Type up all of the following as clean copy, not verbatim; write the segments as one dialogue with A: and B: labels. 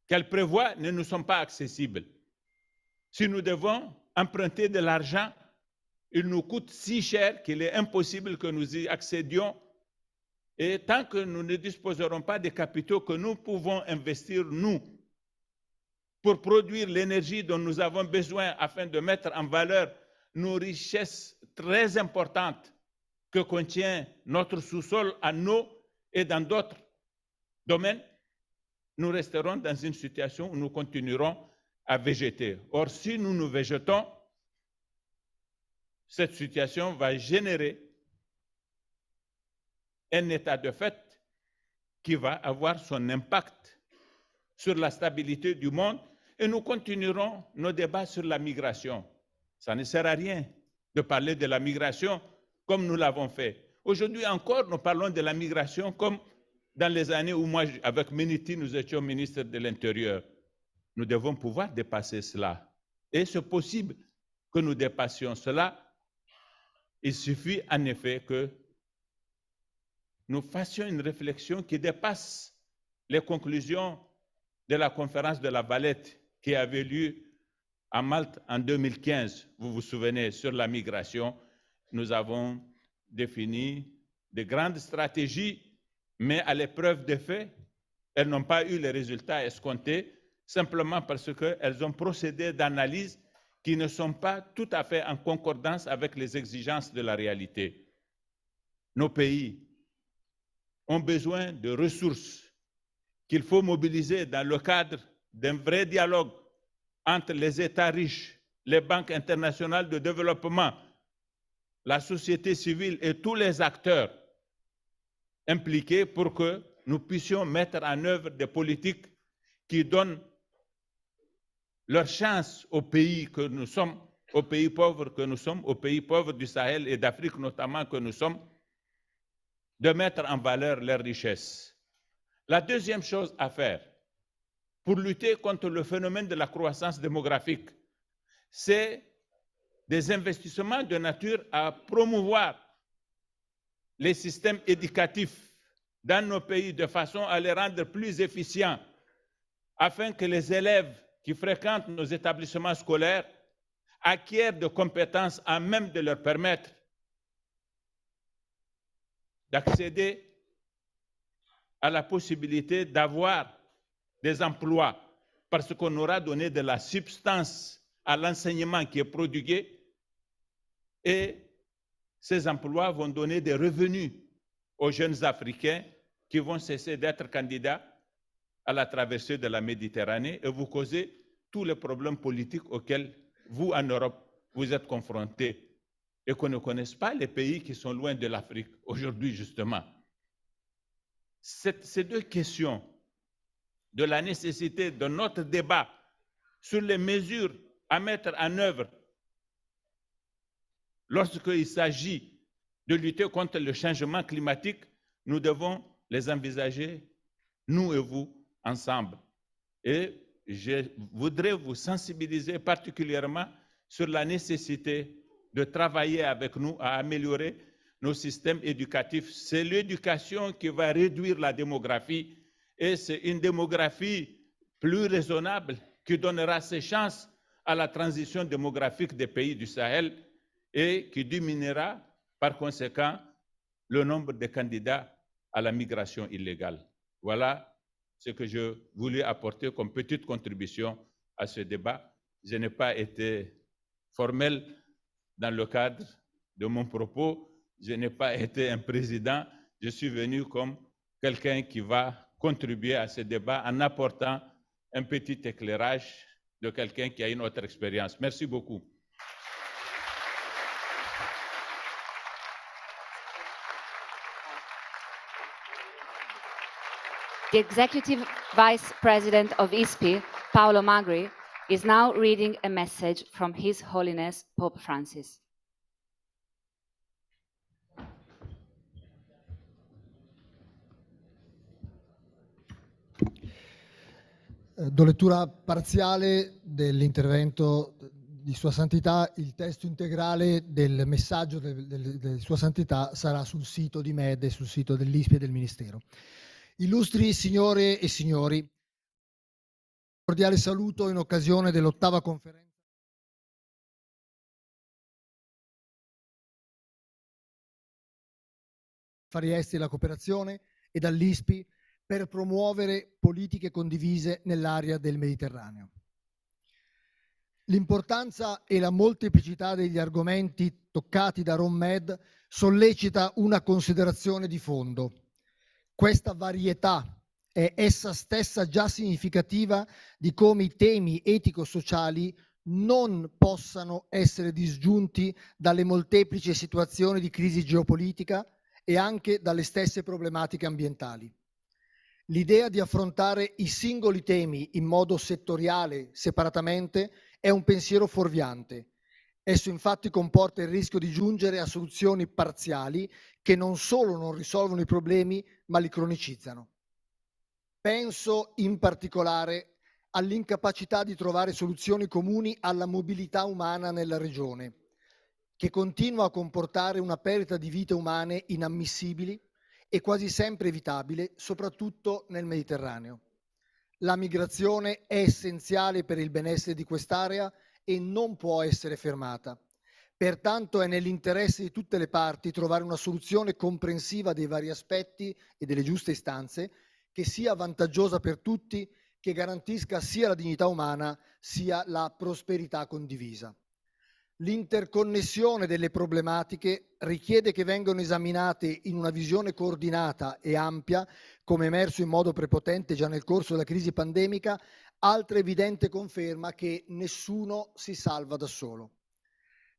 A: qu'elle prévoit ne nous sont pas accessibles. Si nous devons emprunter de l'argent, il nous coûte si cher qu'il est impossible que nous y accédions. Et tant que nous ne disposerons pas des capitaux que nous pouvons investir, nous, pour produire l'énergie dont nous avons besoin afin de mettre en valeur nos richesses très importantes que contient notre sous-sol en eau et dans d'autres domaines, nous resterons dans une situation où nous continuerons à végéter. Or, si nous nous végétons, cette situation va générer un état de fait qui va avoir son impact sur la stabilité du monde et nous continuerons nos débats sur la migration. Ça ne sert à rien de parler de la migration comme nous l'avons fait. Aujourd'hui encore, nous parlons de la migration comme dans les années où moi, avec Meniti, nous étions ministres de l'Intérieur. Nous devons pouvoir dépasser cela. Et c'est possible que nous dépassions cela. Il suffit en effet que nous fassions une réflexion qui dépasse les conclusions de la conférence de la Valette qui avait lieu à Malte en 2015. Vous vous souvenez, sur la migration, nous avons défini de grandes stratégies, mais à l'épreuve des faits, elles n'ont pas eu les résultats escomptés, simplement parce qu'elles ont procédé d'analyses qui ne sont pas tout à fait en concordance avec les exigences de la réalité. Nos pays ont besoin de ressources qu'il faut mobiliser dans le cadre d'un vrai dialogue entre les États riches, les banques internationales de développement, la société civile et tous les acteurs impliqués pour que nous puissions mettre en œuvre des politiques qui donnent leur chance aux pays que nous sommes, aux pays pauvres que nous sommes, aux pays pauvres du Sahel et d'Afrique notamment que nous sommes, de mettre en valeur leurs richesses. La deuxième chose à faire pour lutter contre le phénomène de la croissance démographique, c'est des investissements de nature à promouvoir les systèmes éducatifs dans nos pays de façon à les rendre plus efficients, afin que les élèves qui fréquentent nos établissements scolaires acquièrent des compétences à même de leur permettre d'accéder à la possibilité d'avoir des emplois, parce qu'on aura donné de la substance à l'enseignement qui est prodigué, et ces emplois vont donner des revenus aux jeunes Africains qui vont cesser d'être candidats à la traversée de la Méditerranée et vous causer tous les problèmes politiques auxquels vous, en Europe, vous êtes confrontés et qu'on ne connaisse pas les pays qui sont loin de l'Afrique aujourd'hui, justement. Ces deux questions de la nécessité de notre débat sur les mesures à mettre en œuvre lorsqu'il s'agit de lutter contre le changement climatique, nous devons les envisager, nous et vous, ensemble. Et je voudrais vous sensibiliser particulièrement sur la nécessité de travailler avec nous à améliorer nos systèmes éducatifs. C'est l'éducation qui va réduire la démographie et c'est une démographie plus raisonnable qui donnera ses chances à la transition démographique des pays du Sahel et qui diminuera par conséquent le nombre de candidats à la migration illégale. Voilà ce que je voulais apporter comme petite contribution à ce débat. Je n'ai pas été formel dans le cadre de mon propos, je n'ai pas été un président, je suis venu comme quelqu'un qui va contribuer à ce débat en apportant un petit éclairage de quelqu'un qui a une autre expérience. Merci beaucoup.
B: The Executive Vice President of ISPI, Paolo Magri, is now reading a message from His Holiness Pope Francis.
C: Do lettura parziale dell'intervento di Sua Santità. Il testo integrale del messaggio di Sua Santità sarà sul sito di MED e sul sito dell'ISPI e del Ministero. Illustri signore e signori, Cordiale saluto in occasione dell'8ª conferenza Affari Esteri e la Cooperazione e dall'ISPI per promuovere politiche condivise nell'area del Mediterraneo. L'importanza e la molteplicità degli argomenti toccati da ROMMED sollecita una considerazione di fondo. Questa varietà è essa stessa già significativa di come i temi etico-sociali non possano essere disgiunti dalle molteplici situazioni di crisi geopolitica e anche dalle stesse problematiche ambientali. L'idea di affrontare i singoli temi in modo settoriale, separatamente, è un pensiero fuorviante. Esso infatti comporta il rischio di giungere a soluzioni parziali che non solo non risolvono i problemi, ma li cronicizzano. Penso in particolare all'incapacità di trovare soluzioni comuni alla mobilità umana nella regione, che continua a comportare una perdita di vite umane inammissibili e quasi sempre evitabile, soprattutto nel Mediterraneo. La migrazione è essenziale per il benessere di quest'area e non può essere fermata. Pertanto è nell'interesse di tutte le parti trovare una soluzione comprensiva dei vari aspetti e delle giuste istanze che sia vantaggiosa per tutti, che garantisca sia la dignità umana sia la prosperità condivisa. L'interconnessione delle problematiche richiede che vengano esaminate in una visione coordinata e ampia, come emerso in modo prepotente già nel corso della crisi pandemica, altra evidente conferma che nessuno si salva da solo.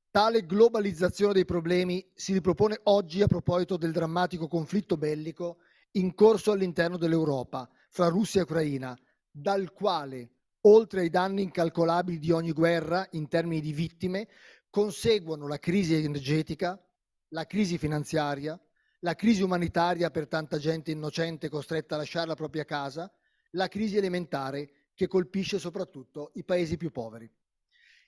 C: Tale globalizzazione dei problemi si ripropone oggi a proposito del drammatico conflitto bellico in corso all'interno dell'Europa fra Russia e Ucraina, dal quale, oltre ai danni incalcolabili di ogni guerra in termini di vittime, conseguono la crisi energetica, la crisi finanziaria, la crisi umanitaria per tanta gente innocente costretta a lasciare la propria casa, la crisi alimentare che colpisce soprattutto i paesi più poveri.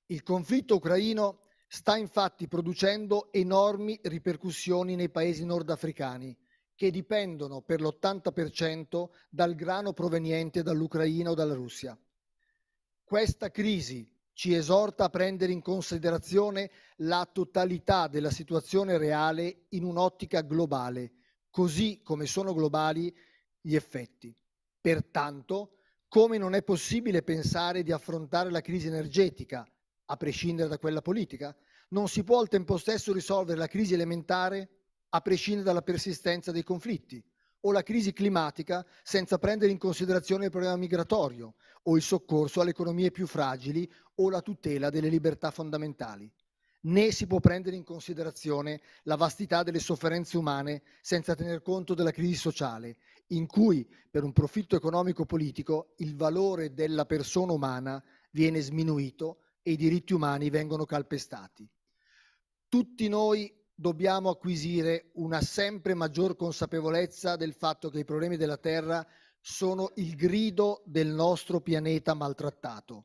C: Il conflitto ucraino sta infatti producendo enormi ripercussioni nei paesi nordafricani, che dipendono per l'80% dal grano proveniente dall'Ucraina o dalla Russia. Questa crisi ci esorta a prendere in considerazione la totalità della situazione reale in un'ottica globale, così come sono globali gli effetti. Pertanto, come non è possibile pensare di affrontare la crisi energetica, a prescindere da quella politica, non si può al tempo stesso risolvere la crisi elementare a prescindere dalla persistenza dei conflitti, o la crisi climatica senza prendere in considerazione il problema migratorio, o il soccorso alle economie più fragili o la tutela delle libertà fondamentali. Né si può prendere in considerazione la vastità delle sofferenze umane senza tener conto della crisi sociale, in cui per un profitto economico-politico il valore della persona umana viene sminuito e i diritti umani vengono calpestati. Tutti noi dobbiamo acquisire una sempre maggior consapevolezza del fatto che i problemi della Terra sono il grido del nostro pianeta maltrattato,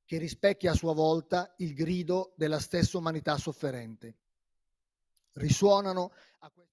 C: che rispecchia a sua volta il grido della stessa umanità sofferente. Risuonano a questo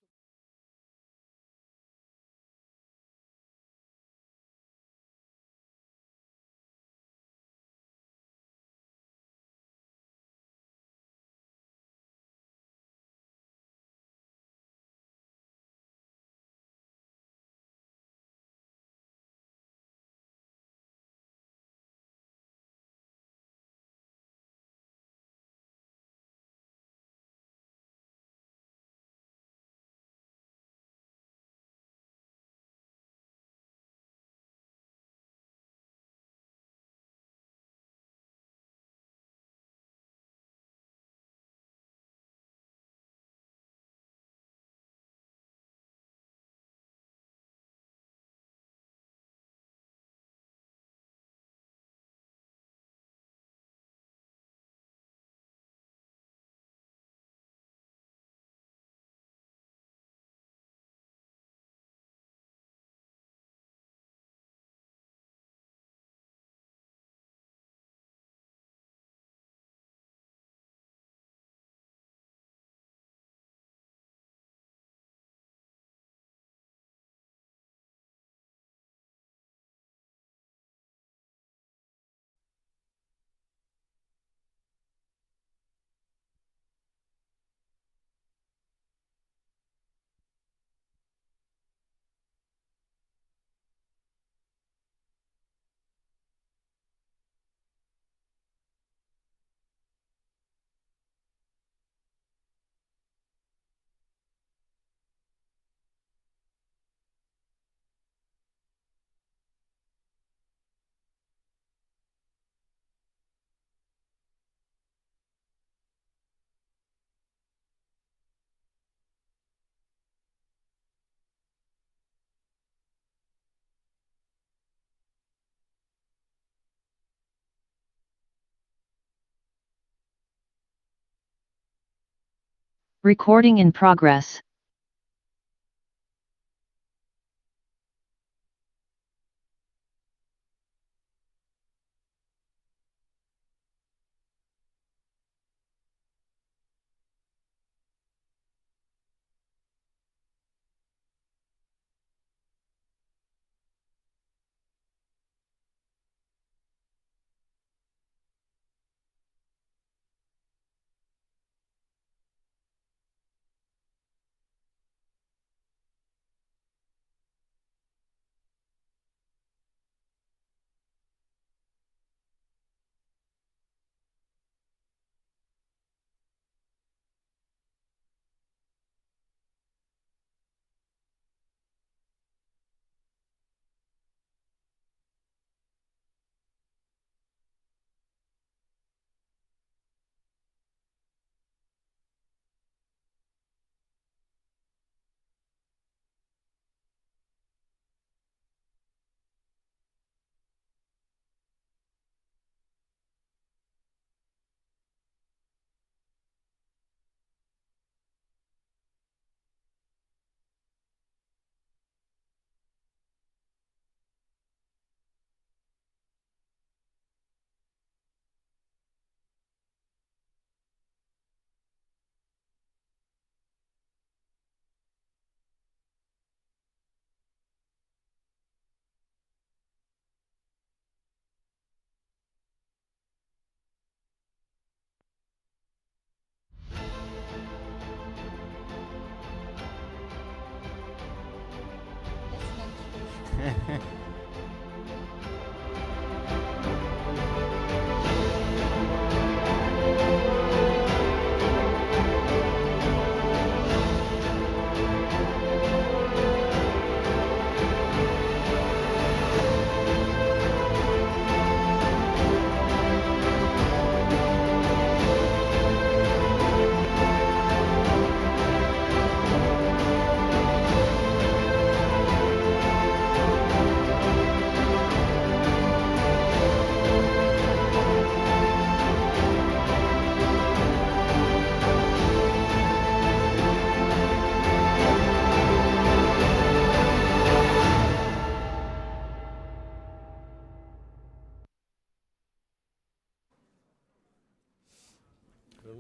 D: Recording in progress.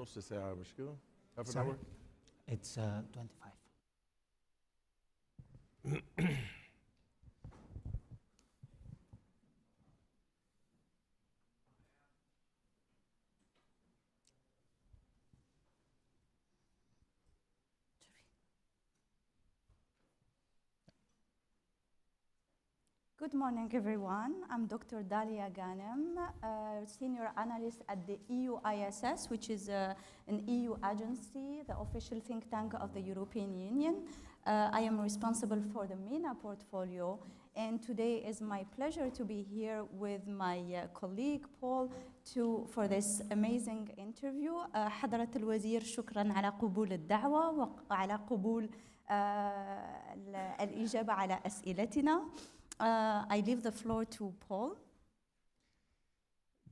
E: نص ساعة مش كده؟ Half an
F: Sorry.
E: hour?
F: It's 25.
G: Good morning, everyone. I'm Dr. Dalia Ghanem, senior analyst at the EU ISS, which is an EU agency, the official think tank of the European Union. I am responsible for the MENA portfolio, and today is my pleasure to be here with my colleague Paul for this amazing interview. حضرة الوزير شكرا على قبول الدعوة وعلى قبول الإجابة على أسئلتنا. I leave the floor to Paul.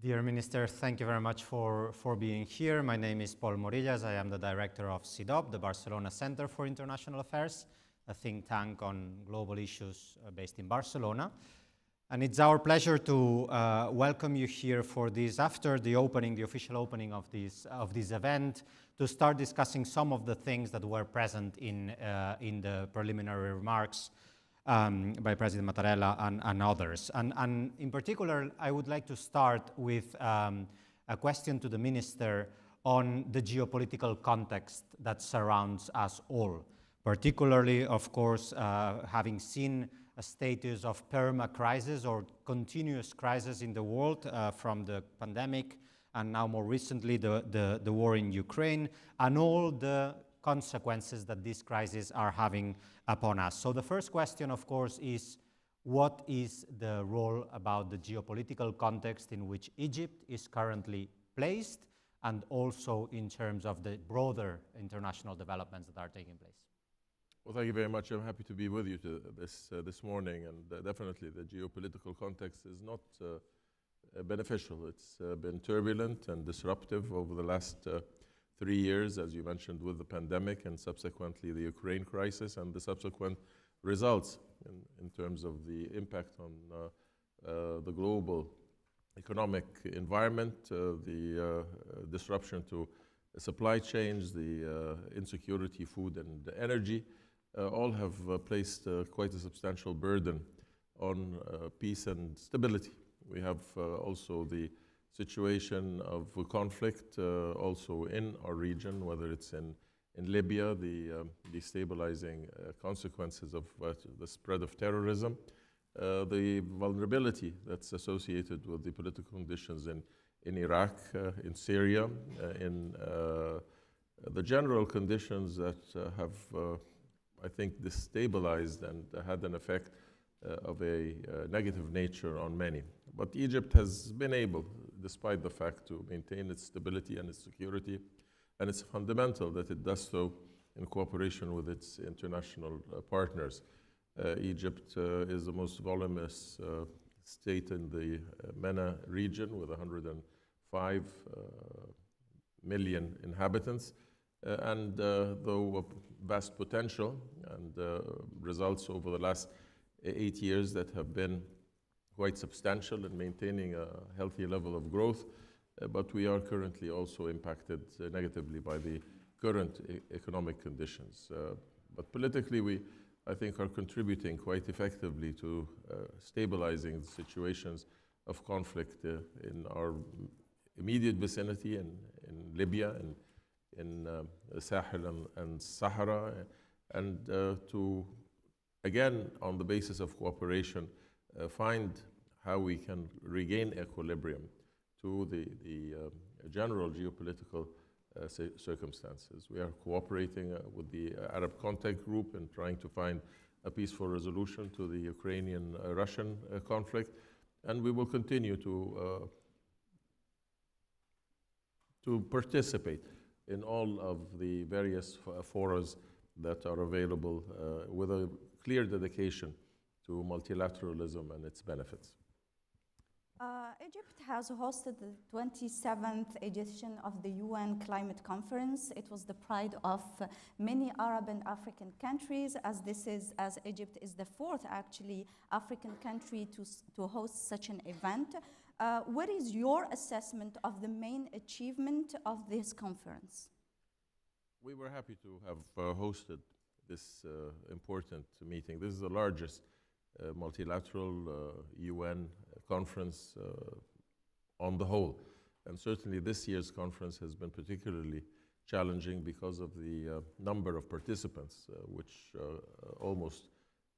H: Dear Minister, thank you very much for being here. My name is Paul Morillas. I am the director of CIDOB, the Barcelona Center for International Affairs, a think tank on global issues based in Barcelona. And it's our pleasure to welcome you here for this, after the opening, the official opening of this event, to start discussing some of the things that were present in the preliminary remarks by President Mattarella and others. And in particular, I would like to start with a question to the Minister on the geopolitical context that surrounds us all, particularly, of course, having seen a status of perma-crisis or continuous crisis in the world from the pandemic, and now more recently the war in Ukraine, and all the consequences that these crises are having upon us. So the first question, of course, is what is the role about the geopolitical context in which Egypt is currently placed, and also in terms of the broader international developments that are taking place?
E: Well, thank you very much. I'm happy to be with you this morning, and definitely the geopolitical context is not beneficial. It's been turbulent and disruptive over the last 3 years, as you mentioned, with the pandemic and subsequently the Ukraine crisis and the subsequent results in terms of the impact on the global economic environment, the disruption to supply chains, the insecurity, food and energy, all have placed quite a substantial burden on peace and stability. We have also the situation of conflict also in our region, whether it's in Libya, the destabilizing consequences of the spread of terrorism, the vulnerability that's associated with the political conditions in Iraq, in Syria, in the general conditions that have, I think, destabilized and had an effect of a negative nature on many. But Egypt has been able, despite the fact, to maintain its stability and its security, and it's fundamental that it does so in cooperation with its international partners. Egypt is the most voluminous state in the MENA region with 105 million inhabitants, and though vast potential and results over the last 8 years that have been quite substantial in maintaining a healthy level of growth, but we are currently also impacted negatively by the current economic conditions. But politically, we, I think, are contributing quite effectively to stabilizing the situations of conflict in our immediate vicinity, in Libya, in the Sahel and Sahara, and to, again, on the basis of cooperation, find how we can regain equilibrium to the general geopolitical circumstances. We are cooperating with the Arab Contact Group in trying to find a peaceful resolution to the Ukrainian-Russian conflict, and we will continue to participate in all of the various forums that are available with a clear dedication to multilateralism and its benefits.
G: Egypt has hosted the 27th edition of the UN Climate Conference. It was the pride of many Arab and African countries, as Egypt is the fourth, actually, African country to host such an event. What is your assessment of the main achievement of this conference?
E: We were happy to have hosted this important meeting. This is the largest multilateral UN conference on the whole. And certainly this year's conference has been particularly challenging because of the number of participants, which almost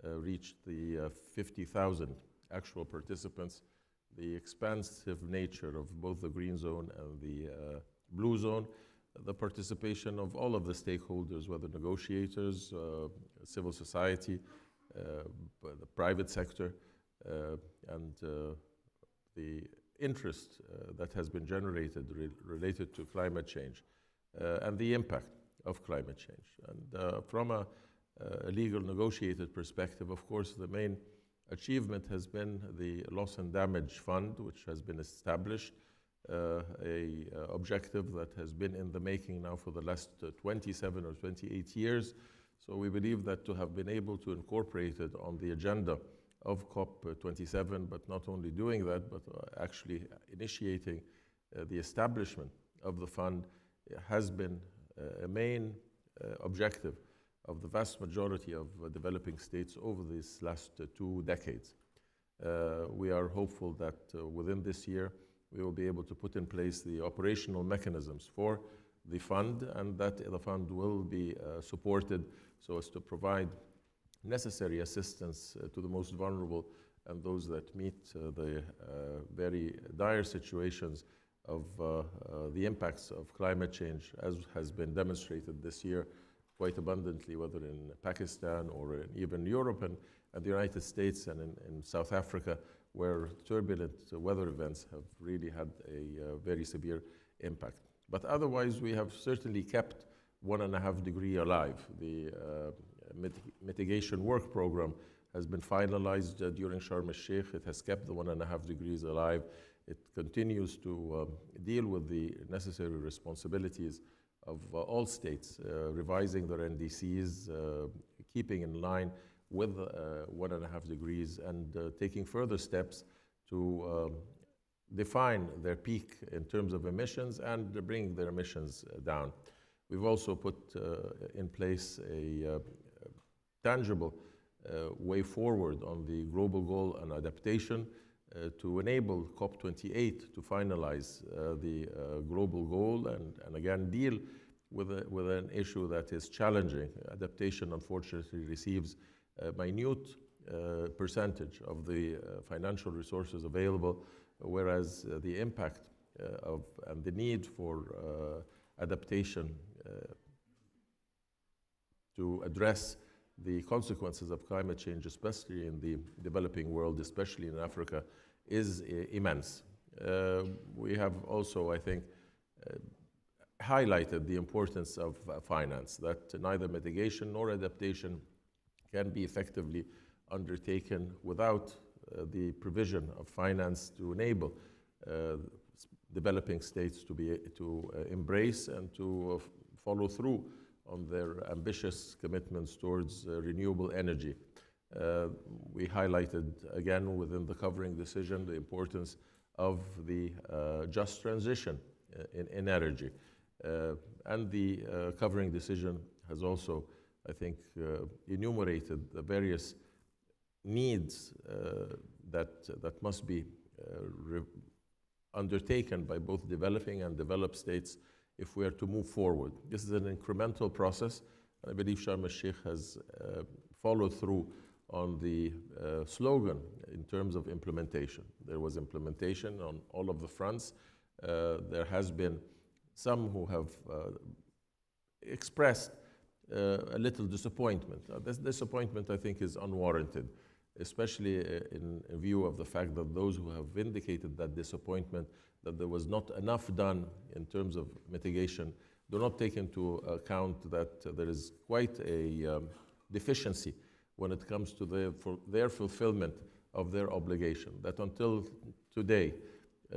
E: reached the 50,000 actual participants, the expansive nature of both the green zone and the blue zone, the participation of all of the stakeholders, whether negotiators, civil society, the private sector, and the interest that has been generated related to climate change and the impact of climate change. And from a legal negotiated perspective, of course, the main achievement has been the loss and damage fund, which has been established, a objective that has been in the making now for the last 27 or 28 years. So we believe that to have been able to incorporate it on the agenda of COP27, but not only doing that, but actually initiating the establishment of the fund has been a main objective of the vast majority of developing states over these last 2 decades. We are hopeful that within this year, we will be able to put in place the operational mechanisms for the fund, and that the fund will be supported so as to provide necessary assistance to the most vulnerable and those that meet the very dire situations of the impacts of climate change, as has been demonstrated this year quite abundantly, whether in Pakistan or in even Europe and the United States and in South Africa, where turbulent weather events have really had a very severe impact. But otherwise, we have certainly kept 1.5 degree alive. The mitigation work program has been finalized during Sharm el-Sheikh. It has kept the 1.5 degrees alive. It continues to deal with the necessary responsibilities of all states, revising their NDCs, keeping in line with 1.5 degrees, and taking further steps to define their peak in terms of emissions and bring their emissions down. We've also put in place a tangible way forward on the global goal and adaptation to enable COP28 to finalize the global goal and again deal with an issue that is challenging. Adaptation, unfortunately, receives a minute percentage of the financial resources available, whereas the impact and the need for adaptation to address the consequences of climate change, especially in the developing world, especially in Africa, is immense. We have also, I think, highlighted the importance of finance, that neither mitigation nor adaptation can be effectively undertaken without the provision of finance to enable developing states to embrace and to follow through on their ambitious commitments towards renewable energy. We highlighted again within the covering decision the importance of the just transition in energy. And the covering decision has also, I think, enumerated the various needs that must be undertaken by both developing and developed states if we are to move forward. This is an incremental process. I believe Sharm el-Sheikh has followed through on the slogan in terms of implementation. There was implementation on all of the fronts. There has been some who have expressed a little disappointment. This disappointment, I think, is unwarranted, especially in view of the fact that those who have vindicated that disappointment, that there was not enough done in terms of mitigation, do not take into account that there is quite a deficiency when it comes to their fulfillment of their obligation. That until today,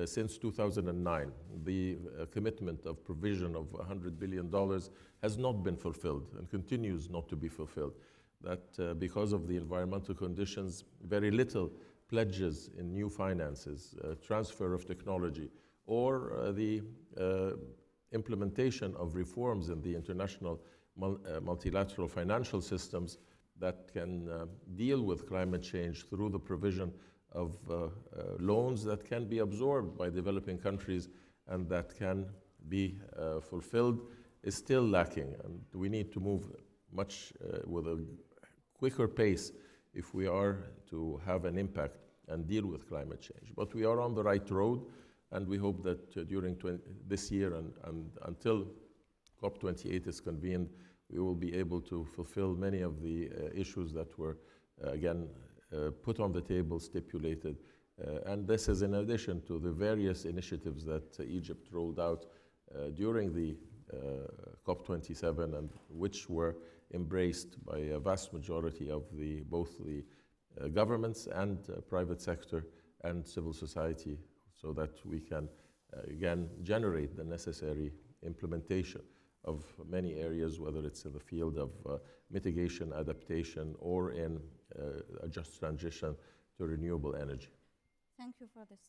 E: since 2009, the commitment of provision of $100 billion has not been fulfilled and continues not to be fulfilled. That because of the environmental conditions, very little pledges in new finances, transfer of technology, or the implementation of reforms in the international multilateral financial systems that can deal with climate change through the provision of loans that can be absorbed by developing countries and that can be fulfilled is still lacking. And we need to move much with a quicker pace if we are to have an impact and deal with climate change. But we are on the right road, and we hope that during this year and until COP28 is convened, we will be able to fulfill many of the issues that were, again, put on the table, stipulated. And this is in addition to the various initiatives that Egypt rolled out during the COP27, and which were embraced by a vast majority of both the governments and private sector and civil society, so that we can, again, generate the necessary implementation of many areas, whether it's in the field of mitigation, adaptation, or in a just transition to renewable energy.
G: Thank you for this.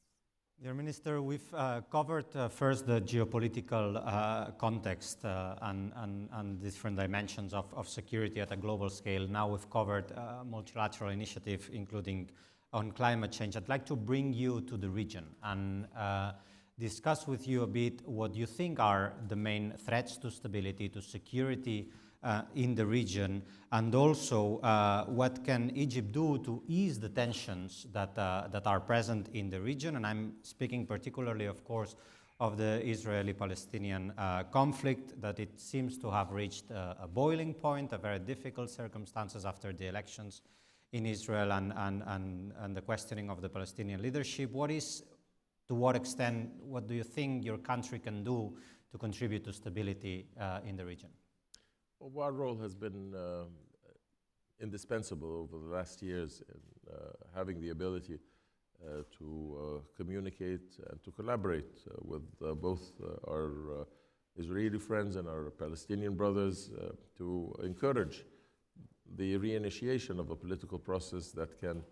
H: Dear Minister, we've covered first the geopolitical context and different dimensions of security at a global scale. Now we've covered multilateral initiative, including on climate change. I'd like to bring you to the region and discuss with you a bit what you think are the main threats to stability, to security in the region, and also what can Egypt do to ease the tensions that are present in the region. And I'm speaking particularly, of course, of the Israeli-Palestinian conflict, that it seems to have reached a boiling point, a very difficult circumstances after the elections in Israel and the questioning of the Palestinian leadership. To what extent, what do you think your country can do to contribute to stability in the region?
E: Well, our role has been indispensable over the last years in having the ability to communicate and to collaborate with both our Israeli friends and our Palestinian brothers to encourage the reinitiation of a political process that can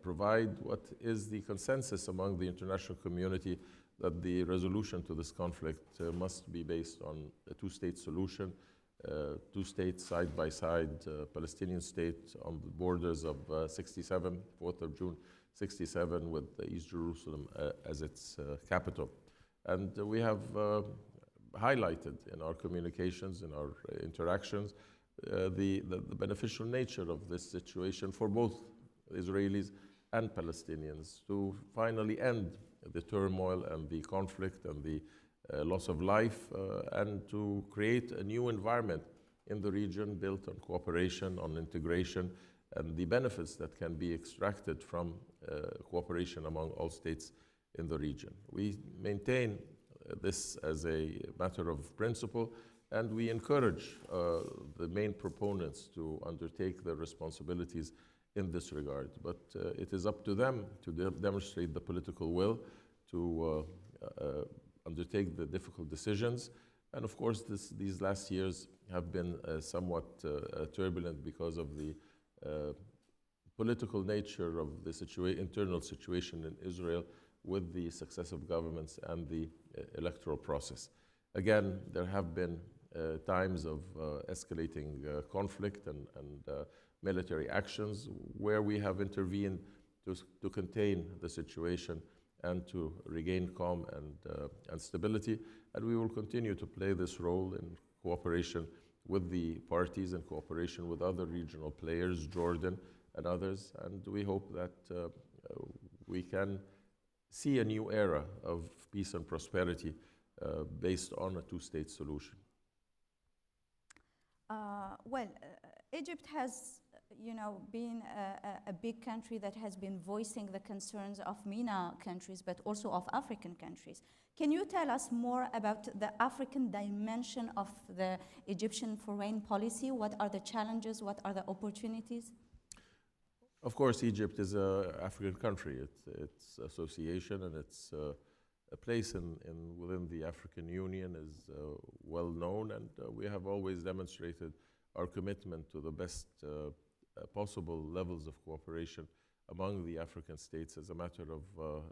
E: provide what is the consensus among the international community, that the resolution to this conflict must be based on a two-state solution, two states side by side, Palestinian state on the borders of 67, 4th of June 67, with East Jerusalem as its capital. And we have highlighted in our communications, in our interactions, the beneficial nature of this situation for both Israelis and Palestinians to finally end the turmoil and the conflict and the loss of life, and to create a new environment in the region built on cooperation, on integration, and the benefits that can be extracted from cooperation among all states in the region. We maintain this as a matter of principle, and we encourage the main proponents to undertake their responsibilities in this regard. But it is up to them to demonstrate the political will to undertake the difficult decisions. And of course, these last years have been somewhat turbulent because of the political nature of the internal situation in Israel with the successive governments and the electoral process. Again, there have been times of escalating conflict and military actions where we have intervened to contain the situation and to regain calm and stability. And we will continue to play this role in cooperation with the parties and cooperation with other regional players, Jordan and others. And we hope that we can see a new era of peace and prosperity based on a two-state solution.
G: Egypt has, been a big country that has been voicing the concerns of MENA countries, but also of African countries. Can you tell us more about the African dimension of the Egyptian foreign policy? What are the challenges? What are the opportunities?
E: Of course, Egypt is an African country. Its association and its a place within the African Union is well known, and we have always demonstrated our commitment to the best possible levels of cooperation among the African states as a matter of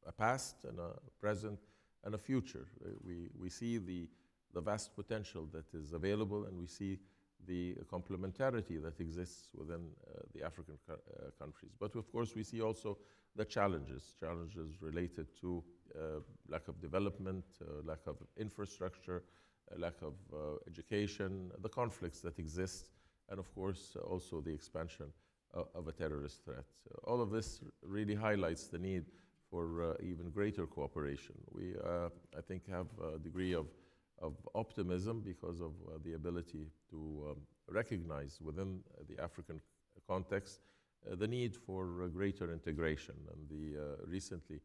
E: a past and a present and a future. We see the vast potential that is available, and we see the complementarity that exists within the African countries. But of course, we see also the challenges related to lack of development, lack of infrastructure, lack of education, the conflicts that exist, and of course, also the expansion of a terrorist threat. All of this really highlights the need for even greater cooperation. We, I think, have a degree of optimism because of the ability to recognize within the African context the need for greater integration. And the recently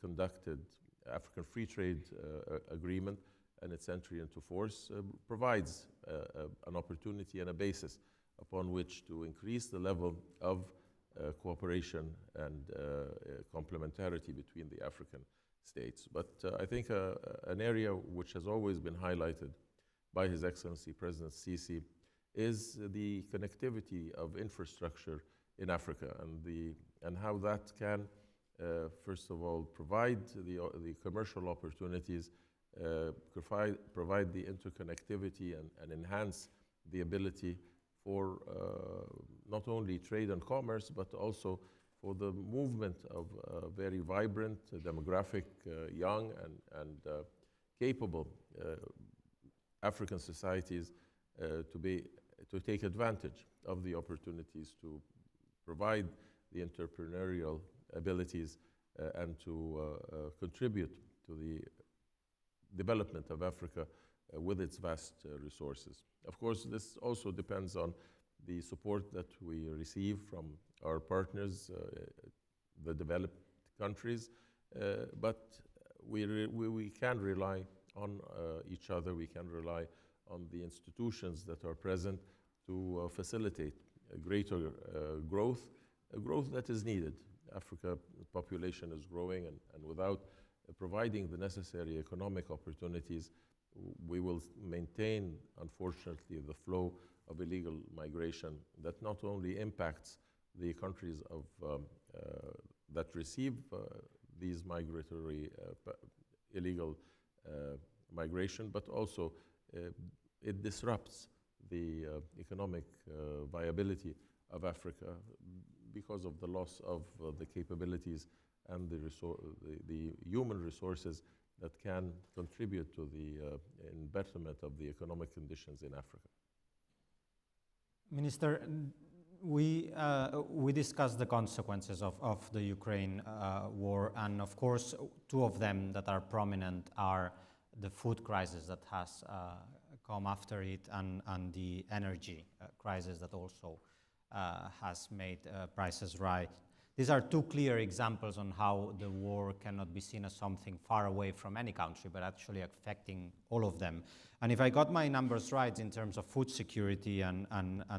E: conducted African Free Trade Agreement and its entry into force provides an opportunity and a basis upon which to increase the level of cooperation and complementarity between the African states. But I think an area which has always been highlighted by His Excellency President Sisi is the connectivity of infrastructure in Africa and how that can, first of all, provide the commercial opportunities, provide the interconnectivity and enhance the ability for not only trade and commerce, but also for the movement of very vibrant, demographic, young and capable African societies to take advantage of the opportunities to provide the entrepreneurial abilities and to contribute to the development of Africa with its vast resources. Of course, this also depends on the support that we receive from our partners, the developed countries, but we can rely on each other. We can rely on the institutions that are present to facilitate a greater growth, a growth that is needed. Africa's population is growing, and without providing the necessary economic opportunities, we will maintain, unfortunately, the flow of illegal migration that not only impacts the countries that receive these migratory illegal migration, but also it disrupts the economic viability of Africa because of the loss of the capabilities and the human resources that can contribute to the betterment of the economic conditions in Africa.
H: Minister, we discussed the consequences of the Ukraine war, and of course, two of them that are prominent are the food crisis that has come after it, and the energy crisis that also has made prices rise. These are two clear examples on how the war cannot be seen as something far away from any country, but actually affecting all of them. And if I got my numbers right in terms of food security and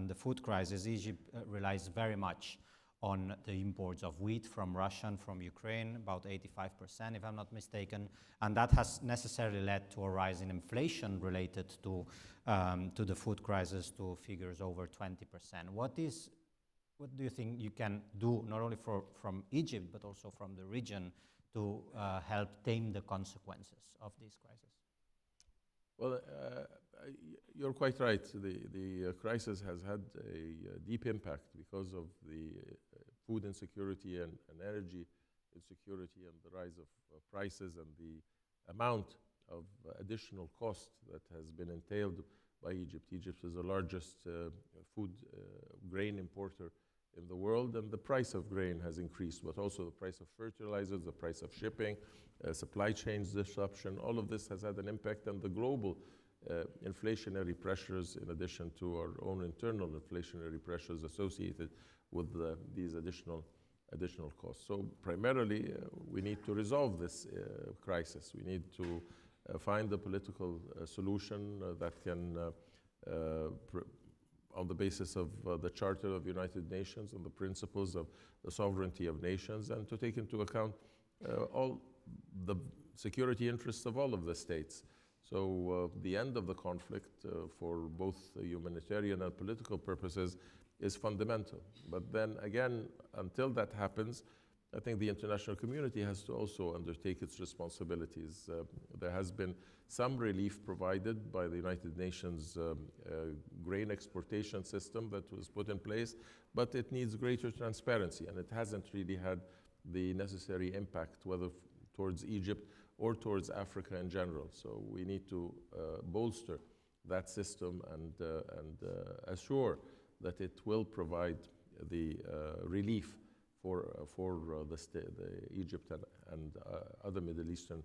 H: the food crisis, Egypt relies very much on the imports of wheat from Russia and from Ukraine, about 85%, if I'm not mistaken. And that has necessarily led to a rise in inflation related to the food crisis, to figures over 20%. What do you think you can do, not only from Egypt, but also from the region, to help tame the consequences of this crisis?
E: Well, you're quite right. The crisis has had a deep impact because of the food insecurity and energy insecurity, and the rise of prices and the amount of additional cost that has been entailed by Egypt. Egypt is the largest food grain importer in the world, and the price of grain has increased, but also the price of fertilizers, the price of shipping, supply chains disruption. All of this has had an impact on the global inflationary pressures, in addition to our own internal inflationary pressures associated with these additional costs. So primarily, we need to resolve this crisis. We need to find a political solution that can on the basis of the Charter of the United Nations and the principles of the sovereignty of nations, and to take into account all the security interests of all of the states. So the end of the conflict for both humanitarian and political purposes is fundamental. But then again, until that happens, I think the international community has to also undertake its responsibilities. There has been some relief provided by the United Nations grain exportation system that was put in place, but it needs greater transparency, and it hasn't really had the necessary impact, whether towards Egypt or towards Africa in general. So we need to bolster that system and assure that it will provide the relief for Egypt and other Middle Eastern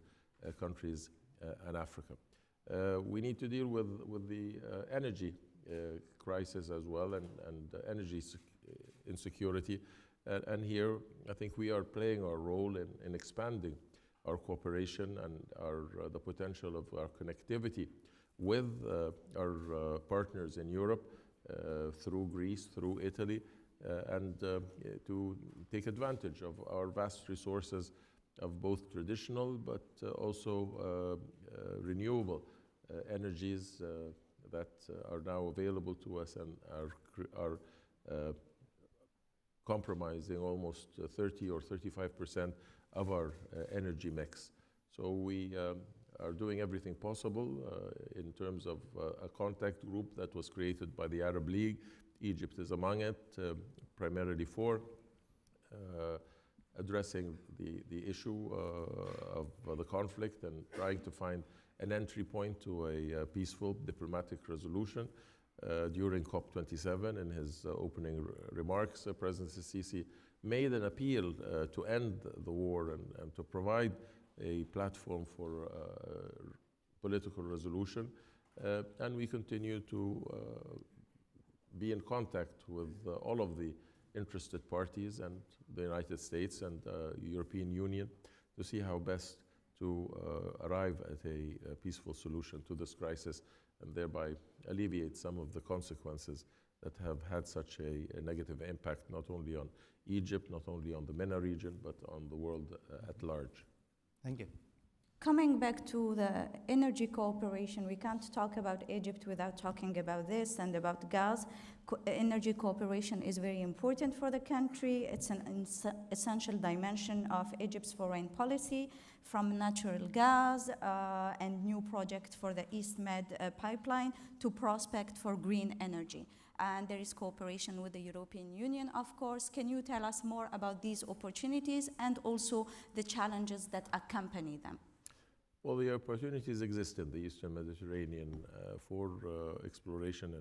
E: countries and Africa. We need to deal with the energy crisis as well, and energy insecurity. And here, I think we are playing our role in expanding our cooperation and the potential of our connectivity with our partners in Europe, through Greece, through Italy, and to take advantage of our vast resources of both traditional but also renewable energies that are now available to us and are comprising almost 30 or 35% of our energy mix. So we are doing everything possible in terms of a contact group that was created by the Arab League. Egypt is among it, primarily for addressing the issue of the conflict and trying to find an entry point to a peaceful diplomatic resolution. During COP27, in his opening remarks, President Sisi made an appeal to end the war and to provide a platform for political resolution. And we continue to be in contact with all of the interested parties and the United States and European Union to see how best to arrive at a peaceful solution to this crisis, and thereby alleviate some of the consequences that have had such a negative impact, not only on Egypt, not only on the MENA region, but on the world at large.
H: Thank you.
G: Coming back to the energy cooperation, we can't talk about Egypt without talking about this and about gas. Energy cooperation is very important for the country. It's an essential dimension of Egypt's foreign policy, from natural gas and new project for the EastMed pipeline to prospect for green energy. And there is cooperation with the European Union, of course. Can you tell us more about these opportunities and also the challenges that accompany them?
E: Well, the opportunities exist in the Eastern Mediterranean for exploration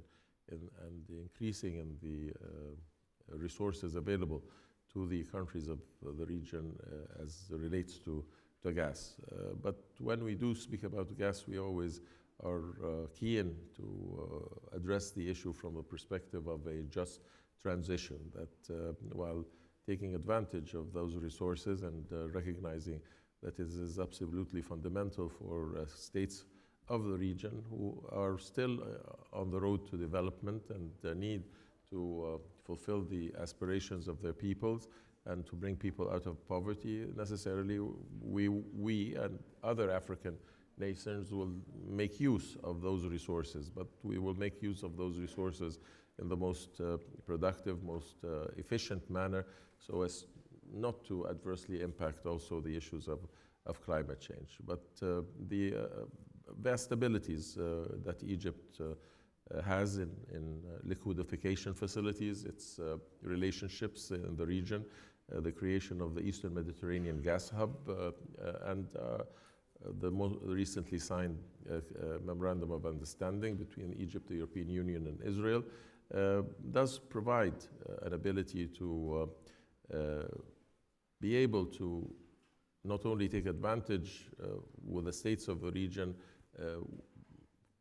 E: and the increasing in the resources available to the countries of the region as relates to gas. But when we do speak about gas, we always are keen to address the issue from a perspective of a just transition, that while taking advantage of those resources and recognizing that it is absolutely fundamental for states of the region who are still on the road to development and need to fulfill the aspirations of their peoples and to bring people out of poverty. Necessarily, we and other African nations will make use of those resources, but we will make use of those resources in the most productive, most efficient manner, so as not to adversely impact also the issues of climate change. But the vast abilities that Egypt has in liquidification facilities, its relationships in the region, the creation of the Eastern Mediterranean gas hub, and the most recently signed memorandum of understanding between Egypt, the European Union, and Israel does provide an ability to be able to not only take advantage with the states of the region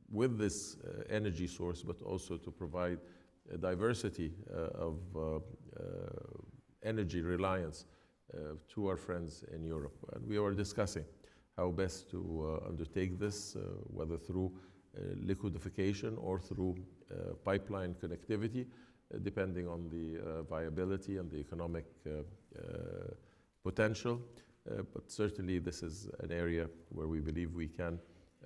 E: with this energy source, but also to provide a diversity of energy reliance to our friends in Europe. And we are discussing how best to undertake this, whether through liquidification or through pipeline connectivity, depending on the viability and the economic potential. But certainly this is an area where we believe we can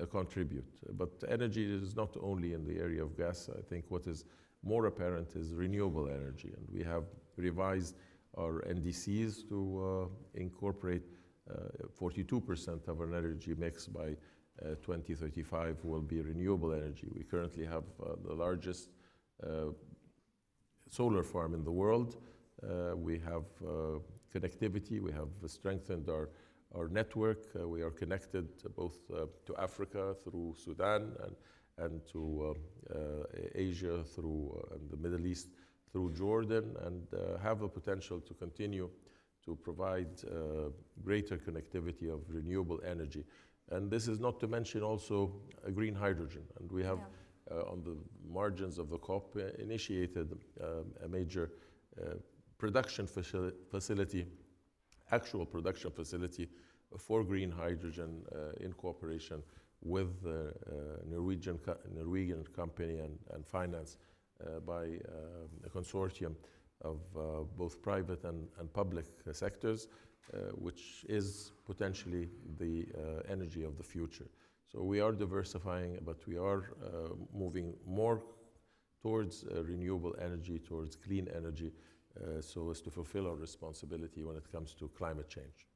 E: contribute. But energy is not only in the area of gas. I think what is more apparent is renewable energy. And we have revised our NDCs to incorporate 42% of our energy mix by 2035 will be renewable energy. We currently have the largest solar farm in the world. We have connectivity. We have strengthened our network. We are connected both to Africa through Sudan and to Asia through and the Middle East through Jordan, and have the potential to continue to provide greater connectivity of renewable energy. And this is not to mention also green hydrogen. And we have, on the margins of the COP, initiated a major production facility, actual production facility for green hydrogen in cooperation with a Norwegian company and financed by a consortium of both private and public sectors, which is potentially the energy of the future. So we are diversifying, but we are moving more towards renewable energy, towards clean energy, so as to fulfill our responsibility when it comes to climate change.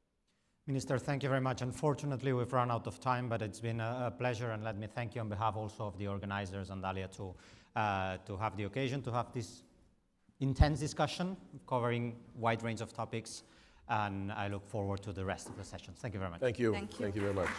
H: Minister, thank you very much. Unfortunately, we've run out of time, but it's been a pleasure, and let me thank you on behalf also of the organizers and Dalia to have the occasion to have this intense discussion covering a wide range of topics, and I look forward to the rest of the sessions. Thank you very much.
E: Thank you.
G: Thank you.
E: Thank you very much.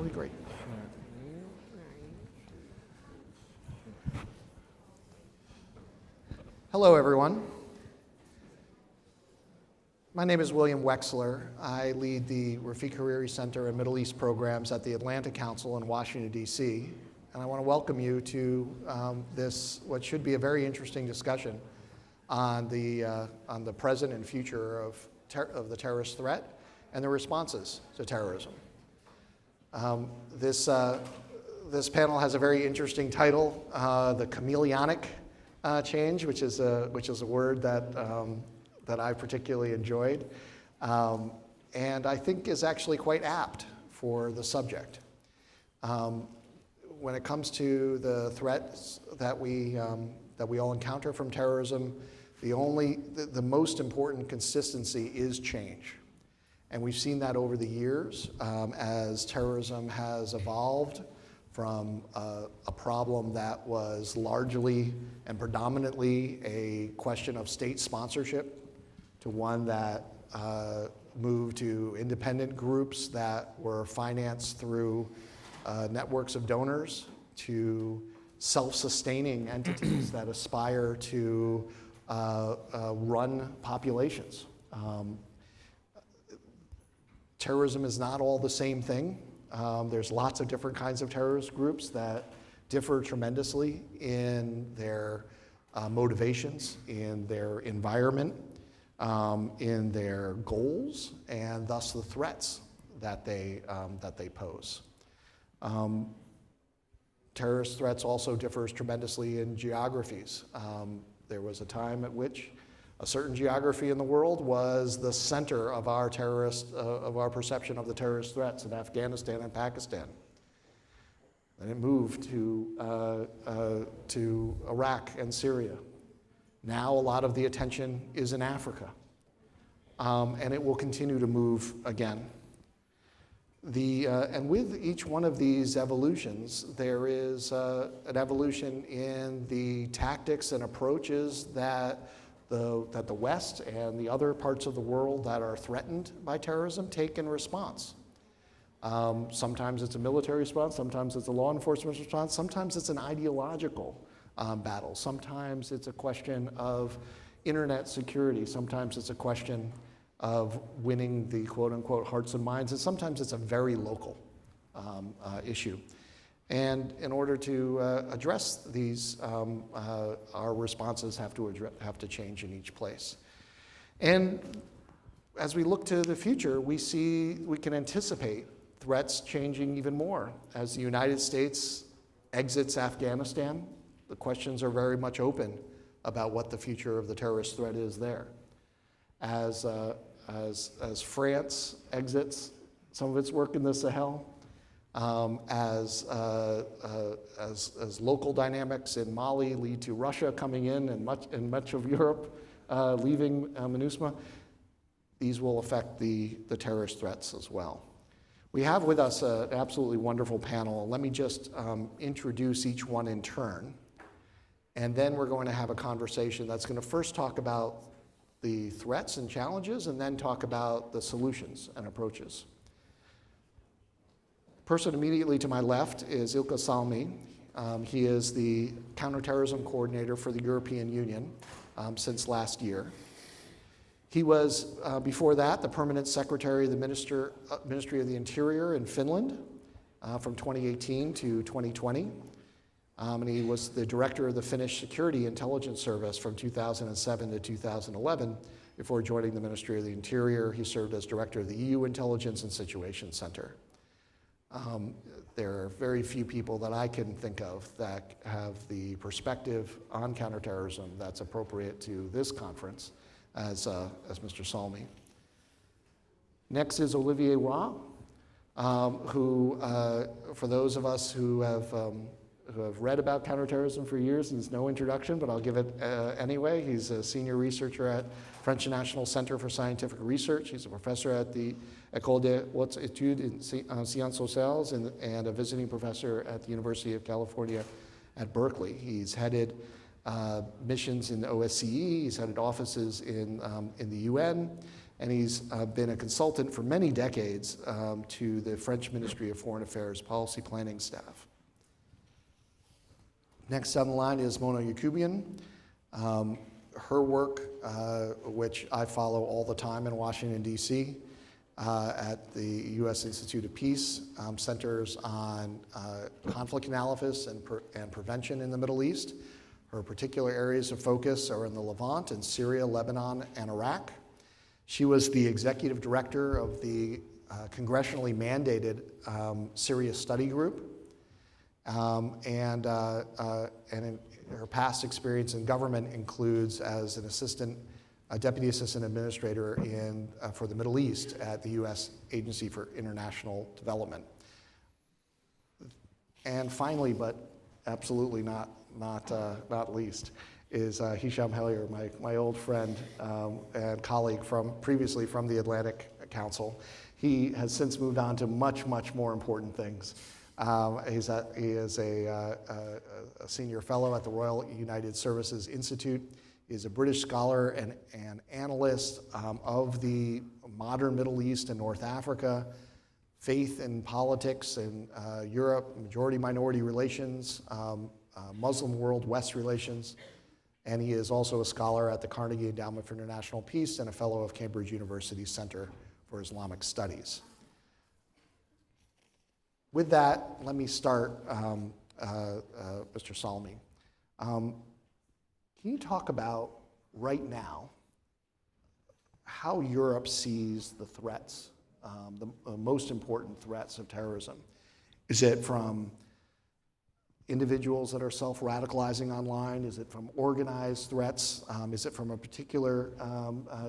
I: really great. Hello, everyone. My name is William Wexler. I lead the Rafik Hariri Center and Middle East programs at the Atlantic Council in Washington, D.C. And I want to welcome you to this, what should be a very interesting discussion on the present and future of the terrorist threat and the responses to terrorism. This panel has a very interesting title, the chameleonic change, which is a word that I particularly enjoyed, and I think is actually quite apt for the subject. When it comes to the threats that we all encounter from terrorism, the most important consistency is change. And we've seen that over the years as terrorism has evolved from a problem that was largely and predominantly a question of state sponsorship to one that moved to independent groups that were financed through networks of donors, to self-sustaining entities that aspire to run populations. Terrorism is not all the same thing. There's lots of different kinds of terrorist groups that differ tremendously in their motivations, in their environment, in their goals, and thus the threats that they pose. Terrorist threats also differs tremendously in geographies. There was a time at which a certain geography in the world was the center of our perception of the terrorist threats in Afghanistan and Pakistan. Then it moved to Iraq and Syria. Now a lot of the attention is in Africa, and it will continue to move again. And with each one of these evolutions, there is an evolution in the tactics and approaches that the West and the other parts of the world that are threatened by terrorism take in response. Sometimes it's a military response, sometimes it's a law enforcement response, sometimes it's an ideological battle, sometimes it's a question of internet security, sometimes it's a question of winning the quote-unquote hearts and minds, and sometimes it's a very local issue. And in order to address these, our responses have to change in each place. And as we look to the future, we can anticipate threats changing even more. As the United States exits Afghanistan, the questions are very much open about what the future of the terrorist threat is there. As France exits some of its work in the Sahel, as local dynamics in Mali lead to Russia coming in and much of Europe leaving MINUSMA, these will affect the terrorist threats as well. We have with us an absolutely wonderful panel. Let me just introduce each one in turn, and then we're going to have a conversation that's going to first talk about the threats and challenges, and then talk about the solutions and approaches. Person immediately to my left is Ilka Salmi. He is the counterterrorism coordinator for the European Union since last year. He was, before that, the permanent secretary of the Ministry of the Interior in Finland from 2018 to 2020. And he was the director of the Finnish Security Intelligence Service from 2007 to 2011. Before joining the Ministry of the Interior, he served as director of the EU Intelligence and Situation Center. There are very few people that I can think of that have the perspective on counterterrorism that's appropriate to this conference as Mr. Salmi. Next is Olivier Roy, who, for those of us who have read about counterterrorism for years, needs no introduction, but I'll give it anyway. He's a senior researcher at French National Center for Scientific Research. He's a professor at the École des Hautes Études en Sciences Sociales and a visiting professor at the University of California at Berkeley. He's headed missions in the OSCE, he's headed offices in the UN, and he's been a consultant for many decades to the French Ministry of Foreign Affairs policy planning staff. Next on the line is Mona Yacoubian. Her work, which I follow all the time in Washington, D.C., at the U.S. Institute of Peace, centers on conflict analysis and prevention in the Middle East. Her particular areas of focus are in the Levant and Syria, Lebanon, and Iraq. She was the executive director of the congressionally mandated Syria Study Group, and her past experience in government includes as a deputy assistant administrator for the Middle East at the U.S. Agency for International Development. And finally, but absolutely not least, is Hisham Helier, my old friend and colleague previously from the Atlantic Council. He has since moved on to much, much more important things. He is a senior fellow at the Royal United Services Institute. He is a British scholar and analyst of the modern Middle East and North Africa, faith and politics in Europe, majority-minority relations, Muslim world-West relations, and he is also a scholar at the Carnegie Endowment for International Peace and a fellow of Cambridge University's Center for Islamic Studies. With that, let me start, Mr. Salmi. Can you talk about, right now, how Europe sees the threats, the most important threats of terrorism? Is it from individuals that are self-radicalizing online? Is it from organized threats? Is it from a particular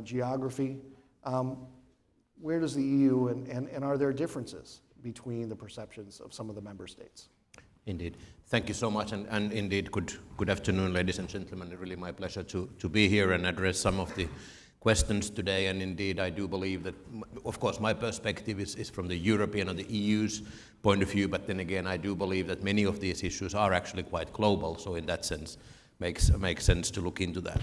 I: geography? Where does the EU, and are there differences between the perceptions of some of the member states?
J: Indeed. Thank you so much, and indeed, good afternoon, ladies and gentlemen. It's really my pleasure to be here and address some of the questions today. And indeed, I do believe that, of course, my perspective is from the European or the EU's point of view, but then again, I do believe that many of these issues are actually quite global, so in that sense, makes sense to look into that.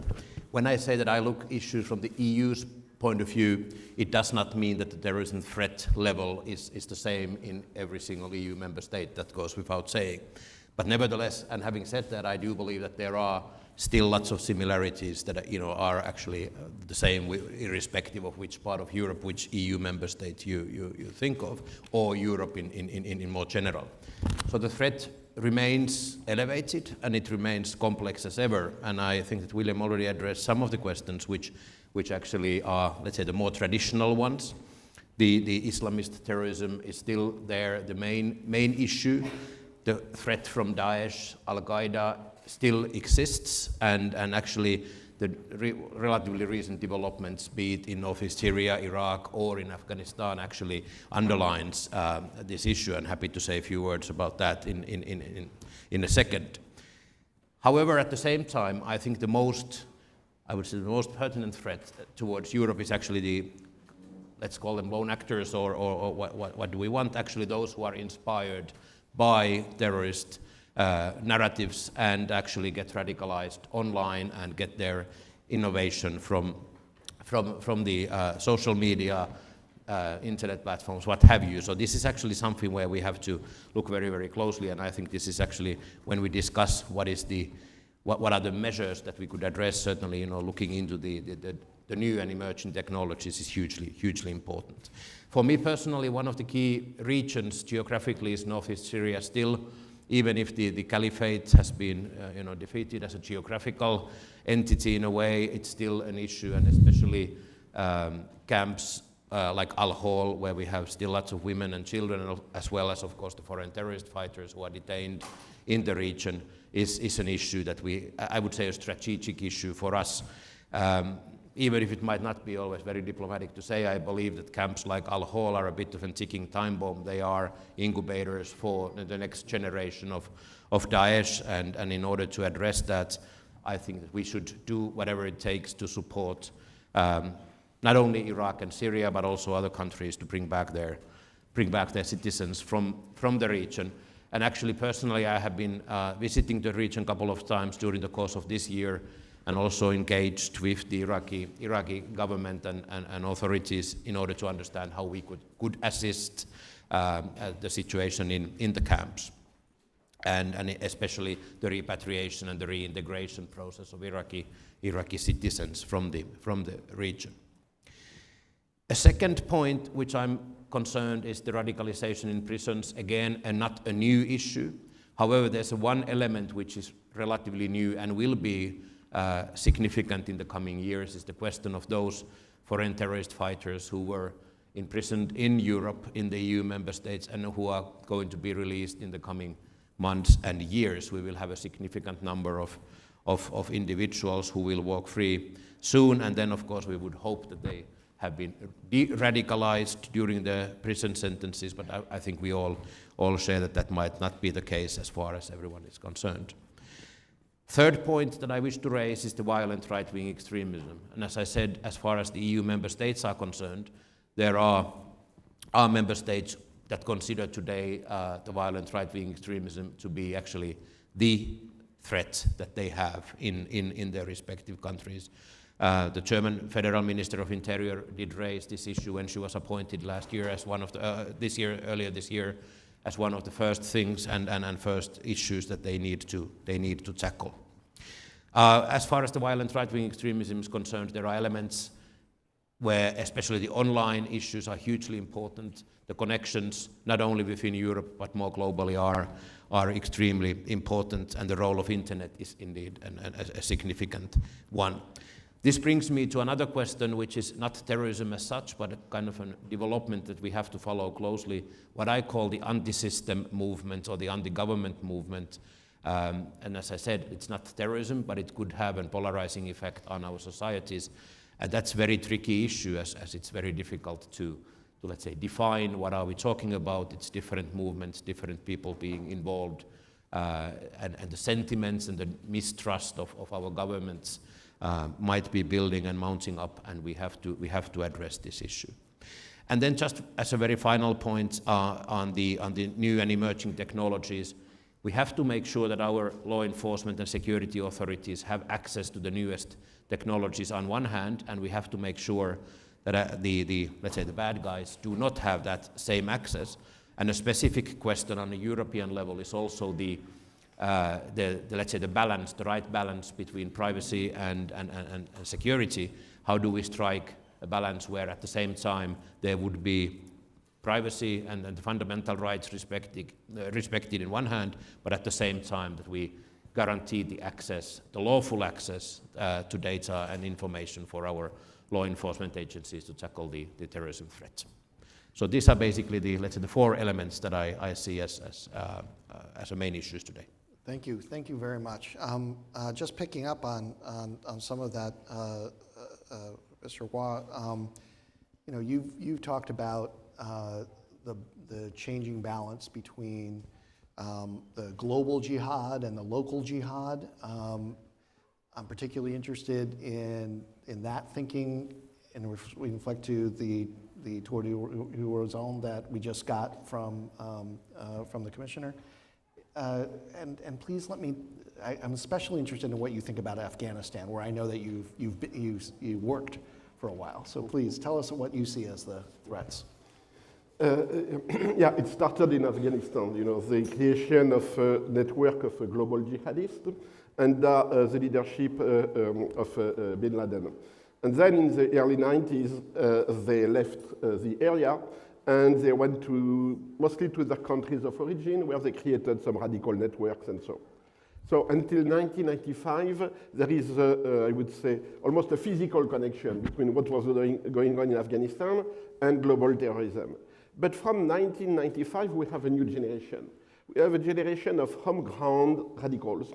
J: When I say that I look issues from the EU's point of view, it does not mean that the terrorism threat level is the same in every single EU member state. That goes without saying. But nevertheless, and having said that, I do believe that there are still lots of similarities that are actually the same, irrespective of which part of Europe, which EU member state you think of, or Europe in more general. So the threat remains elevated and it remains complex as ever. And I think that William already addressed some of the questions which actually are, let's say, the more traditional ones. The Islamist terrorism is still there, the main issue. The threat from Daesh, Al-Qaeda still exists, and actually the relatively recent developments, be it in Northeast Syria, Iraq, or in Afghanistan, actually underlines this issue, and happy to say a few words about that in a second. However, at the same time, I think the most pertinent threat towards Europe is actually the, let's call them lone actors, or what do we want, actually those who are inspired by terrorist narratives and actually get radicalized online and get their innovation from the social media, internet platforms, what have you. So this is actually something where we have to look very, very closely, and I think this is actually, when we discuss what are the measures that we could address, certainly, looking into the new and emerging technologies is hugely important. For me personally, one of the key regions geographically is Northeast Syria still, even if the caliphate has been defeated as a geographical entity in a way, it's still an issue, and especially camps like Al-Hol, where we have still lots of women and children, as well as, of course, the foreign terrorist fighters who are detained in the region, is an issue that I would say a strategic issue for us. Even if it might not be always very diplomatic to say, I believe that camps like Al-Hol are a bit of a ticking time bomb. They are incubators for the next generation of Daesh, and in order to address that, I think that we should do whatever it takes to support not only Iraq and Syria, but also other countries to bring back their citizens from the region. And actually, personally, I have been visiting the region a couple of times during the course of this year, and also engaged with the Iraqi government and authorities in order to understand how we could assist the situation in the camps, and especially the repatriation and the reintegration process of Iraqi citizens from the region. A second point which I'm concerned is the radicalization in prisons, again, and not a new issue. However, there's one element which is relatively new and will be significant in the coming years, is the question of those foreign terrorist fighters who were imprisoned in Europe, in the EU member states, and who are going to be released in the coming months and years. We will have a significant number of individuals who will walk free soon, and then of course we would hope that they have been de-radicalized during the prison sentences, but I think we all share that might not be the case as far as everyone is concerned. Third point that I wish to raise is the violent right-wing extremism. And as I said, as far as the EU member states are concerned, there are member states that consider today the violent right-wing extremism to be actually the threat that they have in their respective countries. The German Federal Minister of Interior did raise this issue when she was appointed last year as one of the, earlier this year, as one of the first things and first issues that they need to tackle. As far as the violent right-wing extremism is concerned, there are elements where especially the online issues are hugely important. The connections, not only within Europe, but more globally, are extremely important, and the role of internet is indeed a significant one. This brings me to another question, which is not terrorism as such, but a kind of a development that we have to follow closely, what I call the anti-system movement or the anti-government movement. And as I said, it's not terrorism, but it could have a polarizing effect on our societies. And that's a very tricky issue, as it's very difficult to, let's say, define what are we talking about. It's different movements, different people being involved, and the sentiments and the mistrust of our governments might be building and mounting up, and we have to address this issue. And then just as a very final point on the new and emerging technologies, we have to make sure that our law enforcement and security authorities have access to the newest technologies on one hand, and we have to make sure that let's say the bad guys do not have that same access. And a specific question on a European level is also let's say the balance, the right balance between privacy and security. How do we strike a balance where at the same time there would be privacy and the fundamental rights respected in one hand, but at the same time that we guarantee the access, the lawful access to data and information for our law enforcement agencies to tackle the terrorism threat. So these are basically let's say the four elements that I see as the main issues today.
I: Thank you very much. Just picking up on some of that, Mr. Hua, you've talked about the changing balance between the global jihad and the local jihad. I'm particularly interested in that thinking, and we reflect to the tour d'horizon that we just got from the commissioner. And please let me, I'm especially interested in what you think about Afghanistan, where I know that you've worked for a while. So please tell us what you see as the threats.
K: Yeah, it started in Afghanistan, the creation of a network of global jihadists under the leadership of bin Laden. And then in the early 90s, they left the area and they went mostly to their countries of origin, where they created some radical networks and so. So until 1995, there is, I would say, almost a physical connection between what was going on in Afghanistan and global terrorism. But from 1995, we have a new generation. We have a generation of homegrown radicals,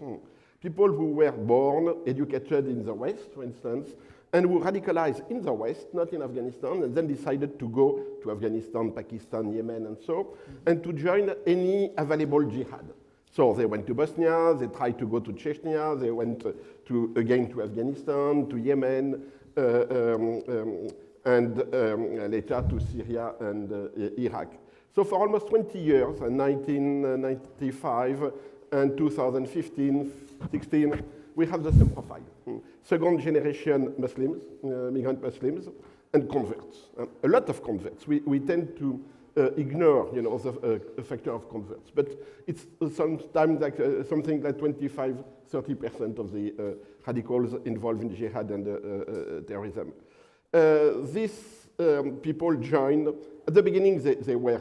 K: people who were born, educated in the West, for instance, and who radicalized in the West, not in Afghanistan, and then decided to go to Afghanistan, Pakistan, Yemen, and so, and to join any available jihad. So they went to Bosnia, they tried to go to Chechnya, they went again to Afghanistan, to Yemen, and later to Syria and Iraq. So for almost 20 years, 1995 and 2015, 16, we have the same profile. second generation Muslims, migrant Muslims, and converts. A lot of converts. We tend to ignore, the factor of converts, but it's sometimes like something like 25-30% of the radicals involved in jihad and terrorism. These people joined. At the beginning, they were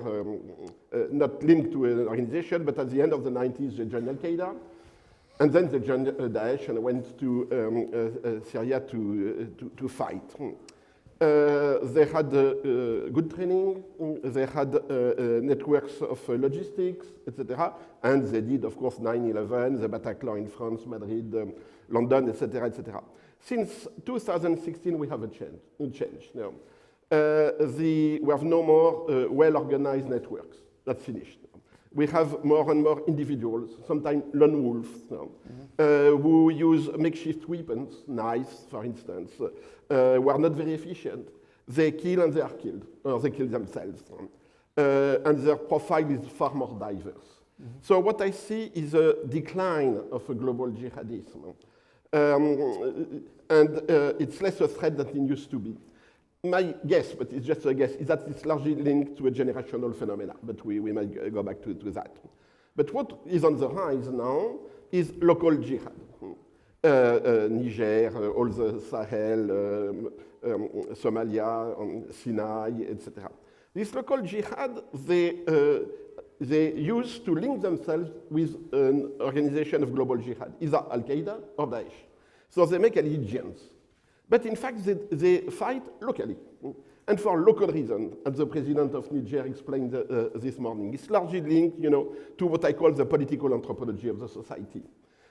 K: not linked to an organization, but at the end of the 90s, they joined Al-Qaeda. And then they joined Daesh and went to Syria to fight. They had good training, they had networks of logistics, etc. And they did, of course, 9/11, the Bataclan in France, Madrid, London, etc., etc. Since 2016, we have a change. Now. We have no more well-organized networks. That's finished. We have more and more individuals, sometimes lone wolves, who use makeshift weapons, knives, for instance, who are not very efficient. They kill and they are killed, or they kill themselves. And their profile is far more diverse. So what I see is a decline of a global jihadism. And it's less a threat than it used to be. My guess, but it's just a guess, is that it's largely linked to a generational phenomena, but we might go back to that. But what is on the rise now is local jihad. Niger, all the Sahel, Somalia, Sinai, etc. This local jihad, they used to link themselves with an organization of global jihad, either Al-Qaeda or Daesh. So they make allegiance. But in fact, they fight locally, and for local reasons, as the president of Niger explained this morning. It's largely linked, to what I call the political anthropology of the society.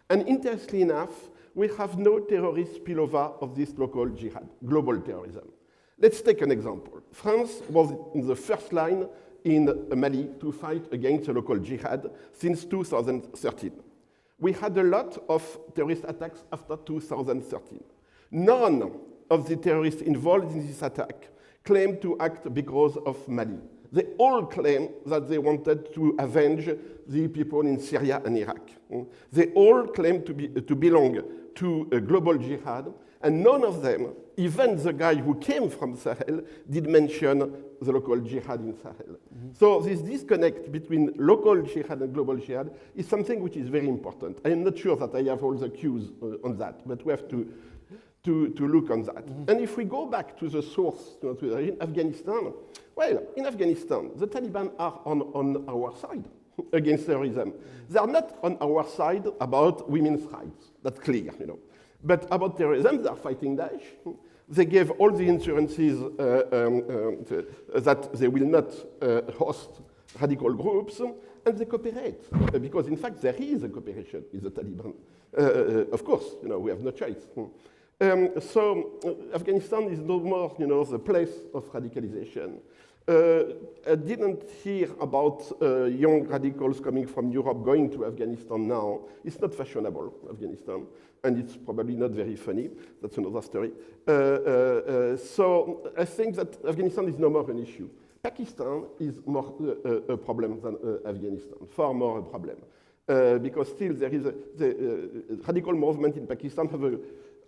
K: And interestingly enough, we have no terrorist spillover of this local jihad, global terrorism. Let's take an example. France was in the first line in Mali to fight against the local jihad since 2013. We had a lot of terrorist attacks after 2013. None of the terrorists involved in this attack claimed to act because of Mali. They all claim that they wanted to avenge the people in Syria and Iraq. They all claim to belong to a global jihad, and none of them, even the guy who came from Sahel, did mention the local jihad in Sahel. So this disconnect between local jihad and global jihad is something which is very important. I am not sure that I have all the cues on that, but we have to look on that. And if we go back to the source, in Afghanistan, well, in Afghanistan, the Taliban are on our side against terrorism. They are not on our side about women's rights. That's clear, But about terrorism, they are fighting Daesh. They gave all the insurances that they will not host radical groups, and they cooperate. Because, in fact, there is a cooperation with the Taliban. Of course, we have no choice. So Afghanistan is no more, the place of radicalization. I didn't hear about young radicals coming from Europe going to Afghanistan now. It's not fashionable, Afghanistan, and it's probably not very funny. That's another story. So I think that Afghanistan is no more an issue. Pakistan is more a problem than Afghanistan, far more a problem. Because still there is the radical movement in Pakistan have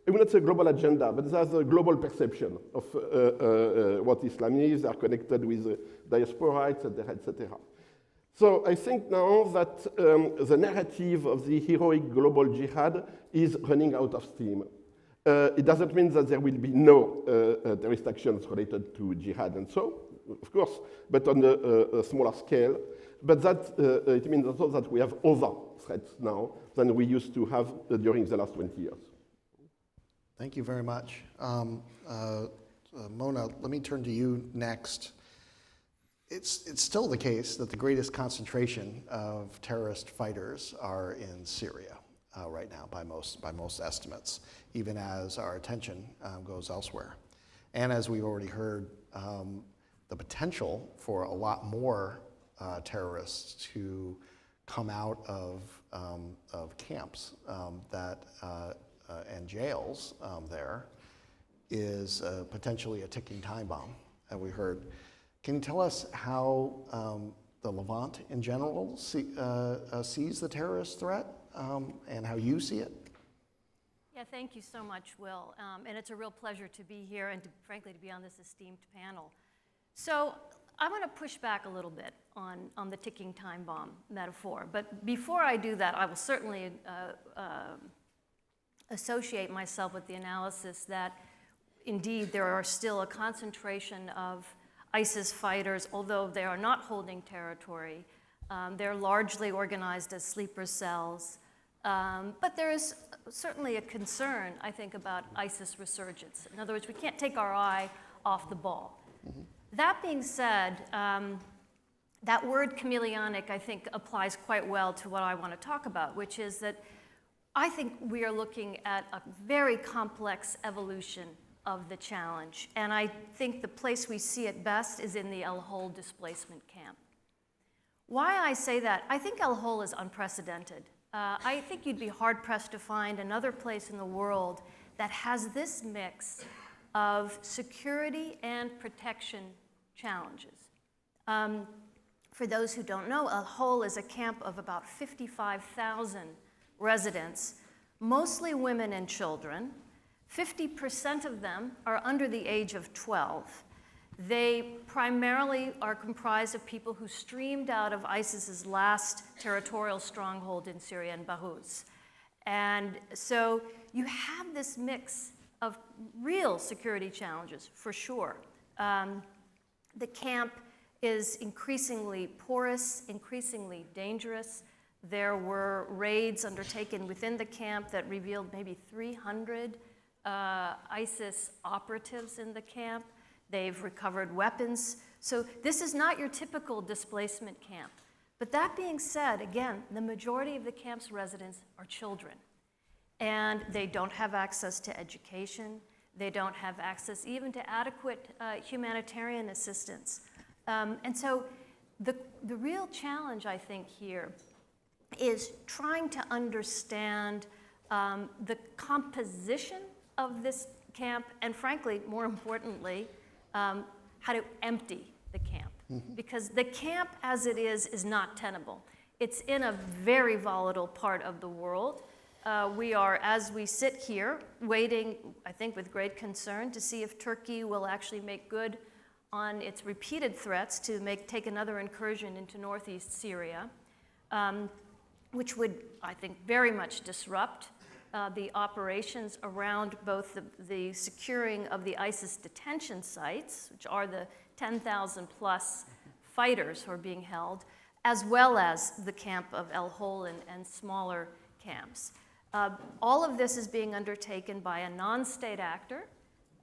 K: I will not say global agenda, but there's a global perception of what Islam is. They are connected with diaspora, etc., etc. So I think now that the narrative of the heroic global jihad is running out of steam. It doesn't mean that there will be no terrorist actions related to jihad and so, of course, but on a smaller scale. But that it means also that we have other threats now than we used to have during the last 20 years.
I: Thank you very much. Mona, let me turn to you next. It's still the case that the greatest concentration of terrorist fighters are in Syria right now, by most estimates, even as our attention goes elsewhere. And as we've already heard, the potential for a lot more terrorists to come out of camps and jails there is potentially a ticking time bomb, as we heard. Can you tell us how the Levant in general sees the terrorist threat and how you see it?
L: Yeah, thank you so much, Will. And it's a real pleasure to be here and, frankly, to be on this esteemed panel. So I want to push back a little bit on the ticking time bomb metaphor. But before I do that, I will certainly associate myself with the analysis that, indeed, there are still a concentration of ISIS fighters, although they are not holding territory. They're largely organized as sleeper cells. But there is certainly a concern, I think, about ISIS resurgence. In other words, we can't take our eye off the ball. Mm-hmm. That being said, that word chameleonic, I think, applies quite well to what I want to talk about, which is that I think we are looking at a very complex evolution of the challenge. And I think the place we see it best is in the El Hol displacement camp. Why I say that, I think El Hol is unprecedented. I think you'd be hard-pressed to find another place in the world that has this mix of security and protection challenges. For those who don't know, El Hol is a camp of about 55,000 residents, mostly women and children. 50% of them are under the age of 12. They primarily are comprised of people who streamed out of ISIS's last territorial stronghold in Syria and Bahus. And so you have this mix of real security challenges, for sure. The camp is increasingly porous, increasingly dangerous. There were raids undertaken within the camp that revealed maybe 300 ISIS operatives in the camp. They've recovered weapons. So this is not your typical displacement camp. But that being said, again, the majority of the camp's residents are children. And they don't have access to education. They don't have access even to adequate humanitarian assistance. And so the real challenge, I think, here is trying to understand the composition of this camp, and frankly, more importantly, how to empty the camp. Mm-hmm. Because the camp as it is not tenable. It's in a very volatile part of the world. We are, as we sit here, waiting, I think with great concern, to see if Turkey will actually make good on its repeated threats to take another incursion into northeast Syria, which would, I think, very much disrupt the operations around both the securing of the ISIS detention sites, which are the 10,000 plus fighters who are being held, as well as the camp of El Hol and smaller camps. All of this is being undertaken by a non-state actor,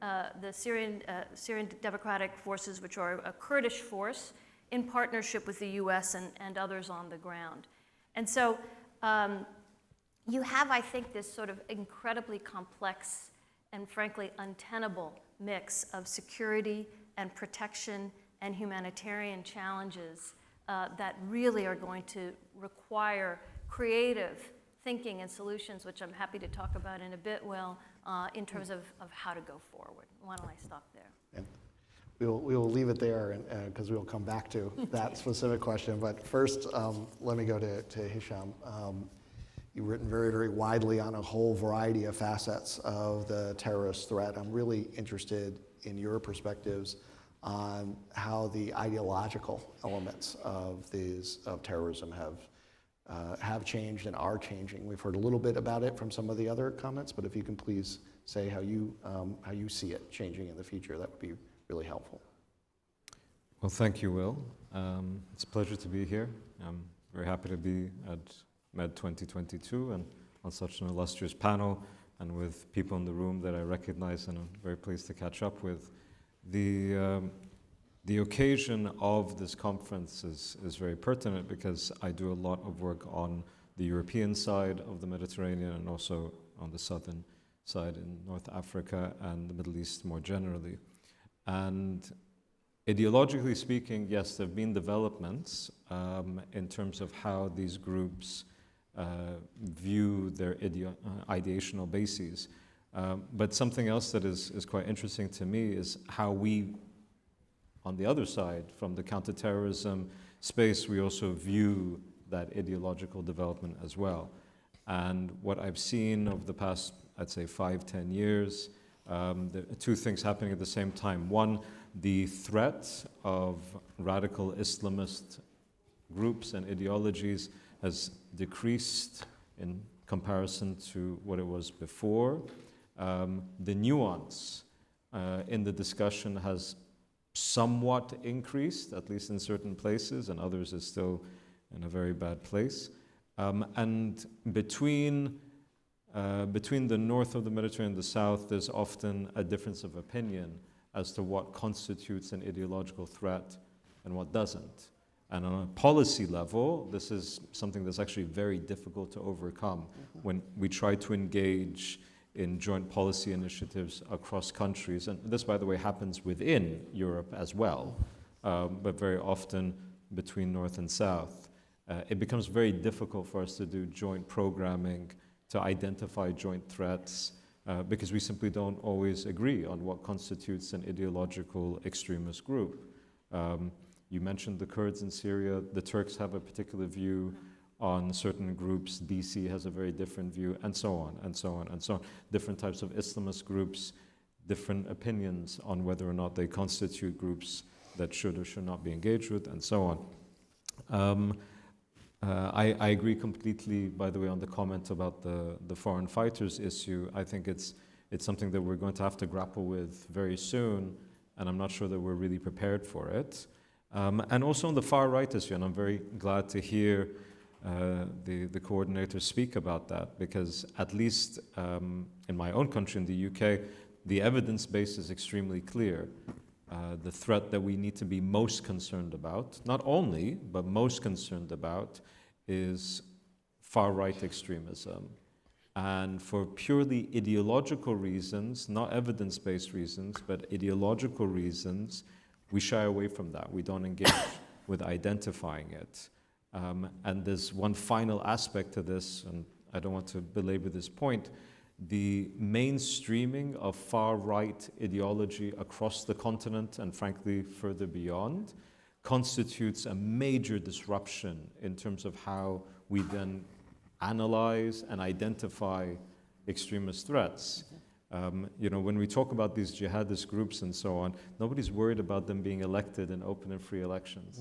L: the Syrian Democratic Forces, which are a Kurdish force, in partnership with the US and others on the ground. And so you have, I think, this sort of incredibly complex and frankly untenable mix of security and protection and humanitarian challenges that really are going to require creative thinking and solutions, which I'm happy to talk about in a bit, Will, in terms of how to go forward. Why don't I stop there?
I: And we'll leave it there because we'll come back to that specific question. But first, let me go to Hisham. You've written very, very widely on a whole variety of facets of the terrorist threat. I'm really interested in your perspectives on how the ideological elements of terrorism have changed and are changing. We've heard a little bit about it from some of the other comments, but if you can please say how you see it changing in the future, that would be really helpful.
M: Well, thank you, Will. It's a pleasure to be here. I'm very happy to be at Med 2022 and on such an illustrious panel and with people in the room that I recognize and I'm very pleased to catch up with. The occasion of this conference is very pertinent because I do a lot of work on the European side of the Mediterranean and also on the southern side in North Africa and the Middle East more generally. And ideologically speaking, yes, there have been developments in terms of how these groups view their ideational bases. But something else that is quite interesting to me is how we, on the other side, from the counterterrorism space, we also view that ideological development as well. And what I've seen over the past I'd say 5-10 years. There are two things happening at the same time. One, the threat of radical Islamist groups and ideologies has decreased in comparison to what it was before. The nuance in the discussion has somewhat increased, at least in certain places, and others is still in a very bad place. And between the north of the Mediterranean and the south, there's often a difference of opinion as to what constitutes an ideological threat and what doesn't. And on a policy level, this is something that's actually very difficult to overcome when we try to engage in joint policy initiatives across countries. And this, by the way, happens within Europe as well, but very often between North and South. It becomes very difficult for us to do joint programming to identify joint threats because we simply don't always agree on what constitutes an ideological extremist group. You mentioned the Kurds in Syria. The Turks have a particular view on certain groups. DC has a very different view, and so on, and so on, and so on. Different types of Islamist groups, different opinions on whether or not they constitute groups that should or should not be engaged with, and so on. I agree completely, by the way, on the comment about the foreign fighters issue. I think it's something that we're going to have to grapple with very soon, and I'm not sure that we're really prepared for it. And also on the far right issue, and I'm very glad to hear the coordinator speak about that, because at least in my own country, in the UK, the evidence base is extremely clear. The threat that we need to be most concerned about, not only, but most concerned about, is far-right extremism. And for purely ideological reasons, not evidence-based reasons, but ideological reasons, we shy away from that. We don't engage with identifying it. And there's one final aspect to this, and I don't want to belabor this point. The mainstreaming of far-right ideology across the continent, and frankly further beyond, constitutes a major disruption in terms of how we then analyze and identify extremist threats. When we talk about these jihadist groups and so on, nobody's worried about them being elected in open and free elections.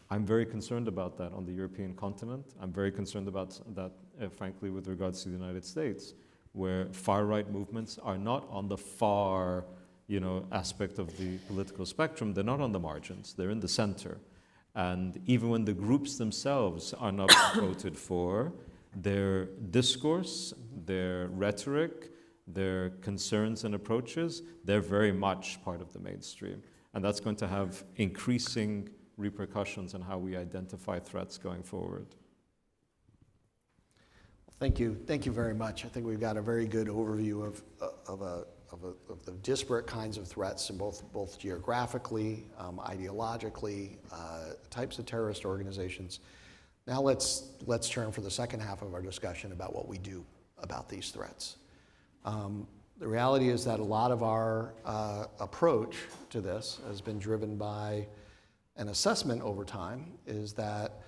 M: I'm very concerned about that on the European continent. I'm very concerned about that, frankly, with regards to the United States, where far-right movements are not on the far, aspect of the political spectrum. They're not on the margins. They're in the center. And even when the groups themselves are not voted for, their discourse, their rhetoric, their concerns and approaches, they're very much part of the mainstream. And that's going to have increasing repercussions on how we identify threats going forward.
I: Thank you very much. I think we've got a very good overview of the disparate kinds of threats, in both geographically, ideologically, types of terrorist organizations. Now let's turn for the second half of our discussion about what we do about these threats. The reality is that a lot of our approach to this has been driven by an assessment over time, is that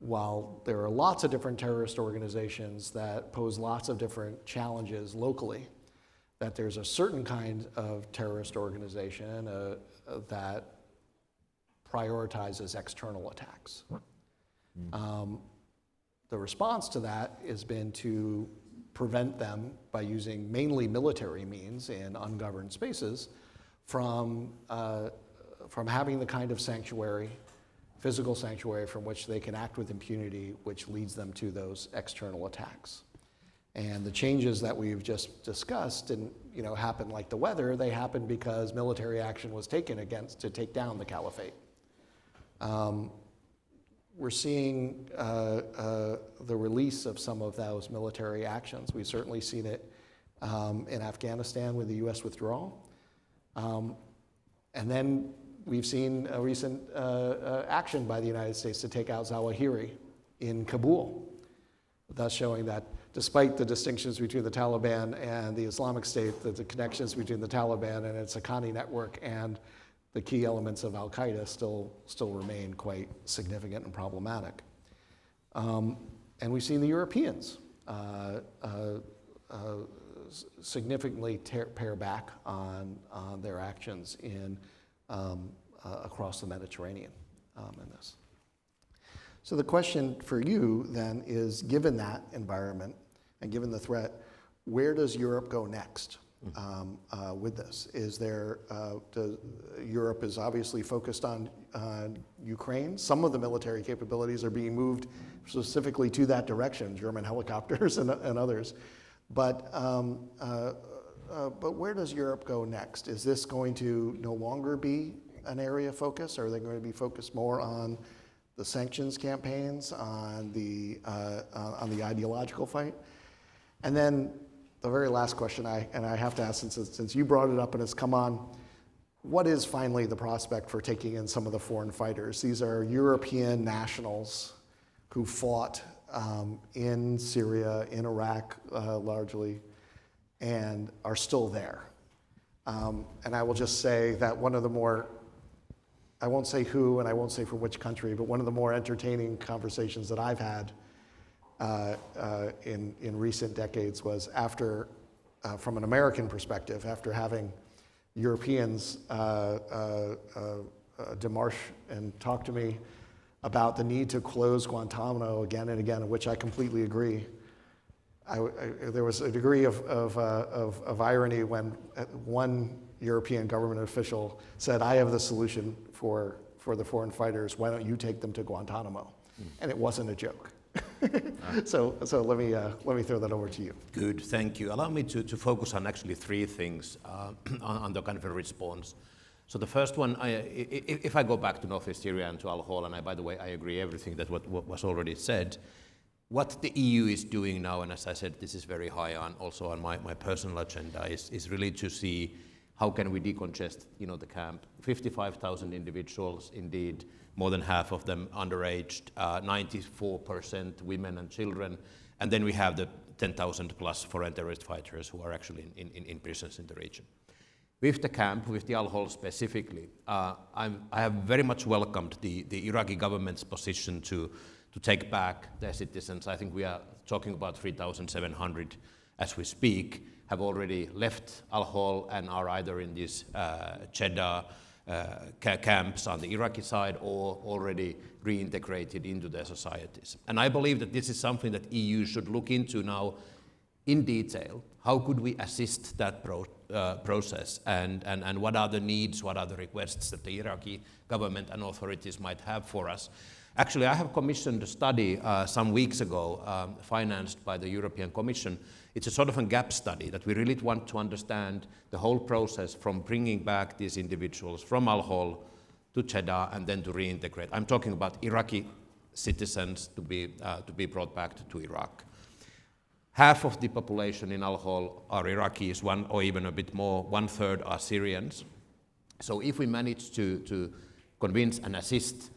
I: while there are lots of different terrorist organizations that pose lots of different challenges locally, that there's a certain kind of terrorist organization that prioritizes external attacks. The response to that has been to prevent them, by using mainly military means in ungoverned spaces, from having the kind of sanctuary, physical sanctuary, from which they can act with impunity, which leads them to those external attacks. And the changes that we've just discussed didn't happen like the weather. They happened because military action was taken to take down the caliphate. We're seeing the release of some of those military actions. We've certainly seen it in Afghanistan with the US withdrawal. And then we've seen a recent action by the United States to take out Zawahiri in Kabul, thus showing that despite the distinctions between the Taliban and the Islamic State, that the connections between the Taliban and its Haqqani network and the key elements of al-Qaeda still remain quite significant and problematic. And we've seen the Europeans significantly pare back on their actions in across the Mediterranean in this. So the question for you then is, given that environment and given the threat, where does Europe go next with this? Is there, Europe is obviously focused on Ukraine. Some of the military capabilities are being moved specifically to that direction, German helicopters and others. But where does Europe go next? Is this going to no longer be an area of focus? Or are they going to be focused more on the sanctions campaigns, on the ideological fight? And then the very last question I have to ask, since you brought it up and it's come on, what is finally the prospect for taking in some of the foreign fighters? These are European nationals who fought in Syria, in Iraq largely, and are still there. And I will just say that one of the more, I won't say who and I won't say from which country, but one of the more entertaining conversations that I've had in recent decades was after, from an American perspective, after having Europeans demarche and talk to me about the need to close Guantanamo again and again, which I completely agree. There was a degree of irony when one European government official said, "I have the solution for the foreign fighters. Why don't you take them to Guantanamo?" And it wasn't a joke. So let me throw that over to you.
J: Good, thank you. Allow me to focus on actually three things on the kind of a response. So the first one, if I go back to Northeast Syria and to Al-Hol, and by the way, I agree everything that what was already said, what the EU is doing now, and as I said, this is very high on also on my personal agenda, is really to see how can we decongest, the camp. 55,000 individuals, indeed, more than half of them underaged, 94% women and children, and then we have the 10,000 plus foreign terrorist fighters who are actually in prisons in the region. With the camp, with the Al-Hol specifically, I have very much welcomed the Iraqi government's position to take back their citizens. I think we are talking about 3,700 as we speak, have already left Al-Hol and are either in these Jeddah camps on the Iraqi side or already reintegrated into their societies. And I believe that this is something that EU should look into now in detail. How could we assist that process and what are the needs, what are the requests that the Iraqi government and authorities might have for us? Actually, I have commissioned a study some weeks ago, financed by the European Commission. It's a sort of a gap study that we really want to understand the whole process from bringing back these individuals from Al-Hol to Jeddah and then to reintegrate. I'm talking about Iraqi citizens to be brought back to Iraq. Half of the population in Al-Hol are Iraqis, one or even a bit more, 1/3 are Syrians. So if we manage to convince and assist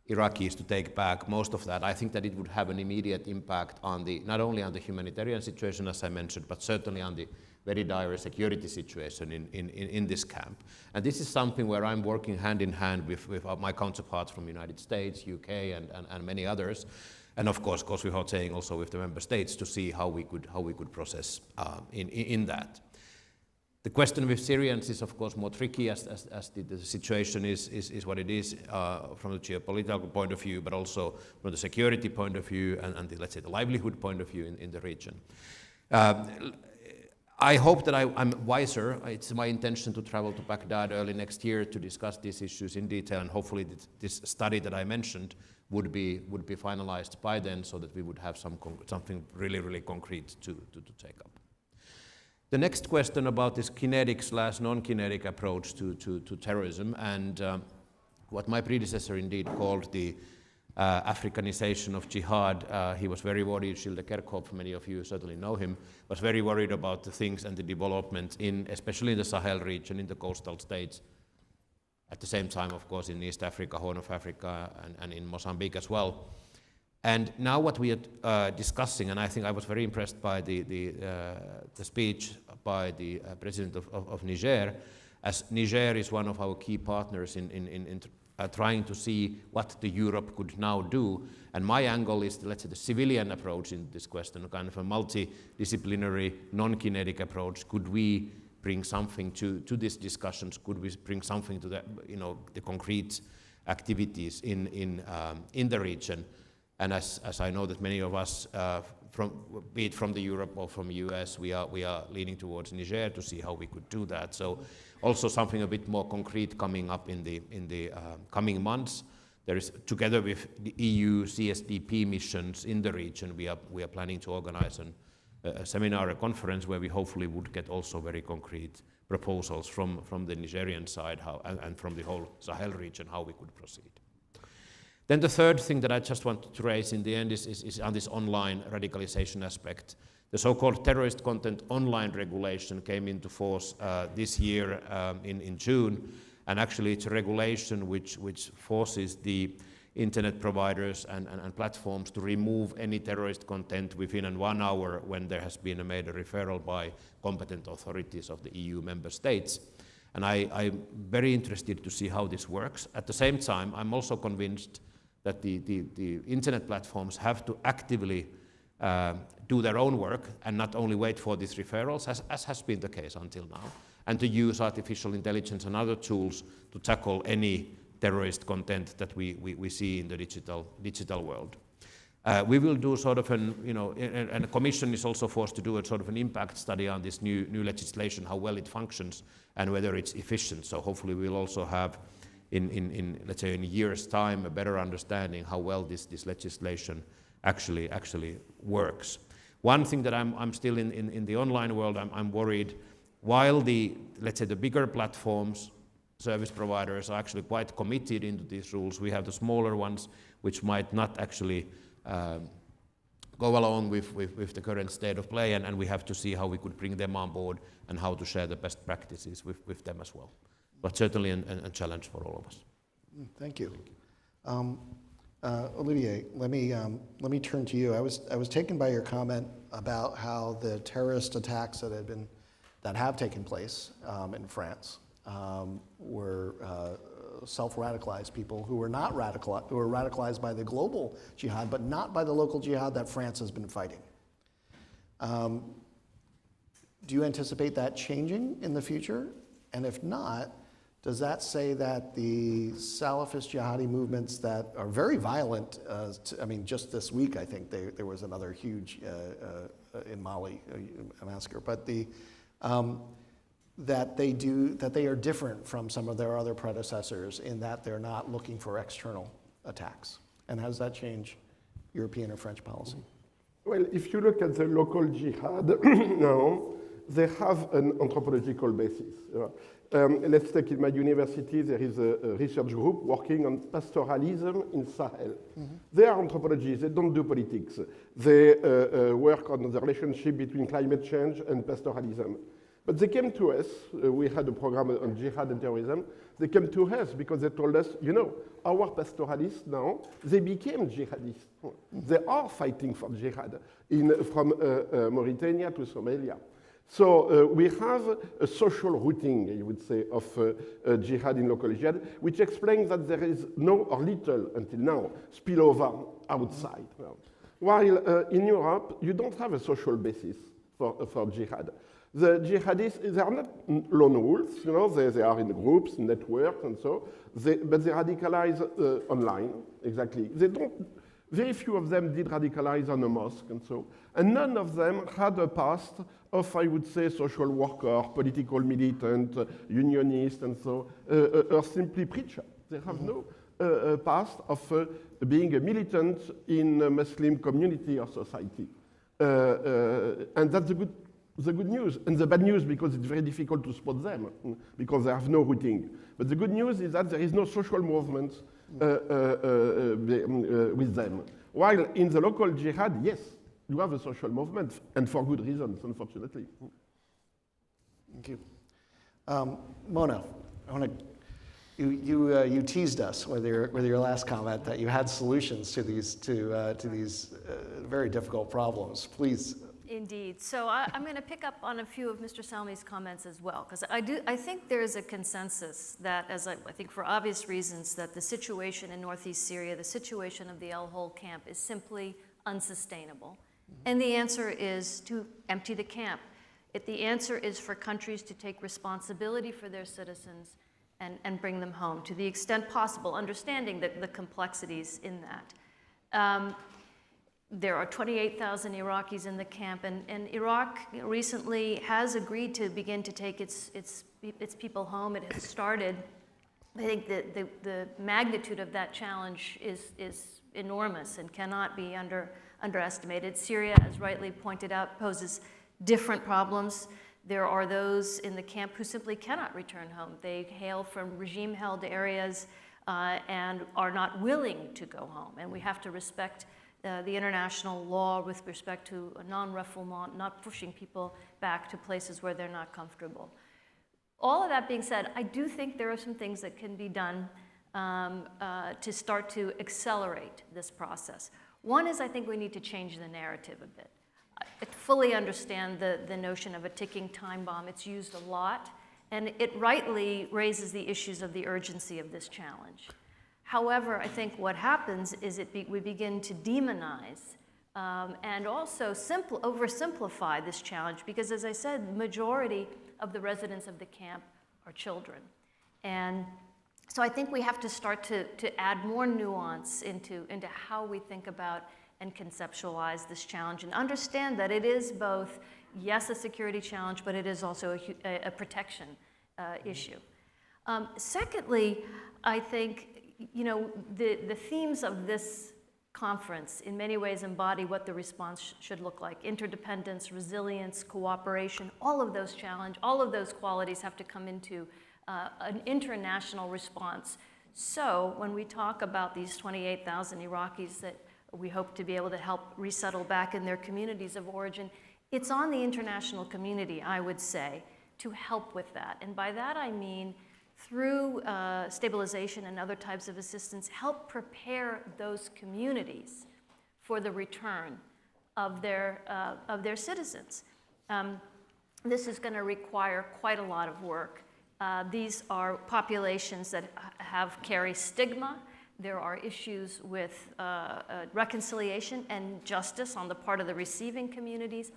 J: Iraqis to take back most of that, I think that it would have an immediate impact on not only on the humanitarian situation, as I mentioned, but certainly on the very dire security situation in this camp. And this is something where I'm working hand in hand with my counterparts from the United States, UK, and many others. And of course, without saying also with the member states to see how we could process in that. The question with Syrians is of course more tricky as the situation is what it is from the geopolitical point of view, but also from the security point of view and let's say the livelihood point of view in the region. I hope that I'm wiser. It's my intention to travel to Baghdad early next year to discuss these issues in detail, and hopefully this study that I mentioned would be finalized by then, so that we would have something really concrete to take up. The next question about this kinetic/non-kinetic approach to terrorism and what my predecessor indeed called the Africanization of jihad. He was very worried, Gilles de Kerkhoff, many of you certainly know him, was very worried about the things and the development especially in the Sahel region, in the coastal states. At the same time, of course, in East Africa, Horn of Africa, and in Mozambique as well. And now what we are discussing, and I think I was very impressed by the speech by the president of Niger, as Niger is one of our key partners in trying to see what the Europe could now do. And my angle is, let's say, the civilian approach in this question, kind of a multidisciplinary, non-kinetic approach. Could we bring something to these discussions? Could we bring something to the, the concrete activities in the region? And as I know that many of us, be it from the Europe or from the US, we are leaning towards Niger to see how we could do that. So also something a bit more concrete coming up in the coming months. There is, together with the EU CSDP missions in the region, we are planning to organize a seminar, a conference where we hopefully would get also very concrete proposals from the Nigerian side and from the whole Sahel region, how we could proceed. Then the third thing that I just wanted to raise in the end is on this online radicalization aspect. The so-called terrorist content online regulation came into force this year in June, and actually it's a regulation which forces the internet providers and platforms to remove any terrorist content within 1 hour when there has been made a referral by competent authorities of the EU member states. And I'm very interested to see how this works. At the same time, I'm also convinced that the internet platforms have to actively do their own work and not only wait for these referrals, as has been the case until now, and to use artificial intelligence and other tools to tackle any terrorist content that we see in the digital world. We will do sort of and the Commission is also forced to do a sort of an impact study on this new legislation, how well it functions and whether it's efficient. So hopefully we'll also have in let's say in a year's time a better understanding how well this legislation actually works. One thing that I'm still in the online world, I'm worried, while let's say the bigger platforms, service providers are actually quite committed into these rules, we have the smaller ones which might not actually go along with the current state of play, and we have to see how we could bring them on board and how to share the best practices with them as well. But certainly a challenge for all of us.
I: Thank you. Olivier, let me turn to you. I was taken by your comment about how the terrorist attacks that have taken place in France were self-radicalized people who were not radicalized, who were radicalized by the global jihad, but not by the local jihad that France has been fighting. Do you anticipate that changing in the future? And if not, does that say that the Salafist jihadi movements that are very violent, I mean, just this week, I think there was another huge, in Mali, a massacre, but that they are different from some of their other predecessors in that they're not looking for external attacks? And how does that change European or French policy?
K: Well, if you look at the local jihad now, they have an anthropological basis. Let's take in my university, there is a research group working on pastoralism in Sahel. They are anthropologists, they don't do politics. They work on the relationship between climate change and pastoralism. But they came to us, we had a program on jihad and terrorism, they came to us because they told us, our pastoralists now, they became jihadists. They are fighting for jihad from Mauritania to Somalia. So we have a social routing, you would say, of jihad in local jihad, which explains that there is no or little, until now, spillover outside. While in Europe, you don't have a social basis for jihad. The jihadists, they are not lone wolves, they are in groups, networks, and so, but they radicalize online, exactly. Very few of them did radicalize on a mosque, and so, and none of them had a past of, I would say, social worker, political militant, unionist, and so, or simply preacher. They have no past of being a militant in a Muslim community or society. And that's the good news. And the bad news, because it's very difficult to spot them, because they have no routing. But the good news is that there is no social movement with them. While in the local jihad, yes, you have a social movement, and for good reasons, unfortunately.
I: Thank you. Mona, you teased us with your last comment that you had solutions to these very difficult problems. Please
L: Indeed. So I'm going to pick up on a few of Mr. Salmi's comments as well, because I think there is a consensus that, as I think for obvious reasons, that the situation in northeast Syria, the situation of the El Hol camp, is simply unsustainable. And the answer is to empty the camp. The answer is for countries to take responsibility for their citizens and bring them home to the extent possible, understanding the complexities in that. There are 28,000 Iraqis in the camp, and Iraq recently has agreed to begin to take its people home. It has started. I think the magnitude of that challenge is enormous and cannot be underestimated. Syria, as rightly pointed out, poses different problems. There are those in the camp who simply cannot return home. They hail from regime-held areas and are not willing to go home, and we have to respect the international law with respect to a non-refoulement, not pushing people back to places where they're not comfortable. All of that being said, I do think there are some things that can be done to start to accelerate this process. One is I think we need to change the narrative a bit. I fully understand the notion of a ticking time bomb. It's used a lot, and it rightly raises the issues of the urgency of this challenge. However, I think what happens is we begin to demonize and also oversimplify this challenge because, as I said, the majority of the residents of the camp are children. And so I think we have to start to add more nuance into how we think about and conceptualize this challenge and understand that it is both, yes, a security challenge, but it is also a protection issue. Secondly, I think the themes of this conference in many ways embody what the response should look like. Interdependence, resilience, cooperation, all of those qualities have to come into an international response. So when we talk about these 28,000 Iraqis that we hope to be able to help resettle back in their communities of origin, it's on the international community, I would say, to help with that. And by that I mean through stabilization and other types of assistance, help prepare those communities for the return of their citizens. This is going to require quite a lot of work. These are populations that carry stigma. There are issues with reconciliation and justice on the part of the receiving communities.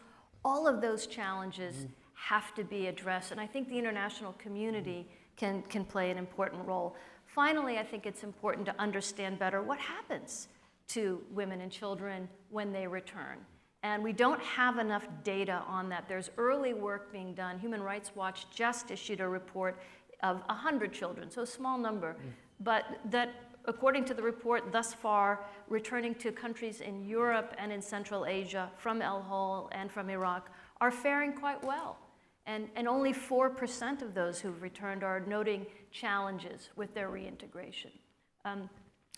L: All of those challenges have to be addressed, and I think the international community can play an important role. Finally, I think it's important to understand better what happens to women and children when they return. And we don't have enough data on that. There's early work being done. Human Rights Watch just issued a report of 100 children, so a small number, but that according to the report thus far, returning to countries in Europe and in Central Asia from El Hol and from Iraq are faring quite well. And only 4% of those who've returned are noting challenges with their reintegration.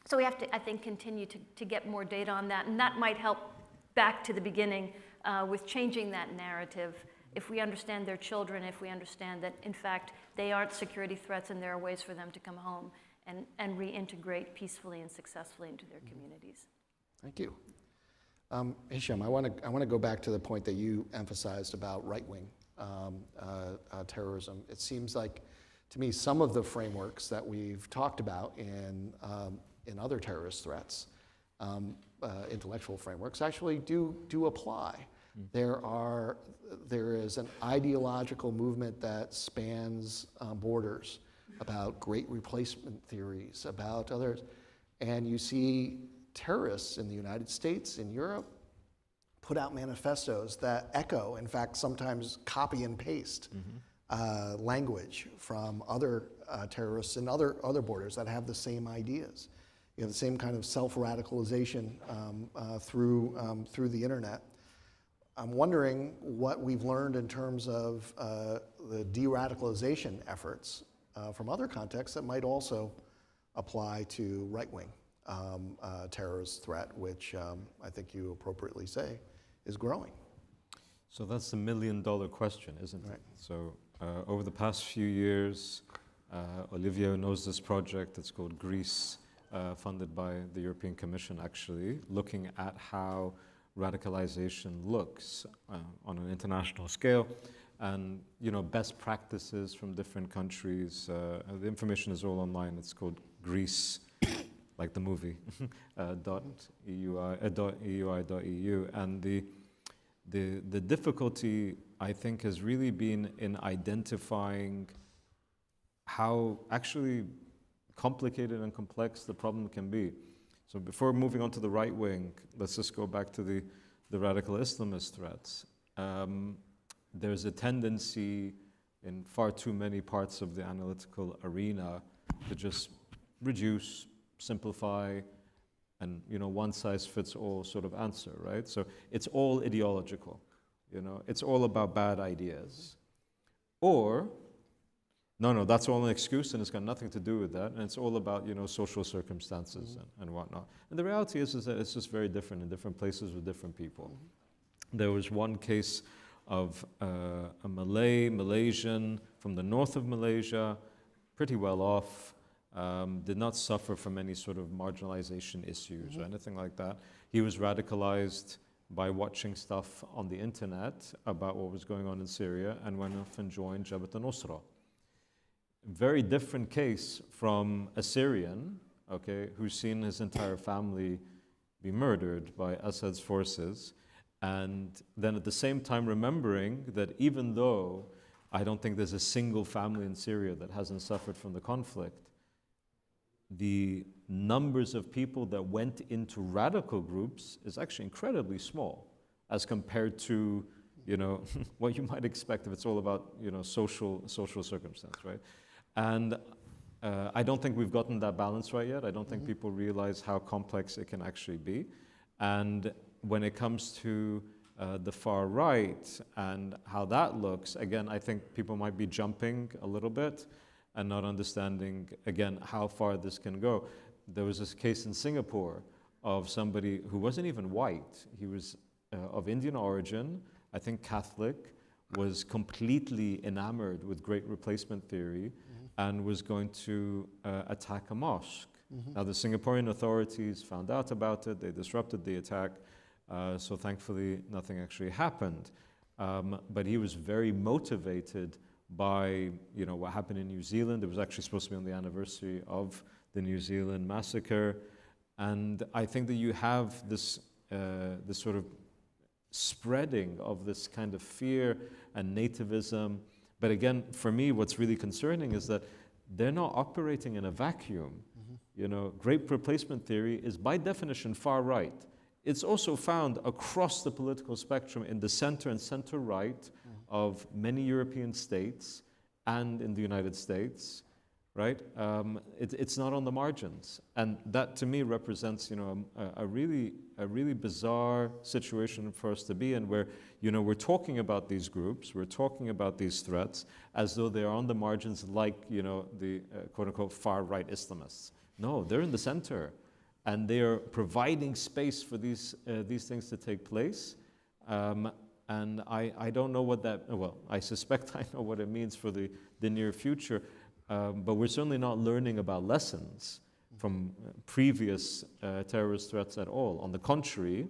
L: So we have to, I think, continue to get more data on that, and that might help back to the beginning with changing that narrative. If we understand their children, if we understand that, in fact, they aren't security threats and there are ways for them to come home and reintegrate peacefully and successfully into their communities.
I: Thank you. Hisham, I want to go back to the point that you emphasized about right-wing terrorism. It seems like, to me, some of the frameworks that we've talked about in other terrorist threats, intellectual frameworks, actually do apply. There is an ideological movement that spans borders about great replacement theories, about others, and you see terrorists in the United States, in Europe, put out manifestos that echo, in fact, sometimes copy and paste language from other terrorists in other borders that have the same ideas. You have the same kind of self-radicalization through the internet. I'm wondering what we've learned in terms of the de-radicalization efforts from other contexts that might also apply to right-wing terrorist threat, which I think you appropriately say is growing.
M: So that's the million-dollar question, isn't it?
I: Right.
M: So over the past few years, Olivia knows this project that's called Greece, funded by the European Commission, actually, looking at how radicalization looks on an international scale, and best practices from different countries. The information is all online. It's called Greece, like the movie, .eui.eu, and the difficulty, I think, has really been in identifying how actually complicated and complex the problem can be. So before moving on to the right wing, let's just go back to the radical Islamist threats. There's a tendency in far too many parts of the analytical arena to just reduce, simplify, and one size fits all sort of answer, right? So it's all ideological, it's all about bad ideas. Or, no, that's all an excuse and it's got nothing to do with that, and it's all about, social circumstances and whatnot. And the reality is that it's just very different in different places with different people. There was one case of a Malaysian from the north of Malaysia, pretty well off, did not suffer from any sort of marginalization issues or anything like that. He was radicalized by watching stuff on the internet about what was going on in Syria and went off and joined Jabhat al-Nusra. Very different case from a Syrian, okay, who's seen his entire family be murdered by Assad's forces, and then at the same time remembering that even though I don't think there's a single family in Syria that hasn't suffered from the conflict, the numbers of people that went into radical groups is actually incredibly small as compared to, what you might expect if it's all about, social circumstance, right? And I don't think we've gotten that balance right yet. I don't think people realize how complex it can actually be. And when it comes to the far right and how that looks, again, I think people might be jumping a little bit and not understanding, again, how far this can go. There was this case in Singapore of somebody who wasn't even white. He was of Indian origin, I think Catholic, was completely enamored with Great Replacement theory and was going to attack a mosque. Now, the Singaporean authorities found out about it. They disrupted the attack. So thankfully, nothing actually happened. But he was very motivated by what happened in New Zealand. It was actually supposed to be on the anniversary of the New Zealand massacre. And I think that you have this sort of spreading of this kind of fear and nativism. But again, for me, what's really concerning is that they're not operating in a vacuum. Great replacement theory is by definition far right. It's also found across the political spectrum in the center and center right of many European states and in the United States, right? It's not on the margins. And that to me represents, a really bizarre situation for us to be in where, we're talking about these groups, we're talking about these threats as though they're on the margins like, the quote unquote far right Islamists. No, they're in the center. And they are providing space for these things to take place. And I don't know what that, I suspect I know what it means for the near future, but we're certainly not learning about lessons from previous terrorist threats at all. On the contrary,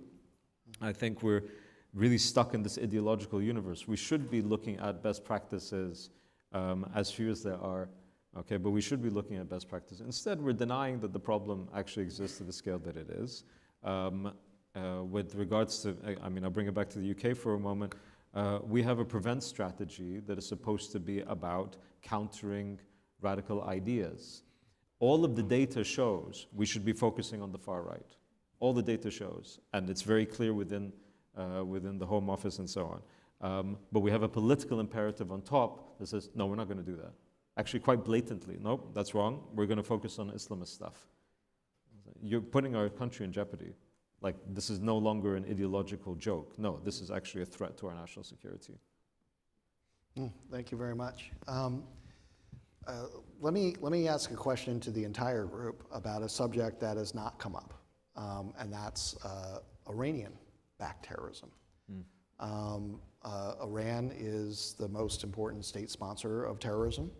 M: I think we're really stuck in this ideological universe. We should be looking at best practices, as few as there are, okay, but we should be looking at best practices. Instead, we're denying that the problem actually exists to the scale that it is. With regards to, I'll bring it back to the UK for a moment. We have a prevent strategy that is supposed to be about countering radical ideas. All of the data shows we should be focusing on the far right. All the data shows, and it's very clear within the Home Office and so on. But we have a political imperative on top that says, no, we're not going to do that. Actually, quite blatantly, nope, that's wrong. We're going to focus on Islamist stuff. You're putting our country in jeopardy. Like, this is no longer an ideological joke. No, this is actually a threat to our national security.
I: Thank you very much. Let me ask a question to the entire group about a subject that has not come up, and that's Iranian-backed terrorism. Iran is the most important state sponsor of terrorism.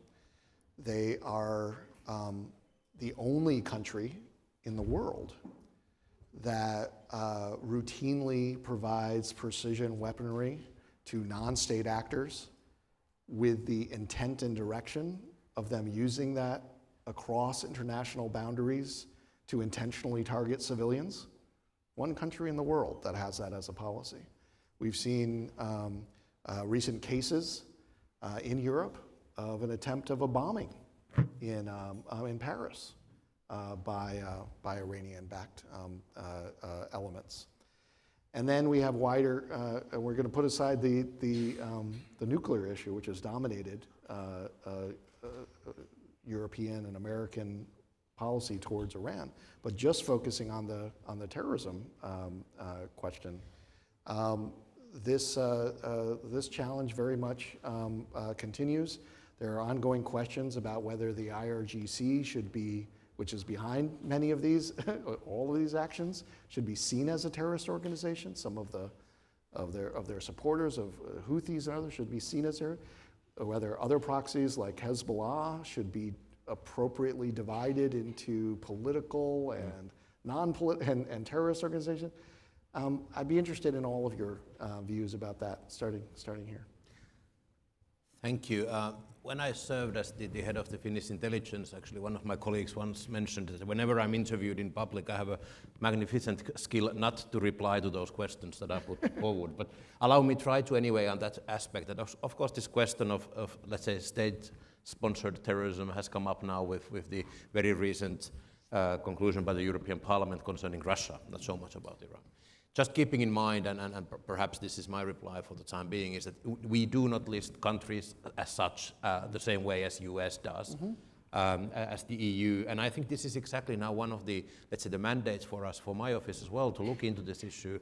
I: They are the only country in the world that routinely provides precision weaponry to non-state actors with the intent and direction of them using that across international boundaries to intentionally target civilians. One country in the world that has that as a policy. We've seen recent cases in Europe of an attempt of a bombing in Paris by Iranian-backed elements. And then we have wider, we're going to put aside the nuclear issue, which has dominated European and American policy towards Iran, but just focusing on the terrorism question. This challenge very much continues. There are ongoing questions about whether the IRGC should be, which is behind many of these, all of these actions, should be seen as a terrorist organization. Some of their supporters of Houthis and others should be seen as terrorists. Whether other proxies like Hezbollah should be appropriately divided into political and and terrorist organizations. I'd be interested in all of your views about that, starting here.
J: Thank you. When I served as the head of the Finnish intelligence, actually one of my colleagues once mentioned that whenever I'm interviewed in public, I have a magnificent skill not to reply to those questions that I put forward. But allow me try to anyway on that aspect. That of course this question of let's say state-sponsored terrorism has come up now with the very recent conclusion by the European Parliament concerning Russia, not so much about Iran. Just keeping in mind, and perhaps this is my reply for the time being, is that we do not list countries as such the same way as US does, as the EU. And I think this is exactly now one of the, let's say, the mandates for us, for my office as well, to look into this issue.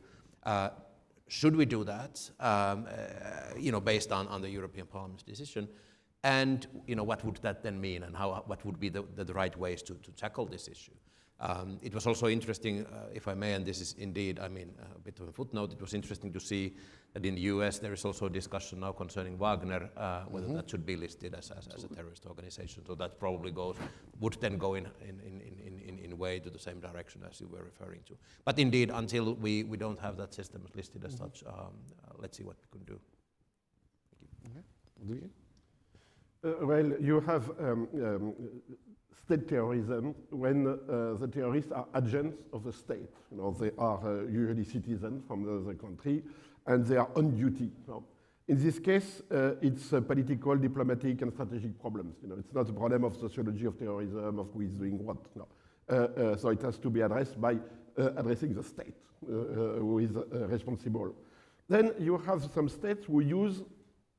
J: Should we do that, based on the European Parliament's decision? And, what would that then mean, and what would be the right ways to tackle this issue? It was also interesting, if I may, and this is indeed, a bit of a footnote, it was interesting to see that in the US there is also a discussion now concerning Wagner, whether that should be listed as a terrorist organization. So that probably would then go in a way to the same direction as you were referring to. But indeed, until we don't have that system listed as such, let's see what we can do.
I: Thank you.
K: Well, you have state terrorism when the terrorists are agents of the state. They are usually citizens from the country, and they are on duty. In this case, it's political, diplomatic, and strategic problems. It's not a problem of sociology of terrorism, of who is doing what. No. So it has to be addressed by addressing the state who is responsible. Then you have some states who use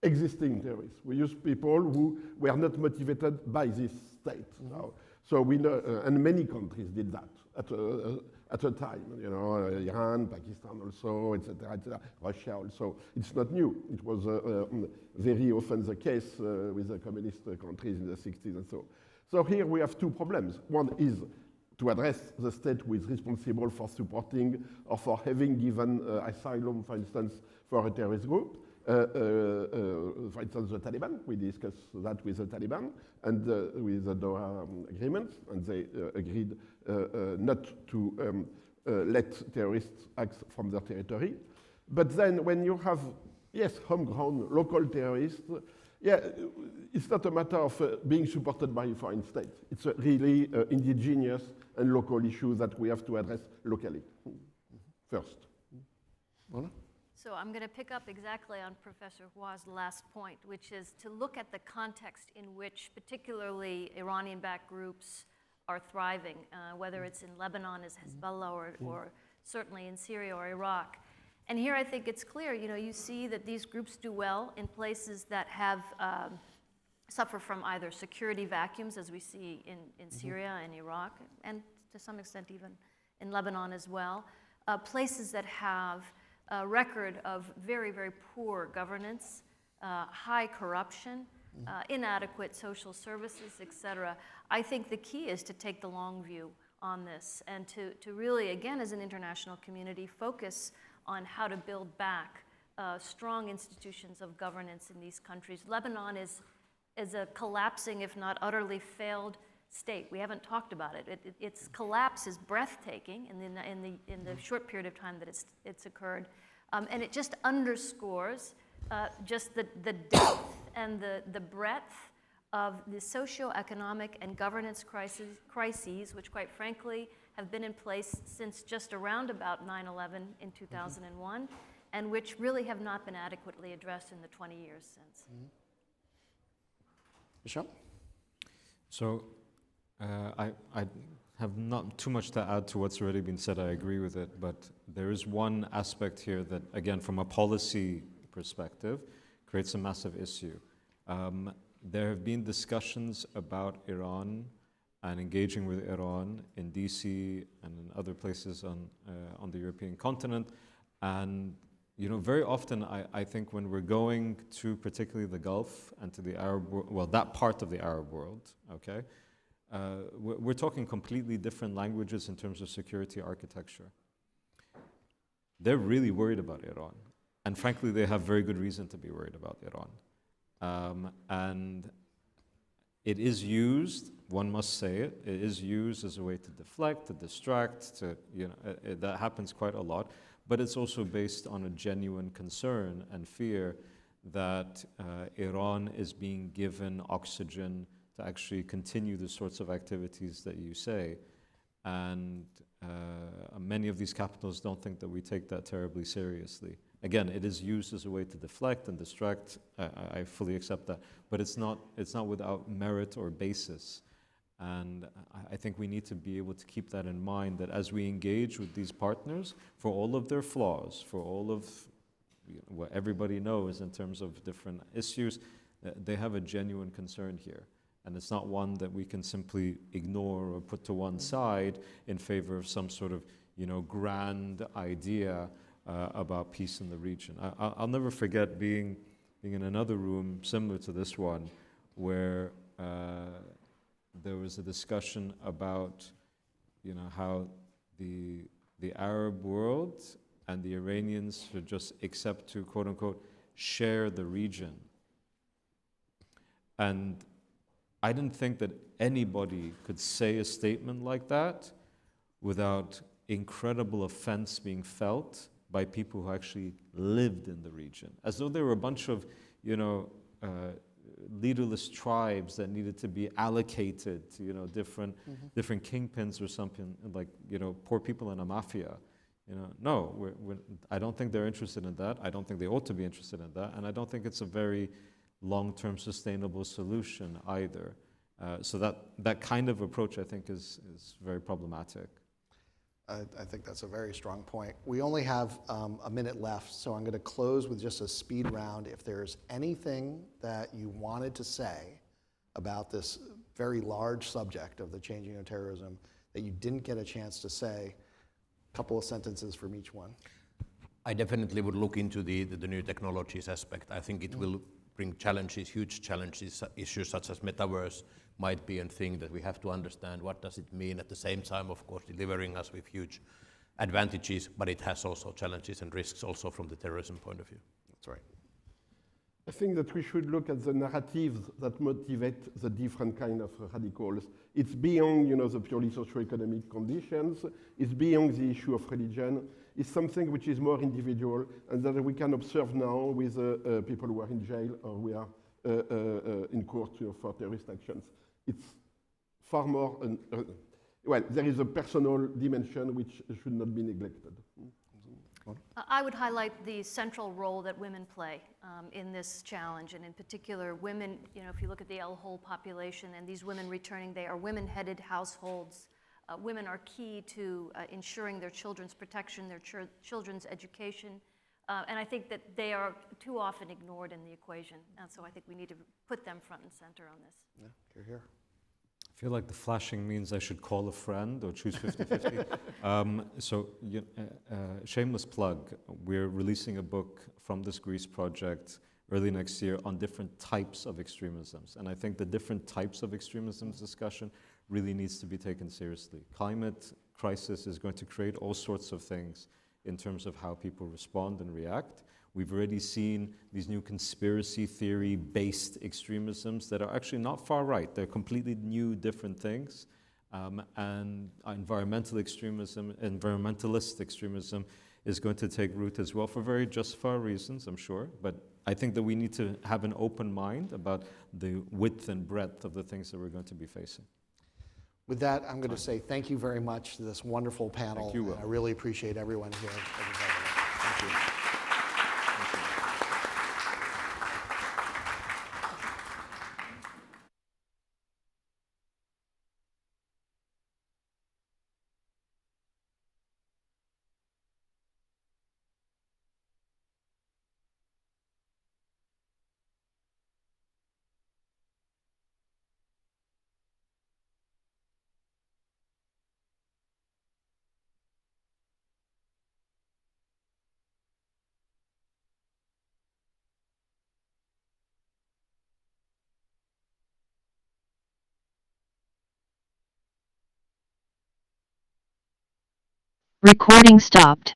K: existing terrorists. We use people who were not motivated by this state. So we know, and many countries did that at a time. Iran, Pakistan also, etc., Russia also. It's not new. It was very often the case with the communist countries in the 60s and so. So here we have two problems. One is to address the state who is responsible for supporting or for having given asylum, for instance, for a terrorist group. For instance, the Taliban, we discussed that with the Taliban and with the Doha agreement, and they agreed not to let terrorists act from their territory. But then when you have, homegrown, local terrorists, it's not a matter of being supported by a foreign state. It's a really indigenous and local issue that we have to address locally first. Voilà.
L: So I'm going to pick up exactly on Professor Hua's last point, which is to look at the context in which particularly Iranian-backed groups are thriving, whether it's in Lebanon as Hezbollah or certainly in Syria or Iraq. And here I think it's clear, you see that these groups do well in places that have suffer from either security vacuums, as we see in Syria and Iraq, and to some extent even in Lebanon as well, places that have a record of very, very poor governance, high corruption, inadequate social services, etc. I think the key is to take the long view on this and to really, again, as an international community, focus on how to build back strong institutions of governance in these countries. Lebanon is a collapsing, if not utterly failed, state. We haven't talked about it. Its collapse is breathtaking in the short period of time that it's occurred, and it just underscores just the depth and the breadth of the socioeconomic and governance crises, which quite frankly have been in place since just around about 9/11 in 2001, and which really have not been adequately addressed in the 20 years since.
I: Michel?
M: So I have not too much to add to what's already been said. I agree with it, but there is one aspect here that, again, from a policy perspective, creates a massive issue. There have been discussions about Iran and engaging with Iran in DC and in other places on the European continent. And very often I think when we're going to particularly the Gulf and to the Arab world, well, that part of the Arab world, okay, we're talking completely different languages in terms of security architecture. They're really worried about Iran. And frankly, they have very good reason to be worried about Iran. And it is used, one must say it is used as a way to deflect, to distract, that happens quite a lot. But it's also based on a genuine concern and fear that Iran is being given oxygen to actually continue the sorts of activities that you say. And many of these capitals don't think that we take that terribly seriously. Again, it is used as a way to deflect and distract. I fully accept that. But it's not without merit or basis. And I think we need to be able to keep that in mind, that as we engage with these partners, for all of their flaws, for all of what everybody knows in terms of different issues, they have a genuine concern here. And it's not one that we can simply ignore or put to one side in favor of some sort of grand idea about peace in the region. I'll never forget being in another room similar to this one, where there was a discussion about how the Arab world and the Iranians should just accept to, quote unquote, share the region. And I didn't think that anybody could say a statement like that without incredible offense being felt by people who actually lived in the region, as though there were a bunch of leaderless tribes that needed to be allocated to different kingpins or something, like poor people in a mafia. No, I don't think they're interested in that. I don't think they ought to be interested in that, and I don't think it's a very long-term sustainable solution either. So that kind of approach, I think, is very problematic.
I: I think that's a very strong point. We only have a minute left, so I'm going to close with just a speed round. If there's anything that you wanted to say about this very large subject of the changing of terrorism that you didn't get a chance to say, a couple of sentences from each one.
J: I definitely would look into the new technologies aspect. I think it will bring challenges, huge challenges, issues such as metaverse might be a thing that we have to understand. What does it mean? At the same time, of course, delivering us with huge advantages, but it has also challenges and risks also from the terrorism point of view.
I: That's right.
K: I think that we should look at the narratives that motivate the different kind of radicals. It's beyond, the purely socio-economic conditions. It's beyond the issue of religion. It's something which is more individual and that we can observe now with people who are in jail or who are in court for terrorist actions. It's far more, there is a personal dimension which should not be neglected.
L: I would highlight the central role that women play in this challenge, and in particular women, if you look at the whole population and these women returning, they are women-headed households. Women are key to ensuring their children's protection, their children's education, and I think that they are too often ignored in the equation, and so I think we need to put them front and center on this.
I: Yeah, you're here.
M: I feel like the flashing means I should call a friend or choose 50-50. Shameless plug, we're releasing a book from this Greece project early next year on different types of extremisms. And I think the different types of extremisms discussion really needs to be taken seriously. Climate crisis is going to create all sorts of things in terms of how people respond and react. We've already seen these new conspiracy theory-based extremisms that are actually not far right. They're completely new, different things. And environmentalist extremism is going to take root as well for very justified reasons, I'm sure. But I think that we need to have an open mind about the width and breadth of the things that we're going to be facing.
I: With that, I'm going to say thank you very much to this wonderful panel.
M: Thank you, Will.
I: I really appreciate everyone here. Thank you.
D: Recording stopped.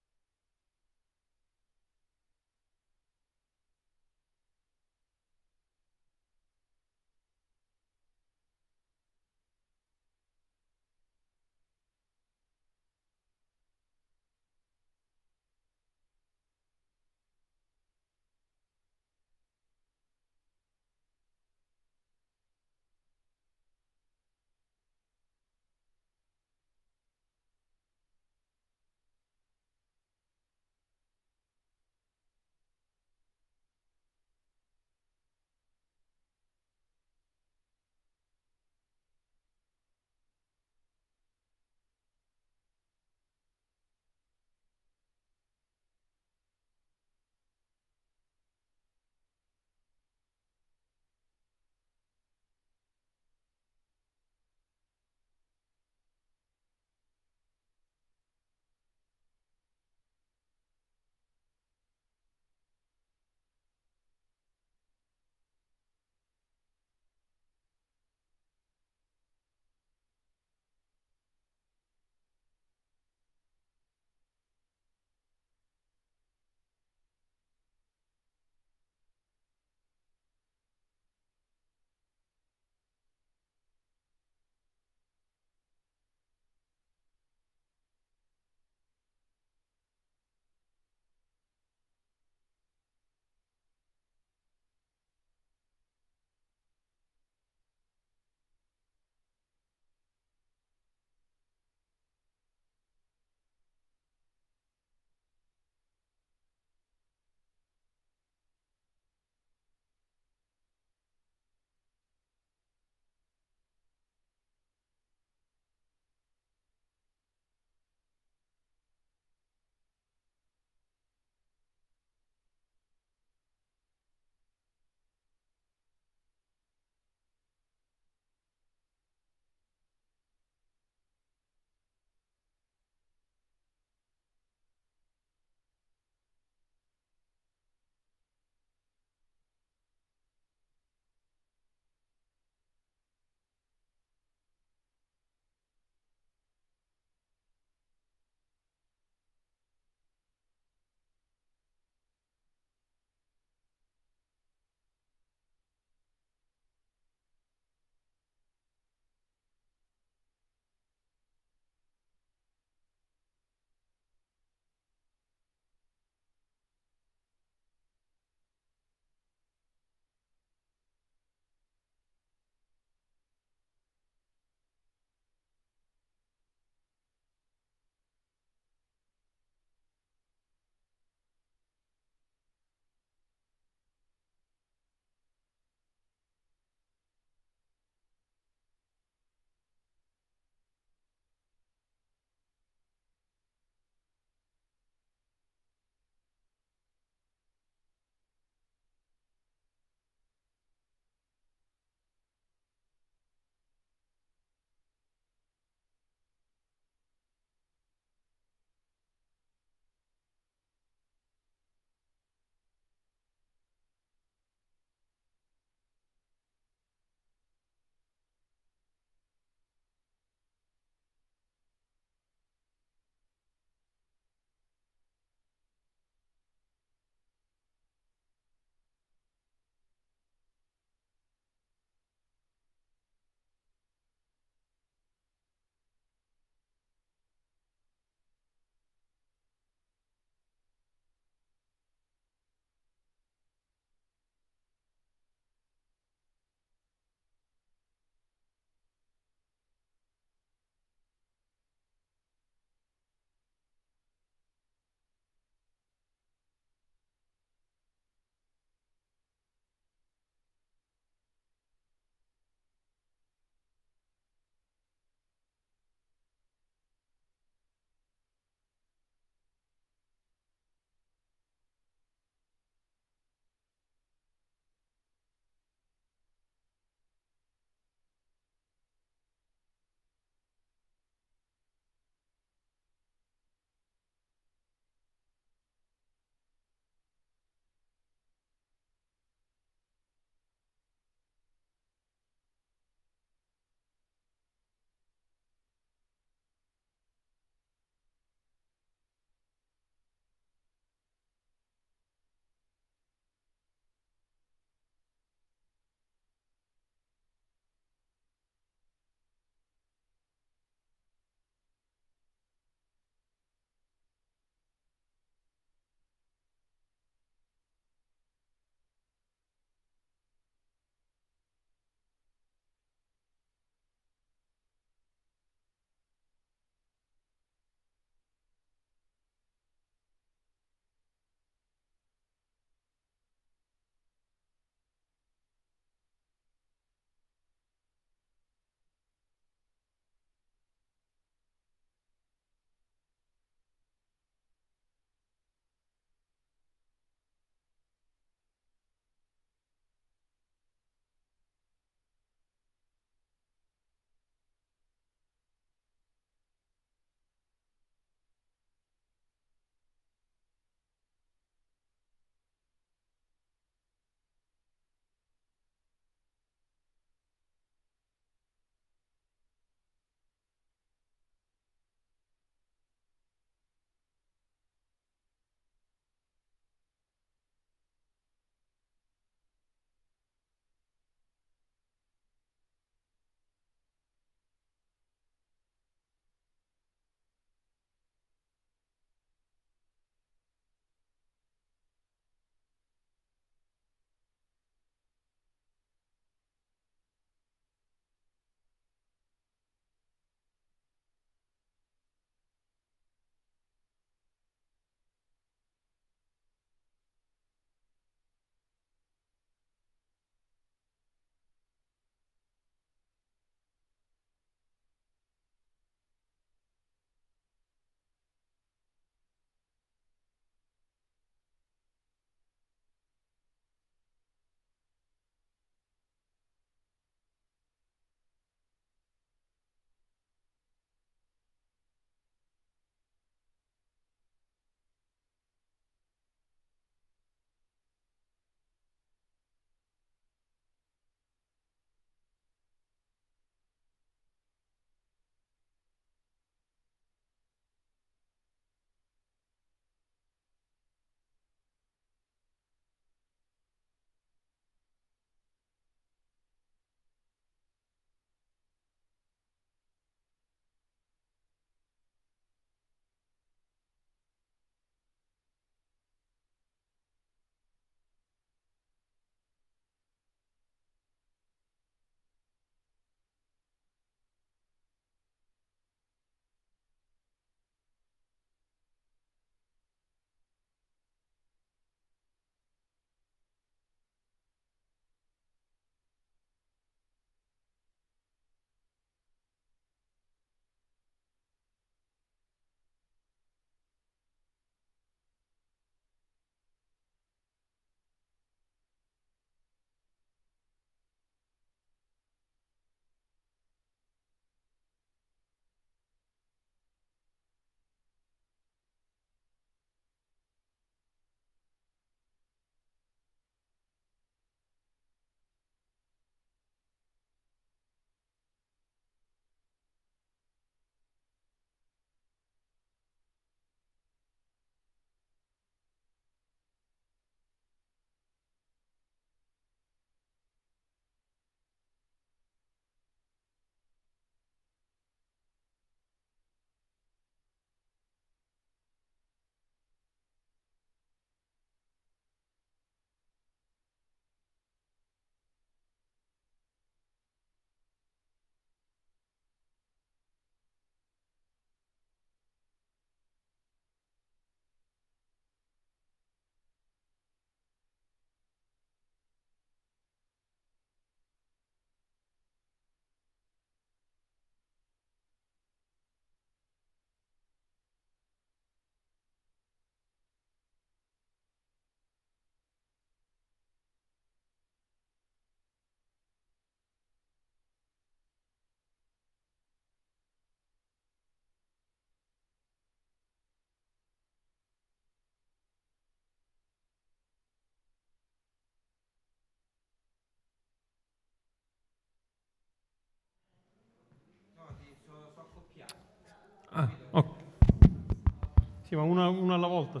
N: Sì, ma una alla volta.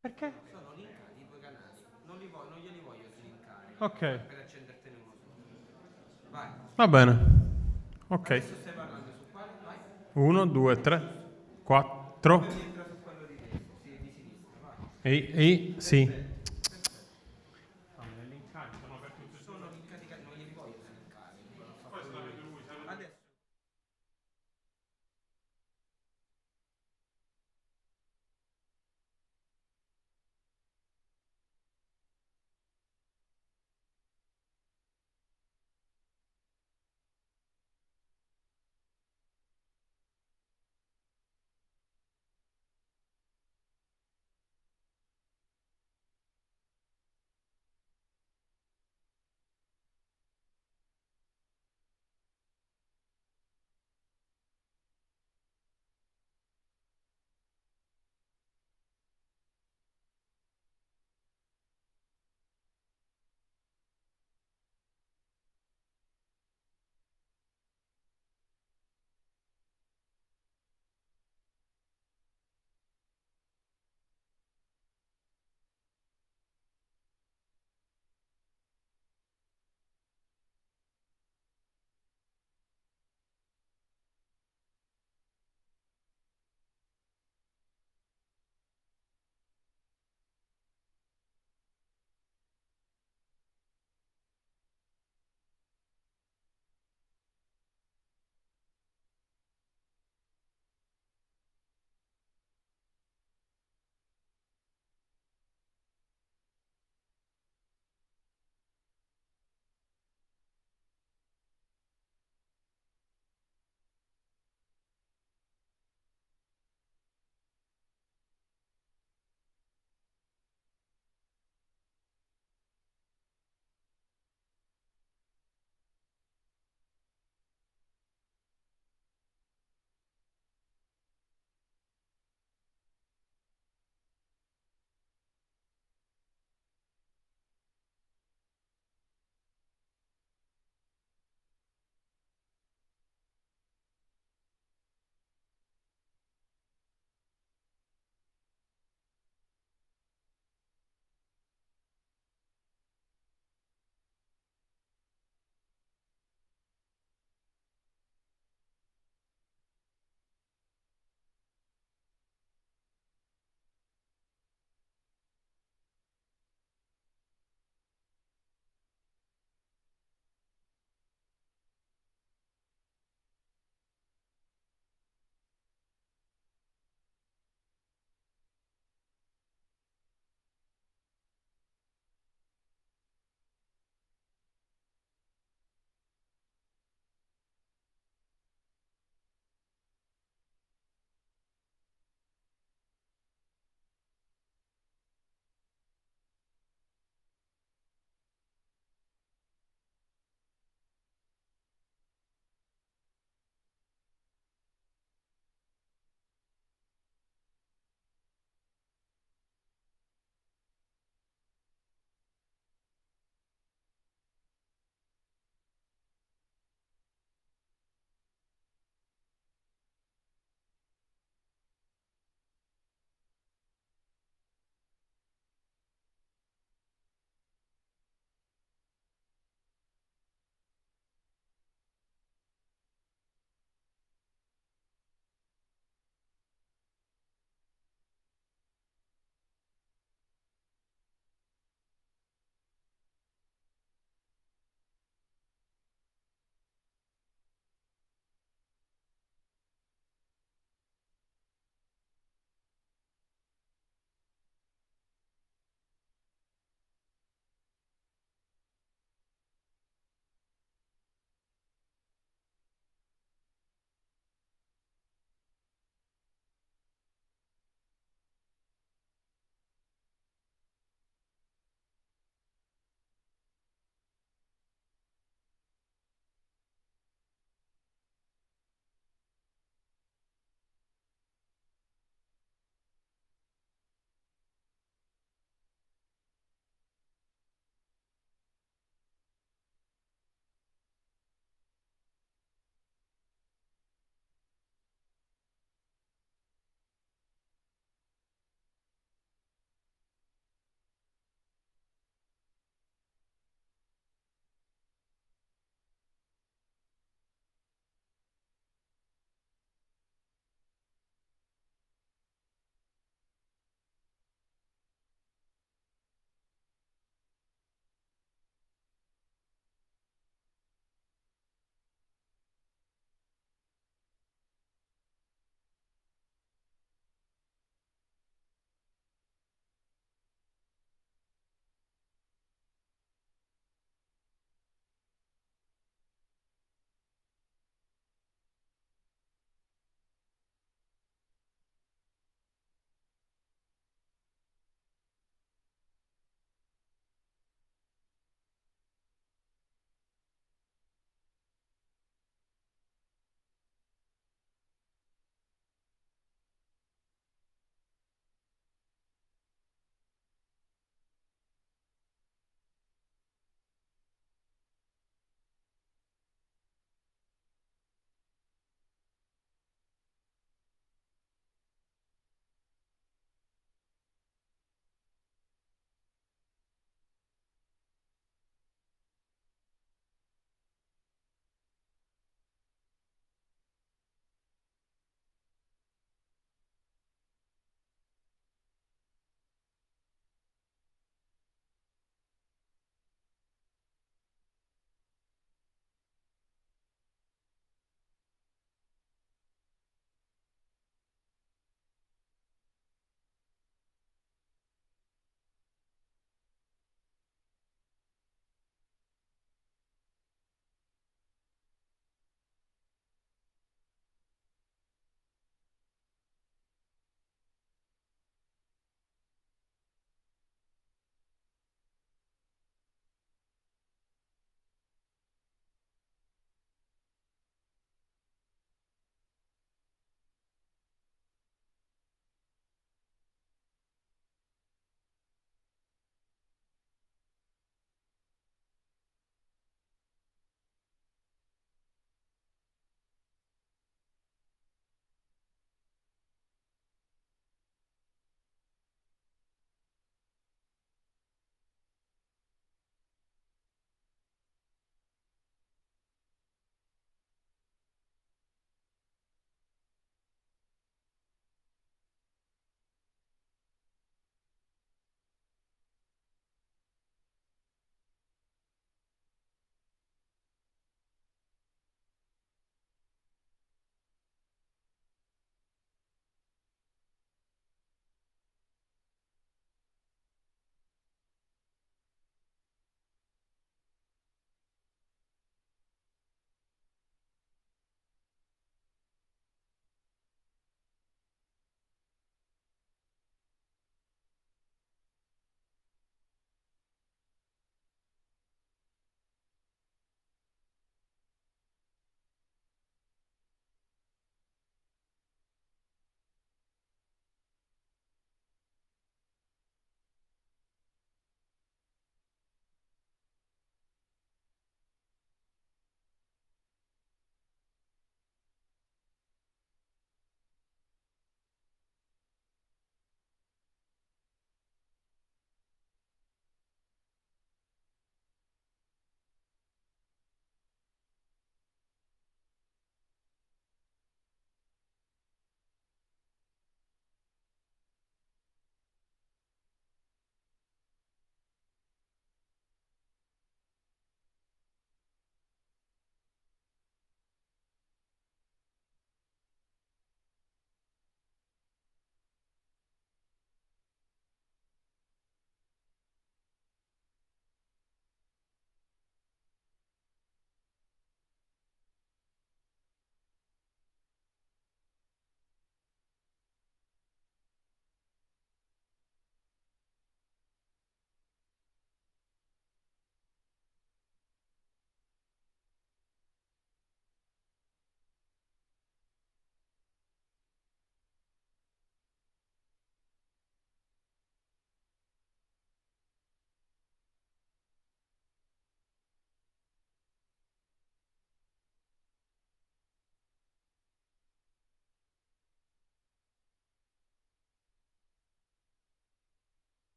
N: Perché?
O: Sono linkati i due canali, non glieli voglio slinkare.
N: Ok.
O: Per accendertene uno solo. Vai.
N: Va bene. Ok.
O: Adesso stai parlando su quale? Vai.
N: 1, 2, 3, 4.
O: Entra su quello di destra, sì, di sinistra, vai.
N: E sì.
O: Sono linkati, non glieli voglio slinkare. Adesso.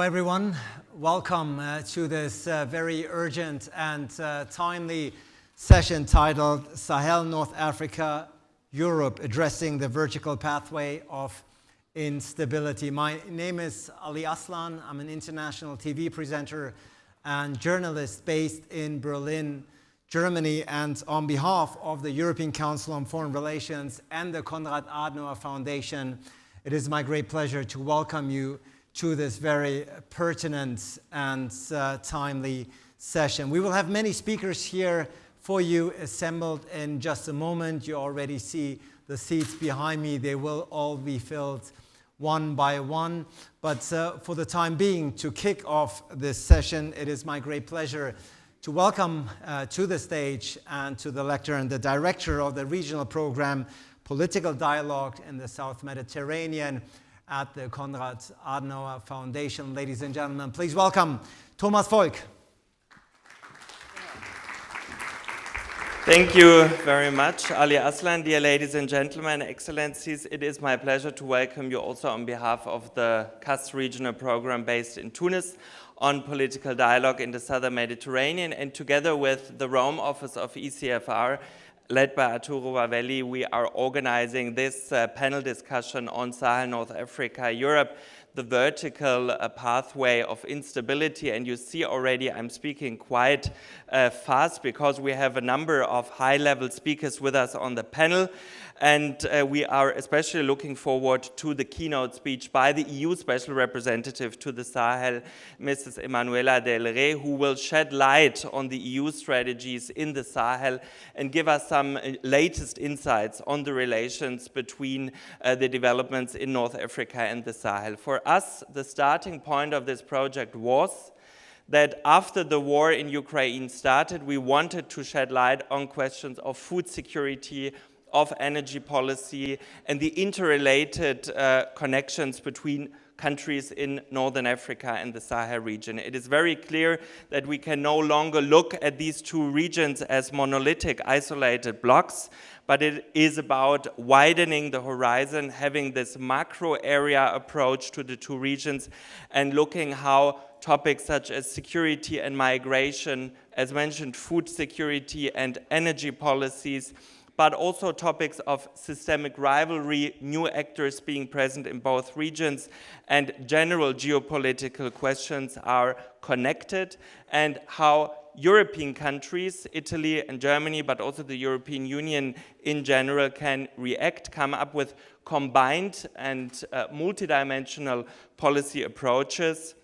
P: Hello, everyone. Welcome to this very urgent and timely session titled Sahel, North Africa, Europe, Addressing the Vertical Pathway of Instability. My name is Ali Aslan. I'm an international TV presenter and journalist based in Berlin, Germany. And on behalf of the European Council on Foreign Relations and the Konrad Adenauer Foundation, it is my great pleasure to welcome you to this very pertinent and timely session. We will have many speakers here for you assembled in just a moment. You already see the seats behind me. They will all be filled one by one. But for the time being, to kick off this session, it is my great pleasure to welcome to the stage and to the lectern the director of the regional program, Political Dialogue in the South Mediterranean at the Konrad Adenauer Foundation. Ladies and gentlemen, please welcome Thomas Volk.
Q: Thank you very much, Ali Aslan. Dear ladies and gentlemen, excellencies, it is my pleasure to welcome you also on behalf of the CAS regional program based in Tunis on political dialogue in the southern Mediterranean, and together with the Rome office of ECFR, led by Arturo Vavelli, we are organizing this panel discussion on Sahel, North Africa, Europe, the vertical pathway of instability. And you see already I'm speaking quite fast because we have a number of high-level speakers with us on the panel. And we are especially looking forward to the keynote speech by the EU Special Representative to the Sahel, Mrs. Emanuela Del Rey, who will shed light on the EU strategies in the Sahel and give us some latest insights on the relations between the developments in North Africa and the Sahel. For us, the starting point of this project was that after the war in Ukraine started, we wanted to shed light on questions of food security, of energy policy, and the interrelated connections between countries in Northern Africa and the Sahel region. It is very clear that we can no longer look at these two regions as monolithic, isolated blocks, but it is about widening the horizon, having this macro area approach to the two regions, and looking how topics such as security and migration, as mentioned, food security and energy policies, but also topics of systemic rivalry, new actors being present in both regions, and general geopolitical questions are connected, and how European countries, Italy and Germany, but also the European Union in general, can react, come up with combined and multidimensional policy approaches.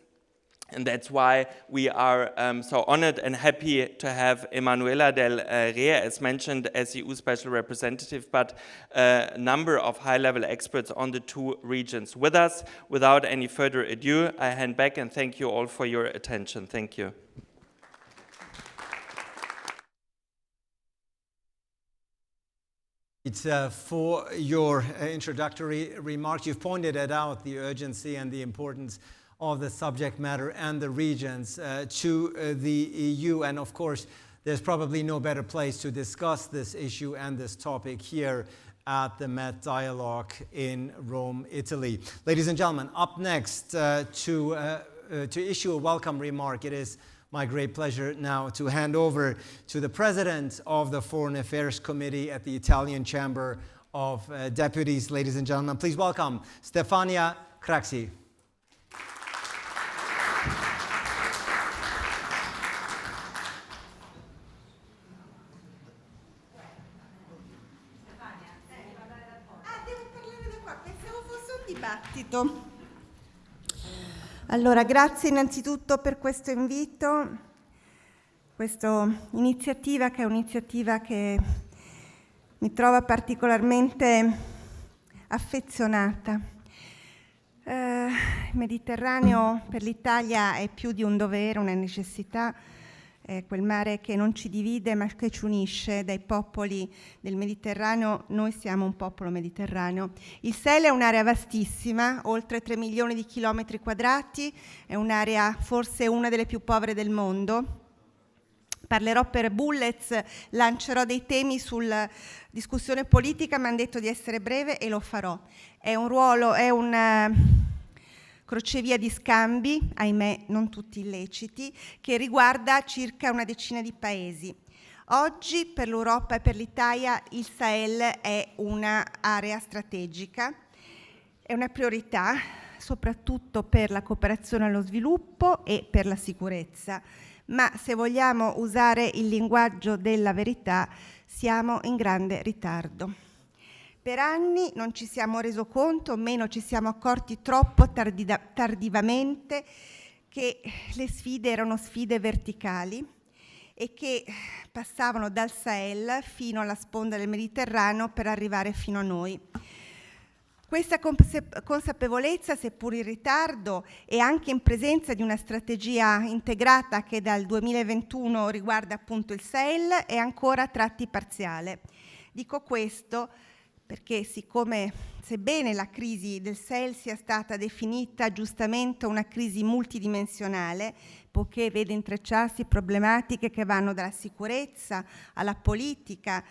Q: And that's why we are so honored and happy to have Emanuela Del Rey, as mentioned, as EU Special Representative, but a number of high-level experts on the two regions with us. Without any further ado, I hand back and thank you all for your attention. Thank you.
P: It's for your introductory remarks. You've pointed it out, the urgency and the importance of the subject matter and the regions to the EU. And of course, there's probably no better place to discuss this issue and this topic here at the Met Dialogue in Rome, Italy. Ladies and gentlemen, up next to issue a welcome remark, it is my great pleasure now to hand over to the President of the Foreign Affairs Committee at the Italian Chamber of Deputies. Ladies and gentlemen, please welcome Stefania Craxi.
R: Allora, grazie innanzitutto per questo invito, questa iniziativa che è un'iniziativa che mi trova particolarmente affezionata. Il Mediterraneo per l'Italia è più di un dovere, una necessità, è quel mare che non ci divide ma che ci unisce. Dai popoli del Mediterraneo noi siamo un popolo mediterraneo. Il Sahel è un'area vastissima, oltre 3 milioni di chilometri quadrati, è un'area forse una delle più povere del mondo. Parlerò per bullets, lancerò dei temi sulla discussione politica, mi hanno detto di essere breve e lo farò. È un ruolo, è un crocevia di scambi, ahimè non tutti illeciti, che riguarda circa una decina di paesi. Oggi per l'Europa e per l'Italia il Sahel è un'area strategica, è una priorità, soprattutto per la cooperazione allo sviluppo e per la sicurezza. Ma se vogliamo usare il linguaggio della verità, siamo in grande ritardo. Per anni non ci siamo reso conto, o meno ci siamo accorti troppo tardivamente, che le sfide erano sfide verticali e che passavano dal Sahel fino alla sponda del Mediterraneo per arrivare fino a noi. Questa consapevolezza, seppur in ritardo e anche in presenza di una strategia integrata che dal 2021 riguarda appunto il Sahel, è ancora a tratti parziale. Dico questo perché sebbene la crisi del Sahel sia stata definita giustamente una crisi multidimensionale, poiché vede intrecciarsi problematiche che vanno dalla sicurezza alla politica,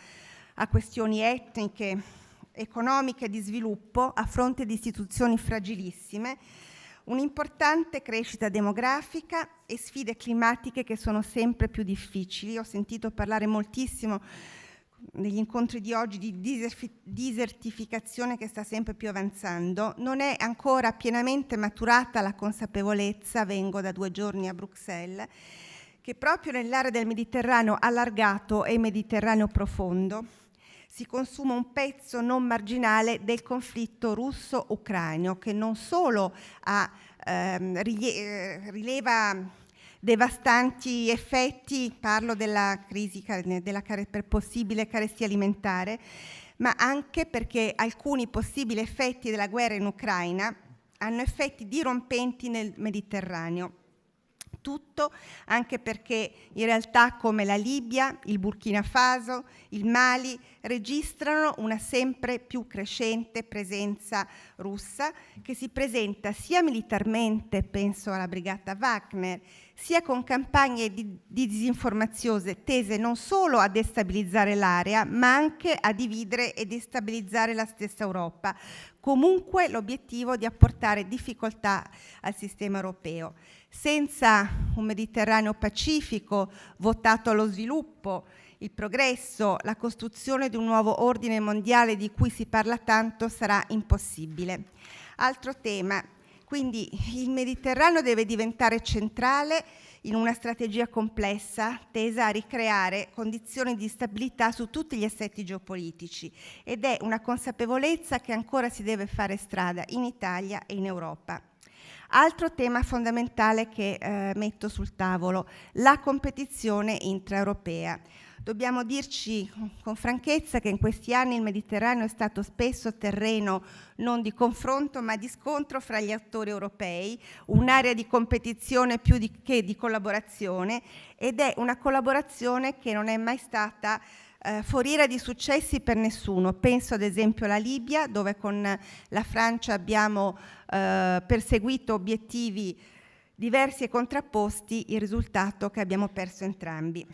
R: a questioni etniche, economiche e di sviluppo, a fronte di istituzioni fragilissime, un'importante crescita demografica e sfide climatiche che sono sempre più difficili. Ho sentito parlare moltissimo negli incontri di oggi di disertificazione che sta sempre più avanzando. Non è ancora pienamente maturata la consapevolezza, vengo da 2 giorni a Bruxelles, che proprio nell'area del Mediterraneo allargato e Mediterraneo profondo si consuma un pezzo non marginale del conflitto russo-ucraino, che non solo rileva devastanti effetti, parlo della crisi, per possibile carestia alimentare, ma anche perché alcuni possibili effetti della guerra in Ucraina hanno effetti dirompenti nel Mediterraneo. Tutto anche perché in realtà come la Libia, il Burkina Faso, il Mali registrano una sempre più crescente presenza russa che si presenta sia militarmente, penso alla brigata Wagner, sia con campagne di disinformazione tese non solo a destabilizzare l'area, ma anche a dividere e destabilizzare la stessa Europa. Comunque l'obiettivo di apportare difficoltà al sistema europeo. Senza un Mediterraneo pacifico votato allo sviluppo, il progresso, la costruzione di un nuovo ordine mondiale di cui si parla tanto sarà impossibile. Altro tema, quindi il Mediterraneo deve diventare centrale in una strategia complessa tesa a ricreare condizioni di stabilità su tutti gli assetti geopolitici ed è una consapevolezza che ancora si deve fare strada in Italia e in Europa. Altro tema fondamentale che metto sul tavolo, la competizione intraeuropea. Dobbiamo dirci con franchezza che in questi anni il Mediterraneo è stato spesso terreno non di confronto ma di scontro fra gli attori europei, un'area di competizione più che di collaborazione, ed è una collaborazione che non è mai stata foriera di successi per nessuno. Penso ad esempio alla Libia, dove con la Francia abbiamo perseguito obiettivi diversi e contrapposti, il risultato che abbiamo perso entrambi.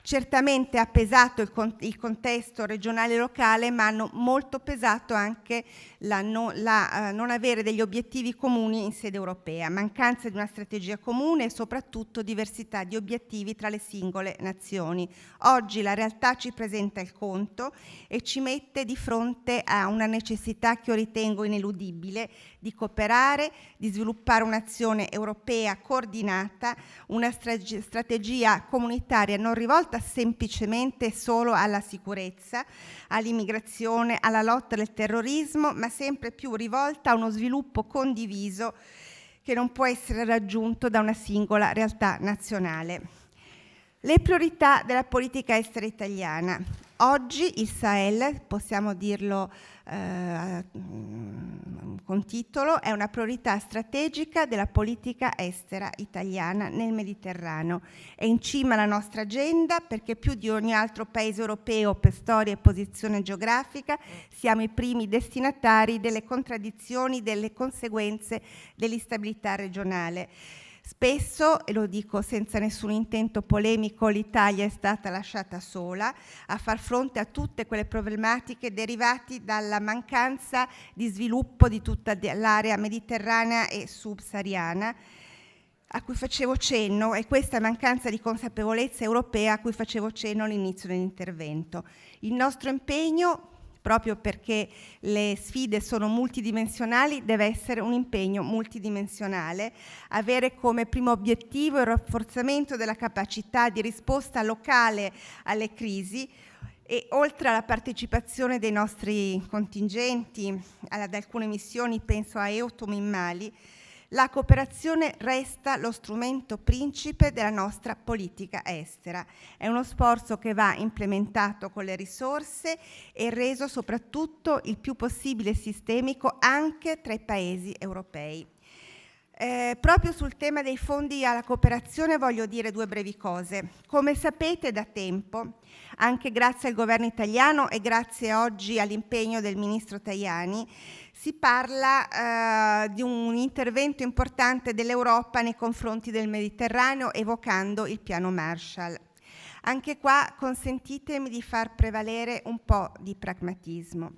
R: Certamente ha pesato il contesto regionale e locale, ma hanno molto pesato anche non avere degli obiettivi comuni in sede europea, mancanza di una strategia comune e soprattutto diversità di obiettivi tra le singole nazioni. Oggi la realtà ci presenta il conto e ci mette di fronte a una necessità che io ritengo ineludibile di cooperare, di sviluppare un'azione europea coordinata, una strategia comunitaria non rivolta semplicemente solo alla sicurezza, all'immigrazione, alla lotta al terrorismo, ma sempre più rivolta a uno sviluppo condiviso che non può essere raggiunto da una singola realtà nazionale. Le priorità della politica estera italiana. Oggi il Sahel, possiamo dirlo con titolo, è una priorità strategica della politica estera italiana nel Mediterraneo. È in cima alla nostra agenda perché più di ogni altro paese europeo per storia e posizione geografica siamo i primi destinatari delle contraddizioni, delle conseguenze dell'instabilità regionale. Spesso, e lo dico senza nessun intento polemico, l'Italia è stata lasciata sola a far fronte a tutte quelle problematiche derivate dalla mancanza di sviluppo di tutta l'area mediterranea e subsahariana, a cui facevo cenno, e questa mancanza di consapevolezza europea a cui facevo cenno all'inizio dell'intervento. Il nostro impegno, proprio perché le sfide sono multidimensionali, deve essere un impegno multidimensionale, avere come primo obiettivo il rafforzamento della capacità di risposta locale alle crisi e, oltre alla partecipazione dei nostri contingenti ad alcune missioni, penso a EUTM in Mali, la cooperazione resta lo strumento principe della nostra politica estera. È uno sforzo che va implementato con le risorse e reso soprattutto il più possibile sistemico anche tra i paesi europei. Proprio sul tema dei fondi alla cooperazione voglio dire due brevi cose. Come sapete da tempo, anche grazie al governo italiano e grazie oggi all'impegno del ministro Tajani, si parla di un intervento importante dell'Europa nei confronti del Mediterraneo, evocando il piano Marshall. Anche qua consentitemi di far prevalere un po' di pragmatismo.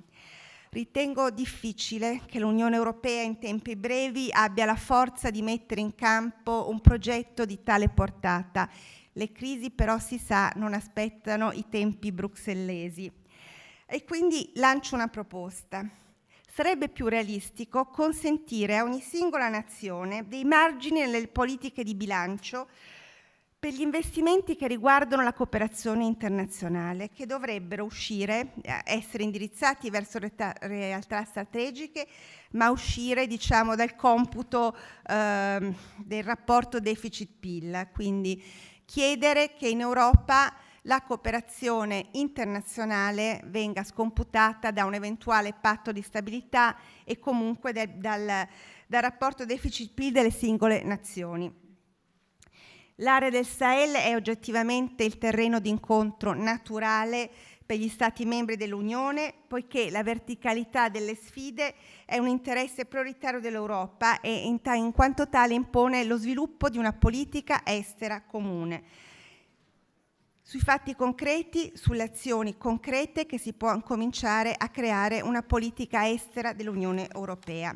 R: Ritengo difficile che l'Unione Europea in tempi brevi abbia la forza di mettere in campo un progetto di tale portata. Le crisi però, si sa, non aspettano i tempi bruxellesi. E quindi lancio una proposta. Sarebbe più realistico consentire a ogni singola nazione dei margini nelle politiche di bilancio per gli investimenti che riguardano la cooperazione internazionale, che dovrebbero essere indirizzati verso realtà strategiche, ma uscire, diciamo, dal computo del rapporto deficit-PIL. Quindi chiedere che in Europa la cooperazione internazionale venga scomputata da un eventuale patto di stabilità e comunque dal rapporto deficit-PIL delle singole nazioni. L'area del Sahel è oggettivamente il terreno d'incontro naturale per gli Stati membri dell'Unione, poiché la verticalità delle sfide è un interesse prioritario dell'Europa e in quanto tale impone lo sviluppo di una politica estera comune. Sui fatti concreti, sulle azioni concrete che si può cominciare a creare una politica estera dell'Unione Europea.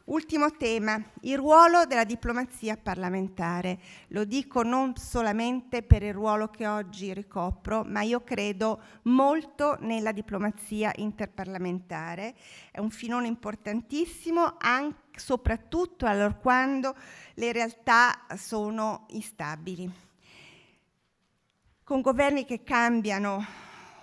R: Ultimo tema, il ruolo della diplomazia parlamentare. Lo dico non solamente per il ruolo che oggi ricopro, ma io credo molto nella diplomazia interparlamentare. È un filone importantissimo, anche, soprattutto allorquando le realtà sono instabili. Con governi che cambiano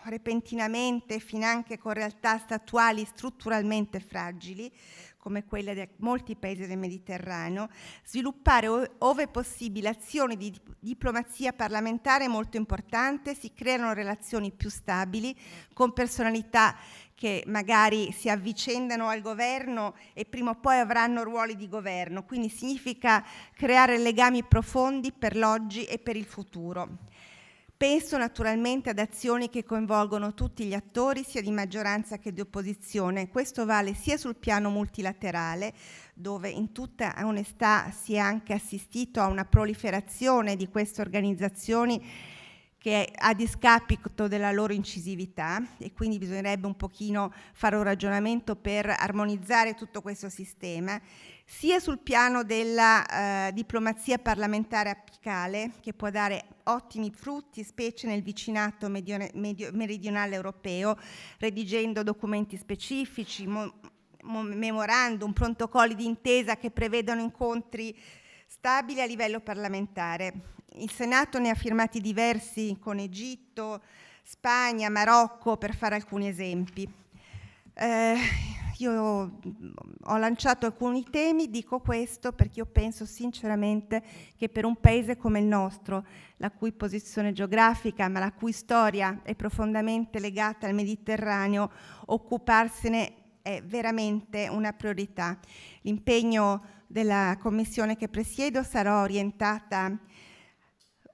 R: repentinamente, finanche con realtà statuali strutturalmente fragili, come quelle di molti paesi del Mediterraneo, sviluppare ove possibile azioni di diplomazia parlamentare molto importante, si creano relazioni più stabili con personalità che magari si avvicendano al governo e prima o poi avranno ruoli di governo, quindi significa creare legami profondi per l'oggi e per il futuro. Penso naturalmente ad azioni che coinvolgono tutti gli attori, sia di maggioranza che di opposizione. Questo vale sia sul piano multilaterale, dove in tutta onestà si è anche assistito a una proliferazione di queste organizzazioni che è a discapito della loro incisività, e quindi bisognerebbe un pochino fare un ragionamento per armonizzare tutto questo sistema, sia sul piano della diplomazia parlamentare apicale, che può dare ottimi frutti, specie nel vicinato meridionale europeo, redigendo documenti specifici, memorandum, protocolli d'intesa che prevedono incontri stabili a livello parlamentare. Il Senato ne ha firmati diversi con Egitto, Spagna, Marocco, per fare alcuni esempi. Io ho lanciato alcuni temi, dico questo perché io penso sinceramente che per un paese come il nostro, la cui posizione geografica ma la cui storia è profondamente legata al Mediterraneo, occuparsene è veramente una priorità. L'impegno della commissione che presiedo sarà orientata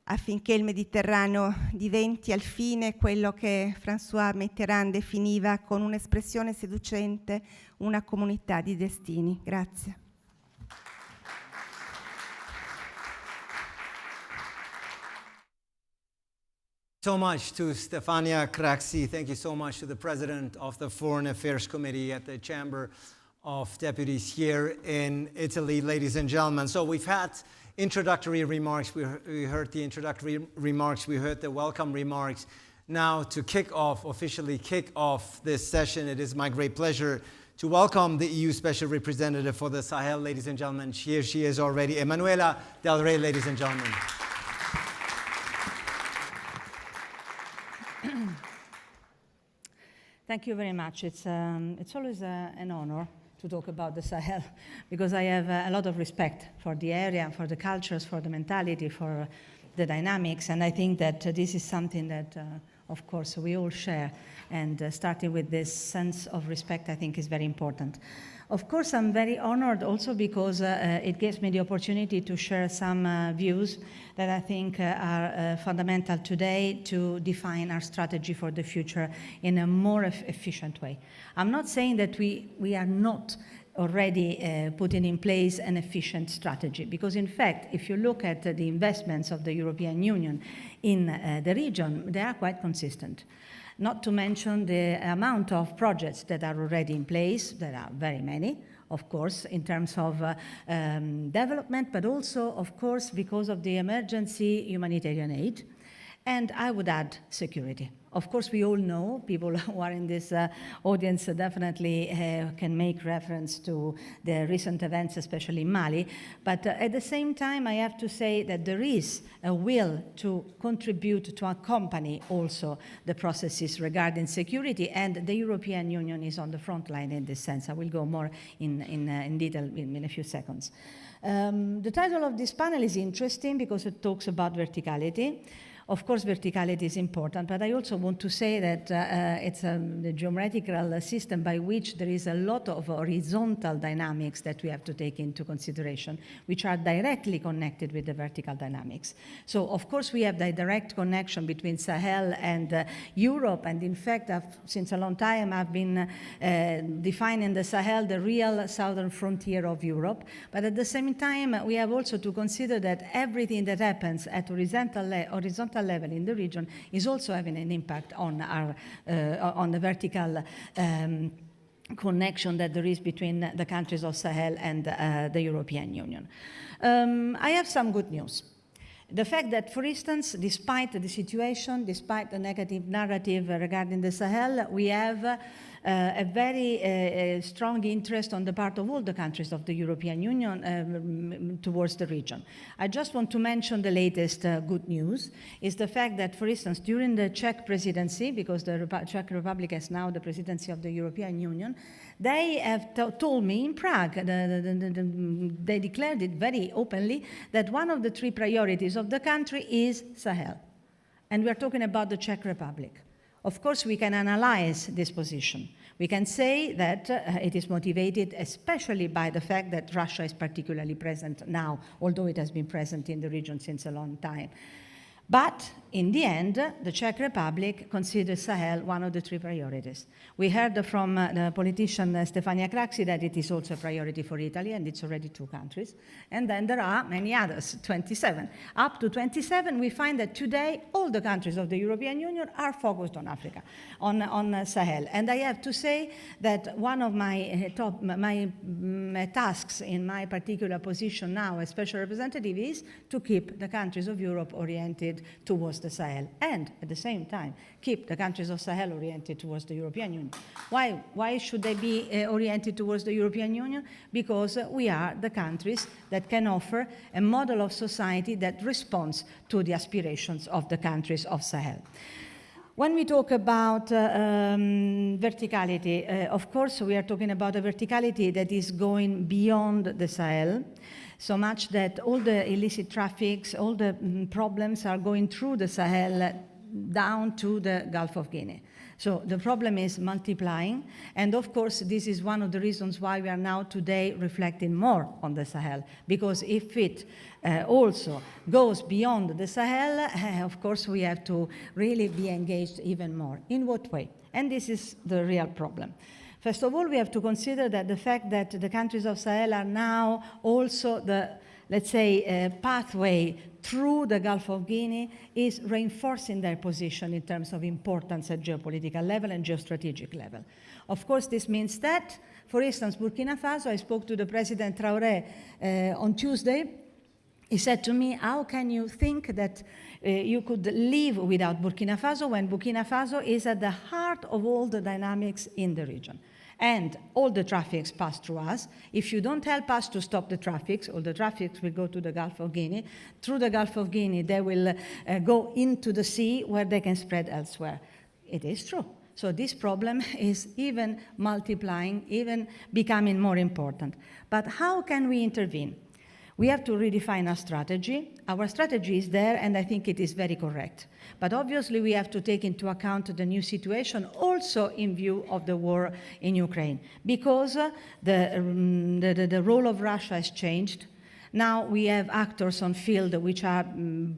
R: affinché il Mediterraneo diventi al fine quello che François Mitterrand definiva con un'espressione seducente, una comunità di destini. Grazie.
P: so much to Stefania Craxi. Thank you so much to the President of the Foreign Affairs Committee at the Chamber of Deputies here in Italy, ladies and gentlemen. So we've had introductory remarks. We heard the introductory remarks. We heard the welcome remarks. Now to officially kick off this session, it is my great pleasure to welcome the EU Special Representative for the Sahel, ladies and gentlemen. Here she is already, Emanuela Del Rey, ladies and gentlemen.
S: Thank you very much. It's always an honor to talk about the Sahel because I have a lot of respect for the area, for the cultures, for the mentality, for the dynamics, and I think that this is something that, of course, we all share, and starting with this sense of respect, I think is very important. Of course, I'm very honored also because it gives me the opportunity to share some views that I think are fundamental today to define our strategy for the future in a more efficient way. I'm not saying that we are not already putting in place an efficient strategy, because in fact, if you look at the investments of the European Union in the region, they are quite consistent. Not to mention the amount of projects that are already in place. There are very many, of course, in terms of development, but also, of course, because of the emergency humanitarian aid. And I would add security. Of course, we all know, people who are in this audience definitely can make reference to the recent events, especially in Mali. But at the same time, I have to say that there is a will to contribute, to accompany also the processes regarding security, and the European Union is on the front line in this sense. I will go more in detail in a few seconds. The title of this panel is interesting because it talks about verticality. Of course, verticality is important, but I also want to say that it's the geometrical system by which there is a lot of horizontal dynamics that we have to take into consideration, which are directly connected with the vertical dynamics. So, of course, we have the direct connection between Sahel and Europe, and in fact, since a long time, I've been defining the Sahel, the real southern frontier of Europe. But at the same time, we have also to consider that everything that happens at horizontal level in the region is also having an impact on our on the vertical connection that there is between the countries of Sahel and the European Union. I have some good news. The fact that, for instance, despite the situation, despite the negative narrative regarding the Sahel, we have a very strong interest on the part of all the countries of the European Union towards the region. I just want to mention the latest good news, is the fact that, for instance, during the Czech presidency, because the Czech Republic is now the presidency of the European Union, they have told me in Prague, they declared it very openly, that one of the 3 priorities of the country is Sahel. And we're talking about the Czech Republic. Of course, we can analyze this position. We can say that it is motivated especially by the fact that Russia is particularly present now, although it has been present in the region since a long time. But in the end, the Czech Republic considers Sahel one of the 3 priorities. We heard from the politician Stefania Craxi that it is also a priority for Italy, and it's already 2 countries. And then there are many others, 27. Up to 27, we find that today all the countries of the European Union are focused on Africa, on Sahel. And I have to say that one of my tasks in my particular position now as special representative is to keep the countries of Europe oriented towards the Sahel, and at the same time keep the countries of Sahel oriented towards the European Union. Why should they be oriented towards the European Union? Because we are the countries that can offer a model of society that responds to the aspirations of the countries of Sahel. When we talk about verticality, of course, we are talking about a verticality that is going beyond the Sahel, so much that all the illicit traffics, all the problems are going through the Sahel down to the Gulf of Guinea. So the problem is multiplying, and of course this is one of the reasons why we are now today reflecting more on the Sahel, because if it also goes beyond the Sahel, of course we have to really be engaged even more. In what way? And this is the real problem. First of all, we have to consider that the fact that the countries of Sahel are now also the let's say, pathway through the Gulf of Guinea is reinforcing their position in terms of importance at geopolitical level and geostrategic level. Of course, this means that, for instance, Burkina Faso, I spoke to the President Traoré on Tuesday. He said to me, how can you think that you could live without Burkina Faso when Burkina Faso is at the heart of all the dynamics in the region? And all the traffics pass through us. If you don't help us to stop the traffics, all the traffics will go to the Gulf of Guinea. Through the Gulf of Guinea, they will go into the sea where they can spread elsewhere. It is true. So this problem is even multiplying, even becoming more important. But how can we intervene? We have to redefine our strategy. Our strategy is there, and I think it is very correct. But obviously, we have to take into account the new situation, also in view of the war in Ukraine, because the role of Russia has changed. Now we have actors on field which are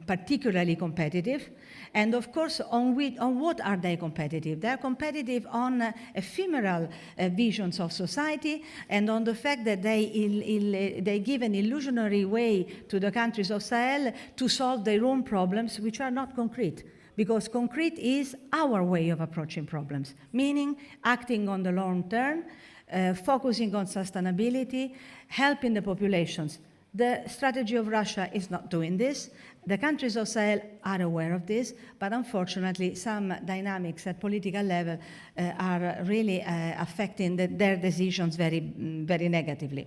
S: particularly competitive. And of course, on what are they competitive? They're competitive on ephemeral visions of society and on the fact that they give an illusionary way to the countries of Sahel to solve their own problems, which are not concrete. Because concrete is our way of approaching problems, meaning acting on the long term, focusing on sustainability, helping the populations. The strategy of Russia is not doing this. The countries of Sahel are aware of this, but unfortunately some dynamics at political level are really affecting their decisions very, very negatively.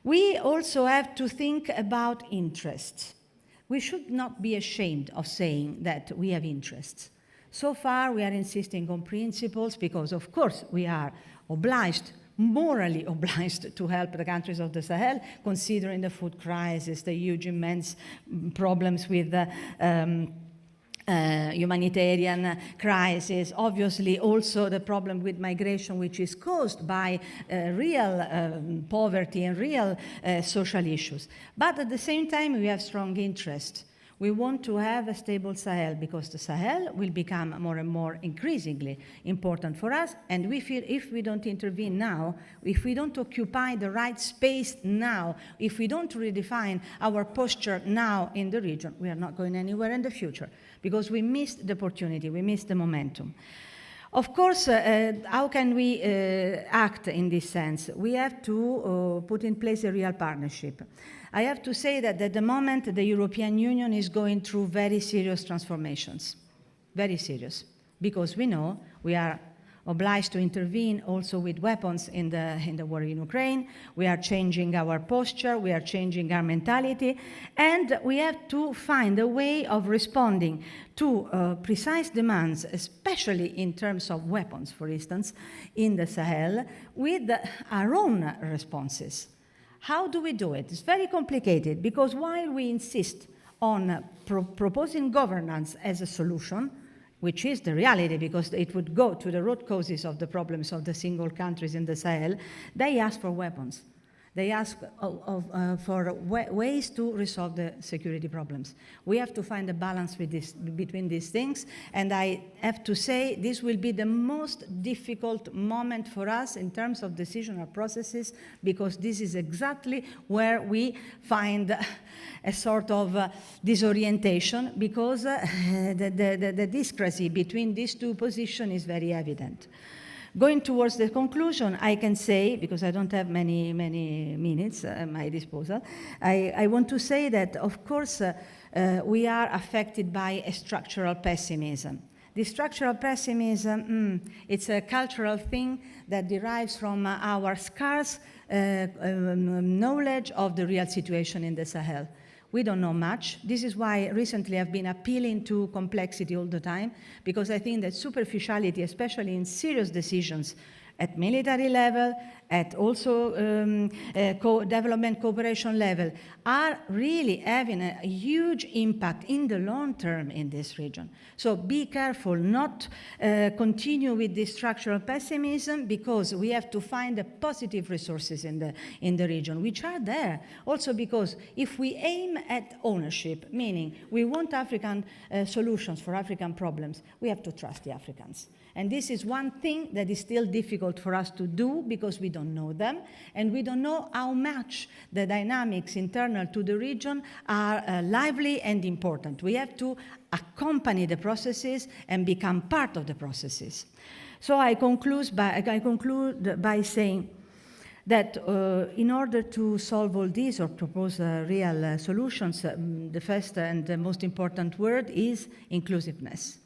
S: We also have to think about interests. We should not be ashamed of saying that we have interests. So far we are insisting on principles because of course we are obliged, morally obliged to help the countries of the Sahel, considering the food crisis, the huge, immense problems with humanitarian crisis, obviously also the problem with migration, which is caused by real poverty and real social issues. But at the same time, we have strong interest. We want to have a stable Sahel because the Sahel will become more and more increasingly important for us. And we feel if we don't intervene now, if we don't occupy the right space now, if we don't redefine our posture now in the region, we are not going anywhere in the future because we missed the opportunity, we missed the momentum. Of course, how can we act in this sense? We have to put in place a real partnership. I have to say that at the moment, the European Union is going through very serious transformations, very serious, because we know we are obliged to intervene also with weapons in the war in Ukraine. We are changing our posture, we are changing our mentality, and we have to find a way of responding to precise demands, especially in terms of weapons, for instance, in the Sahel, with our own responses. How do we do it? It's very complicated because while we insist on proposing governance as a solution, which is the reality because it would go to the root causes of the problems of the single countries in the Sahel, they ask for weapons. They ask for ways to resolve the security problems. We have to find a balance between these things, and I have to say this will be the most difficult moment for us in terms of decisional processes, because this is exactly where we find a sort of disorientation, because the discrepancy between these two positions is very evident. Going towards the conclusion, I can say, because I don't have many minutes at my disposal, I want to say that, of course, we are affected by a structural pessimism. This structural pessimism, it's a cultural thing that derives from our scarce knowledge of the real situation in the Sahel. We don't know much. This is why recently I've been appealing to complexity all the time, because I think that superficiality, especially in serious decisions at military level, at also development cooperation level, are really having a huge impact in the long term in this region. So be careful not continue with this structural pessimism, because we have to find the positive resources in the region, which are there. Also because if we aim at ownership, meaning we want African solutions for African problems, we have to trust the Africans. And this is one thing that is still difficult for us to do because we don't know them, and we don't know how much the dynamics internal to the region are lively and important. We have to accompany the processes and become part of the processes. So I conclude by saying that in order to solve all these or propose real solutions, the first and the most important word is inclusiveness.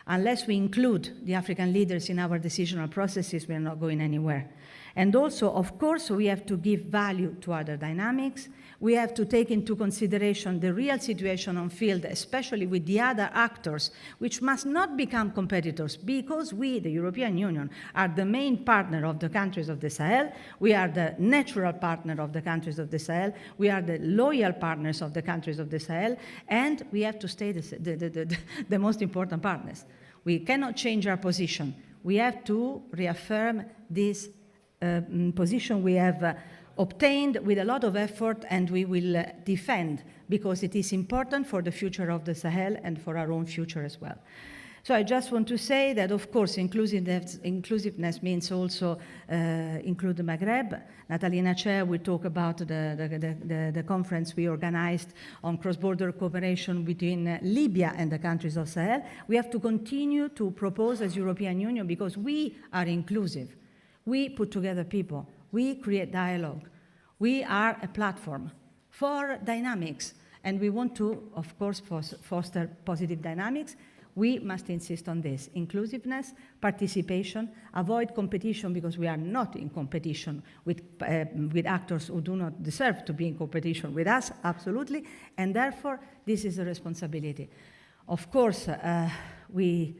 S: Unless we include the African leaders in our decisional processes, we are not going anywhere. And also, of course, we have to give value to other dynamics. We have to take into consideration the real situation on field, especially with the other actors, which must not become competitors, because we, the European Union, are the main partner of the countries of the Sahel. We are the natural partner of the countries of the Sahel. We are the loyal partners of the countries of the Sahel. And we have to stay the most important partners. We cannot change our position. We have to reaffirm this position we have obtained with a lot of effort, and we will defend, because it is important for the future of the Sahel and for our own future as well. So I just want to say that, of course, inclusiveness means also include the Maghreb. Natalina Chair will talk about the conference we organized on cross-border cooperation between Libya and the countries of Sahel. We have to continue to propose as European Union, because we are inclusive. We put together people. We create dialogue. We are a platform for dynamics, and we want to, of course, foster positive dynamics. We must insist on this: inclusiveness, participation, avoid competition, because we are not in competition with actors who do not deserve to be in competition with us, absolutely, and therefore this is a responsibility. Of course, we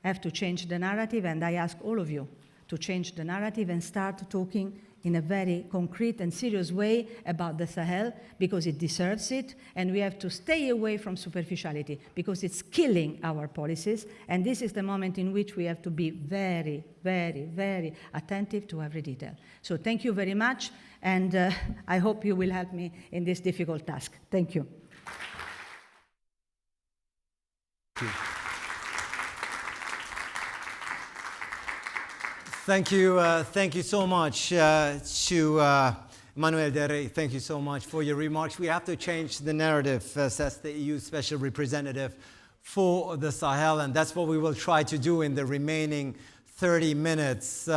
S: have to change the narrative, and I ask all of you to change the narrative and start talking in a very concrete and serious way about the Sahel, because it deserves it, and we have to stay away from superficiality, because it's killing our policies, and this is the moment in which we have to be very, very, very attentive to every detail. So thank you very much, and I hope you will help me in this difficult task. Thank you.
P: Thank you so much to Manuel Derey. Thank you so much for your remarks. We have to change the narrative, says the EU Special Representative for the Sahel, and that's what we will try to do in the remaining 30 minutes.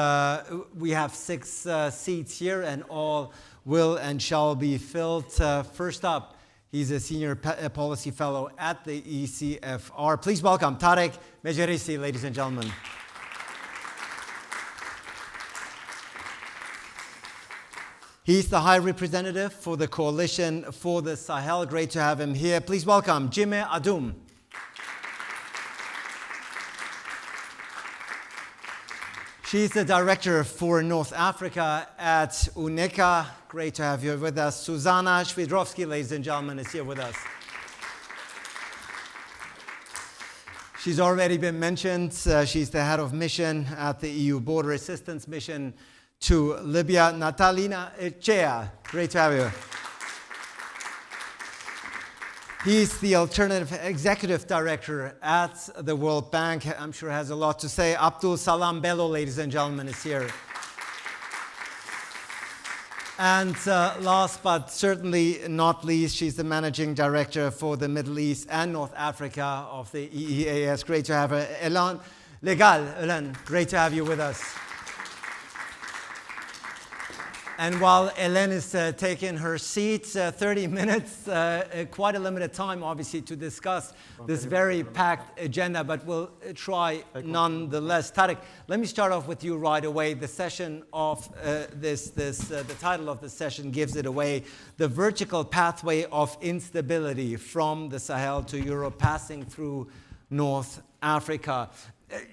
P: We have 6 seats here, and all will and shall be filled. First up, he's a Senior Policy Fellow at the ECFR. Please welcome Tarek Megerisi, ladies and gentlemen. He's the High Representative for the Coalition for the Sahel. Great to have him here. Please welcome Jimé Adoum. She's the Director for North Africa at UNECA. Great to have you with us. Susanna Szwidrowski, ladies and gentlemen, is here with us. She's already been mentioned. She's the Head of Mission at the EU Border Assistance Mission to Libya. Natalina Chea, great to have you. He's the Alternative Executive Director at the World Bank. I'm sure has a lot to say. Abdul Salam Bello, ladies and gentlemen, is here. And last but certainly not least, she's the Managing Director for the Middle East and North Africa of the EEAS. Great to have her. Hélène Legal, Hélène, great to have you with us. And while Hélène is taking her seat, 30 minutes, quite a limited time, obviously, to discuss this very packed agenda, but we'll try nonetheless. Tarek, let me start off with you right away. The session of the title of the session gives it away: the vertical pathway of instability from the Sahel to Europe, passing through North Africa.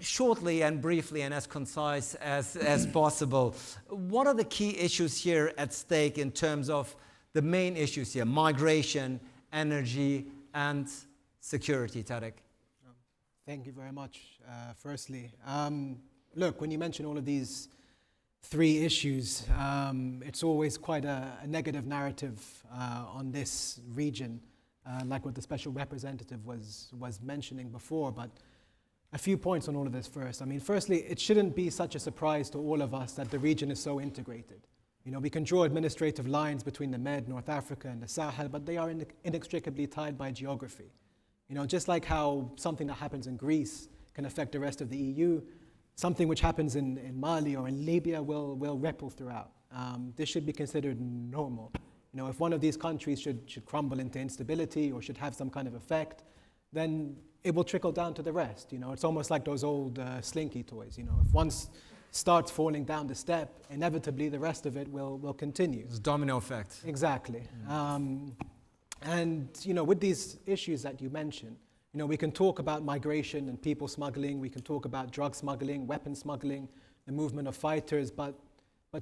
P: Shortly and briefly and as concise as possible, what are the key issues here at stake in terms of the main issues here: migration, energy, and security? Tarek.
F: Thank you very much. Firstly, look, when you mention all of these 3 issues, it's always quite a negative narrative on this region, like what the Special Representative was mentioning before. But A few points on all of this first. I mean, firstly, it shouldn't be such a surprise to all of us that the region is so integrated. You know, we can draw administrative lines between the Med, North Africa, and the Sahel, but they are inextricably tied by geography. You know, just like how something that happens in Greece can affect the rest of the EU, something which happens in Mali or in Libya will ripple throughout. This should be considered normal. You know, if one of these countries should crumble into instability or should have some kind of effect, then it will trickle down to the rest. You know, it's almost like those old slinky toys. You know, if one starts falling down the step, inevitably the rest of it will continue.
P: It's a domino effect.
F: Exactly. And you know, with these issues that you mentioned, you know, we can talk about migration and people smuggling. We can talk about drug smuggling, weapon smuggling, the movement of fighters. But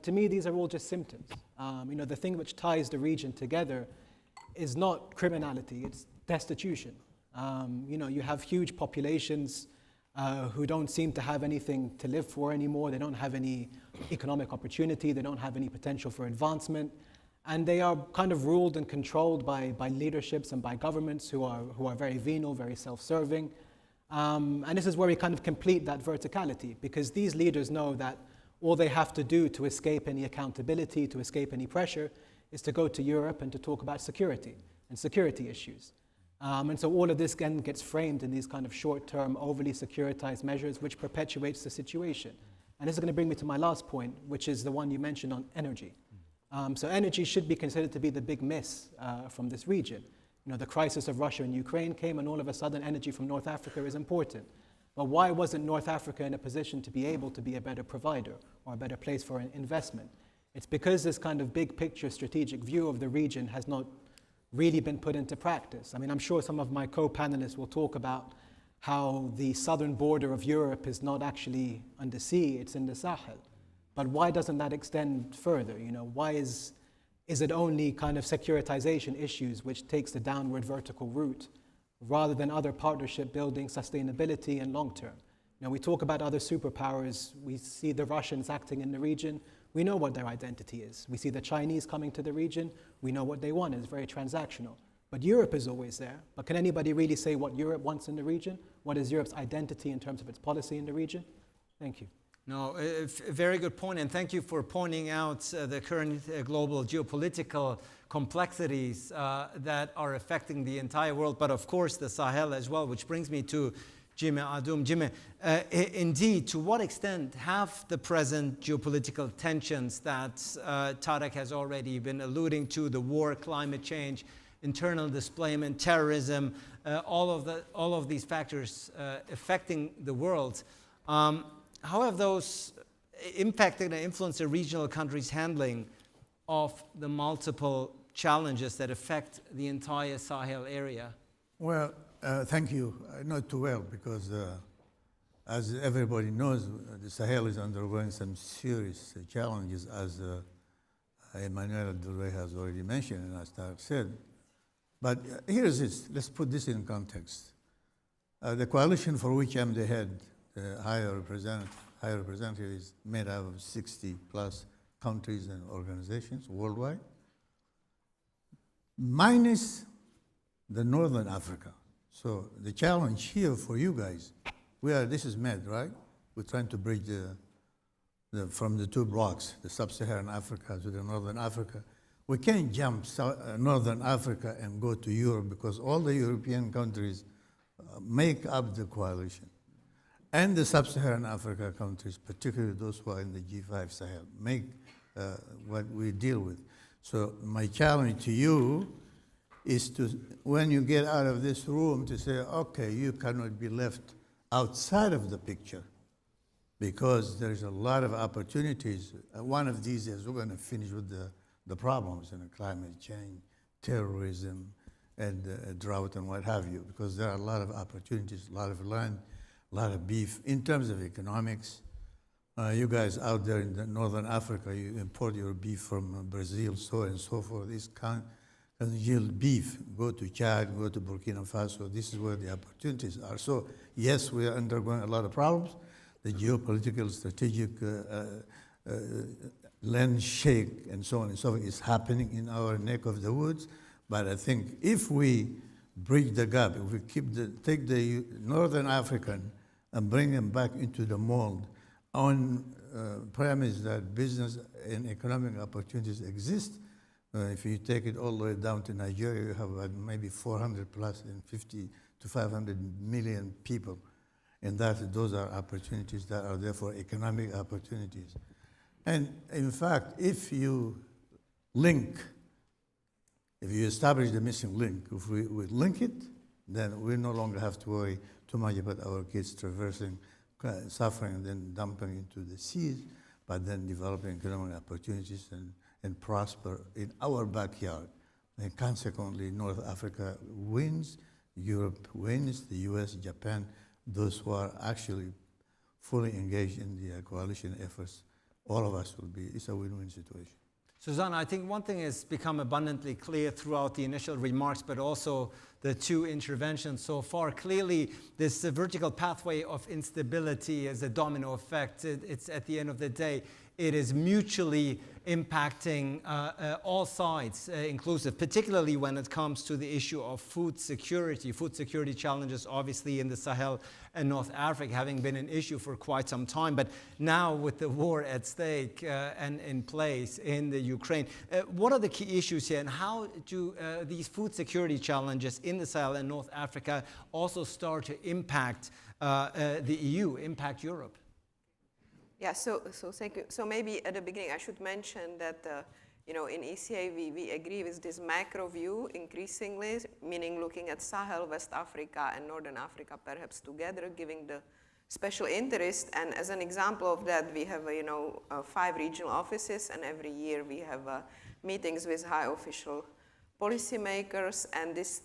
F: to me, these are all just symptoms. You know, the thing which ties the region together is not criminality; it's destitution. You know, you have huge populations who don't seem to have anything to live for anymore. They don't have any economic opportunity. They don't have any potential for advancement. And they are kind of ruled and controlled by leaderships and by governments who are very venal, very self-serving. And this is where we kind of complete that verticality, because these leaders know that all they have to do to escape any accountability, to escape any pressure, is to go to Europe and to talk about security and security issues. And so all of this again gets framed in these kind of short-term, overly securitized measures, which perpetuates the situation. And this is going to bring me to my last point, which is the one you mentioned on energy. So energy should be considered to be the big miss from this region. You know, the crisis of Russia and Ukraine came, and all of a sudden energy from North Africa is important. But why wasn't North Africa in a position to be able to be a better provider or a better place for an investment? It's because this kind of big picture strategic view of the region has not really been put into practice. I mean, I'm sure some of my co-panelists will talk about how the southern border of Europe is not actually under sea, it's in the Sahel. But why doesn't that extend further? You know, why is it only kind of securitization issues which takes the downward vertical route rather than other partnership building, sustainability, and long-term? You know, we talk about other superpowers. We see the Russians acting in the region. We know what their identity is. We see the Chinese coming to the region. We know what they want. It's very transactional. But Europe is always there. But can anybody really say what Europe wants in the region? What is Europe's identity in terms of its policy in the region? Thank you.
P: No, a very good point, and thank you for pointing out the current global geopolitical complexities that are affecting the entire world, but of course the Sahel as well, which brings me to Jimmy Adum. Jimmy, indeed, to what extent have the present geopolitical tensions that Tarek has already been alluding to, the war, climate change, internal displacement, terrorism, all of these factors affecting the world, how have those impacted and influenced the regional countries' handling of the multiple challenges that affect the entire Sahel area?
T: Well, thank you. Not too well, because as everybody knows, the Sahel is undergoing some serious challenges, as Emmanuel Delray has already mentioned and as Tarek said. But here's this. Let's put this in context. The coalition for which I'm the head, the High Representative, is made up of 60+ countries and organizations worldwide, minus the Northern Africa. So the challenge here for you guys, this is MED, right? We're trying to bridge from the two blocks, the Sub-Saharan Africa to the Northern Africa. We can't jump Northern Africa and go to Europe, because all the European countries make up the coalition. And the Sub-Saharan Africa countries, particularly those who are in the G5 Sahel, make what we deal with. So my challenge to you is to, when you get out of this room, to say, okay, you cannot be left outside of the picture, because there's a lot of opportunities. One of these is we're going to finish with the problems in climate change, terrorism, and drought and what have you, because there are a lot of opportunities, a lot of land, a lot of beef. In terms of economics, you guys out there in the Northern Africa, you import your beef from Brazil, so and so forth. This can't yield beef. Go to Chad, go to Burkina Faso. This is where the opportunities are. So yes, we are undergoing a lot of problems. The geopolitical, strategic land shake and so on and so forth is happening in our neck of the woods. But I think if we bridge the gap, if we take the Northern African and bring them back into the mold on premise that business and economic opportunities exist. If you take it all the way down to Nigeria, you have maybe 400 plus and 50 to 500 million people. And those are opportunities that are therefore economic opportunities. And in fact, if you establish the missing link, if we link it, then we no longer have to worry too much about our kids traversing, suffering, and then dumping into the seas, but then developing economic opportunities and prosper in our backyard. And consequently, North Africa wins, Europe wins, the US, Japan, those who are actually fully engaged in the coalition efforts, all of us will be, it's a win-win situation.
P: Susanna, I think one thing has become abundantly clear throughout the initial remarks, but also the two interventions so far. Clearly, this vertical pathway of instability is a domino effect. It's at the end of the day, it is mutually impacting all sides inclusive, particularly when it comes to the issue of food security. Food security challenges, obviously, in the Sahel and North Africa having been an issue for quite some time. But now with the war at stake and in place in the Ukraine, what are the key issues here, and how do these food security challenges in the Sahel and North Africa also start to impact the EU, impact Europe?
U: Yeah, so thank you. So maybe at the beginning I should mention that in ECA we agree with this macro view increasingly, meaning looking at Sahel, West Africa, and Northern Africa perhaps together, giving the special interest. And as an example of that, we have 5 regional offices, and every year we have meetings with high official policymakers. And this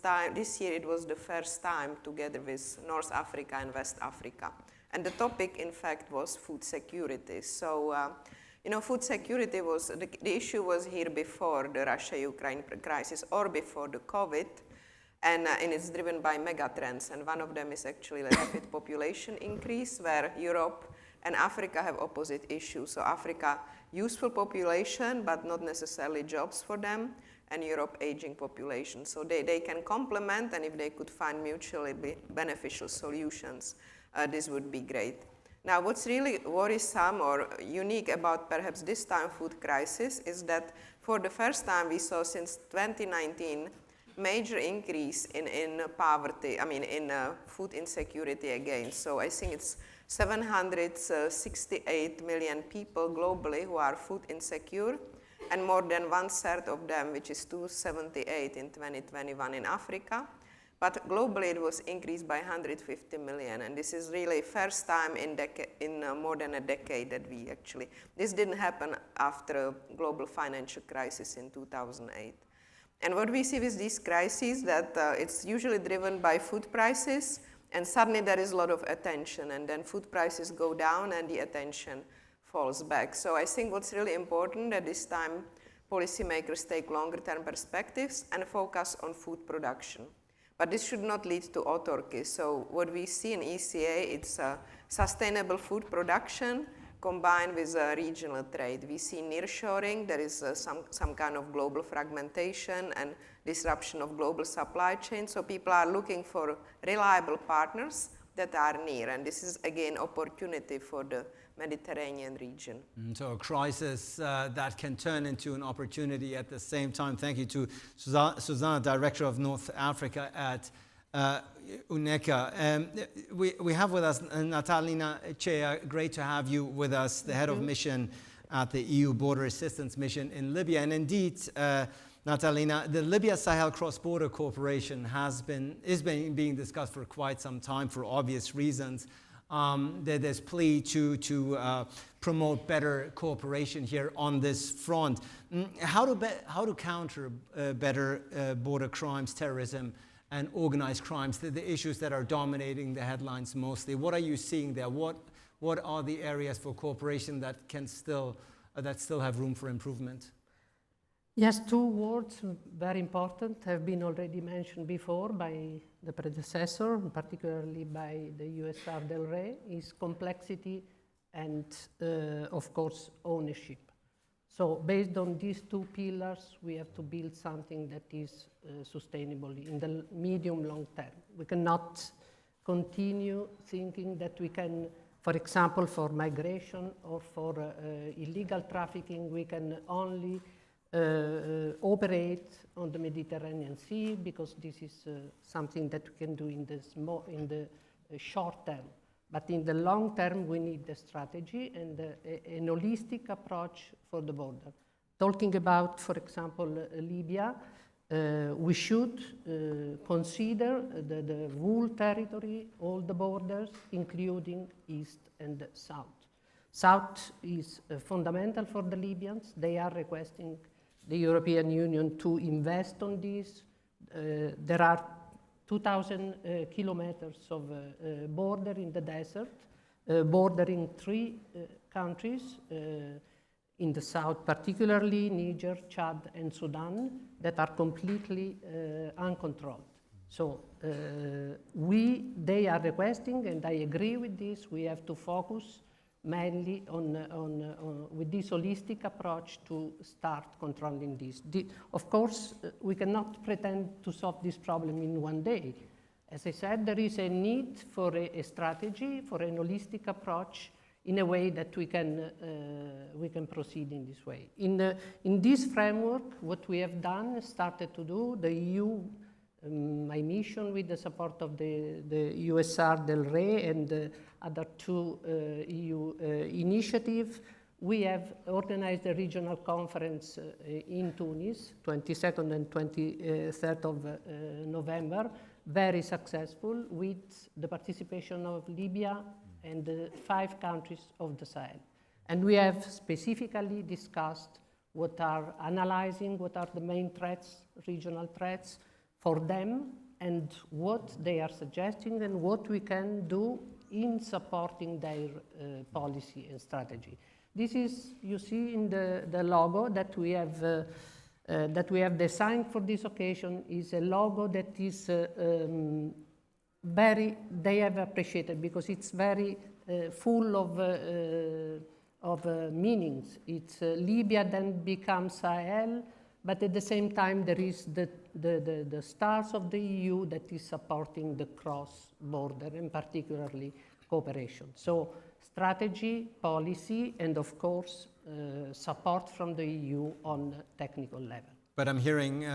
U: year it was the first time together with North Africa and West Africa. And the topic, in fact, was food security. So, food security was, the issue was here before the Russia-Ukraine crisis or before the COVID, and it's driven by megatrends. And one of them is actually the rapid population increase, where Europe and Africa have opposite issues. So Africa, useful population, but not necessarily jobs for them, and Europe, aging population. So they can complement, and if they could find mutually beneficial solutions, this would be great. Now, what's really worrisome or unique about perhaps this time food crisis is that for the first time we saw since 2019 major increase in poverty, in food insecurity again. So I think it's 768 million people globally who are food insecure, and more than 1/3 of them, which is 278 in 2021 in Africa. But globally, it was increased by 150 million, and this is really first time in more than a decade that we actually, this didn't happen after a global financial crisis in 2008. And what we see with these crises, that it's usually driven by food prices, and suddenly there is a lot of attention, and then food prices go down and the attention falls back. So I think what's really important at this time, policymakers take longer term perspectives and focus on food production. But this should not lead to autarky. So what we see in ECA, it's sustainable food production combined with regional trade. We see nearshoring. There is some kind of global fragmentation and disruption of global supply chains. So people are looking for reliable partners that are near. And this is, again, opportunity for the Mediterranean region.
P: So a crisis that can turn into an opportunity at the same time. Thank you to Susanna, Director of North Africa at UNECA. We have with us Natalina Chea. Great to have you with us, the head of mission at the EU Border Assistance Mission in Libya. And indeed, Natalina, the Libya-Sahel Cross-Border Cooperation is being discussed for quite some time for obvious reasons. There's plea to promote better cooperation here on this front. How to counter better border crimes, terrorism, and organized crimes, the issues that are dominating the headlines mostly? What are you seeing there? What are the areas for cooperation that still have room for improvement?
V: Yes, 2 words, very important, have been already mentioned before by the predecessor, particularly by the USR Del Rey, is complexity and, of course, ownership. So based on these 2 pillars, we have to build something that is sustainable in the medium-long term. We cannot continue thinking that we can, for example, for migration or for illegal trafficking, we can only operate on the Mediterranean Sea, because this is something that we can do in the short term. But in the long term, we need a strategy and an holistic approach for the border. Talking about, for example, Libya, we should consider the whole territory, all the borders, including east and south. South is fundamental for the Libyans. They are requesting the European Union to invest on this. There are 2,000 kilometers of border in the desert, bordering 3 countries, in the south, particularly Niger, Chad, and Sudan, that are completely uncontrolled. So they are requesting, and I agree with this, we have to focus mainly with this holistic approach to start controlling this. Of course, we cannot pretend to solve this problem in one day. As I said, there is a need for a strategy, for an holistic approach, in a way that we can proceed in this way. In this framework, what we have done, started to do, the EU, my mission with the support of the USR Del Rey and the other 2 EU initiatives, we have organized a regional conference in Tunis, 22nd and 23rd of November, very successful, with the participation of Libya and the 5 countries of the Sahel. And we have specifically discussed analyzing what are the main threats, regional threats for them, and what they are suggesting and what we can do in supporting their policy and strategy. This is, you see in the logo that we have designed for this occasion, is a logo that is they have appreciated, because it's very full of meanings. It's Libya then becomes Sahel, but at the same time there is the stars of the EU that is supporting the cross-border and particularly cooperation. So strategy, policy, and of course support from the EU on technical level.
P: But I'm hearing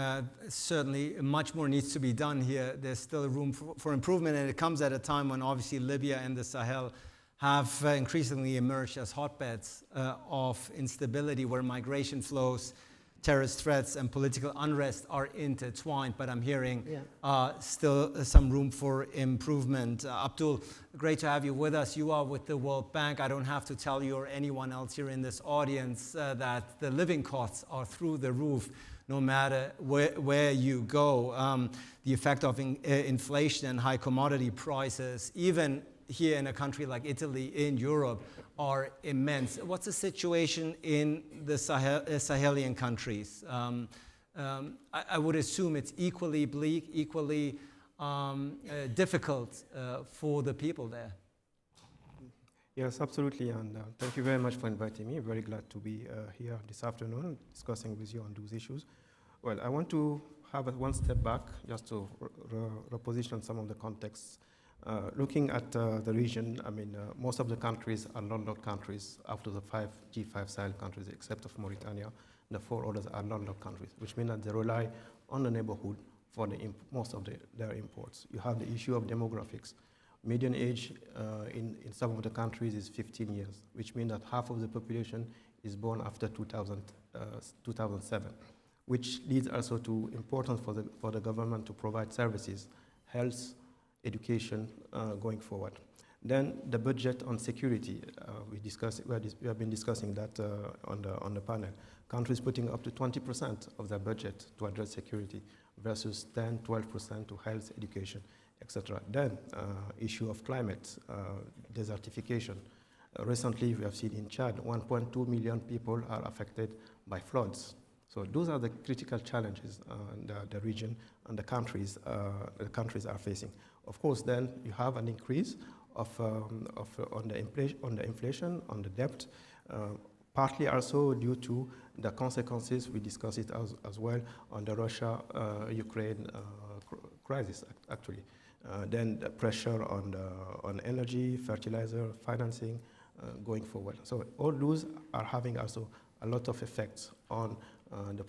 P: certainly much more needs to be done here. There's still room for improvement, and it comes at a time when obviously Libya and the Sahel have increasingly emerged as hotbeds of instability, where migration flows, terrorist threats, and political unrest are intertwined. But I'm hearing still some room for improvement. Abdul, great to have you with us. You are with the World Bank. I don't have to tell you or anyone else here in this audience that the living costs are through the roof, no matter where you go. The effect of inflation and high commodity prices, even here in a country like Italy in Europe, are immense. What's the situation in the Sahelian countries? I would assume it's equally bleak, equally difficult for the people there.
A: Yes, absolutely, and thank you very much for inviting me. Very glad to be here this afternoon discussing with you on those issues. Well, I want to have one step back just to reposition some of the contexts. Looking at the region, I mean, most of the countries are non-locked countries after the G5 Sahel countries, except of Mauritania. The 4 others are non-locked countries, which means that they rely on the neighborhood for most of their imports. You have the issue of demographics. Median age in some of the countries is 15 years, which means that half of the population is born after 2007, which leads also to importance for the government to provide services, health, education going forward. Then the budget on security, we have been discussing that on the panel. Countries putting up to 20% of their budget to address security versus 10, 12% to health, education, etc. Then issue of climate, desertification. Recently, we have seen in Chad, 1.2 million people are affected by floods. So those are the critical challenges the region and the countries are facing. Of course, then you have an increase on the inflation, on the debt, partly also due to the consequences, we discussed it as well, on the Russia-Ukraine crisis, actually. then the pressure on energy, fertilizer, financing going forward. So all those are having also a lot of effects on the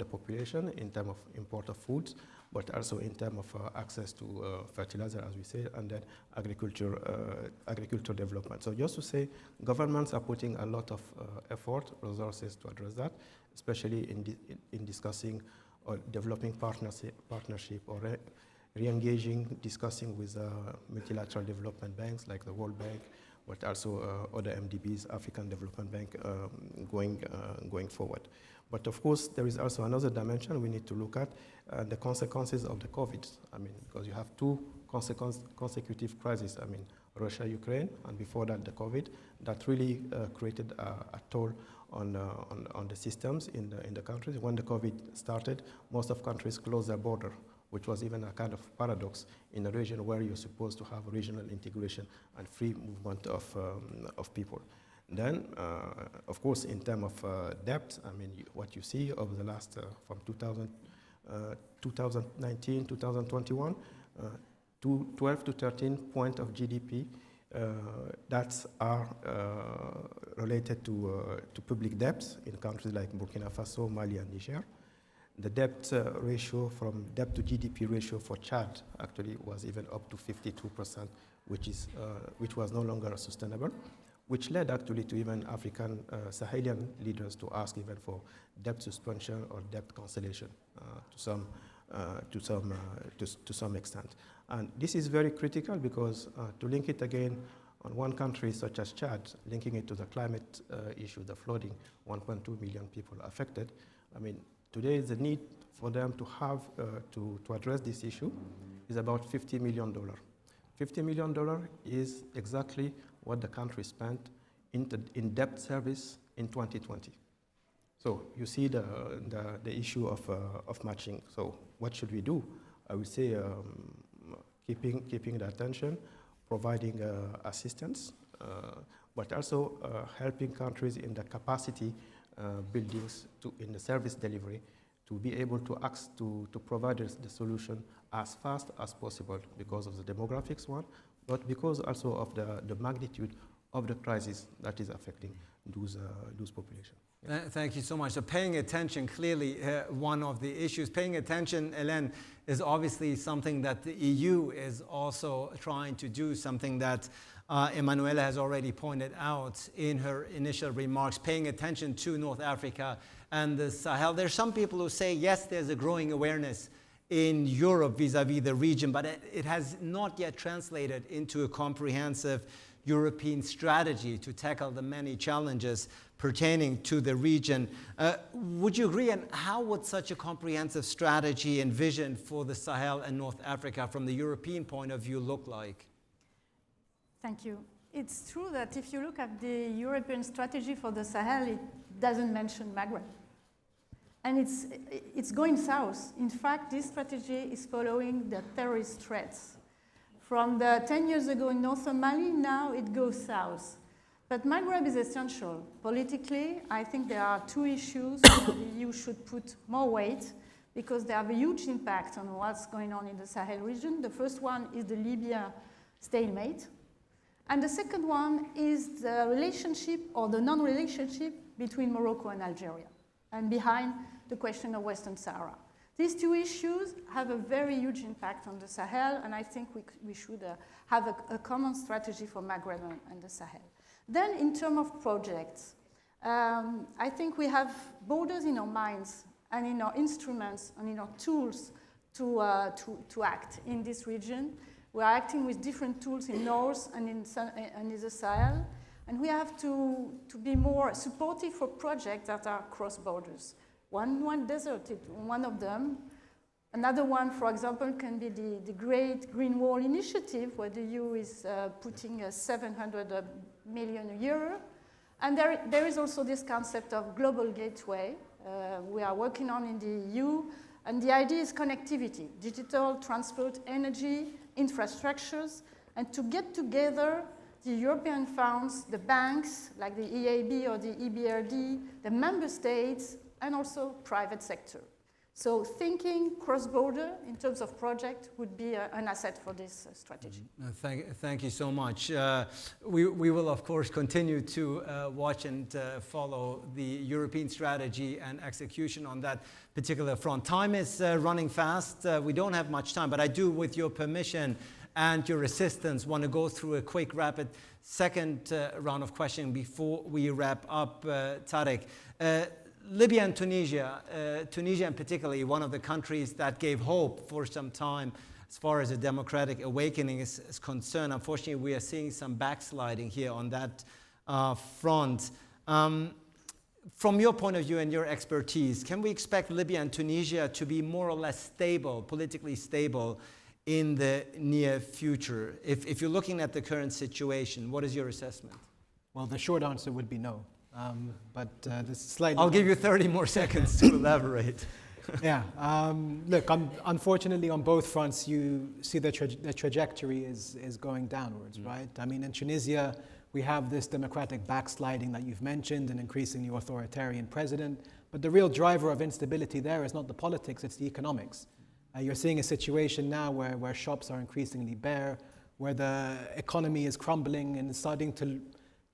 A: population in terms of import of foods, but also in terms of access to fertilizer, as we say, and then agriculture development. So just to say, governments are putting a lot of effort, resources to address that, especially in discussing or developing partnership or re-engaging, discussing with multilateral development banks like the World Bank, but also other MDBs, African Development Bank, going forward. But of course, there is also another dimension we need to look at, the consequences of the COVID. I mean, because you have two consecutive crises. I mean, Russia, Ukraine, and before that, the COVID, that really created a toll on the systems in the countries. When the COVID started, most of countries closed their border, which was even a kind of paradox in a region where you're supposed to have regional integration and free movement of people. Then, of course, in terms of debt, I mean, what you see over the last, from 2019, 2021, 12 to 13 points of GDP that are related to public debts in countries like Burkina Faso, Mali, and Niger. The debt ratio from debt to GDP ratio for Chad actually was even up to 52%, which was no longer sustainable, which led actually to even African Sahelian leaders to ask even for debt suspension or debt cancellation to some extent. And this is very critical because to link it again on one country such as Chad, linking it to the climate issue, the flooding, 1.2 million people affected. I mean, today the need for them to have to address this issue is about $50 million. $50 million is exactly what the country spent in debt service in 2020. So you see the issue of matching. So what should we do? I would say keeping the attention, providing assistance, but also helping countries in the capacity buildings in the service delivery to be able to provide the solution as fast as possible because of the demographics one, but because also of the magnitude of the crisis that is affecting those populations. Yeah.
P: Thank you so much. So paying attention, clearly one of the issues. Paying attention, Hélène, is obviously something that the EU is also trying to do, something that Emanuela has already pointed out in her initial remarks, paying attention to North Africa and the Sahel. There's some people who say, yes, there's a growing awareness in Europe vis-a-vis the region, but it has not yet translated into a comprehensive European strategy to tackle the many challenges pertaining to the region. Would you agree, and how would such a comprehensive strategy and vision for the Sahel and North Africa from the European point of view look like?
B: Thank you. It's true that if you look at the European strategy for the Sahel, it doesn't mention Maghreb. And it's going south. In fact, this strategy is following the terrorist threats. From the 10 years ago in northern Mali, now it goes south. But Maghreb is essential. Politically, I think there are two issues where the EU should put more weight because they have a huge impact on what's going on in the Sahel region. The first one is the Libya stalemate. And the second one is the relationship or the non-relationship between Morocco and Algeria, and behind the question of Western Sahara. These two issues have a very huge impact on the Sahel, and I think we should have a common strategy for Maghreb and the Sahel. Then in terms of projects, I think we have borders in our minds and in our instruments and in our tools to act in this region. We are acting with different tools in North and in the Sahel, and we have to be more supportive for projects that are cross borders. One desert is one of them. Another one, for example, can be the Great Green Wall Initiative, where the EU is putting 700 million a year. And there is also this concept of global gateway we are working on in the EU. And the idea is connectivity, digital, transport, energy, infrastructures, and to get together the European funds, the banks, like the EIB or the EBRD, the member states, and also private sector, So thinking cross-border in terms of project would be an asset for this strategy.
P: Thank you so much. We will, of course, continue to watch and follow the European strategy and execution on that particular front. Time is running fast. We don't have much time, but I do, with your permission and your assistance, want to go through a quick, rapid second round of questioning before we wrap up, Tarek. Libya and Tunisia, Tunisia in particular, one of the countries that gave hope for some time as far as a democratic awakening is concerned. Unfortunately, we are seeing some backsliding here on that front. From your point of view and your expertise, can we expect Libya and Tunisia to be more or less stable, politically stable, in the near future? If you're looking at the current situation, what is your assessment?
F: Well, the short answer would be no. This slightly.
P: I'll give you 30 more seconds to elaborate.
F: Yeah. Look, unfortunately, on both fronts, you see the trajectory is going downwards, right? I mean, in Tunisia, we have this democratic backsliding that you've mentioned, an increasingly authoritarian president. But the real driver of instability there is not the politics, it's the economics. You're seeing a situation now where shops are increasingly bare, where the economy is crumbling and starting to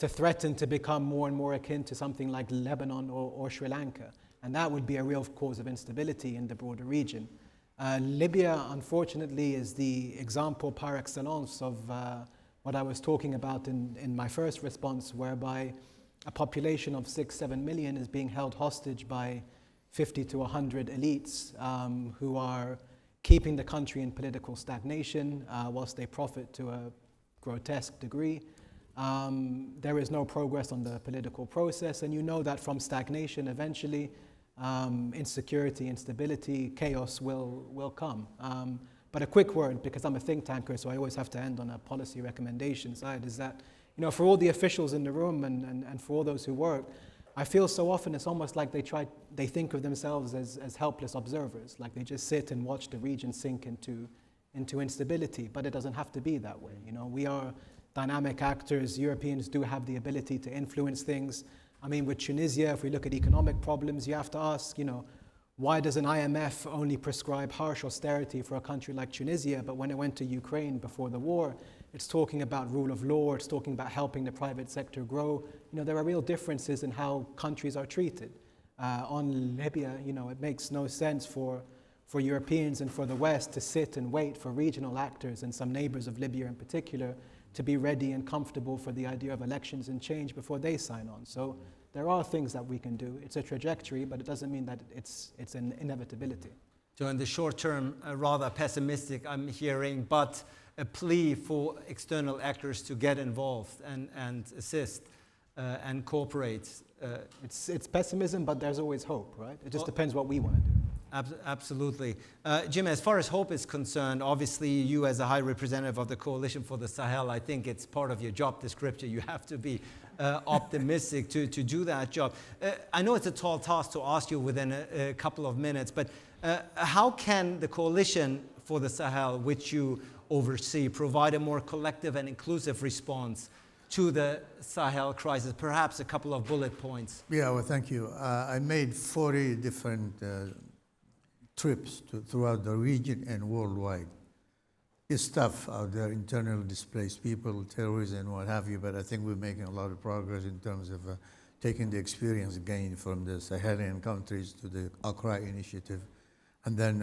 F: threaten to become more and more akin to something like Lebanon or Sri Lanka. And that would be a real cause of instability in the broader region. Libya, unfortunately, is the example par excellence of what I was talking about in my first response, whereby a population of 6-7 million is being held hostage by 50 to 100 elites who are keeping the country in political stagnation whilst they profit to a grotesque degree. There is no progress on the political process, and you know that from stagnation, eventually, insecurity, instability, chaos will come. But a quick word, because I'm a think tanker, so I always have to end on a policy recommendation side, is that, you know, for all the officials in the room and for all those who work, I feel so often it's almost like they think of themselves as helpless observers, like they just sit and watch the region sink into instability. But it doesn't have to be that way. You know, we are dynamic actors. Europeans do have the ability to influence things. I mean, with Tunisia, if we look at economic problems, you have to ask, you know, why does an IMF only prescribe harsh austerity for a country like Tunisia, but when it went to Ukraine before the war, it's talking about rule of law, it's talking about helping the private sector grow. You know, there are real differences in how countries are treated. On Libya, you know, it makes no sense for Europeans and for the West to sit and wait for regional actors and some neighbors of Libya in particular to be ready and comfortable for the idea of elections and change before they sign on. So there are things that we can do. It's a trajectory, but it doesn't mean that it's an inevitability.
P: So in the short term, rather pessimistic, I'm hearing, but a plea for external actors to get involved and assist and cooperate.
F: It's pessimism, but there's always hope, right? It just depends what we want to do.
P: Absolutely. Jim, as far as hope is concerned, obviously you as a high representative of the Coalition for the Sahel, I think it's part of your job description. You have to be optimistic to do that job. I know it's a tall task to ask you within a couple of minutes, but how can the Coalition for the Sahel, which you oversee, provide a more collective and inclusive response to the Sahel crisis? Perhaps a couple of bullet points.
T: Yeah, well, thank you. I made 40 different trips throughout the region and worldwide. It's tough out there, internally displaced people, terrorism and what have you, but I think we're making a lot of progress in terms of taking the experience gained from the Sahelian countries to the Accra Initiative. And then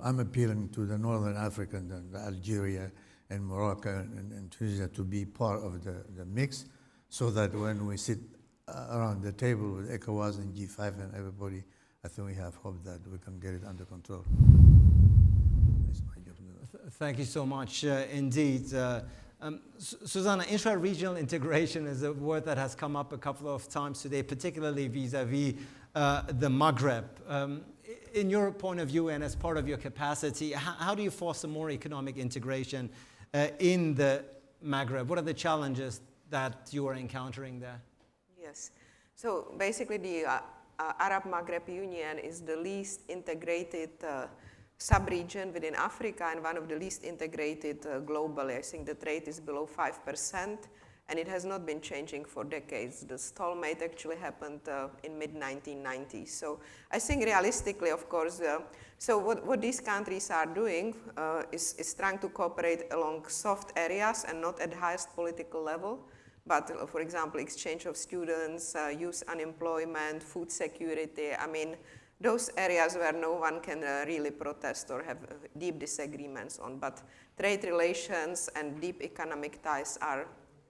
T: I'm appealing to the Northern African, Algeria and Morocco and Tunisia to be part of the mix, so that when we sit around the table with ECOWAS and G5 and everybody, I think we have hope that we can get it under control.
P: Thank you so much indeed. Susanna, intra-regional integration is a word that has come up a couple of times today, particularly vis-a-vis the Maghreb. In your point of view and as part of your capacity, how do you foster more economic integration in the Maghreb? What are the challenges that you are encountering there?
U: Yes. So basically the Arab Maghreb Union is the least integrated sub-region within Africa and one of the least integrated globally. I think the trade is below 5%. and it has not been changing for decades. The stalemate actually happened in mid-1990s. So I think realistically, of course, so what these countries are doing is trying to cooperate along soft areas and not at highest political level, but for example, exchange of students, youth unemployment, food security. I mean, those areas where no one can really protest or have deep disagreements on. But trade relations and deep economic ties are,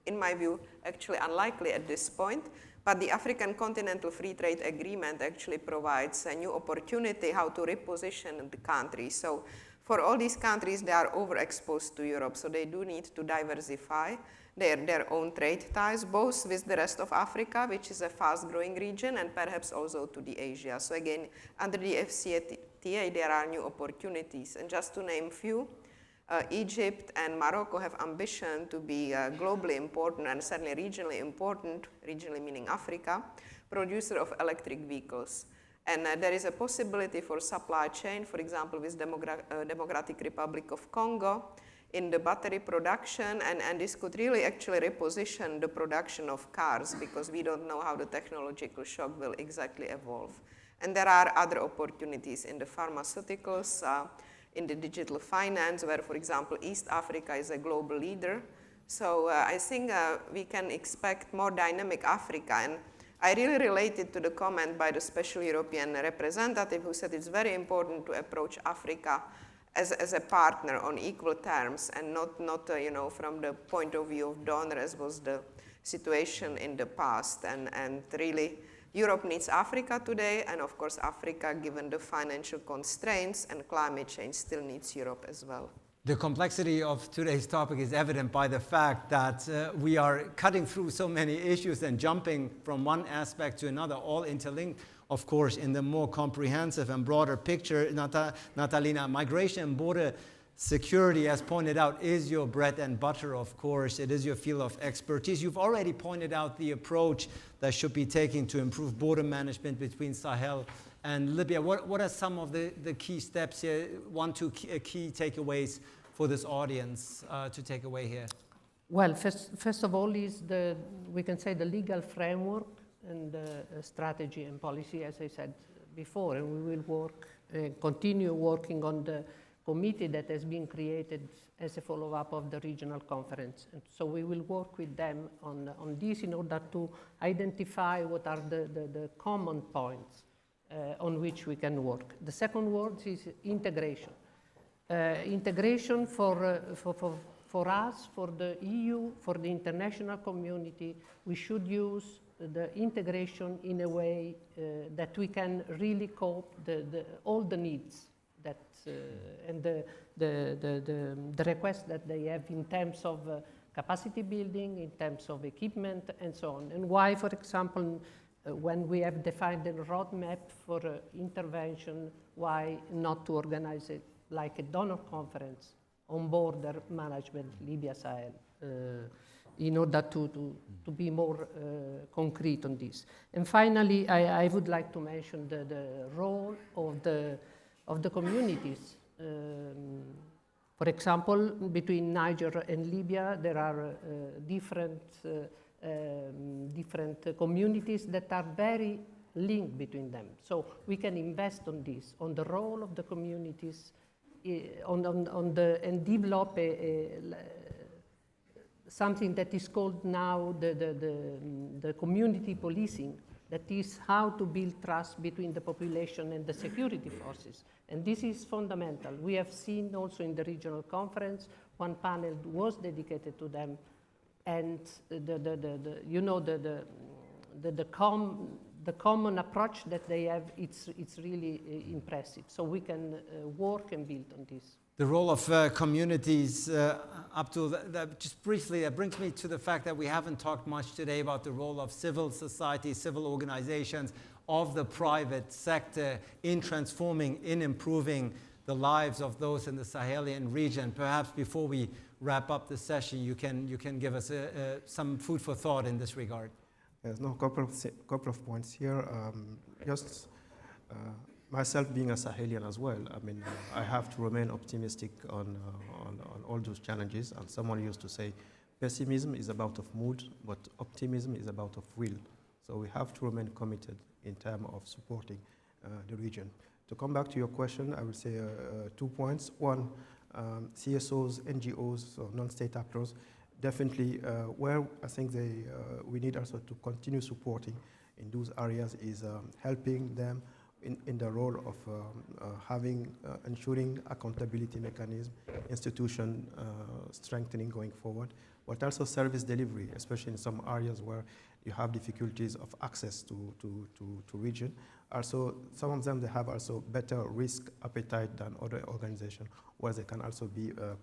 U: in my view, actually unlikely at this point. But the African Continental Free Trade Agreement actually provides a new opportunity how to reposition the country. So for all these countries, they are overexposed to Europe, so they do need to diversify their own trade ties, both with the rest of Africa, which is a fast-growing region, and perhaps also to the Asia. So again, under the FCTA, there are new opportunities. And just to name few, Egypt and Morocco have ambition to be globally important and certainly regionally important, regionally meaning Africa, producer of electric vehicles. And there is a possibility for supply chain, for example, with Democratic Republic of Congo, in the battery production, and this could really actually reposition the production of cars, because we don't know how the technological shock will exactly evolve. And there are other opportunities in the pharmaceuticals, in the digital finance, where, for example, East Africa is a global leader. So I think we can expect more dynamic Africa. And I really related to the comment by the Special European Representative, who said it's very important to approach Africa as a partner on equal terms, and not you know, from the point of view of donor, as was the situation in the past. And really, Europe needs Africa today, and of course Africa, given the financial constraints and climate change, still needs Europe as well.
P: The complexity of today's topic is evident by the fact that we are cutting through so many issues and jumping from one aspect to another, all interlinked, of course, in the more comprehensive and broader picture. Natalina, migration and border security, as pointed out, is your bread and butter, of course. It is your field of expertise. You've already pointed out the approach that should be taken to improve border management between Sahel and Libya. What are some of the key steps here, key takeaways for this audience to take away here?
V: Well, first of all is we can say the legal framework and strategy and policy, as I said before, and we will continue working on the committee that has been created as a follow-up of the regional conference. And so we will work with them on this in order to identify what are the common points on which we can work. The second word is integration. Integration for us, for the EU, for the international community, we should use the integration in a way that we can really cope all the needs that and the requests that they have in terms of capacity building, in terms of equipment, and so on. And why, for example, when we have defined a roadmap for intervention, why not to organize it like a donor conference on border management, Libya, Sahel, in order to be more concrete on this. And finally, I would like to mention the role of the communities. For example, between Niger and Libya, there are different communities that are very linked between them. So we can invest on this, on the role of the communities, and develop something that is called now the community policing. That is how to build trust between the population and the security forces. And this is fundamental. We have seen also in the regional conference, one panel was dedicated to them. And the common approach that they have, it's really impressive. So we can work and build on this.
P: The role of communities, Abdul, just briefly, that brings me to the fact that we haven't talked much today about the role of civil society, civil organizations, of the private sector in transforming, in improving the lives of those in the Sahelian region. Perhaps before we wrap up the session, you can give us some food for thought in this regard.
A: There's a couple of points here. Myself being a Sahelian as well, I mean, I have to remain optimistic on all those challenges. And someone used to say, Pessimism is about of mood, but optimism is about of will. So we have to remain committed in terms of supporting the region. To come back to your question, I will say 2 points. One, CSOs, NGOs, so non-state actors, definitely where I think we need also to continue supporting in those areas is helping them in the role of ensuring accountability mechanism, institution strengthening going forward, but also service delivery, especially in some areas where you have difficulties of access to region. Also, some of them, they have also better risk appetite than other organizations, where they can also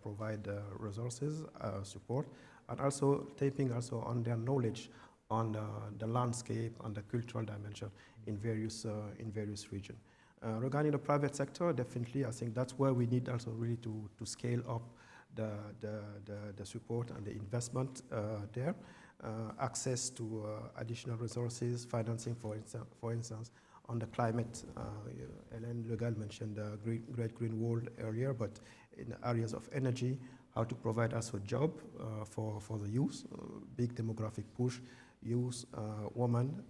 A: provide resources, support, and also tapping also on their knowledge on the landscape and the cultural dimension in various regions. Regarding the private sector, definitely, I think that's where we need also really to scale up the support and the investment there. Access to additional resources, financing, for instance, on the climate. Hélène Legal mentioned the Great Green Wall earlier, but in areas of energy, how to provide also job for the youth, big demographic push, youth, women,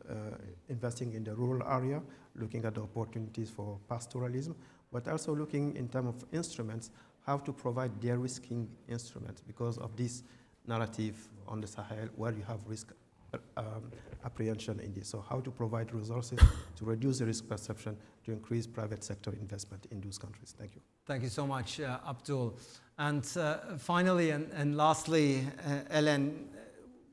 A: investing in the rural area, looking at the opportunities for pastoralism, but also looking in terms of instruments, how to provide de-risking instruments because of this narrative on the Sahel where you have risk apprehension in this. So how to provide resources to reduce the risk perception to increase private sector investment in those countries. Thank you.
P: Thank you so much, Abdul. And finally and lastly, Hélène,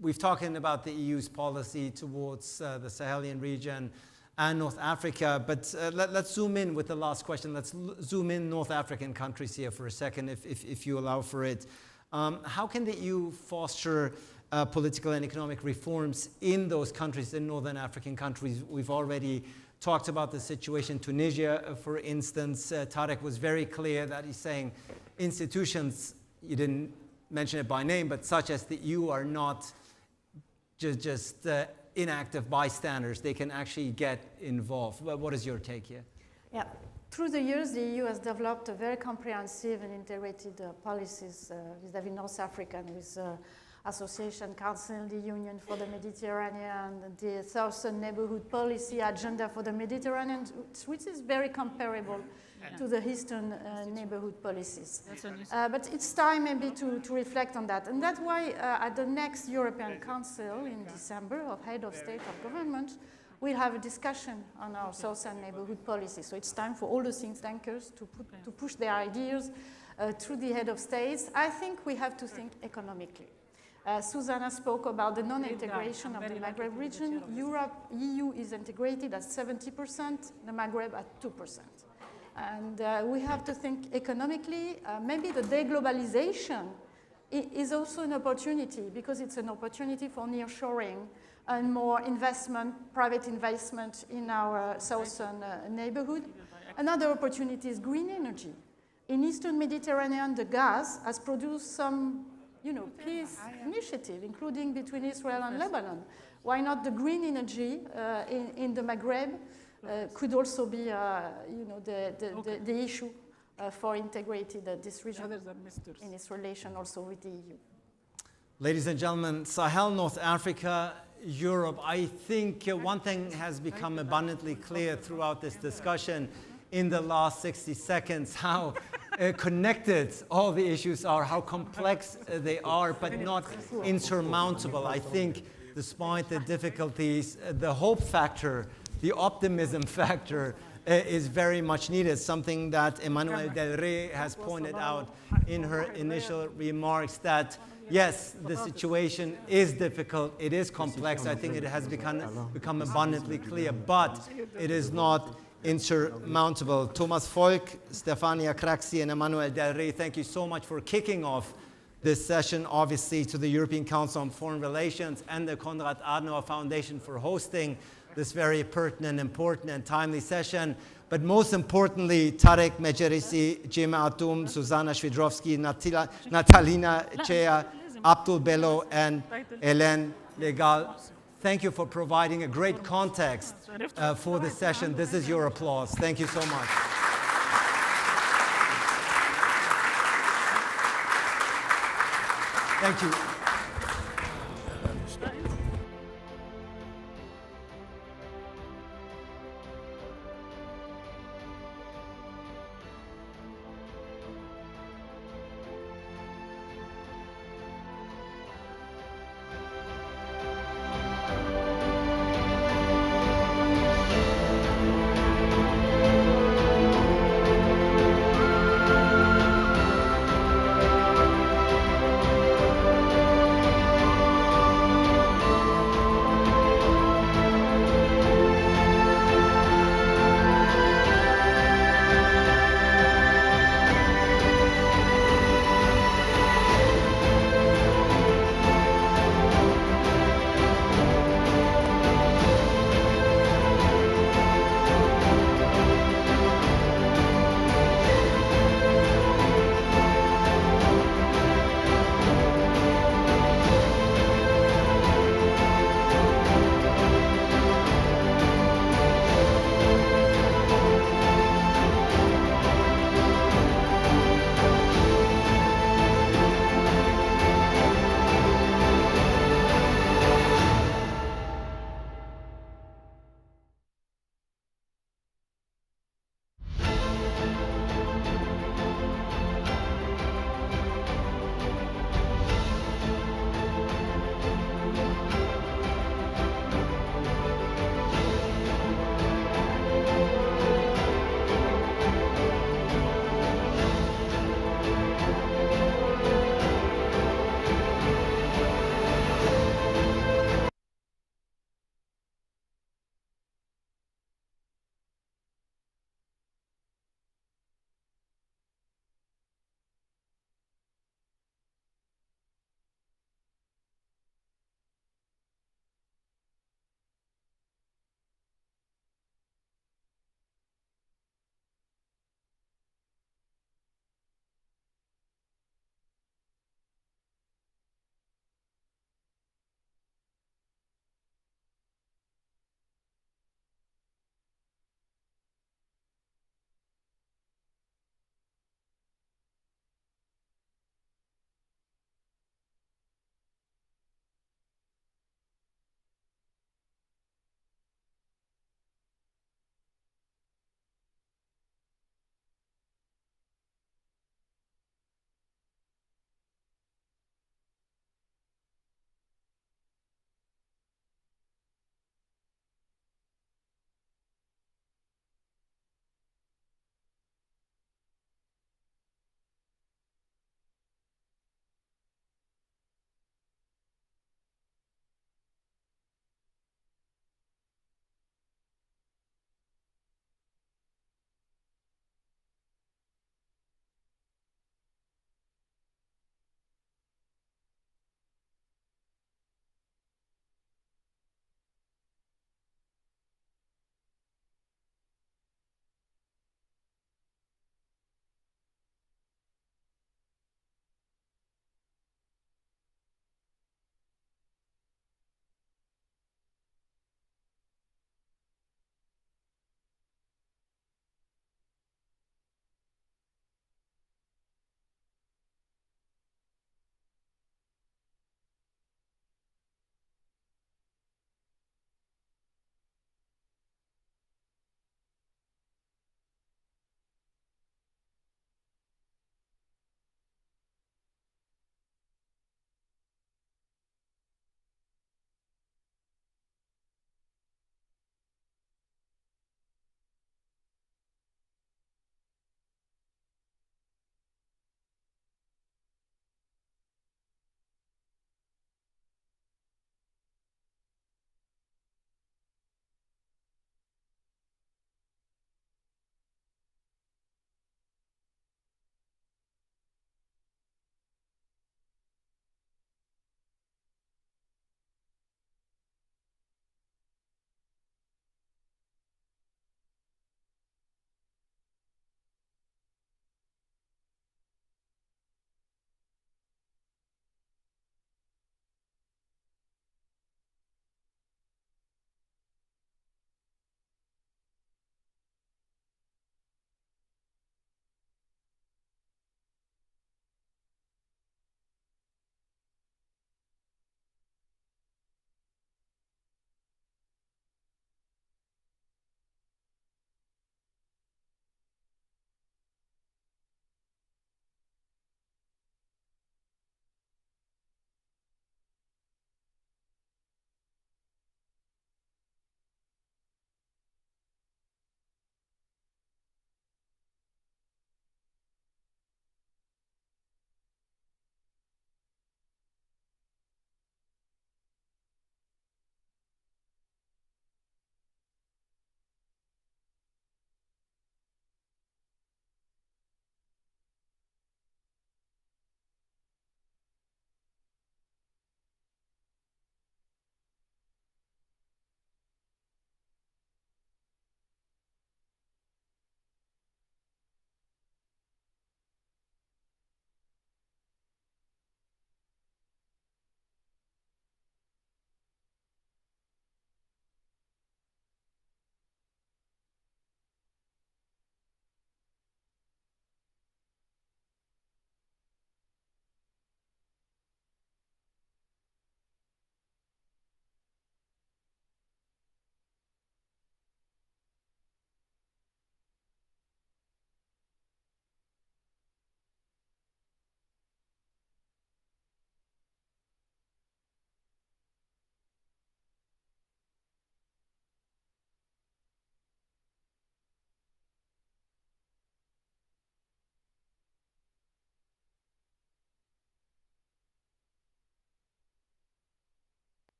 P: we've talked about the EU's policy towards the Sahelian region and North Africa, but let's zoom in with the last question. Let's zoom in North African countries here for a second, if you allow for it. How can the EU foster political and economic reforms in those countries, in Northern African countries? We've already talked about the situation in Tunisia, for instance. Tarek was very clear that he's saying institutions, you didn't mention it by name, but such as the EU are not just inactive bystanders. They can actually get involved. What is your take here?
B: Yeah. Through the years, the EU has developed a very comprehensive and integrated policies vis-à-vis North Africa, with Association Council, the Union for the Mediterranean, the Southern Neighborhood Policy Agenda for the Mediterranean, which is very comparable to the Eastern neighborhood policies. But it's time maybe to reflect on that. And that's why at the next European Council in December of Head of State of Government, we'll have a discussion on our Southern neighborhood policy. So it's time for all the think tankers to push their ideas through the head of states. I think we have to think economically. Susanna spoke about the non-integration of the Maghreb region. EU is integrated at 70%, the Maghreb at 2%. And we have to think economically. Maybe the deglobalization is also an opportunity, because it's an opportunity for nearshoring and more investment, private investment in our southern neighborhood. Another opportunity is green energy. In Eastern Mediterranean, the gas has produced some peace initiative, including between Israel and Lebanon. Why not the green energy in the Maghreb could also be, the issue for integrated this region in its relation also with the EU.
P: Ladies and gentlemen, Sahel, North Africa, Europe. I think one thing has become abundantly clear throughout this discussion in the last 60 seconds, how connected all the issues are, how complex they are, but not insurmountable. I think despite the difficulties, the hope factor, the optimism factor is very much needed, something that Emmanuel Del Rey has pointed out in her initial remarks, that yes, the situation is difficult, it is complex. I think it has become abundantly clear, but it is not insurmountable. Thomas Volk, Stefania Craxi, and Emmanuel Del Rey, thank you so much for kicking off this session, obviously to the European Council on Foreign Relations and the Konrad Adenauer Foundation for hosting this very pertinent, important, and timely session. But most importantly, Tarek Megerisi, Jim Atum, Susanna Shvidrovsky, Natalina Chea, Abdul Bello, and Hélène Legal. Thank you for providing a great context for this session. This is your applause. Thank you so much. Thank you.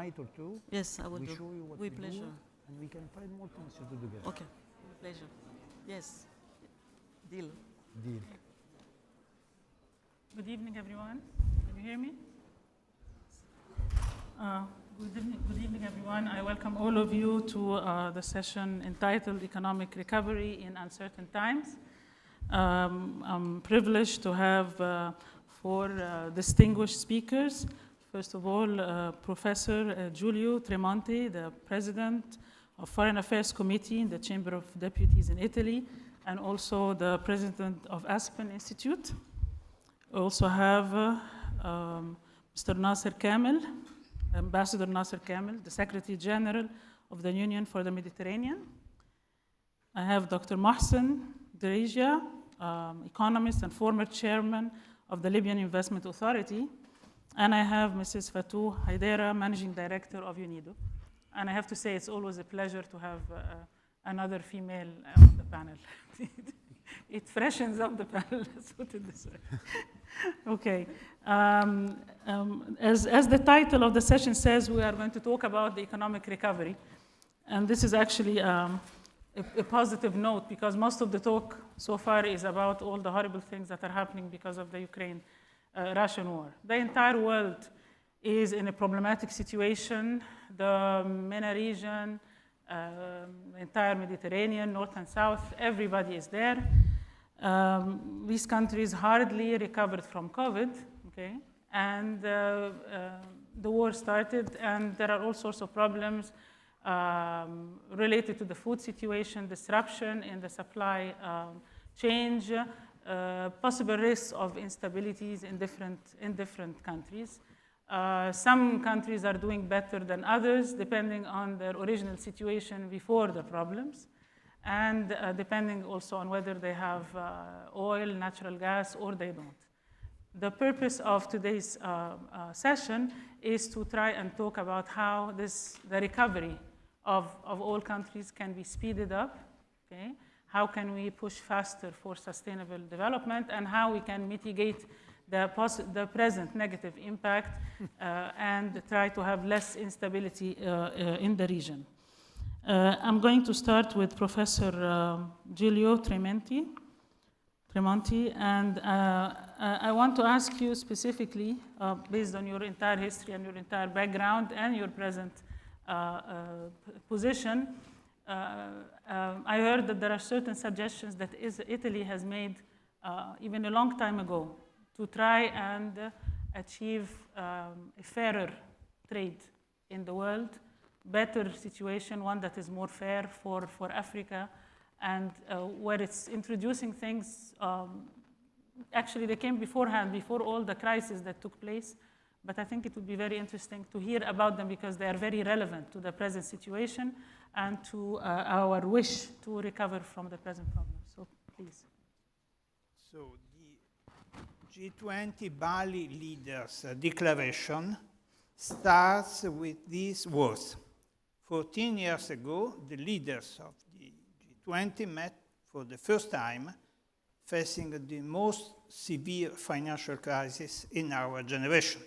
C: night or two.
H: Yes, I will
C: we
H: do.
C: show you what
H: With
C: we
H: pleasure.
C: do, and we can find more things to do together.
H: Okay, pleasure. Yes, deal.
C: Deal.
W: Good evening, everyone. Can you hear me? Good evening, everyone. I welcome all of you to the session entitled Economic Recovery in Uncertain Times. I'm privileged to have four distinguished speakers. First of all, Professor Giulio Tremonti, the President of Foreign Affairs Committee in the Chamber of Deputies in Italy, and also the President of Aspen Institute. We also have Mr. Nasser Kamel, Ambassador Nasser Kamel, the Secretary General of the Union for the Mediterranean. I have Dr. Mohsen Dereja, economist and former chairman of the Libyan Investment Authority. And I have Mrs. Fatou Haidera, Managing Director of UNIDO. And I have to say, it's always a pleasure to have another female on the panel. It freshens up the panel, let's put it this way. Okay. As the title of the session says, we are going to talk about the economic recovery. And this is actually a positive note, because most of the talk so far is about all the horrible things that are happening because of the Ukraine-Russian war. The entire world is in a problematic situation. The MENA region, the entire Mediterranean, north and south, everybody is there. These countries hardly recovered from COVID, okay? And the war started, and there are all sorts of problems related to the food situation, disruption in the supply change, possible risks of instabilities in different countries. Some countries are doing better than others, depending on their original situation before the problems, and depending also on whether they have oil, natural gas, or they don't. The purpose of today's session is to try and talk about how the recovery of all countries can be speeded up, okay? How can we push faster for sustainable development, and how we can mitigate the present negative impact and try to have less instability in the region. I'm going to start with Professor Giulio Tremonti, and I want to ask you specifically, based on your entire history and your entire background and your present position, I heard that there are certain suggestions that Italy has made even a long time ago to try and achieve a fairer trade in the world, better situation, one that is more fair for Africa, and where it's introducing things, actually they came beforehand, before all the crises that took place, but I think it would be very interesting to hear about them because they are very relevant to the present situation and to our wish to recover from the present problem. So please.
X: So the G20 Bali leaders' declaration starts with these words. 14 years ago, the leaders of the G20 met for the first time, facing the most severe financial crisis in our generation.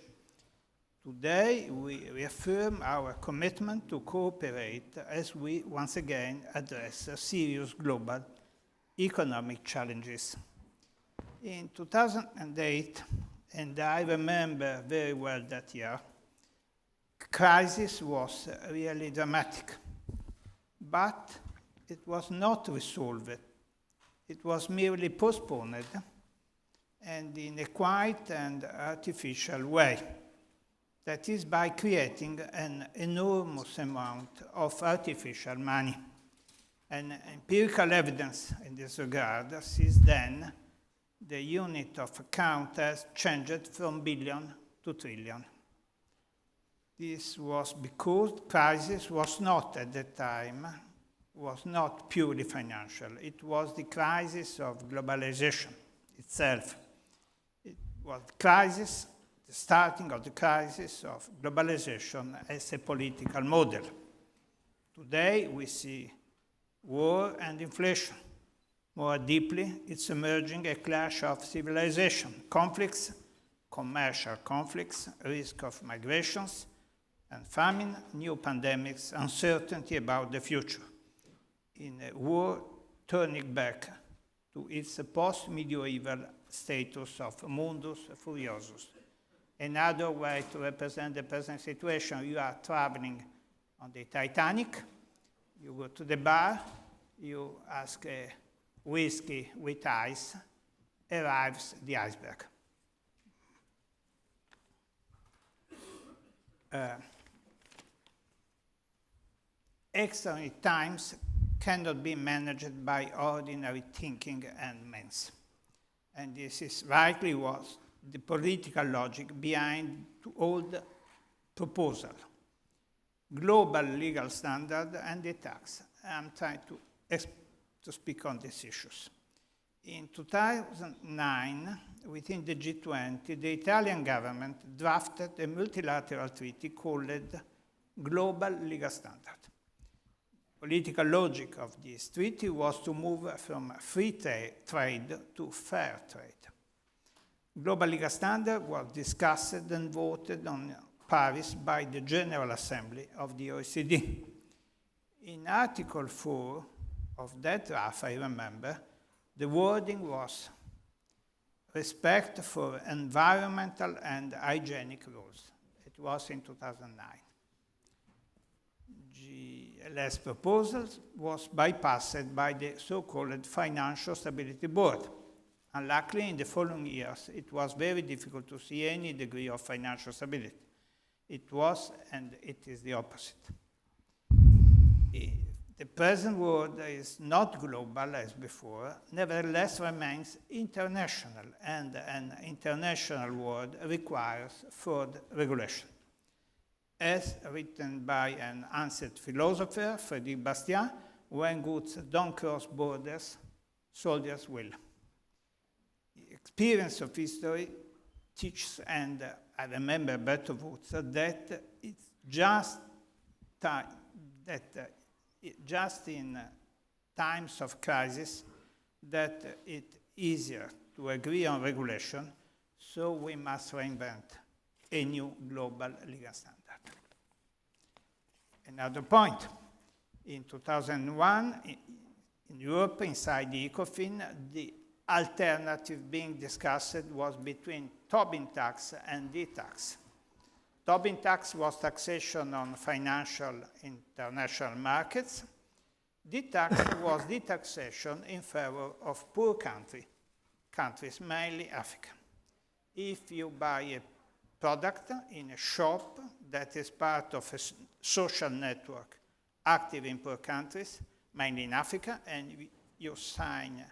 X: Today, we reaffirm our commitment to cooperate as we once again address serious global economic challenges. In 2008, and I remember very well that year, crisis was really dramatic, but it was not resolved. It was merely postponed, and in a quiet and artificial way. That is by creating an enormous amount of artificial money. And empirical evidence in this regard since then, the unit of account has changed from billion to trillion. This was because crisis was not at that time, was not purely financial. It was the crisis of globalization itself. It was crisis, the starting of the crisis of globalization as a political model. Today we see war and inflation. More deeply, it's emerging a clash of civilization, conflicts, commercial conflicts, risk of migrations, and famine, new pandemics, uncertainty about the future. In a war turning back to its post-medieval status of mundus furiosus. Another way to represent the present situation, you are traveling on the Titanic, you go to the bar, you ask a whiskey with ice, arrives the iceberg. Extraordinary times cannot be managed by ordinary thinking and means. And this is rightly was the political logic behind all the proposal. Global legal standard and the tax. I'm trying to speak on these issues. In 2009, within the G20, the Italian government drafted a multilateral treaty called Global Legal Standard. Political logic of this treaty was to move from free trade to fair trade. Global Legal Standard was discussed and voted on Paris by the General Assembly of the OECD. In Article 4 of that draft, I remember, the wording was respect for environmental and hygienic rules. It was in 2009. GLS proposals was bypassed by the so-called Financial Stability Board. Unluckily, in the following years, it was very difficult to see any degree of financial stability. It was, and it is the opposite. The present world is not global as before, nevertheless remains international, and an international world requires further regulation. As written by an ancient philosopher, Frédéric Bastiat, when goods don't cross borders, soldiers will. The experience of history teaches, and I remember Bertolt Wurzer, that it's just time, just in times of crisis that it's easier to agree on regulation, so we must reinvent a new global legal standard. Another point, in 2001, in Europe, inside the ECOFIN, the alternative being discussed was between Tobin tax and D-tax. Tobin tax was taxation on financial international markets. D-tax was de-taxation in favor of poor countries, mainly Africa. If you buy a product in a shop that is part of a social network active in poor countries, mainly in Africa, and you sign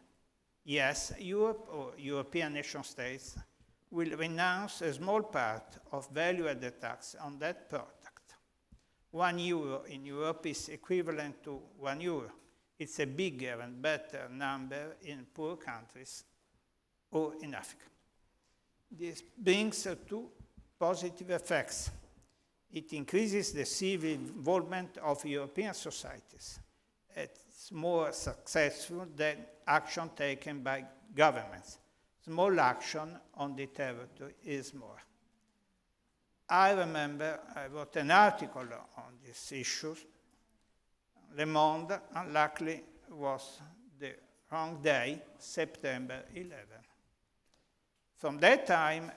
X: yes, Europe or European nation states will renounce a small part of value-added tax on that product. €1 in Europe is equivalent to €1. It's a bigger and better number in poor countries or in Africa. This brings two positive effects. It increases the civil involvement of European societies. It's more successful than action taken by governments. Small action on the territory is more. I remember I wrote an article on these issues. Le Monde, unluckily, was the wrong day, September 11. From that time,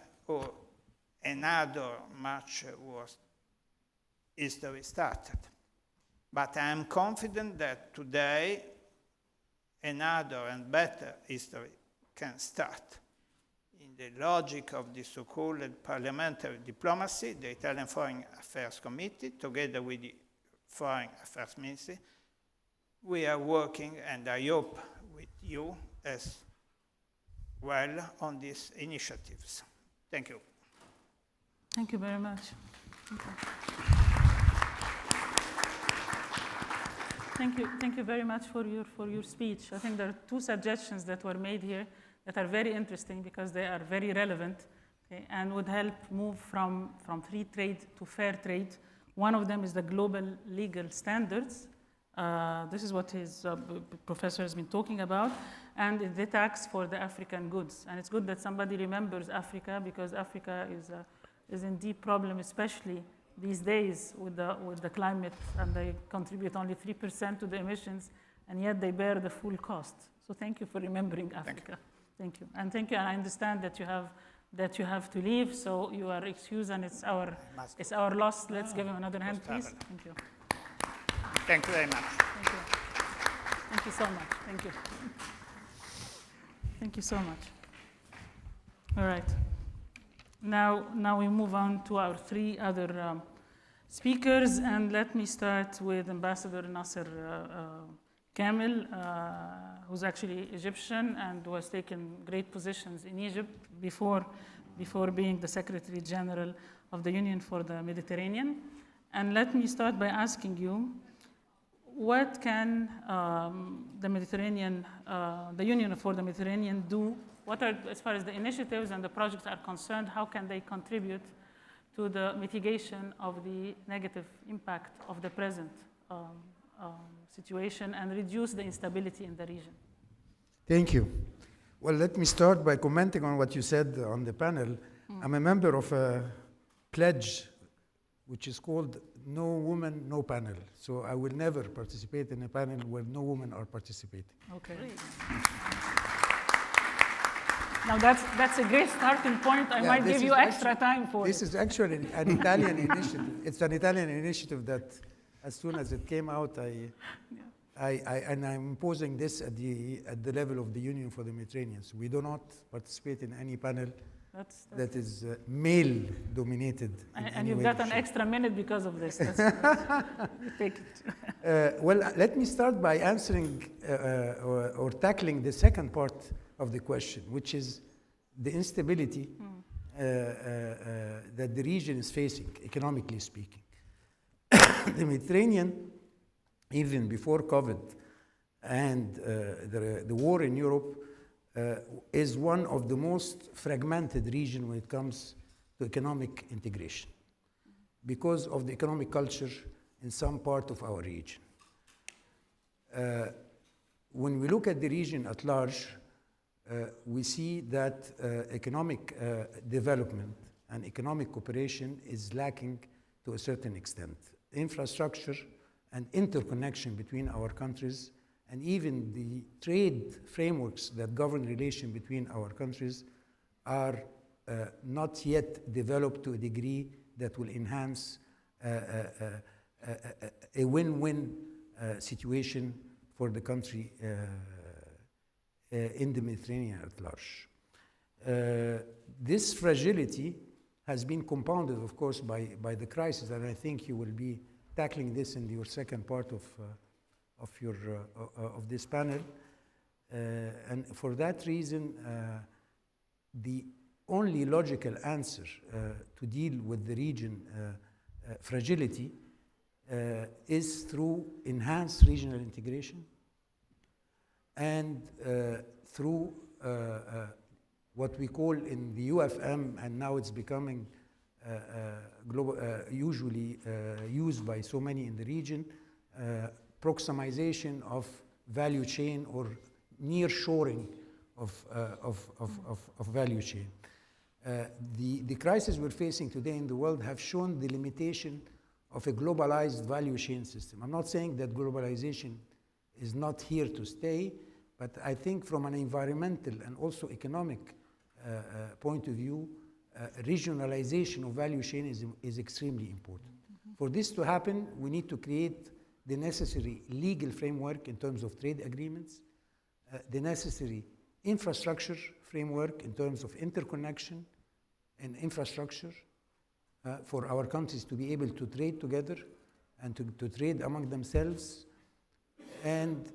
X: another much worse history started. But I am confident that today another and better history can start. In the logic of the so-called parliamentary diplomacy, the Italian Foreign Affairs Committee, together with the Foreign Affairs Ministry, we are working, and I hope with you as well, on these initiatives. Thank you.
W: Thank you very much. Thank you very much for your speech. I think there are two suggestions that were made here that are very interesting because they are very relevant, okay, and would help move from free trade to fair trade. One of them is the global legal standards. This is what his professor has been talking about, and the tax for the African goods. And it's good that somebody remembers Africa, because Africa is in deep problem, especially these days with the climate, and they contribute only 3% to the emissions, and yet they bear the full cost. So thank you for remembering Africa. Thank you. And thank you, and I understand that you have to leave, so you are excused, and it's our loss. Let's give him another hand, please. Thank you.
X: Thank you very much.
W: Thank you. Thank you so much. Thank you. Thank you so much. All right. Now we move on to our three other speakers, and let me start with Ambassador Nasser Kamel, who's actually Egyptian and was taken great positions in Egypt before being the Secretary General of the Union for the Mediterranean. And let me start by asking you, what can the Union for the Mediterranean do? What are, as far as the initiatives and the projects are concerned, how can they contribute to the mitigation of the negative impact of the present situation and reduce the instability in the region?
E: Thank you. Well, let me start by commenting on what you said on the panel. I'm a member of a pledge which is called No Woman, No Panel. So I will never participate in a panel where no women are participating.
W: Okay. Now that's a great starting point. I might give you extra time for
E: this. This is actually an Italian initiative. It's an Italian initiative that, as soon as it came out, and I'm imposing this at the level of the Union for the Mediterranean. So we do not participate in any panel that is male-dominated.
W: And you've got an extra minute because of this. You take it.
E: Well, let me start by answering or tackling the second part of the question, which is the instability that the region is facing, economically speaking. The Mediterranean, even before COVID and the war in Europe, is one of the most fragmented regions when it comes to economic integration because of the economic culture in some part of our region. When we look at the region at large, we see that economic development and economic cooperation is lacking to a certain extent. Infrastructure and interconnection between our countries and even the trade frameworks that govern relation between our countries are not yet developed to a degree that will enhance a win-win situation for the country in the Mediterranean at large. This fragility has been compounded, of course, by the crisis, and I think you will be tackling this in your second part of this panel. And for that reason, the only logical answer to deal with the region fragility is through enhanced regional integration and through what we call in the UFM, and now it's becoming usually used by so many in the region, proximization of value chain or near-shoring of value chain. The crisis we're facing today in the world have shown the limitation of a globalized value chain system. I'm not saying that globalization is not here to stay, but I think from an environmental and also economic point of view, regionalization of value chain is extremely important. For this to happen, we need to create the necessary legal framework in terms of trade agreements, the necessary infrastructure framework in terms of interconnection and infrastructure for our countries to be able to trade together and to trade among themselves, and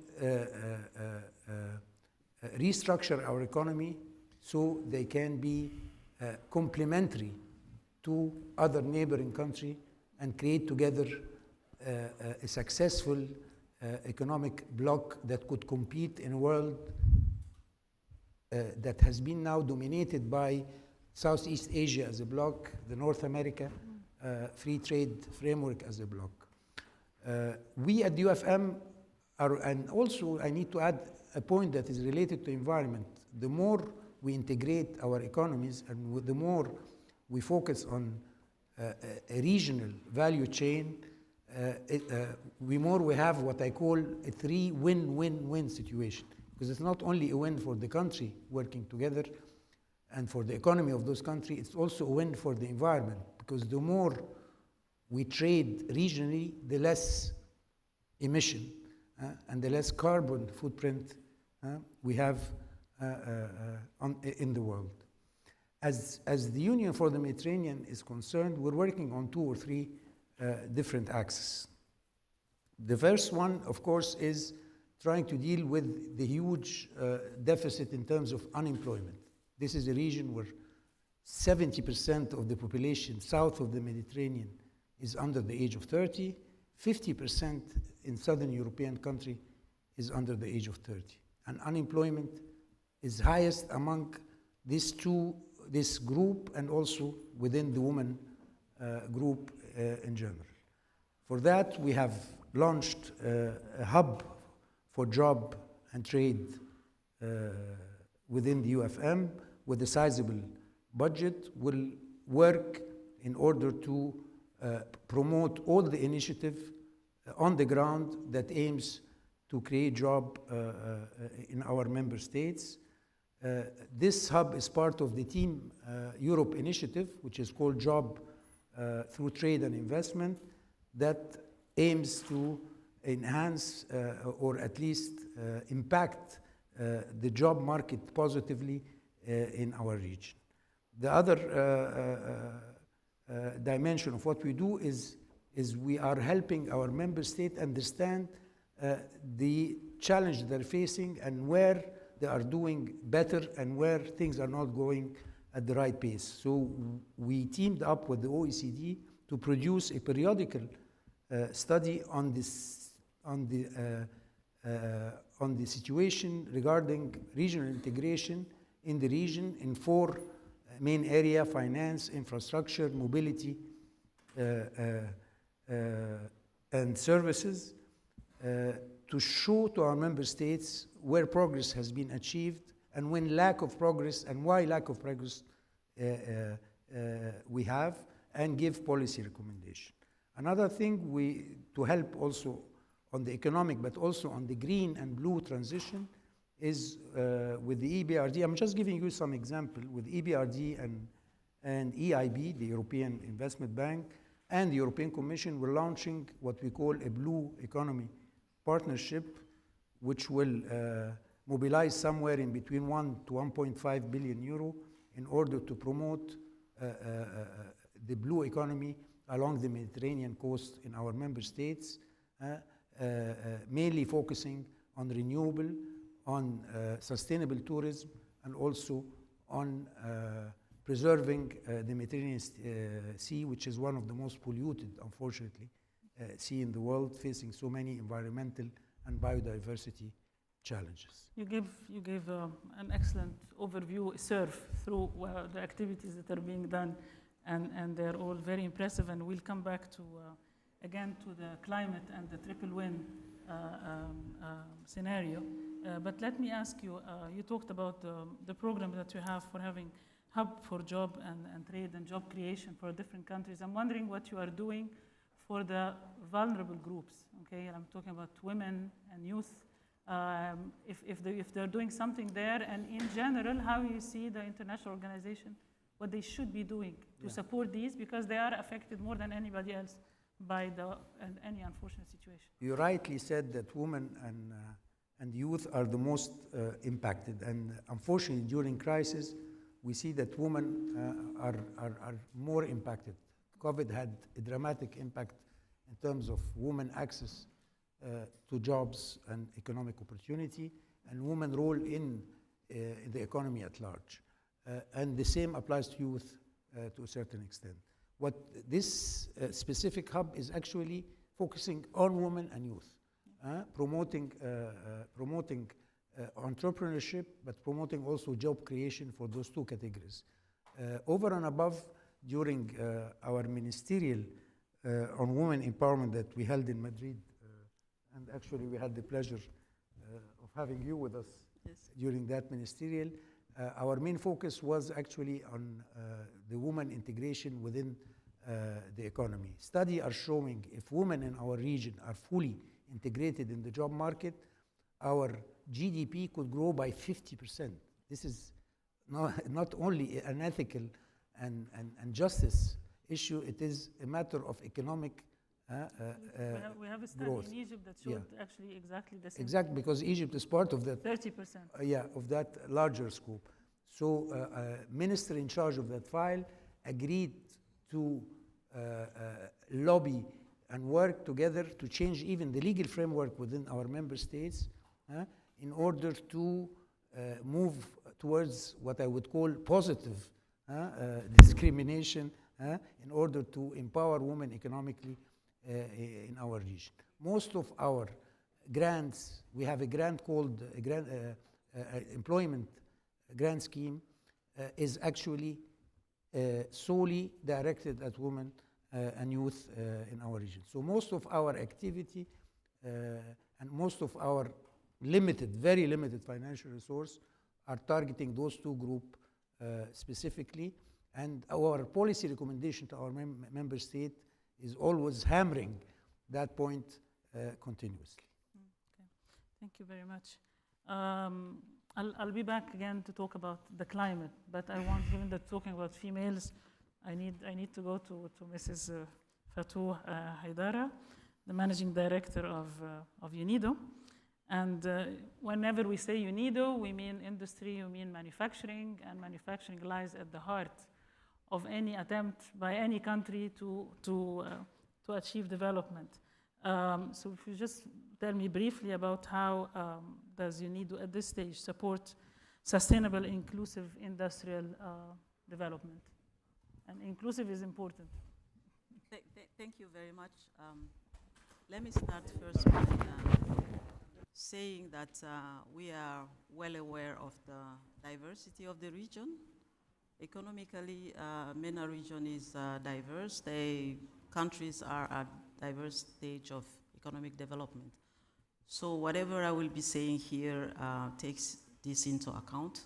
E: restructure our economy so they can be complementary to other neighboring countries and create together a successful economic bloc that could compete in a world that has been now dominated by Southeast Asia as a bloc, the North America free trade framework as a bloc. We at UFM are, and also I need to add a point that is related to environment. The more we integrate our economies and the more we focus on a regional value chain, we have what I call a 3 win-win-win situation. Because it's not only a win for the country working together and for the economy of those countries, it's also a win for the environment. Because the more we trade regionally, the less emission and the less carbon footprint we have in the world. As the Union for the Mediterranean is concerned, we're working on 2 or 3 different axes. The first one, of course, is trying to deal with the huge deficit in terms of unemployment. This is a region where 70% of the population south of the Mediterranean is under the age of 30, 50% in southern European country is under the age of 30. And unemployment is highest among this group and also within the women group in general. For that, we have launched a hub for job and trade within the UFM with a sizable budget. Will work in order to promote all the initiative on the ground that aims to create job in our member states. This hub is part of the Team Europe initiative, which is called Job Through Trade and Investment, that aims to enhance or at least impact the job market positively in our region. The other dimension of what we do is we are helping our member state understand the challenge they're facing and where they are doing better and where things are not going at the right pace. So we teamed up with the OECD to produce a periodical study on the situation regarding regional integration in the region in 4 main areas: finance, infrastructure, mobility, and services, to show to our member states where progress has been achieved and when lack of progress and why lack of progress we have, and give policy recommendation. Another thing to help also on the economic but also on the green and blue transition is with the EBRD. I'm just giving you some example. With EBRD and EIB, the European Investment Bank, and the European Commission, we're launching what we call a blue economy partnership, which will mobilize somewhere in between 1 to 1.5 billion euro in order to promote the blue economy along the Mediterranean coast in our member states, mainly focusing on renewable, on sustainable tourism, and also on preserving the Mediterranean Sea, which is one of the most polluted, unfortunately, sea in the world, facing so many environmental and biodiversity challenges.
W: You gave an excellent overview, surf through the activities that are being done, and they're all very impressive. And we'll come back to again to the climate and the triple win scenario. But let me ask you, you talked about the program that you have for having hub for job and trade and job creation for different countries. I'm wondering what you are doing for the vulnerable groups, okay? I'm talking about women and youth, if they're doing something there, and in general, how you see the international organization, what they should be doing to support these, because they are affected more than anybody else by any unfortunate situation.
E: You rightly said that women and youth are the most impacted, and unfortunately during crisis, we see that women are more impacted. COVID had a dramatic impact in terms of women access to jobs and economic opportunity, and women role in the economy at large. And the same applies to youth to a certain extent. What this specific hub is actually focusing on women and youth, promoting entrepreneurship, but promoting also job creation for those 2 categories. Over and above, during our ministerial on women empowerment that we held in Madrid, and actually we had the pleasure of having you with us during that ministerial, our main focus was actually on the woman integration within the economy. Studies are showing if women in our region are fully integrated in the job market, our GDP could grow by 50%. This is not only an ethical and justice issue, it is a matter of economic
W: we have a study
E: growth.
W: in Egypt that showed actually exactly the same.
E: Exactly, because Egypt is part of that.
W: 30%.
E: Of that larger scope. So minister in charge of that file agreed to lobby and work together to change even the legal framework within our member states in order to move towards what I would call positive discrimination in order to empower women economically in our region. Most of our grants, we have a grant called employment grant scheme, is actually solely directed at women and youth in our region. So most of our activity and most of our very limited financial resource are targeting those two groups specifically. And our policy recommendation to our member state is always hammering that point continuously.
W: Okay. Thank you very much. I'll be back again to talk about the climate, but I want, given that talking about females, I need to go to Mrs. Fatou Haidara, the managing director of UNIDO. And whenever we say UNIDO, we mean industry, we mean manufacturing, and manufacturing lies at the heart of any attempt by any country to achieve development. So if you just tell me briefly about how does UNIDO at this stage support sustainable, inclusive industrial development? And inclusive is important.
H: Thank you very much. Let me start first by saying that we are well aware of the diversity of the region. Economically, MENA region is diverse. Countries are at diverse stage of economic development. So whatever I will be saying here takes this into account.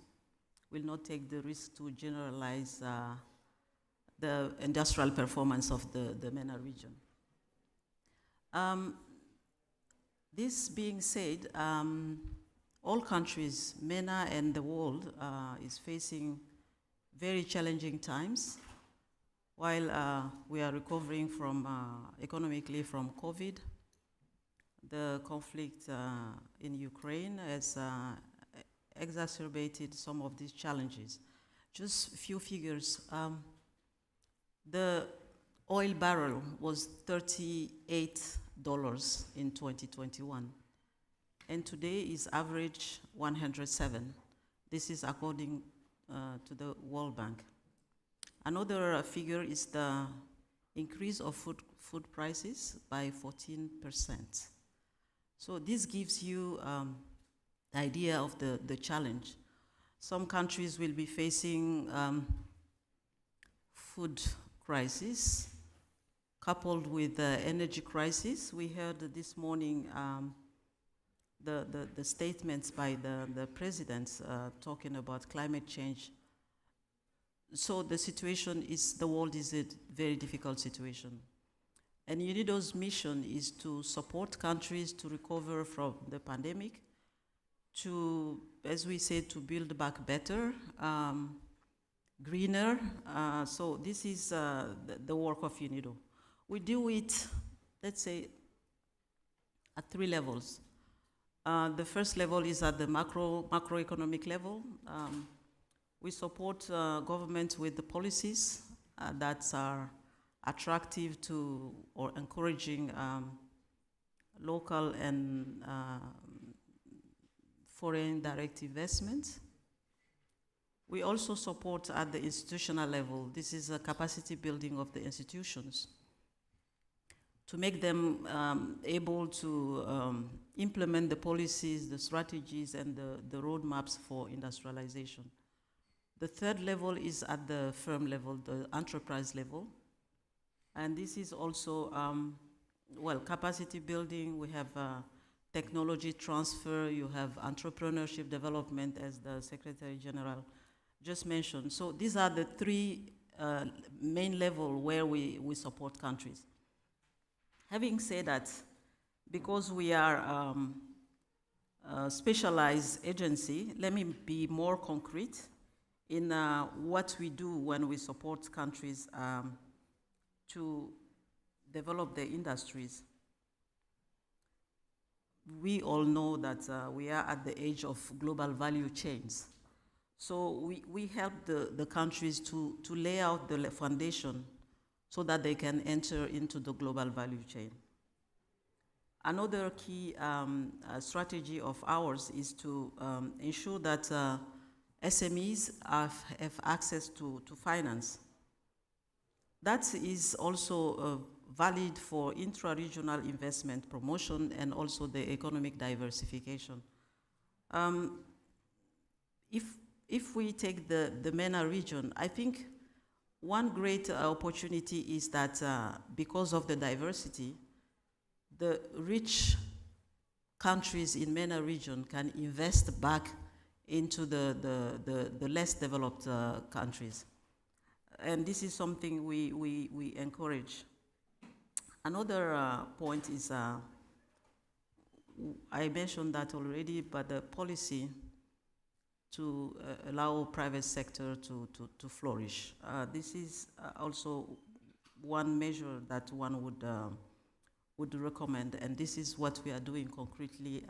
H: Will not take the risk to generalize the industrial performance of the MENA region. This being said, all countries, MENA and the world, is facing very challenging times. While we are recovering from economically from COVID, the conflict in Ukraine has exacerbated some of these challenges. Just a few figures. The oil barrel was $38 in 2021, and today is average 107. This is according to the World Bank. Another figure is the increase of food prices by 14%. So this gives you the idea of the challenge. Some countries will be facing food crisis coupled with the energy crisis. We heard this morning the statements by the presidents talking about climate change. So the world is a very difficult situation. And UNIDO's mission is to support countries to recover from the pandemic, to, as we said, to build back better, greener. So this is the work of UNIDO. We do it, let's say, at 3 levels. The first level is at the macroeconomic level. We support government with the policies that are attractive to or encouraging local and foreign direct investment. We also support at the institutional level. This is a capacity building of the institutions to make them able to implement the policies, the strategies, and the roadmaps for industrialization. The third level is at the firm level, the enterprise level. And this is also, capacity building. We have technology transfer. You have entrepreneurship development, as the Secretary General just mentioned. So these are the 3 main level where we support countries. Having said that, because we are a specialized agency, let me be more concrete in what we do when we support countries to develop their industries. We all know that we are at the age of global value chains. So we help the countries to lay out the foundation so that they can enter into the global value chain. Another key strategy of ours is to ensure that SMEs have access to finance. That is also valid for intra-regional investment promotion and also the economic diversification. If we take the MENA region, I think one great opportunity is that because of the diversity, the rich countries in MENA region can invest back into the less developed countries. And this is something we encourage. Another point is, I mentioned that already, but the policy to allow private sector to flourish. This is also one measure that one would recommend, and this is what we are doing concretely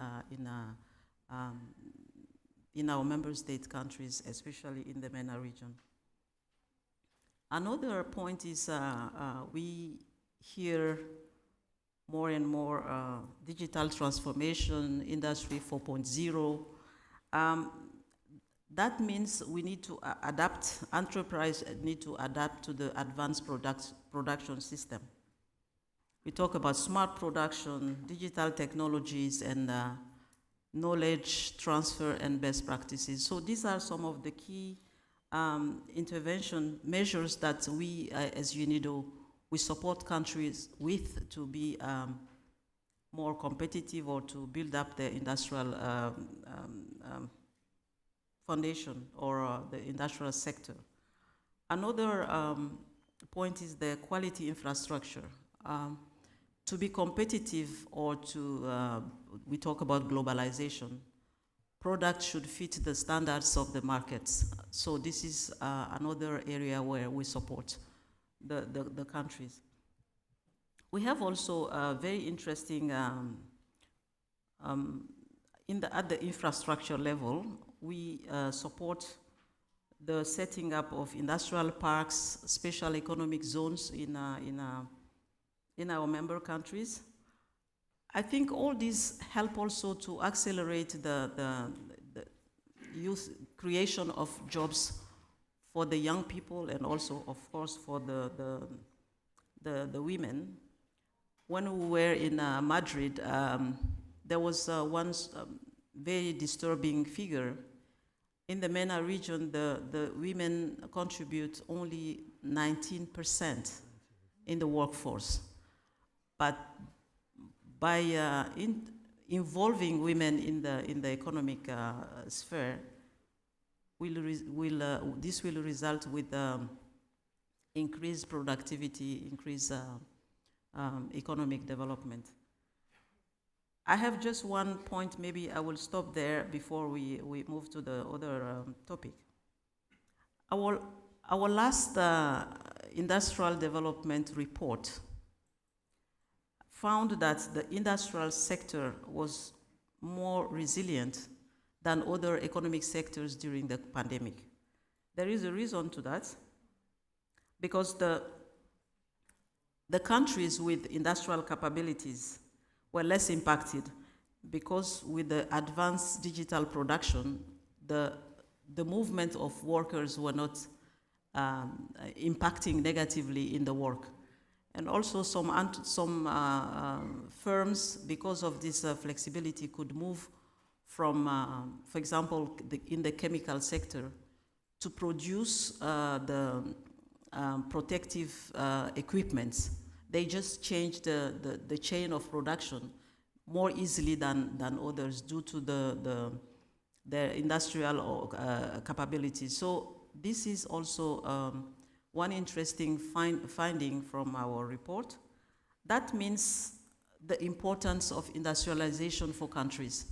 H: in our member state countries, especially in the MENA region. Another point is we hear more and more digital transformation, Industry 4.0. That means we need to adapt, enterprise need to adapt to the advanced production system. We talk about smart production, digital technologies, and knowledge transfer and best practices. So these are some of the key intervention measures that we, as UNIDO, we support countries with to be more competitive or to build up their industrial foundation or the industrial sector. Another point is the quality infrastructure. To be competitive or to, we talk about globalization, products should fit the standards of the markets. So this is another area where we support the countries. We have also a very interesting, at the infrastructure level, we support the setting up of industrial parks, special economic zones in our member countries. I think all these help also to accelerate the youth creation of jobs for the young people and also, of course, for the women. When we were in Madrid, there was once very disturbing figure. In the MENA region, the women contribute only 19% in the workforce. But by involving women in the economic sphere, this will result with increased productivity, increased economic development. I have just one point, maybe I will stop there before we move to the other topic. Our last industrial development report found that the industrial sector was more resilient than other economic sectors during the pandemic. There is a reason to that, because the countries with industrial capabilities were less impacted, because with the advanced digital production, the movement of workers were not impacting negatively in the work. And also some firms, because of this flexibility, could move from, for example, in the chemical sector, to produce the protective equipments. They just changed the chain of production more easily than others due to their industrial capabilities. So this is also one interesting finding from our report. That means the importance of industrialization for countries.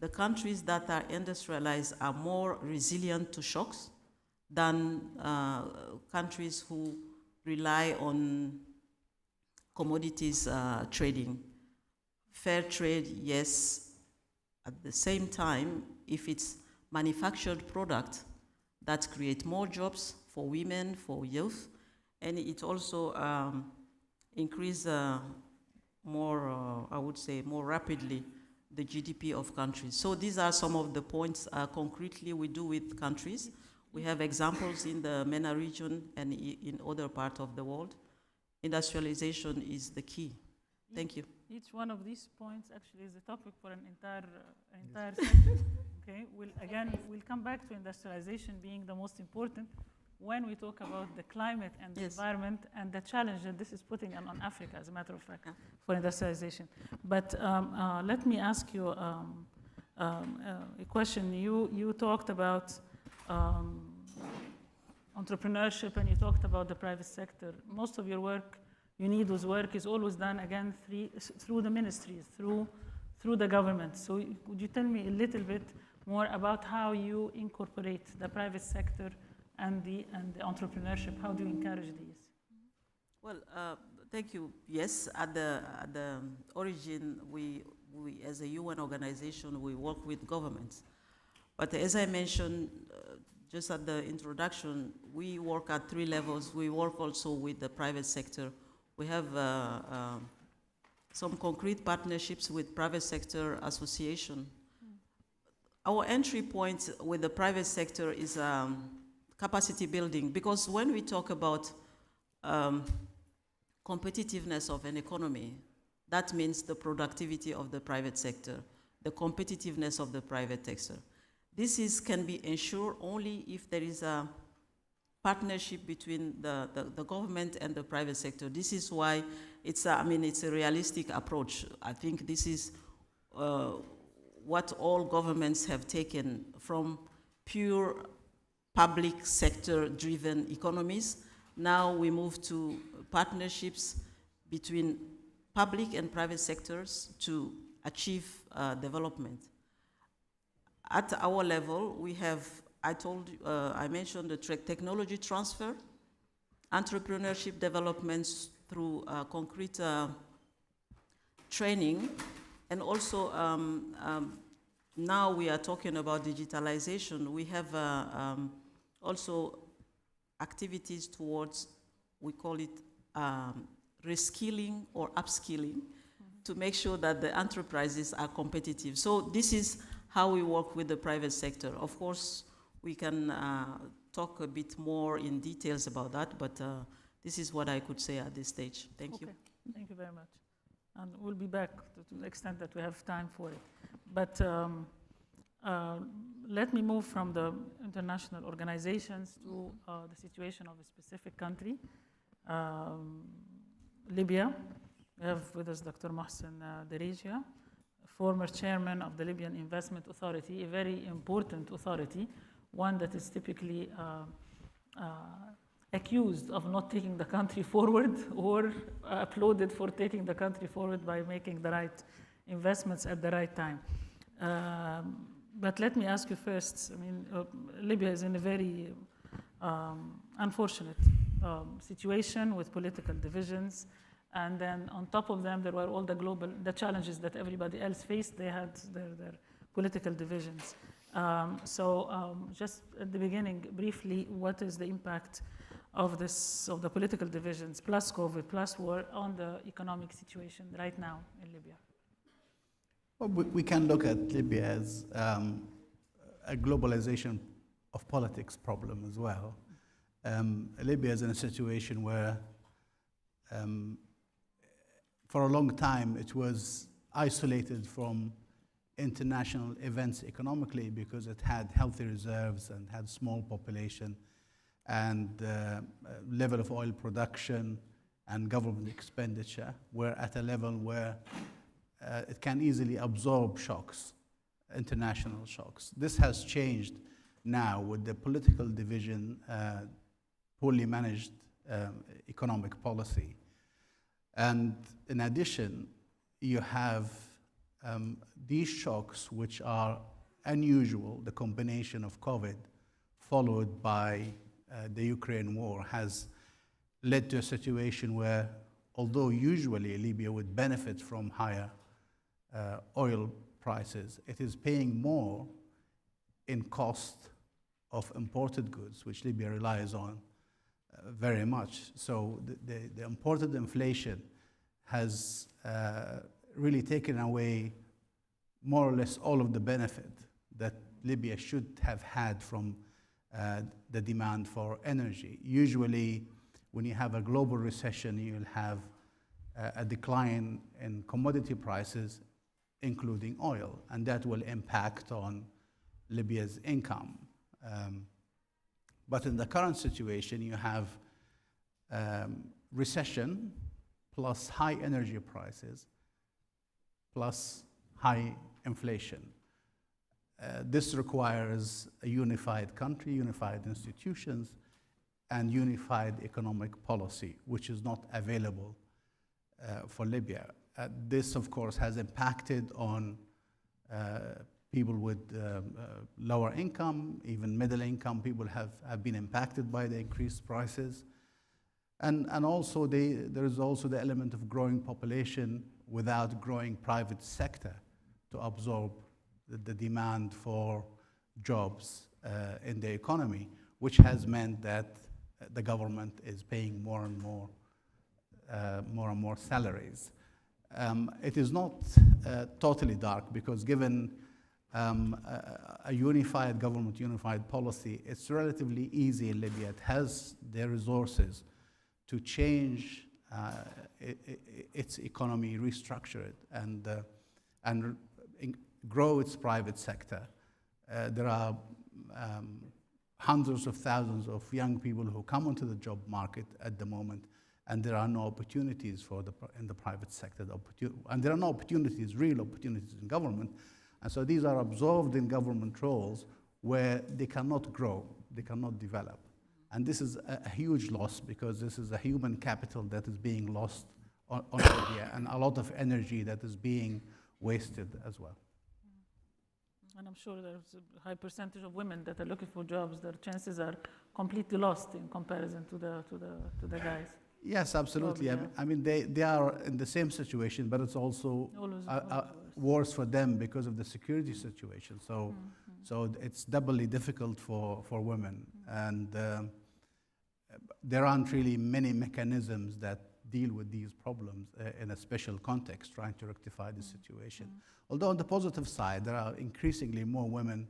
H: The countries that are industrialized are more resilient to shocks than countries who rely on commodities trading. Fair trade, yes. At the same time, if it's manufactured product that create more jobs for women, for youth, and it also increase more, I would say, more rapidly the GDP of countries. So these are some of the points concretely we do with countries. We have examples in the MENA region and in other parts of the world. Industrialization is the key. Thank you.
W: Each one of these points actually is a topic for an entire session. Okay, we'll come back to industrialization being the most important when we talk about the climate and the environment and the challenge that this is putting on Africa, as a matter of fact, for industrialization. But let me ask you a question. You talked about entrepreneurship and you talked about the private sector. Most of your work, UNIDO's work, is always done again through the ministries, through the government. So would you tell me a little bit more about how you incorporate the private sector and the entrepreneurship? How do you encourage these?
H: Well, thank you. Yes, at the origin, we as a UN organization, we work with governments. But as I mentioned just at the introduction, we work at 3 levels. We work also with the private sector. We have some concrete partnerships with private sector association. Our entry point with the private sector is capacity building, because when we talk about competitiveness of an economy, that means the productivity of the private sector, the competitiveness of the private sector. This can be ensured only if there is a partnership between the government and the private sector. This is why it's a realistic approach. I think this is what all governments have taken from pure public sector driven economies. Now we move to partnerships between public and private sectors to achieve development. At our level, we have, I mentioned the technology transfer, entrepreneurship developments through concrete training, and also now we are talking about digitalization. We have also activities towards, we call it reskilling or upskilling, to make sure that the enterprises are competitive. So this is how we work with the private sector. Of course, we can talk a bit more in details about that, but this is what I could say at this stage. Thank you.
W: Thank you very much. And we'll be back to the extent that we have time for it. But let me move from the international organizations to the situation of a specific country, Libya. We have with us Dr. Mohsen Derijia, former chairman of the Libyan Investment Authority, a very important authority, one that is typically accused of not taking the country forward or applauded for taking the country forward by making the right investments at the right time. But let me ask you first, Libya is in a very unfortunate situation with political divisions. And then on top of them, there were all the challenges that everybody else faced. They had their political divisions. Just at the beginning, briefly, what is the impact of the political divisions, plus COVID, plus war, on the economic situation right now in Libya?
G: Well, we can look at Libya as a globalization of politics problem as well. Libya is in a situation where for a long time, it was isolated from international events economically because it had healthy reserves and had small population, and level of oil production and government expenditure were at a level where it can easily absorb shocks, international shocks. This has changed now with the political division poorly managed economic policy. And in addition, you have these shocks, which are unusual. The combination of COVID followed by the Ukraine war has led to a situation where, although usually Libya would benefit from higher oil prices, it is paying more in cost of imported goods, which Libya relies on very much. So the imported inflation has really taken away more or less all of the benefit that Libya should have had from the demand for energy. Usually, when you have a global recession, you'll have a decline in commodity prices, including oil, and that will impact on Libya's income. But in the current situation, you have recession plus high energy prices plus high inflation. This requires a unified country, unified institutions, and unified economic policy, which is not available for Libya. This, of course, has impacted on people with lower income, even middle income people have been impacted by the increased prices. And also there is also the element of growing population without growing private sector to absorb the demand for jobs in the economy, which has meant that the government is paying more and more salaries. It is not totally dark, because given a unified government, unified policy, it's relatively easy in Libya. It has the resources to change its economy, restructure it, and grow its private sector. There are hundreds of thousands of young people who come onto the job market at the moment, and there are no opportunities in the private sector, and there are no opportunities, real opportunities in government. And so these are absorbed in government roles where they cannot grow, they cannot develop. And this is a huge loss, because this is a human capital that is being lost on Libya, and a lot of energy that is being wasted as well.
W: And I'm sure there's a high percentage of women that are looking for jobs. Their chances are completely lost in comparison to the guys.
G: Yes, absolutely.
W: Probably, yeah.
G: I mean, they are in the same situation, but it's also worse for them because of the security situation. So it's doubly difficult for women, and there aren't really many mechanisms that deal with these problems in a special context, trying to rectify the situation. Although on the positive side, there are increasingly more women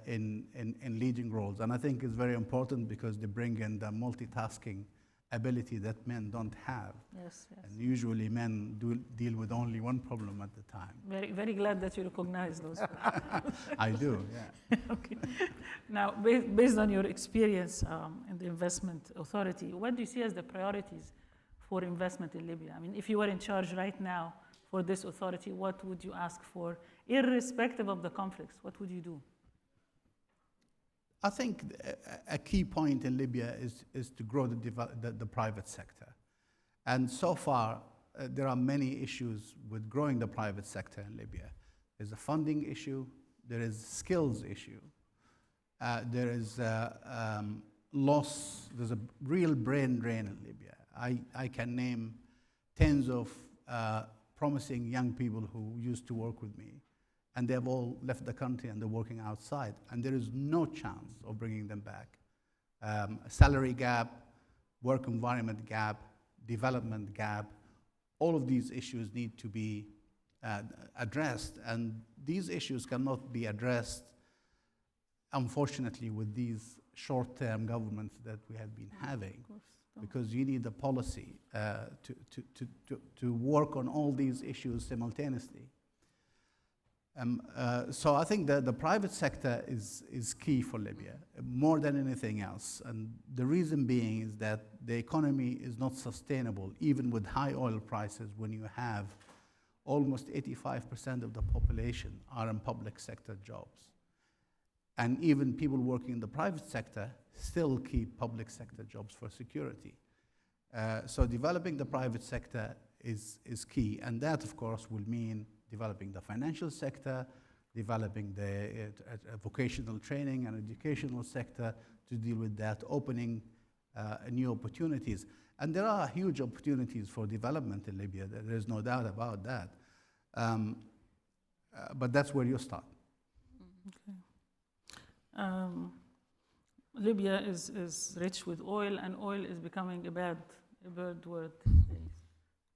G: in leading roles, and I think it's very important because they bring in the multitasking ability that men don't have.
W: Yes, yes.
G: And usually men deal with only one problem at the time.
W: Very, very glad that you recognize those.
G: I do, yeah.
W: Okay. Now, based on your experience in the investment authority, what do you see as the priorities for investment in Libya? I mean, if you were in charge right now for this authority, what would you ask for, irrespective of the conflicts? What would you do?
G: I think a key point in Libya is to grow the private sector. And so far, there are many issues with growing the private sector in Libya. There's a funding issue, there is skills issue, there is loss, there's a real brain drain in Libya. I can name tens of promising young people who used to work with me, and they have all left the country and they're working outside, and there is no chance of bringing them back. Salary gap, work environment gap, development gap, all of these issues need to be addressed, and these issues cannot be addressed, unfortunately, with these short-term governments that we have been having, because you need a policy to work on all these issues simultaneously. So I think that the private sector is key for Libya, more than anything else. And the reason being is that the economy is not sustainable, even with high oil prices, when you have almost 85% of the population are in public sector jobs. And even people working in the private sector still keep public sector jobs for security. So developing the private sector is key. And that, of course, will mean developing the financial sector, developing the vocational training and educational sector to deal with that, opening new opportunities. And there are huge opportunities for development in Libya. There's no doubt about that. But that's where you start.
W: Okay. Libya is rich with oil, and oil is becoming a bad word these days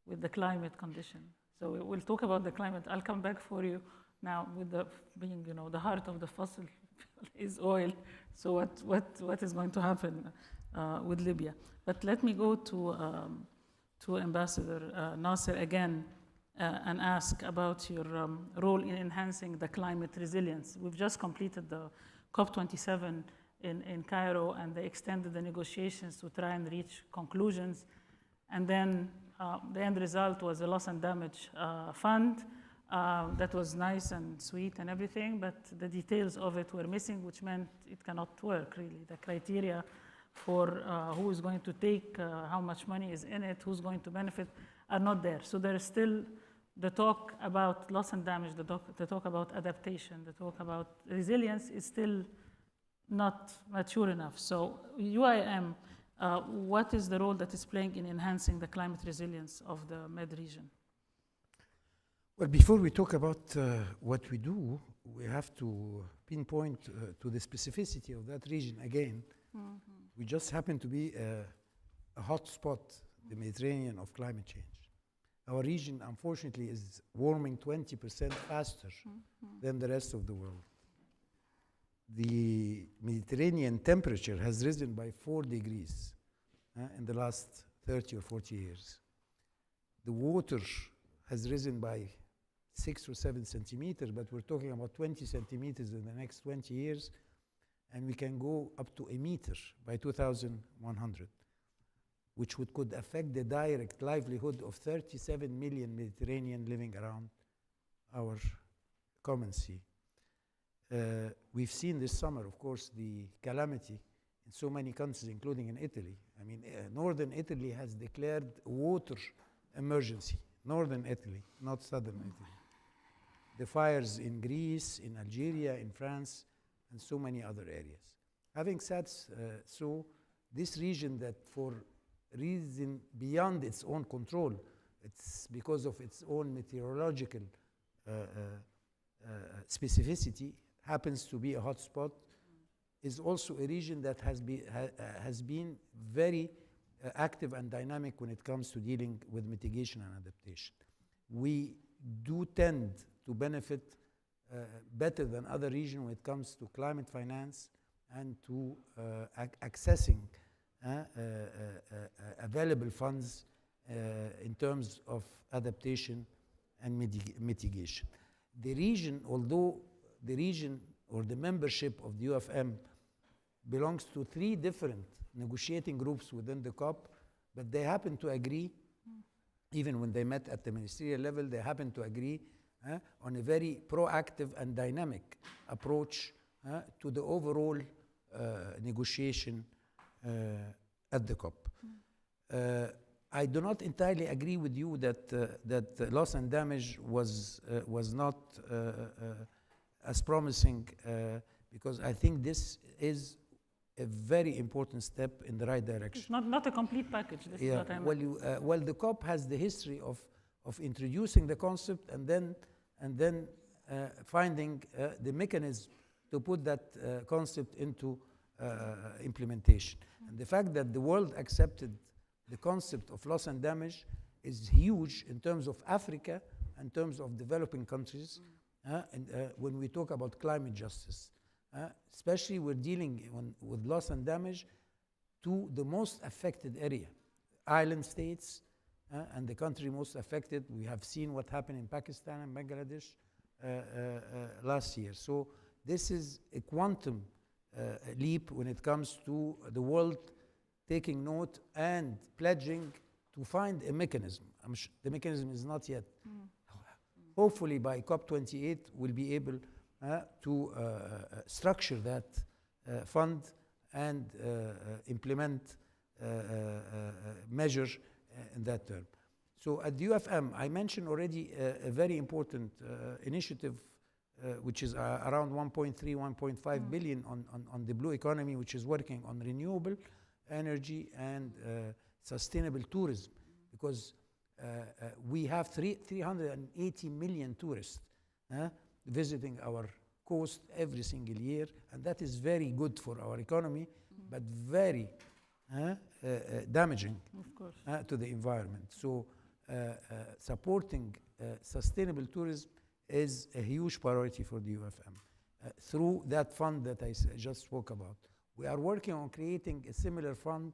W: with the climate condition. So we'll talk about the climate. I'll come back for you now with the being, the heart of the fossil fuel is oil. So what is going to happen with Libya? But let me go to Ambassador Nasser again and ask about your role in enhancing the climate resilience. We've just completed the COP27 in Cairo, and they extended the negotiations to try and reach conclusions. And then the end result was a loss and damage fund that was nice and sweet and everything, but the details of it were missing, which meant it cannot work, really. The criteria for who is going to take, how much money is in it, who's going to benefit, are not there. So there is still the talk about loss and damage, the talk about adaptation, the talk about resilience is still not mature enough. So UIM, what is the role that is playing in enhancing the climate resilience of the Med region?
E: Well, before we talk about what we do, we have to pinpoint to the specificity of that region again. Mm-hmm. We just happen to be a hot spot, the Mediterranean, of climate change. Our region, unfortunately, is warming 20% faster than the rest of the world. The Mediterranean temperature has risen by 4 degrees in the last 30 or 40 years. The water has risen by 6 or 7 centimeters, but we're talking about 20 centimeters in the next 20 years, and we can go up to a meter by 2100, which could affect the direct livelihood of 37 million Mediterranean living around our common sea. We've seen this summer, of course, the calamity in so many countries, including in Italy. I mean, northern Italy has declared water emergency. Northern Italy, not southern Italy. The fires in Greece, in Algeria, in France, and so many other areas. Having said so, this region that for reason beyond its own control, it's because of its own meteorological specificity, happens to be a hotspot, is also a region that has been very active and dynamic when it comes to dealing with mitigation and adaptation. We do tend to benefit better than other regions when it comes to climate finance and to accessing available funds in terms of adaptation and mitigation. The region, although the region or the membership of the UFM belongs to 3 different negotiating groups within the COP, but they happen to agree, even when they met at the ministerial level, they happen to agree on a very proactive and dynamic approach to the overall negotiation at the COP. I do not entirely agree with you that loss and damage was not as promising, because I think this is a very important step in the right direction.
W: It's not a complete package. This is what I meant.
E: Well, the COP has the history of introducing the concept and then finding the mechanism to put that concept into implementation. And the fact that the world accepted the concept of loss and damage is huge in terms of Africa, in terms of developing countries, and when we talk about climate justice. Especially we're dealing with loss and damage to the most affected area, island states, and the country most affected. We have seen what happened in Pakistan and Bangladesh last year. So this is a quantum leap when it comes to the world taking note and pledging to find a mechanism. The mechanism is not yet. Hopefully by COP28 we'll be able to structure that fund and implement measures in that term. So at the UFM, I mentioned already a very important initiative which is around 1.3, 1.5 billion on the blue economy, which is working on renewable energy and sustainable tourism, because we have 380 million tourists visiting our coast every single year, and that is very good for our economy, but very damaging to the environment. So supporting sustainable tourism is a huge priority for the UFM through that fund that I just spoke about. We are working on creating a similar fund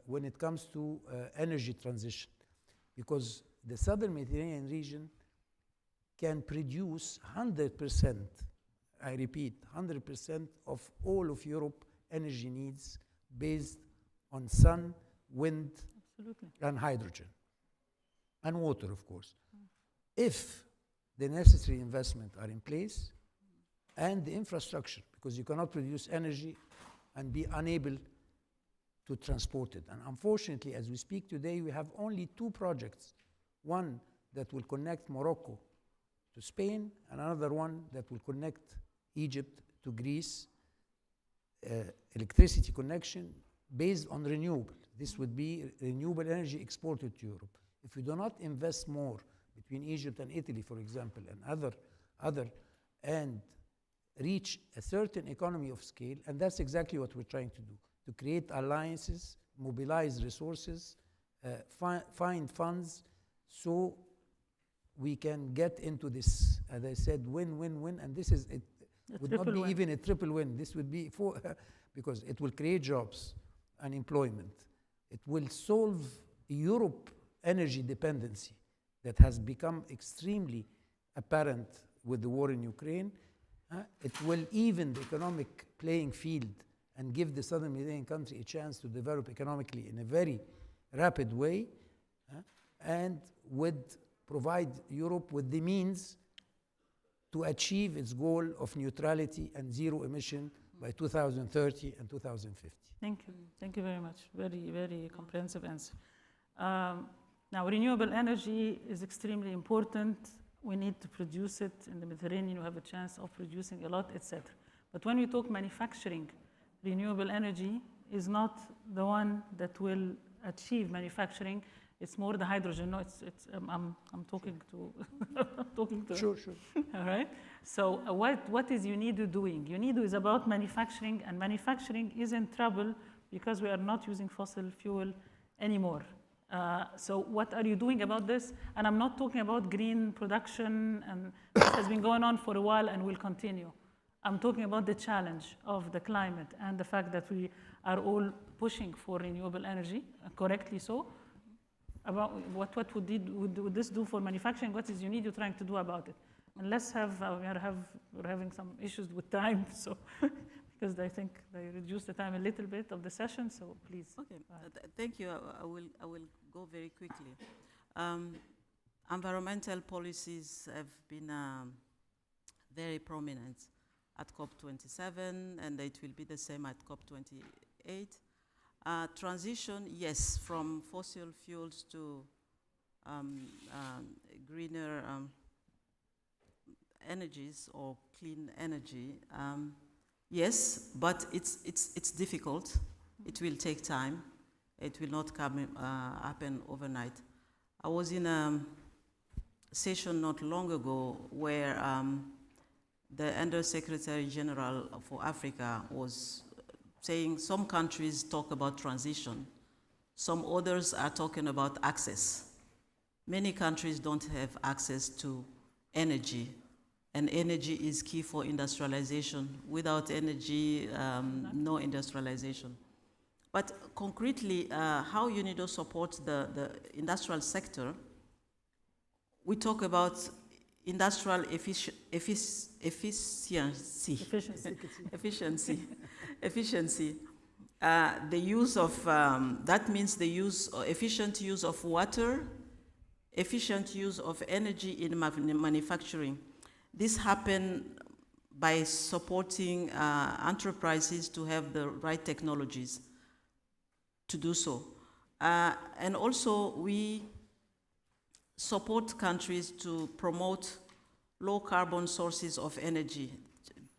E: when it comes to energy transition, because the Southern Mediterranean region can produce 100%, I repeat, 100% of all of Europe energy needs based on sun, wind, and hydrogen, and water, of course. If the necessary investment are in place and the infrastructure, because you cannot produce energy and be unable to transport it. And unfortunately, as we speak today, we have only 2 projects. One that will connect Morocco to Spain, and another one that will connect Egypt to Greece, electricity connection based on renewable. This would be renewable energy exported to Europe. If we do not invest more between Egypt and Italy, for example, and other, and reach a certain economy of scale, and that's exactly what we're trying to do, to create alliances, mobilize resources, find funds, so we can get into this, as I said, win-win-win, and this is, it would not be even a triple win. This would be because it will create jobs and employment. It will solve Europe energy dependency that has become extremely apparent with the war in Ukraine. It will even the economic playing field and give the Southern Mediterranean country a chance to develop economically in a very rapid way, and would provide Europe with the means to achieve its goal of neutrality and zero emission by 2030 and 2050.
W: Thank you. Thank you very much. Very, very comprehensive answer. Now, renewable energy is extremely important. We need to produce it in the Mediterranean. We have a chance of producing a lot, etc. But when we talk manufacturing, renewable energy is not the one that will achieve manufacturing. It's more the hydrogen. No, I'm talking to talking to.
E: Sure.
W: All right. So what is UNIDO doing? UNIDO is about manufacturing, and manufacturing is in trouble because we are not using fossil fuel anymore. So what are you doing about this? And I'm not talking about green production, and this has been going on for a while and will continue. I'm talking about the challenge of the climate and the fact that we are all pushing for renewable energy, correctly so. About what would this do for manufacturing? What is UNIDO trying to do about it? And let's have, we're having some issues with time, so because I think they reduced the time a little bit of the session, so please.
H: Okay, thank you. I will go very quickly. Environmental policies have been very prominent at COP27, and it will be the same at COP28. Transition, yes, from fossil fuels to greener energies or clean energy. Yes, but it's difficult. It will take time. It will not happen overnight. I was in a session not long ago where the Under-Secretary General for Africa was saying some countries talk about transition. Some others are talking about access. Many countries don't have access to energy, and energy is key for industrialization. Without energy, no industrialization. But concretely, how UNIDO supports the industrial sector, we talk about industrial efficiency. The use of, that means the efficient use of water, efficient use of energy in manufacturing. This happened by supporting enterprises to have the right technologies to do so. And also, we support countries to promote low carbon sources of energy.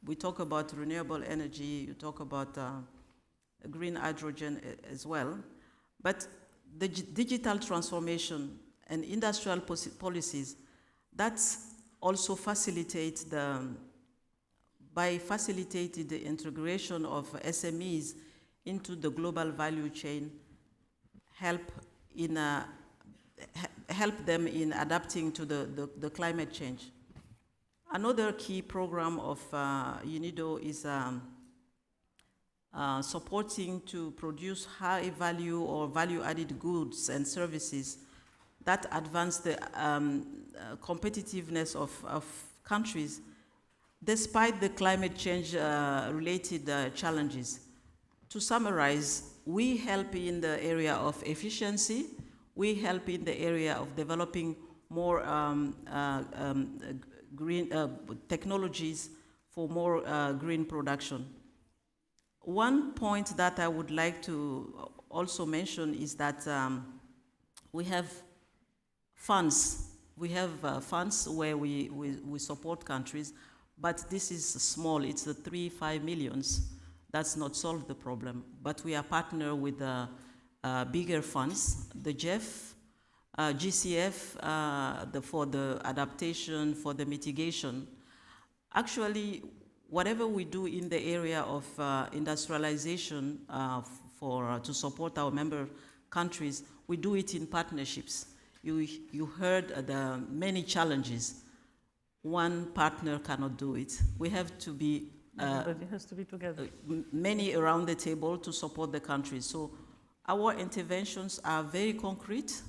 H: We talk about renewable energy, you talk about green hydrogen as well. But the digital transformation and industrial policies, that's also facilitating the integration of SMEs into the global value chain, help them in adapting to the climate change. Another key program of UNIDO is supporting to produce high value or value added goods and services that advance the competitiveness of countries despite the climate change related challenges. To summarize, we help in the area of efficiency, we help in the area of developing more green technologies for more green production. One point that I would like to also mention is that we have funds. We have funds where we support countries, but this is small. It's the 3-5 millions. That's not solved the problem. But we are partnered with bigger funds, the GEF, GCF for the adaptation, for the mitigation. Actually, whatever we do in the area of industrialization to support our member countries, we do it in partnerships. You heard the many challenges. One partner cannot do it. We have to be
W: everybody has to be together.
H: Many around the table to support the countries. So our interventions are very concrete,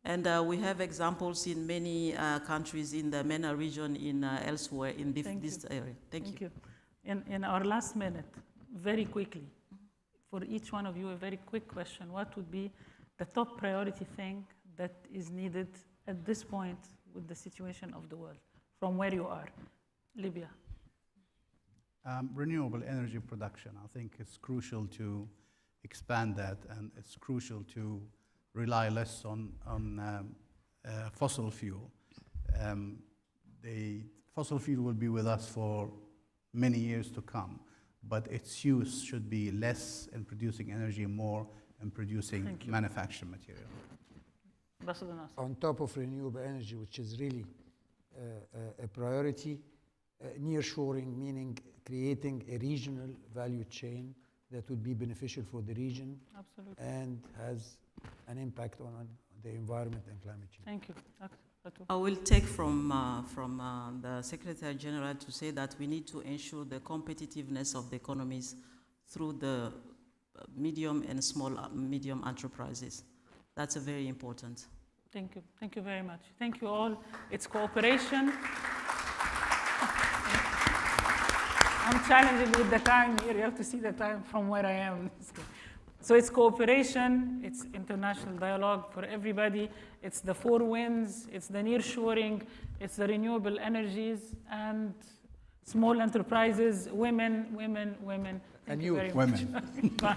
H: and we have examples in many countries in the MENA region, elsewhere in this area. Thank you.
W: In our last minute, very quickly, for each one of you, a very quick question. What would be the top priority thing that is needed at this point with the situation of the world, from where you are? Libya.
G: Renewable energy production. I think it's crucial to expand that, and it's crucial to rely less on fossil fuel. The fossil fuel will be with us for many years to come, but its use should be less in producing energy, more in producing manufactured material.
E: On top of renewable energy, which is really a priority, nearshoring, meaning creating a regional value chain that would be beneficial for the region.
W: Absolutely.
E: And has an impact on the environment and climate change.
W: Thank you.
H: I will take from the Secretary General to say that we need to ensure the competitiveness of the economies through the medium and medium enterprises. That's very important.
W: Thank you. Thank you very much. Thank you all. It's cooperation. I'm challenging with the time here. You have to see the time from where I am. So it's cooperation, it's international dialogue for everybody, it's the 4 winds, it's the nearshoring, it's the renewable energies, and small enterprises, women. Thank you very much. Bye.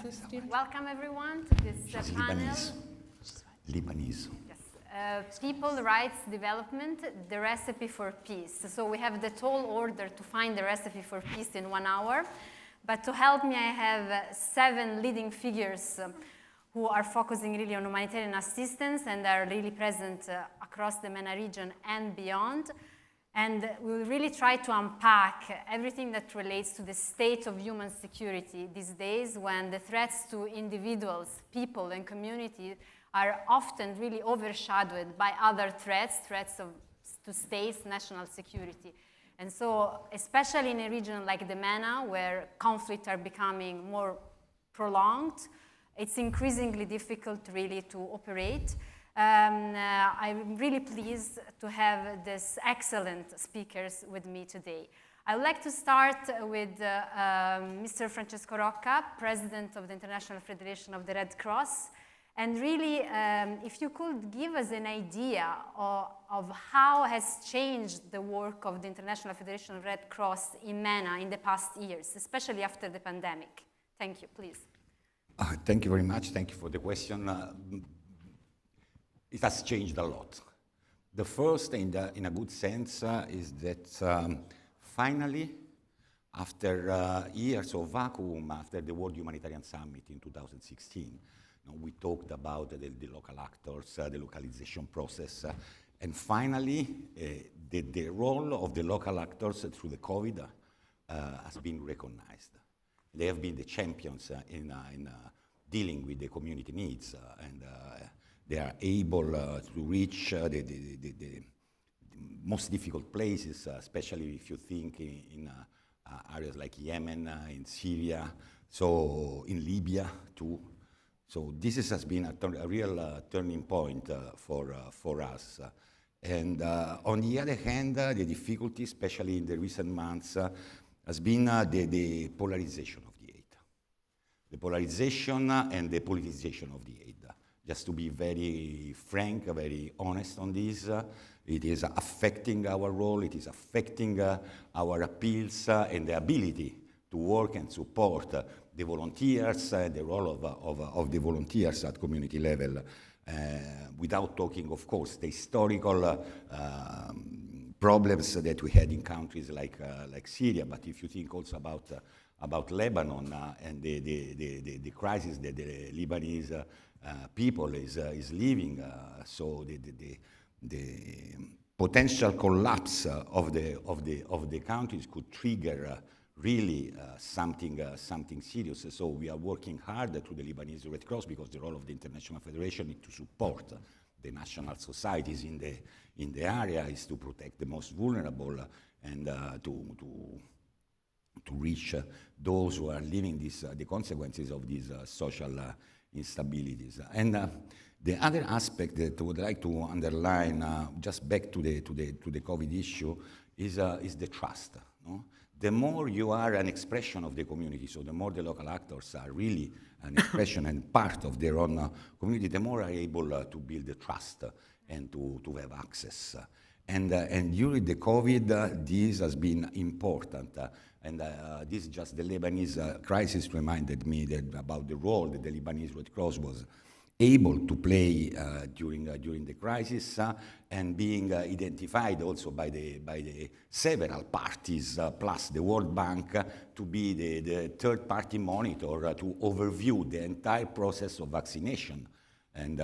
J: Welcome everyone to this panel.
K: Lebanese.
J: Yes. People, rights, development, the recipe for peace. So we have the tall order to find the recipe for peace in 1 hour. But to help me, I have 7 leading figures who are focusing really on humanitarian assistance and are really present across the MENA region and beyond. And we will really try to unpack everything that relates to the state of human security these days, when the threats to individuals, people, and communities are often really overshadowed by other threats to states, national security. And so, especially in a region like the MENA, where conflicts are becoming more prolonged, it's increasingly difficult really to operate. I'm really pleased to have these excellent speakers with me today. I would like to start with Mr. Francesco Rocca, President of the International Federation of the Red Cross. And really, if you could give us an idea of how has changed the work of the International Federation of Red Cross in MENA in the past years, especially after the pandemic. Thank you, please.
K: Thank you very much. Thank you for the question. It has changed a lot. The first, in a good sense, is that finally, after years of vacuum, after the World Humanitarian Summit in 2016, we talked about the local actors, the localization process, and finally, the role of the local actors through the COVID has been recognized. They have been the champions in dealing with the community needs, and they are able to reach the most difficult places, especially if you think in areas like Yemen, in Syria, so in Libya too. So this has been a real turning point for us. And on the other hand, the difficulty, especially in the recent months, has been the polarization of the aid. The polarization and the politicization of the aid. Just to be very frank, very honest on this, it is affecting our role, it is affecting our appeals and the ability to work and support the volunteers, the role of the volunteers at community level, without talking, of course, the historical problems that we had in countries like Syria. But if you think also about Lebanon and the crisis that the Lebanese people is living, so the potential collapse of the countries could trigger really something serious. So we are working hard through the Lebanese Red Cross, because the role of the International Federation is to support the national societies in the area, is to protect the most vulnerable and to reach those who are living the consequences of these social instabilities. And the other aspect that I would like to underline, just back to the COVID issue, is the trust. No? The more you are an expression of the community, so the more the local actors are really an expression and part of their own community, the more are able to build the trust and to have access. And during the COVID, this has been important. And this is just the Lebanese crisis reminded me about the role that the Lebanese Red Cross was able to play during the crisis, and being identified also by the several parties, plus the World Bank, to be the third-party monitor to overview the entire process of vaccination. And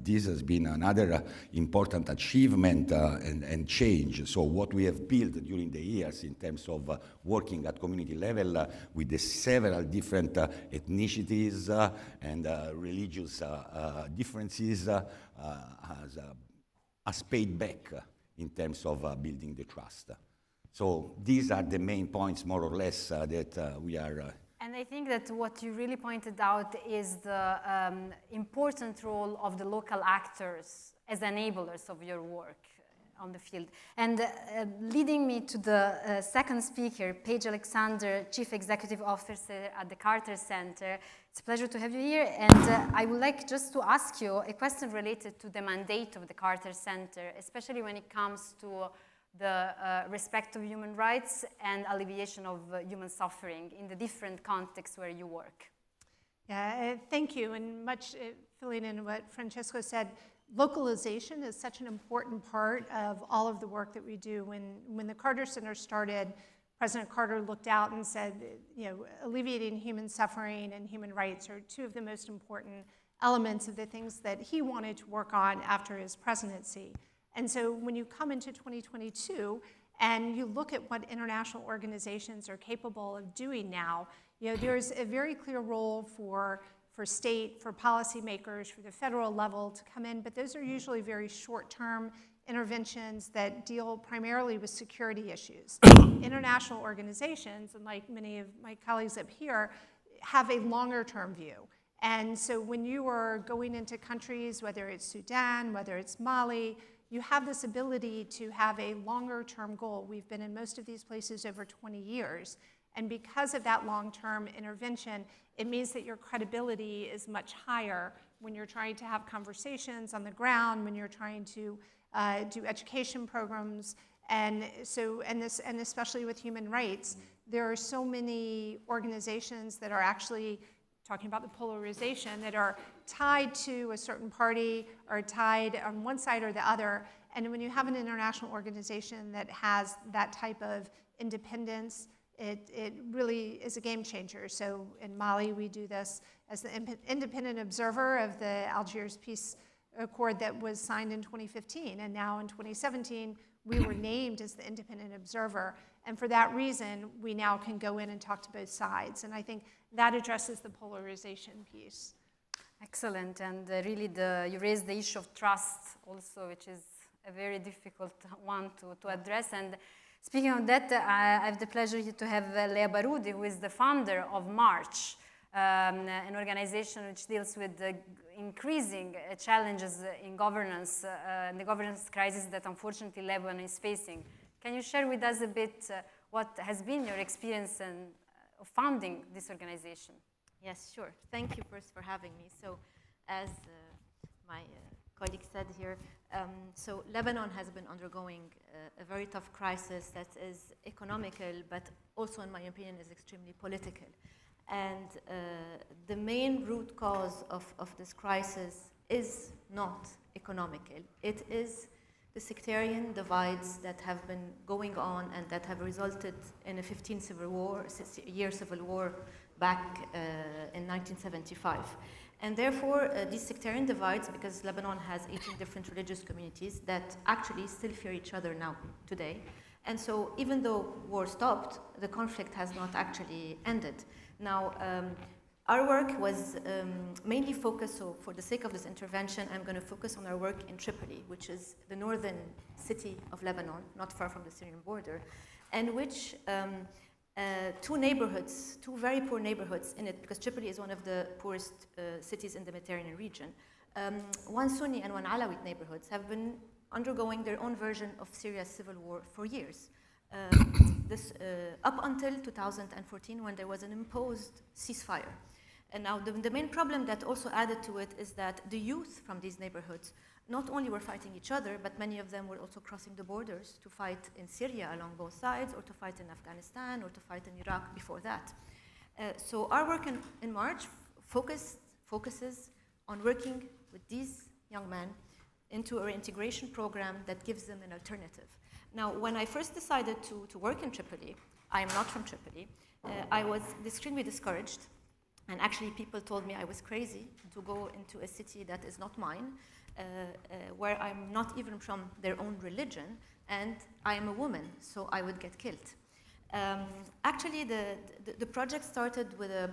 K: this has been another important achievement and change. So what we have built during the years in terms of working at community level with the several different ethnicities and religious differences has paid back in terms of building the trust. So these are the main points, more or less, that we are
J: And I think that what you really pointed out is the important role of the local actors as enablers of your work on the field. And leading me to the second speaker, Paige Alexander, Chief Executive Officer at the Carter Center. It's a pleasure to have you here. And I would like just to ask you a question related to the mandate of the Carter Center, especially when it comes to the respect of human rights and alleviation of human suffering in the different contexts where you work.
D: Yeah, thank you. And much filling in what Francesco said, localization is such an important part of all of the work that we do. When the Carter Center started, President Carter looked out and said, alleviating human suffering and human rights are two of the most important elements of the things that he wanted to work on after his presidency. And so when you come into 2022 and you look at what international organizations are capable of doing now, there's a very clear role for state, for policymakers, for the federal level to come in, but those are usually very short-term interventions that deal primarily with security issues. International organizations, and like many of my colleagues up here, have a longer-term view. And so when you are going into countries, whether it's Sudan, whether it's Mali, you have this ability to have a longer-term goal. We've been in most of these places over 20 years. And because of that long-term intervention, it means that your credibility is much higher when you're trying to have conversations on the ground, when you're trying to do education programs, and especially with human rights, there are so many organizations that are actually talking about the polarization that are tied to a certain party or tied on one side or the other. And when you have an international organization that has that type of independence, it really is a game changer. So in Mali, we do this as the independent observer of the Algiers Peace Accord that was signed in 2015. And now in 2017, we were named as the independent observer. And for that reason, we now can go in and talk to both sides. And I think that addresses the polarization piece.
J: Excellent. And really, you raised the issue of trust also, which is a very difficult one to address. And speaking of that, I have the pleasure to have Lea Baroudi, who is the founder of March, an organization which deals with increasing challenges in governance, and the governance crisis that unfortunately Lebanon is facing. Can you share with us a bit what has been your experience of founding this organization?
I: Yes, sure. Thank you first for having me. So as my colleague said here, so Lebanon has been undergoing a very tough crisis that is economical, but also, in my opinion, is extremely political. And the main root cause of this crisis is not economical. It is the sectarian divides that have been going on and that have resulted in a 15-year civil war back in 1975. And therefore, these sectarian divides, because Lebanon has 18 different religious communities that actually still fear each other now, today. And so even though war stopped, the conflict has not actually ended. Now, our work was mainly focused, so for the sake of this intervention, I'm going to focus on our work in Tripoli, which is the northern city of Lebanon, not far from the Syrian border, and which two very poor neighborhoods in it, because Tripoli is one of the poorest cities in the Mediterranean region. One Sunni and one Alawite neighborhoods have been undergoing their own version of Syria's civil war for years. Up until 2014, when there was an imposed ceasefire. And now the main problem that also added to it is that the youth from these neighborhoods not only were fighting each other, but many of them were also crossing the borders to fight in Syria along both sides, or to fight in Afghanistan, or to fight in Iraq before that. So our work in March focuses on working with these young men into a reintegration program that gives them an alternative. Now, when I first decided to work in Tripoli, I am not from Tripoli, I was extremely discouraged. And actually, people told me I was crazy to go into a city that is not mine, where I'm not even from their own religion, and I am a woman, so I would get killed. Actually, the project started with a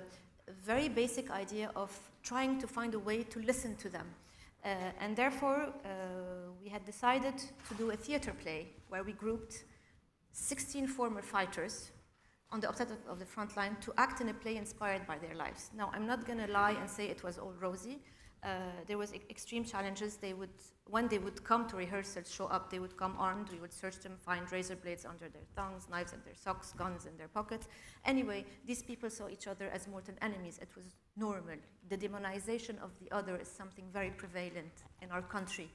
I: very basic idea of trying to find a way to listen to them. And therefore, we had decided to do a theater play where we grouped 16 former fighters on the opposite of the front line to act in a play inspired by their lives. Now, I'm not going to lie and say it was all rosy. There was extreme challenges. When they would come to rehearsals, show up, they would come armed. We would search them, find razor blades under their tongues, knives in their socks, guns in their pockets. Anyway, these people saw each other as mortal enemies. It was normal. The demonization of the other is something very prevalent in our country.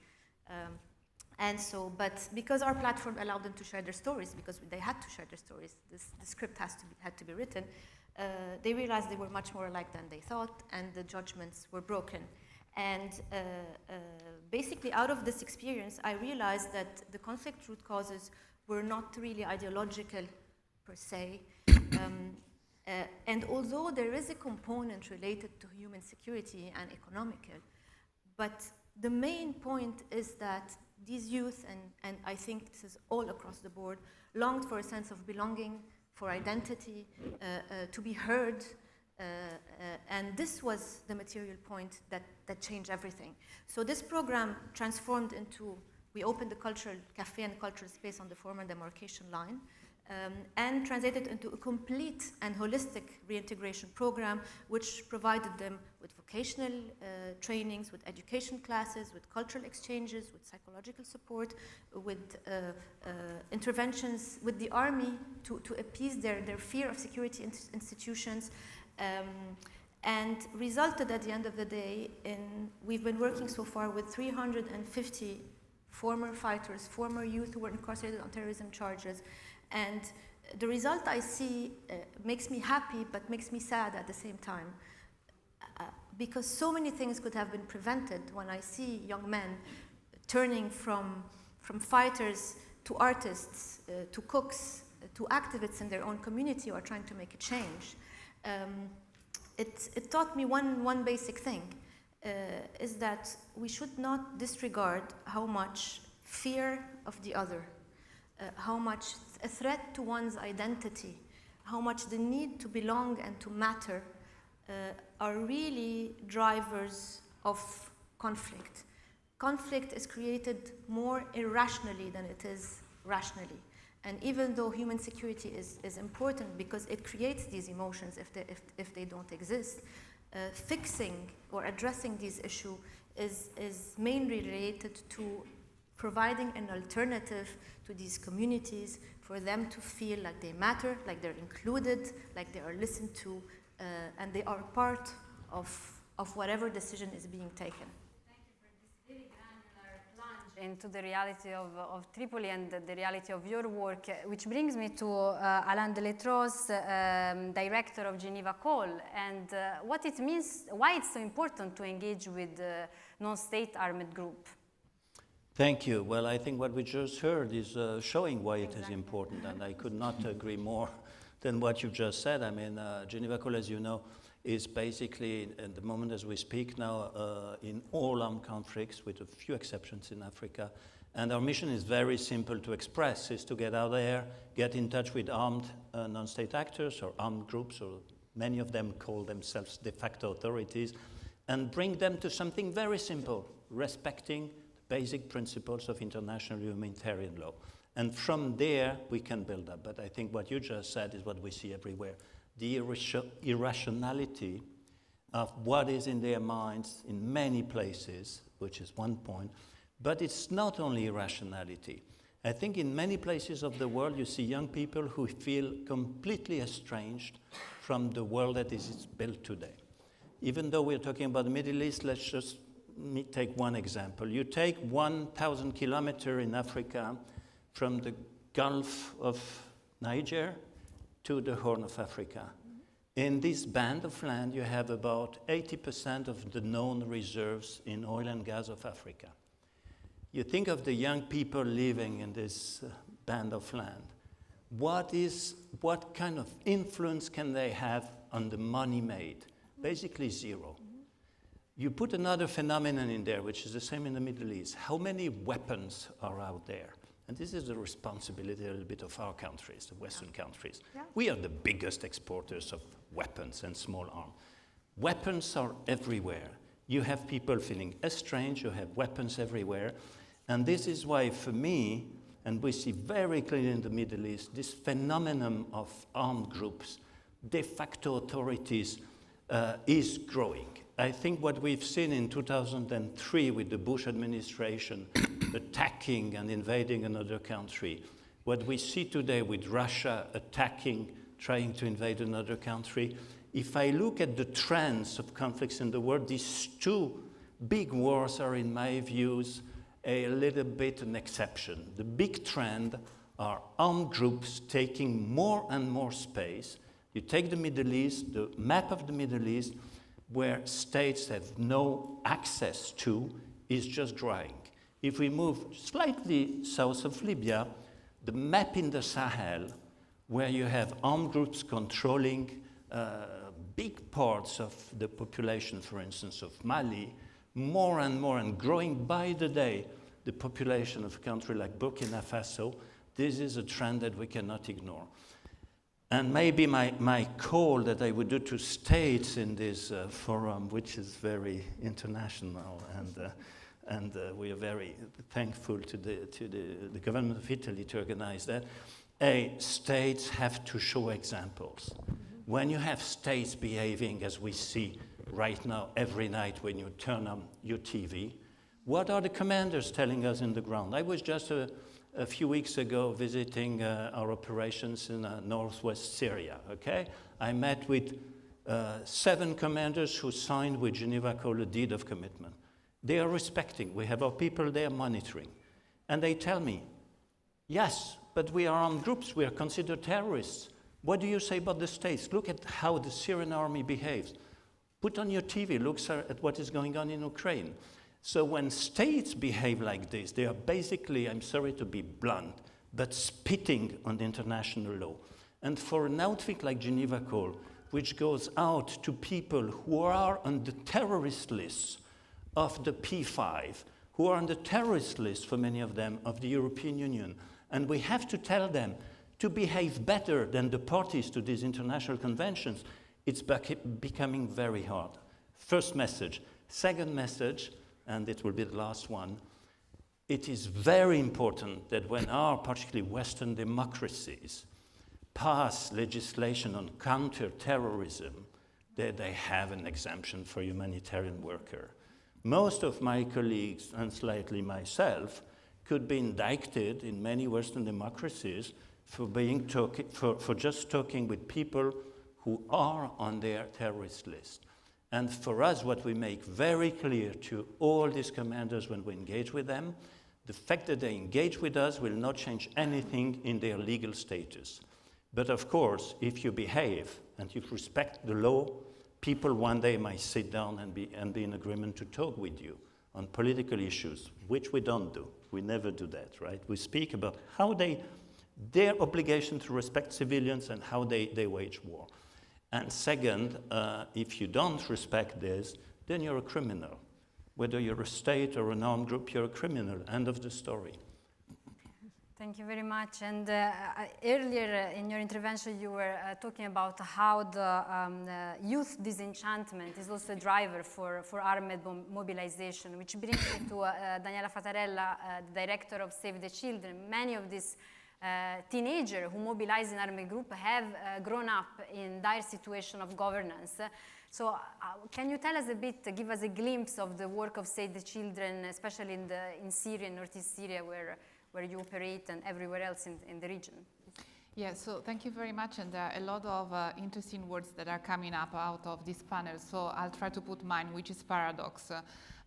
I: But because our platform allowed them to share their stories, because they had to share their stories, the script had to be written, they realized they were much more alike than they thought, and the judgments were broken. And basically, out of this experience, I realized that the conflict root causes were not really ideological per se. And although there is a component related to human security and economical, but the main point is that these youth, and I think this is all across the board, longed for a sense of belonging, for identity, to be heard, and this was the material point that changed everything. So this program transformed into, we opened the cultural cafe and cultural space on the former demarcation line, and translated into a complete and holistic reintegration program, which provided them with vocational trainings, with education classes, with cultural exchanges, with psychological support, with interventions with the army to appease their fear of security institutions, and resulted at the end of the day in, we've been working so far with 350 former fighters, former youth who were incarcerated on terrorism charges. And the result I see makes me happy, but makes me sad at the same time. Because so many things could have been prevented when I see young men turning from fighters to artists, to cooks, to activists in their own community who are trying to make a change. It taught me one basic thing, is that we should not disregard how much fear of the other, how much a threat to one's identity, how much the need to belong and to matter are really drivers of conflict. Conflict is created more irrationally than it is rationally. And even though human security is important because it creates these emotions if they don't exist, fixing or addressing these issues is mainly related to providing an alternative to these communities for them to feel like they matter, like they're included, like they are listened to, and they are part of whatever decision is being taken.
J: Thank you for this very granular plunge into the reality of Tripoli and the reality of your work, which brings me to Alain Deletros, director of Geneva Call, and what it means, why it's so important to engage with the non-state armed group.
L: Thank you. Well, I think what we just heard is showing why it is important, and I could not agree more than what you just said. I mean, Geneva Call, as you know, is basically, at the moment as we speak now, in all armed conflicts, with a few exceptions in Africa. And our mission is very simple to express, is to get out there, get in touch with armed non-state actors or armed groups, or many of them call themselves de facto authorities, and bring them to something very simple, respecting basic principles of international humanitarian law. And from there, we can build up. But I think what you just said is what we see everywhere. The irrationality of what is in their minds in many places, which is one point. But it's not only irrationality. I think in many places of the world, you see young people who feel completely estranged from the world that is built today. Even though we're talking about the Middle East, let's just take one example. You take 1,000 kilometers in Africa from the Gulf of Niger to the Horn of Africa. In this band of land, you have about 80% of the known reserves in oil and gas of Africa. You think of the young people living in this band of land. What kind of influence can they have on the money made? Basically zero. You put another phenomenon in there, which is the same in the Middle East. How many weapons are out there? And this is the responsibility a little bit of our countries, the Western countries. Yeah. We are the biggest exporters of weapons and small arms. Weapons are everywhere. You have people feeling estranged, you have weapons everywhere. And this is why, for me, and we see very clearly in the Middle East, this phenomenon of armed groups, de facto authorities, is growing. I think what we've seen in 2003 with the Bush administration attacking and invading another country, what we see today with Russia attacking, trying to invade another country, if I look at the trends of conflicts in the world, these two big wars are, in my views, a little bit an exception. The big trend are armed groups taking more and more space. You take the Middle East, the map of the Middle East, where states have no access to, is just drying. If we move slightly south of Libya, the map in the Sahel, where you have armed groups controlling big parts of the population, for instance, of Mali, more and growing by the day, the population of a country like Burkina Faso, this is a trend that we cannot ignore. And maybe my call that I would do to states in this forum, which is very international, and we are very thankful to the government of Italy to organize that, states have to show examples. When you have states behaving as we see right now every night when you turn on your TV, what are the commanders telling us in the ground? I was just a few weeks ago visiting our operations in northwest Syria, okay? I met with 7 commanders who signed with Geneva Call a deed of commitment. They are respecting. We have our people there monitoring. And they tell me, yes, but we are armed groups. We are considered terrorists. What do you say about the states? Look at how the Syrian army behaves. Put on your TV, look at what is going on in Ukraine. So when states behave like this, they are basically, I'm sorry to be blunt, but spitting on the international law. And for an outfit like Geneva Call, which goes out to people who are on the terrorist lists of the P5, who are on the terrorist list, for many of them, of the European Union, and we have to tell them to behave better than the parties to these international conventions, it's becoming very hard. First message. Second message, and it will be the last one, it is very important that when our, particularly Western democracies, pass legislation on counter-terrorism, that they have an exemption for humanitarian worker. Most of my colleagues, and slightly myself, could be indicted in many Western democracies for just talking with people who are on their terrorist list. And for us, what we make very clear to all these commanders when we engage with them, the fact that they engage with us will not change anything in their legal status. But of course, if you behave and you respect the law, people one day might sit down and be in agreement to talk with you on political issues, which we don't do. We never do that, right? We speak about how their obligation to respect civilians and how they wage war. And second, if you don't respect this, then you're a criminal. Whether you're a state or an armed group, you're a criminal. End of the story.
J: Thank you very much. And earlier in your intervention, you were talking about how the youth disenchantment is also a driver for armed mobilization, which brings me to Daniela Fatarella, the director of Save the Children. Many of these teenagers who mobilize in armed group have grown up in dire situation of governance. So can you tell us a bit, give us a glimpse of the work of Save the Children, especially in Syria, Northeast Syria, where you operate, and everywhere else in the region?
M: Yeah, so thank you very much, and there are a lot of interesting words that are coming up out of this panel, so I'll try to put mine, which is paradox.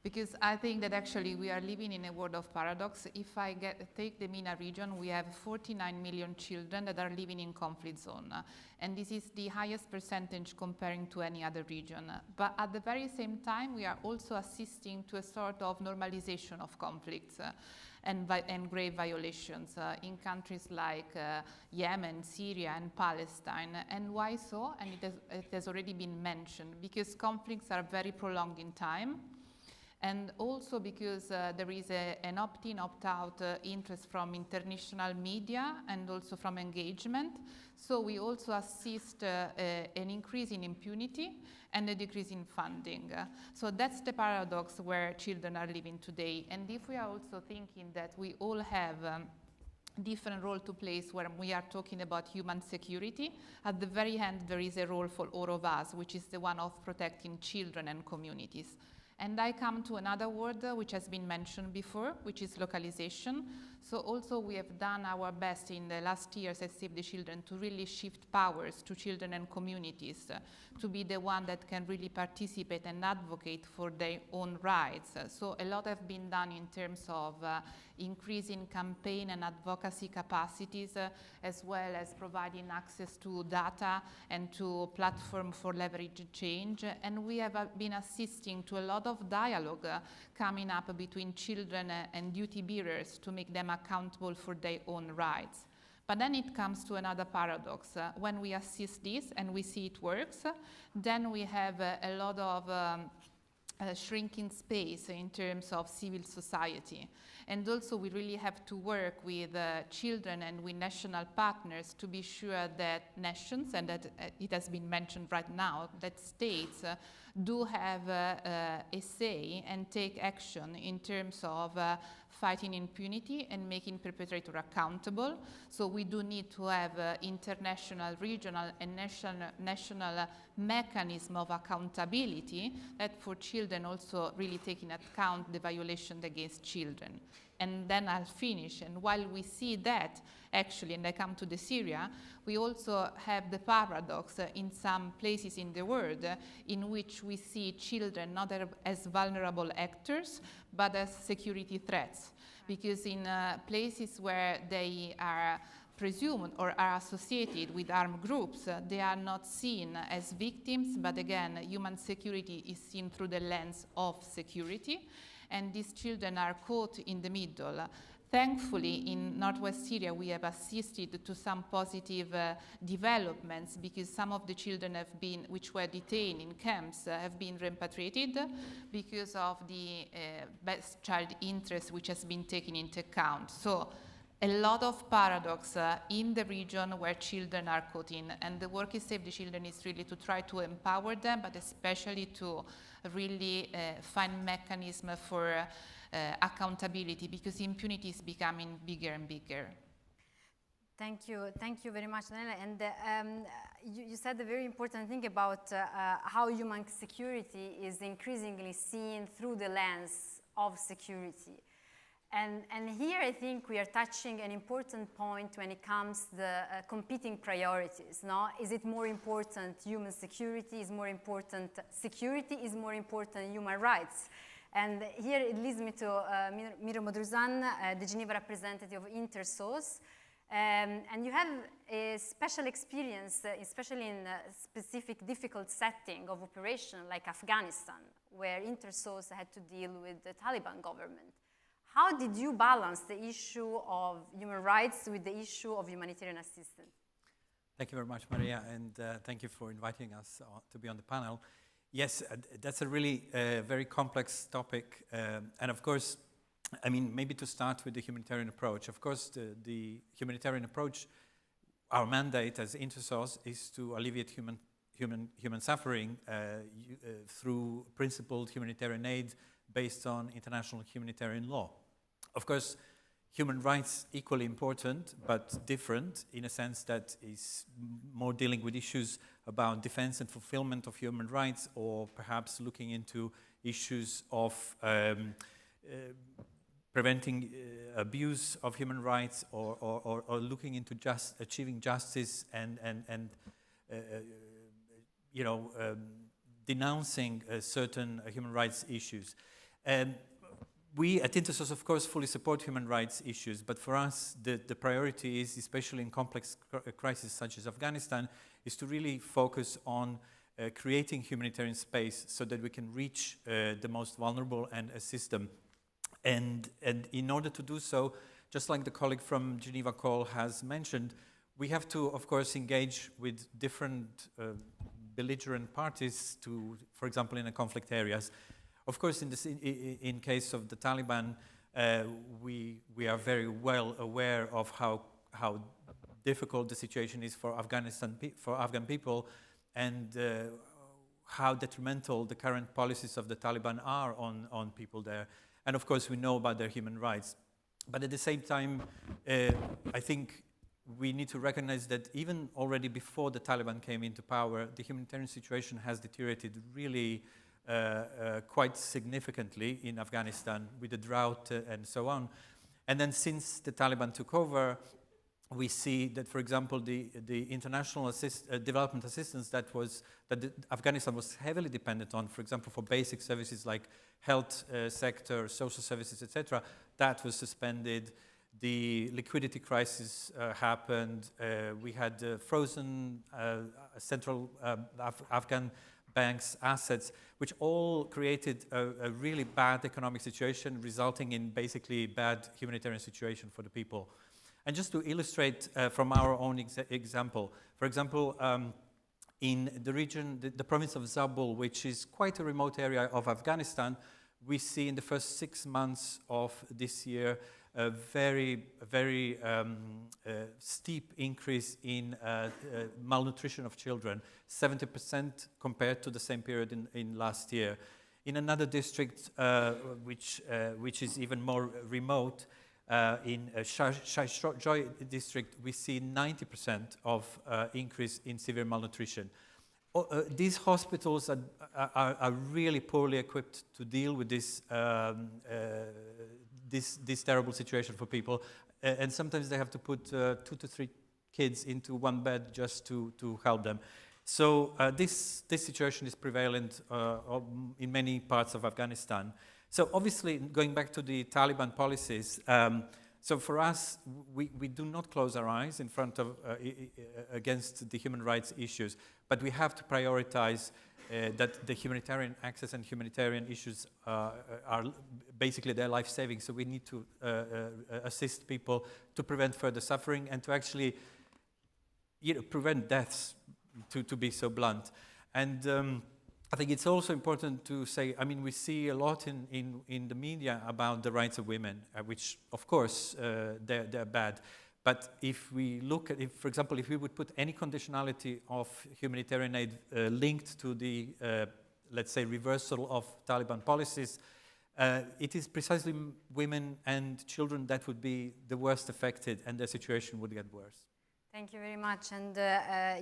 M: Because I think that actually we are living in a world of paradox. If I take the MENA region, we have 49 million children that are living in conflict zone. And this is the highest percentage comparing to any other region. But at the very same time, we are also assisting to a sort of normalization of conflicts and grave violations in countries like Yemen, Syria, and Palestine. And why so? And it has already been mentioned, because conflicts are very prolonged in time. And also because there is an opt-in, opt-out interest from international media and also from engagement. So we also assist an increase in impunity and a decrease in funding. So that's the paradox where children are living today. And if we are also thinking that we all have different role to play where we are talking about human security, at the very end there is a role for all of us, which is the one of protecting children and communities. And I come to another word which has been mentioned before, which is localization. So also we have done our best in the last years at Save the Children to really shift powers to children and communities, to be the one that can really participate and advocate for their own rights. So a lot have been done in terms of increasing campaign and advocacy capacities, as well as providing access to data and to platform for leverage change. And we have been assisting to a lot of dialogue coming up between children and duty bearers to make them accountable for their own rights. But then it comes to another paradox. When we assist this and we see it works, then we have a lot of shrinking space in terms of civil society. And also we really have to work with children and with national partners to be sure that nations, and that it has been mentioned right now, that states do have a say and take action in terms of fighting impunity and making perpetrators accountable. So we do need to have international, regional, and national mechanism of accountability that for children also really take into account the violation against children. And then I'll finish. And while we see that, actually, and I come to the Syria, we also have the paradox in some places in the world in which we see children not as vulnerable actors, but as security threats. Because in places where they are presumed or are associated with armed groups, they are not seen as victims, but again, human security is seen through the lens of security. And these children are caught in the middle. Thankfully, in northwest Syria, we have assisted to some positive developments because some of the children which were detained in camps have been repatriated because of the best child interest which has been taken into account. So a lot of paradox in the region where children are caught in, and the work in Save the Children is really to try to empower them, but especially to really find mechanisms for accountability, because impunity is becoming bigger and bigger.
J: Thank you very much, Daniela. And you said a very important thing about how human security is increasingly seen through the lens of security. And here I think we are touching an important point when it comes to the competing priorities. No? Is it more important human security? Is more important security? Is more important human rights? And here it leads me to Miro Modruzan, the Geneva representative of InterSOS. And you have a special experience, especially in a specific difficult setting of operation like Afghanistan, where InterSOS had to deal with the Taliban government. How did you balance the issue of human rights with the issue of humanitarian assistance?
N: Thank you very much, Maria, and thank you for inviting us to be on the panel. Yes, that's a really very complex topic, and of course, I mean, maybe to start with the humanitarian approach. Of course, the humanitarian approach, our mandate as InterSOS is to alleviate human suffering through principled humanitarian aid based on international humanitarian law. Of course, human rights equally important, but different in a sense that is more dealing with issues about defense and fulfillment of human rights, or perhaps looking into issues of preventing abuse of human rights, or looking into just achieving justice and denouncing certain human rights issues. We at InterSOS, of course, fully support human rights issues, but for us, the priority is, especially in complex crises such as Afghanistan, is to really focus on creating humanitarian space so that we can reach the most vulnerable and assist them. And in order to do so, just like the colleague from Geneva Call has mentioned, we have to, of course, engage with different belligerent parties to, for example, in the conflict areas. Of course, in case of the Taliban, we are very well aware of how difficult the situation is for Afghan people, and how detrimental the current policies of the Taliban are on people there. And of course, we know about their human rights. But at the same time, I think we need to recognize that even already before the Taliban came into power, the humanitarian situation has deteriorated really quite significantly in Afghanistan with the drought and so on. And then since the Taliban took over, we see that, for example, the international development assistance that Afghanistan was heavily dependent on, for example, for basic services like health sector, social services, etc., that was suspended. The liquidity crisis happened. We had frozen central Afghan banks' assets, which all created a really bad economic situation, resulting in basically bad humanitarian situation for the people. And just to illustrate from our own example, for example, in the region, the province of Zabul, which is quite a remote area of Afghanistan, we see in the first 6 months of this year a very steep increase in malnutrition of children, 70% compared to the same period in last year. In another district, which is even more remote, in Joy district, we see 90% of increase in severe malnutrition. These hospitals are really poorly equipped to deal with this terrible situation for people, and sometimes they have to put 2 to 3 kids into one bed just to help them. So this situation is prevalent in many parts of Afghanistan. So obviously, going back to the Taliban policies, so for us, we do not close our eyes in front of against the human rights issues, but we have to prioritize that the humanitarian access and humanitarian issues are basically their life-saving. So we need to assist people to prevent further suffering and to actually prevent deaths, to be so blunt. And I think it's also important to say, I mean, we see a lot in the media about the rights of women, which, of course, they're bad. But if we look at, for example, if we would put any conditionality of humanitarian aid linked to the, let's say, reversal of Taliban policies, it is precisely women and children that would be the worst affected, and their situation would get worse.
J: Thank you very much. And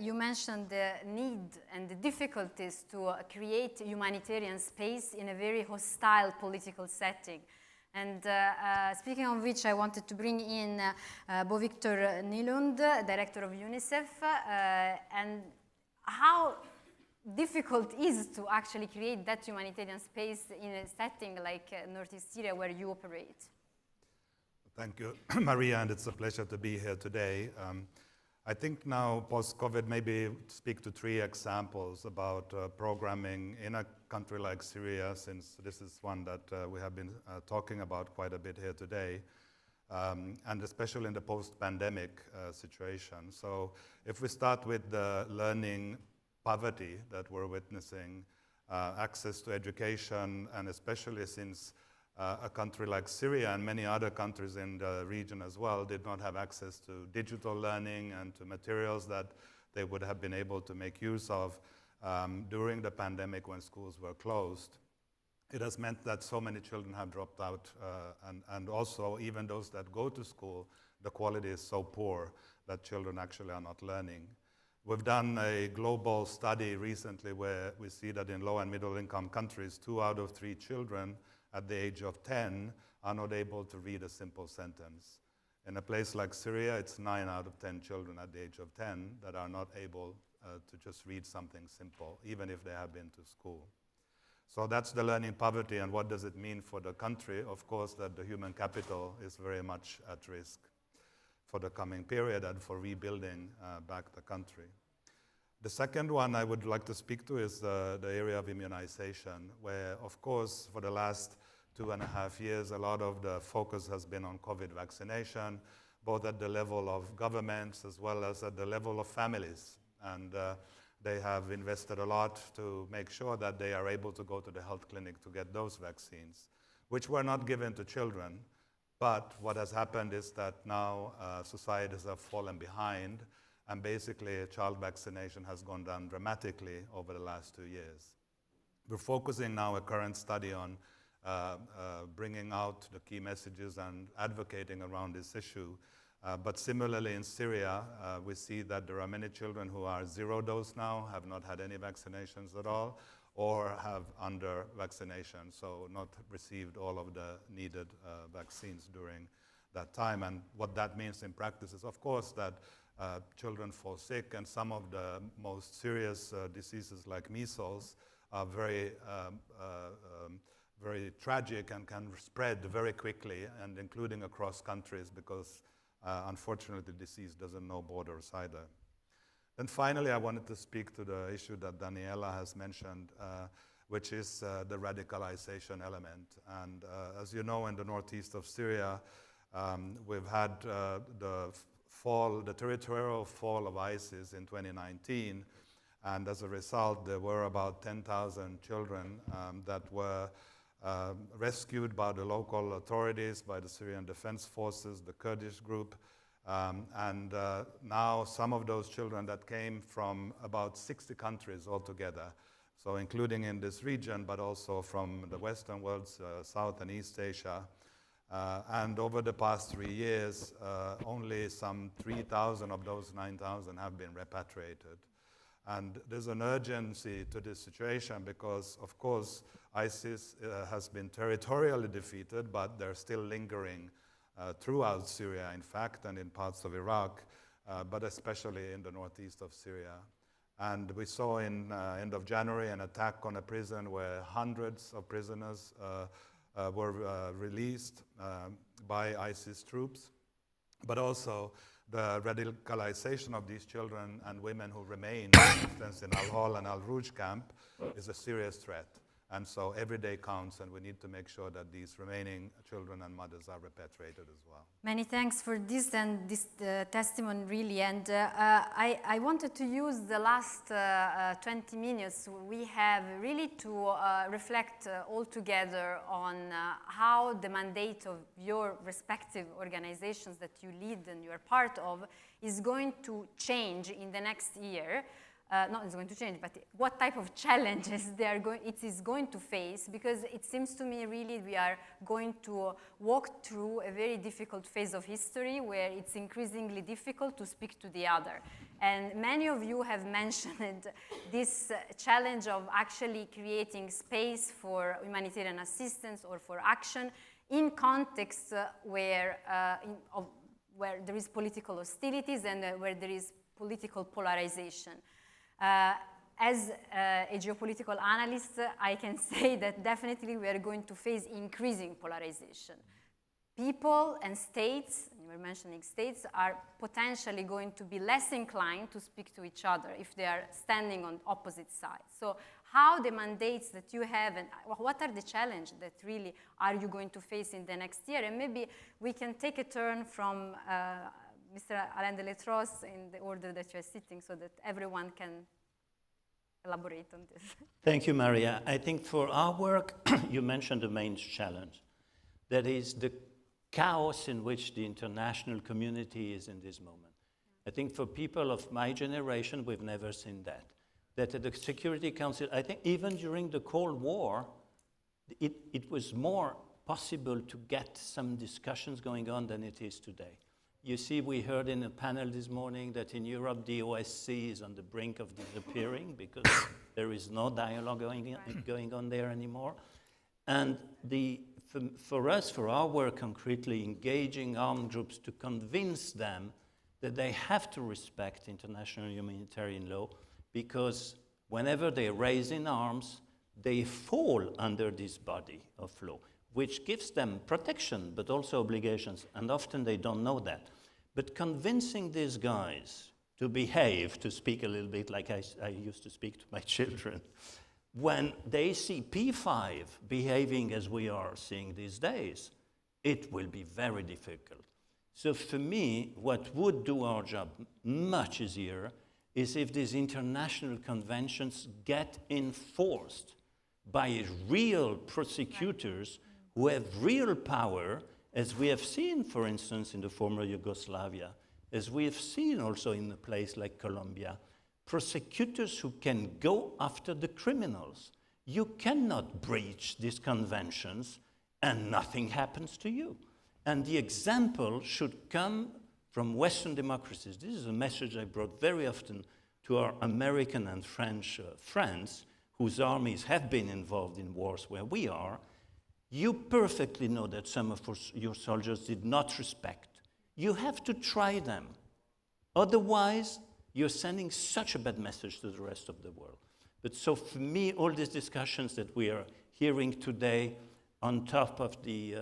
J: you mentioned the need and the difficulties to create humanitarian space in a very hostile political setting. And speaking of which, I wanted to bring in Bo Victor Nylund, director of UNICEF, and how difficult is to actually create that humanitarian space in a setting like Northeast Syria where you operate.
O: Thank you, Maria, and it's a pleasure to be here today. I think now, post-COVID, maybe speak to 3 examples about programming in a country like Syria, since this is one that we have been talking about quite a bit here today, and especially in the post-pandemic situation. So if we start with the learning poverty that we're witnessing, access to education, and especially since a country like Syria and many other countries in the region as well did not have access to digital learning and to materials that they would have been able to make use of during the pandemic when schools were closed. It has meant that so many children have dropped out, and also even those that go to school, the quality is so poor that children actually are not learning. We've done a global study recently where we see that in low and middle income countries, 2 out of 3 children at the age of 10 are not able to read a simple sentence. In a place like Syria, it's 9 out of 10 children at the age of 10 that are not able to just read something simple, even if they have been to school. So that's the learning poverty, and what does it mean for the country? Of course, that the human capital is very much at risk for the coming period and for rebuilding back the country. The second one I would like to speak to is the area of immunization, where, of course, for the last 2.5 years, a lot of the focus has been on COVID vaccination, both at the level of governments as well as at the level of families. And they have invested a lot to make sure that they are able to go to the health clinic to get those vaccines, which were not given to children. But what has happened is that now societies have fallen behind, and basically child vaccination has gone down dramatically over the last 2 years. We're focusing now a current study on bringing out the key messages and advocating around this issue. But similarly in Syria, we see that there are many children who are 0 dose now, have not had any vaccinations at all, or have under vaccination, so not received all of the needed vaccines during that time. And what that means in practice is, of course, that children fall sick, and some of the most serious diseases like measles are very tragic and can spread very quickly, and including across countries, because unfortunately the disease doesn't know borders either. Then finally, I wanted to speak to the issue that Daniela has mentioned, which is the radicalization element. And as you know, in the northeast of Syria, we've had the territorial fall of ISIS in 2019, and as a result, there were about 10,000 children that were rescued by the local authorities, by the Syrian Defense Forces, the Kurdish group, and now some of those children that came from about 60 countries altogether, so including in this region, but also from the Western world, South and East Asia. And over the past 3 years, only some 3,000 of those 9,000 have been repatriated. And there's an urgency to this situation because, of course, ISIS has been territorially defeated, but they're still lingering throughout Syria, in fact, and in parts of Iraq, but especially in the northeast of Syria. And we saw in end of January an attack on a prison where hundreds of prisoners were released by ISIS troops, but also the radicalization of these children and women who remain, for instance, in Al-Hol and Al-Rouj camp, is a serious threat. And so every day counts, and we need to make sure that these remaining children and mothers are repatriated as well.
J: Many thanks for this and this testimony, really. And I wanted to use the last 20 minutes we have really to reflect all together on how the mandate of your respective organizations that you lead and you are part of is going to change in the next year. Not it's going to change, but what type of challenges it is going to face, because it seems to me really we are going to walk through a very difficult phase of history where it's increasingly difficult to speak to the other. And many of you have mentioned this challenge of actually creating space for humanitarian assistance or for action in contexts where there is political hostilities and where there is political polarization. As a geopolitical analyst, I can say that definitely we are going to face increasing polarization. People and states, and you were mentioning states, are potentially going to be less inclined to speak to each other if they are standing on opposite sides. So how the mandates that you have, and what are the challenges that really are you going to face in the next year? And maybe we can take a turn from Mr. Alain de Letros in the order that you are sitting so that everyone can elaborate on this.
L: Thank you, Maria. I think for our work, you mentioned the main challenge. That is the chaos in which the international community is in this moment. I think for people of my generation, we've never seen that. That at the Security Council, I think even during the Cold War, it was more possible to get some discussions going on than it is today. You see, we heard in a panel this morning that in Europe, the OSCE is on the brink of disappearing because there is no dialogue going on there anymore. And for us, for our work concretely, engaging armed groups to convince them that they have to respect international humanitarian law, because whenever they raise in arms, they fall under this body of law, which gives them protection, but also obligations, and often they don't know that. But convincing these guys to behave, to speak a little bit like I used to speak to my children, when they see P5 behaving as we are seeing these days, it will be very difficult. So for me, what would do our job much easier is if these international conventions get enforced by real prosecutors who have real power, as we have seen, for instance, in the former Yugoslavia, as we have seen also in a place like Colombia, prosecutors who can go after the criminals. You cannot breach these conventions and nothing happens to you. And the example should come from Western democracies. This is a message I brought very often to our American and French friends, whose armies have been involved in wars where we are, you perfectly know that some of your soldiers did not respect. You have to try them. Otherwise, you're sending such a bad message to the rest of the world. But so for me, all these discussions that we are hearing today on top of the,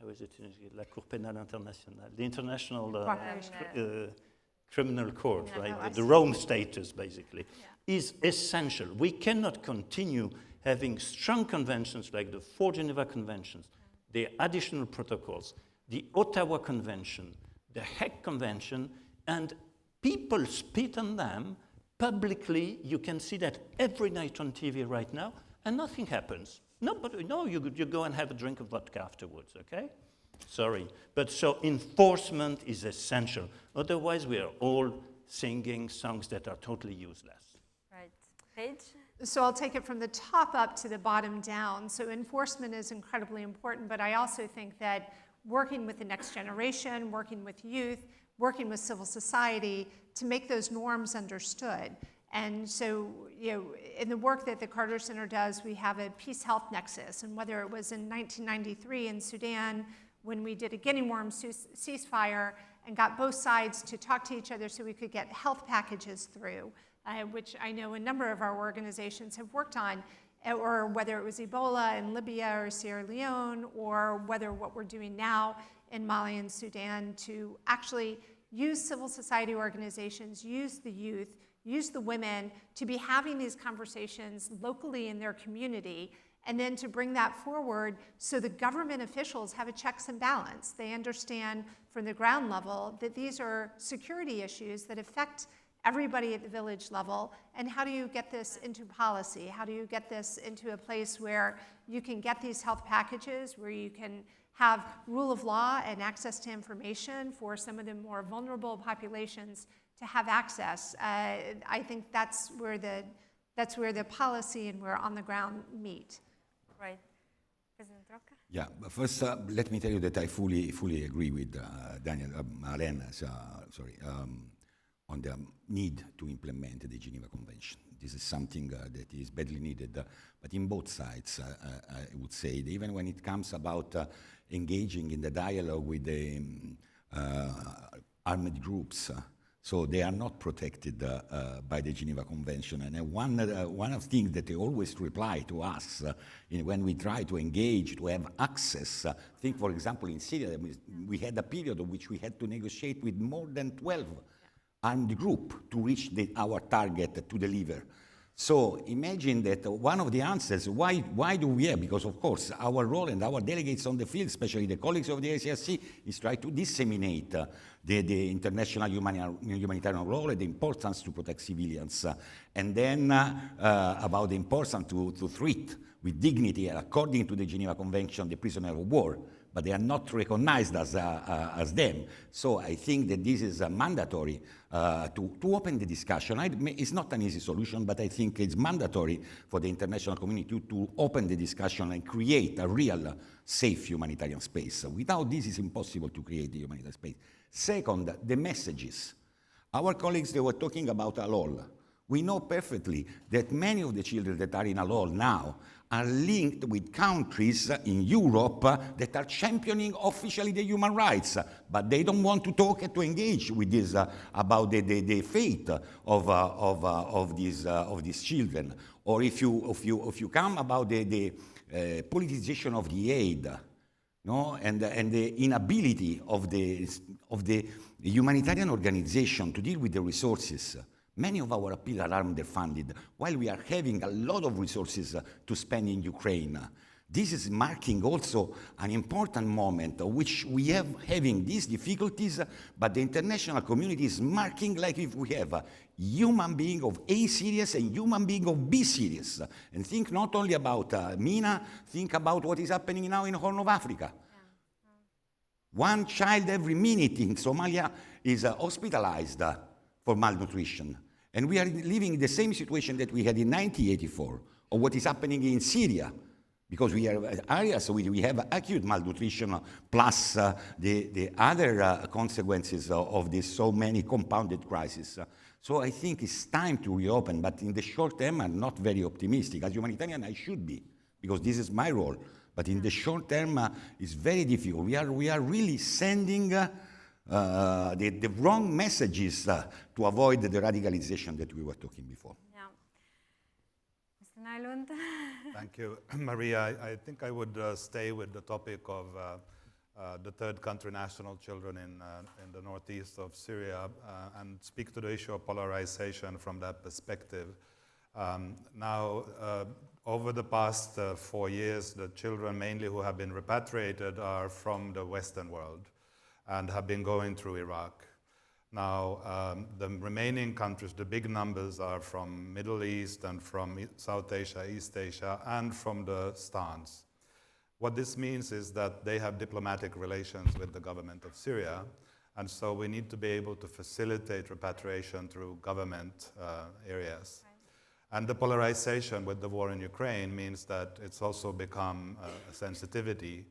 L: how is it in English? La Cour Pénale Internationale, the International Criminal Court, right? The Rome status, basically, is essential. We cannot continue having strong conventions like the 4 Geneva Conventions, the additional protocols, the Ottawa Convention, the Hague Convention, and people spit on them publicly. You can see that every night on TV right now, and nothing happens. You go and have a drink of vodka afterwards, okay? Sorry. But so enforcement is essential. Otherwise, we are all singing songs that are totally useless.
J: Right. Paige?
D: So I'll take it from the top up to the bottom down. So enforcement is incredibly important, but I also think that working with the next generation, working with youth, working with civil society to make those norms understood. And so, in the work that the Carter Center does, we have a peace health nexus. And whether it was in 1993 in Sudan, when we did a guinea worm ceasefire and got both sides to talk to each other so we could get health packages through, which I know a number of our organizations have worked on, or whether it was Ebola in Libya or Sierra Leone, or whether what we're doing now in Mali and Sudan to actually use civil society organizations, use the youth, use the women to be having these conversations locally in their community, and then to bring that forward so the government officials have a checks and balance. They understand from the ground level that these are security issues that affect everybody at the village level, and how do you get this into policy? How do you get this into a place where you can get these health packages, where you can have rule of law and access to information for some of the more vulnerable populations to have access? I think that's where the policy and where on the ground meet.
J: Right. President Rocca?
K: Yeah, but first, let me tell you that I fully agree with Daniel, Alain, on the need to implement the Geneva Convention. This is something that is badly needed, but in both sides, I would say, that even when it comes about engaging in the dialogue with the armed groups, so they are not protected by the Geneva Convention. And one of the things that they always reply to us when we try to engage, to have access, think, for example, in Syria, we had a period in which we had to negotiate with more than 12 armed groups to reach our target to deliver. So imagine that one of the answers, why do we have? Because of course our role and our delegates on the field, especially the colleagues of the ACRC, is try to disseminate the international humanitarian role and the importance to protect civilians. And then about the importance to treat with dignity, according to the Geneva Convention, the prisoner of war. But they are not recognized as them. So I think that this is mandatory to open the discussion. It's not an easy solution, but I think it's mandatory for the international community to open the discussion and create a real safe humanitarian space. Without this, it's impossible to create the humanitarian space. Second, the messages. Our colleagues, they were talking about Alol. We know perfectly that many of the children that are in Alol now are linked with countries in Europe that are championing officially the human rights, but they don't want to talk and to engage with this about the fate of these children. Or if you come about the politicization of the aid, no, and the inability of the humanitarian organization to deal with the resources. Many of our appeals are underfunded, while we are having a lot of resources to spend in Ukraine. This is marking also an important moment of which we have having these difficulties, but the international community is marking like if we have a human being of A series and human being of B series. And think not only about MENA, think about what is happening now in the Horn of Africa. One child every minute in Somalia is hospitalized for malnutrition. And we are living in the same situation that we had in 1984, or what is happening in Syria. Because we are areas we have acute malnutrition plus the other consequences of this so many compounded crises. So I think it's time to reopen, but in the short term, I'm not very optimistic. As humanitarian, I should be, because this is my role. But in the short term, it's very difficult. We are really sending the wrong messages to avoid the radicalization that we were talking before.
J: Yeah. Mr. Nylund?
O: Thank you, Maria. I think I would stay with the topic of the third country national children in the northeast of Syria and speak to the issue of polarization from that perspective. Now, over the past 4 years, the children mainly who have been repatriated are from the Western world and have been going through Iraq. Now, the remaining countries, the big numbers are from Middle East and from South Asia, East Asia, and from the Stans. What this means is that they have diplomatic relations with the government of Syria, and so we need to be able to facilitate repatriation through government areas. Right. And the polarization with the war in Ukraine means that it's also become a sensitivity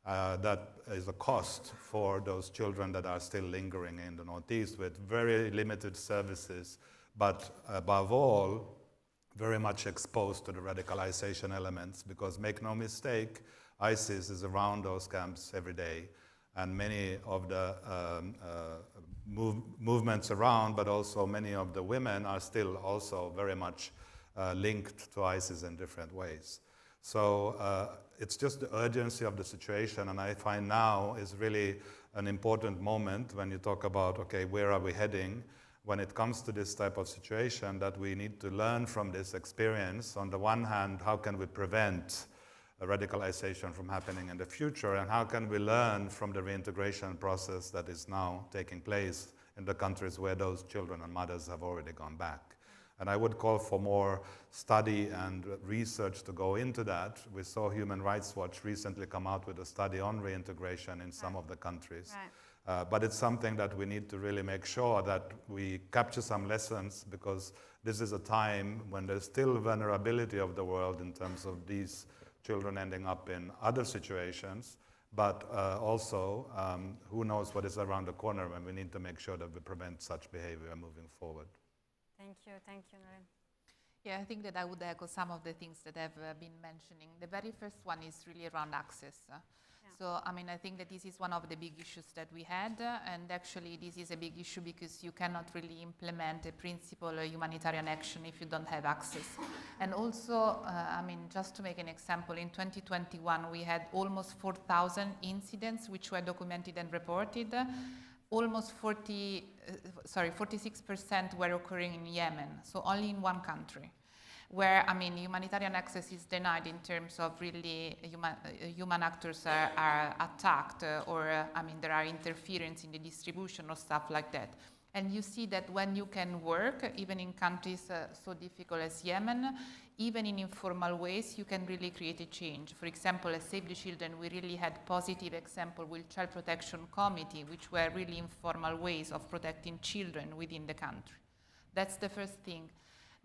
O: that is a cost for those children that are still lingering in the Northeast with very limited services, but above all, very much exposed to the radicalization elements, because make no mistake, ISIS is around those camps every day, and many of the movements around, but also many of the women are still also very much linked to ISIS in different ways. So it's just the urgency of the situation, and I find now is really an important moment when you talk about, okay, where are we heading? When it comes to this type of situation, that we need to learn from this experience. On the one hand, how can we prevent radicalization from happening in the future, and how can we learn from the reintegration process that is now taking place in the countries where those children and mothers have already gone back? And I would call for more study and research to go into that. We saw Human Rights Watch recently come out with a study on reintegration in some of the countries. Right. But it's something that we need to really make sure that we capture some lessons, because this is a time when there's still vulnerability of the world in terms of these children ending up in other situations, but also who knows what is around the corner, when we need to make sure that we prevent such behavior moving forward.
J: Thank you, Naren.
M: Yeah, I think that I would echo some of the things that I've been mentioning. The very first one is really around access. So, I mean, I think that this is one of the big issues that we had, and actually this is a big issue because you cannot really implement a principle of humanitarian action if you don't have access. And also, I mean, just to make an example, in 2021 we had almost 4,000 incidents which were documented and reported. Almost 46% were occurring in Yemen, so only in one country, where, I mean, humanitarian access is denied in terms of really human actors are attacked, or, I mean, there are interference in the distribution or stuff like that. And you see that when you can work, even in countries so difficult as Yemen, even in informal ways, you can really create a change. For example, at Save the Children, we really had positive example with Child Protection Committee, which were really informal ways of protecting children within the country. That's the first thing.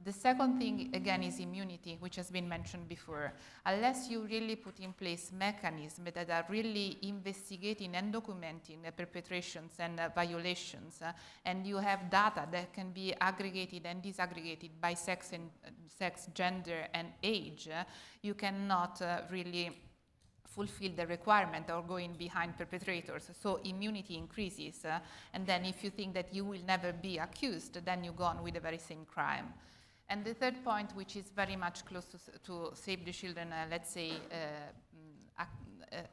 M: The second thing, again, is immunity, which has been mentioned before. Unless you really put in place mechanisms that are really investigating and documenting the perpetrations and violations, and you have data that can be aggregated and disaggregated by sex, gender, and age, you cannot really fulfill the requirement or going behind perpetrators. So immunity increases, and then if you think that you will never be accused, then you go on with the very same crime. And the third point, which is very much close to Save the Children, let's say,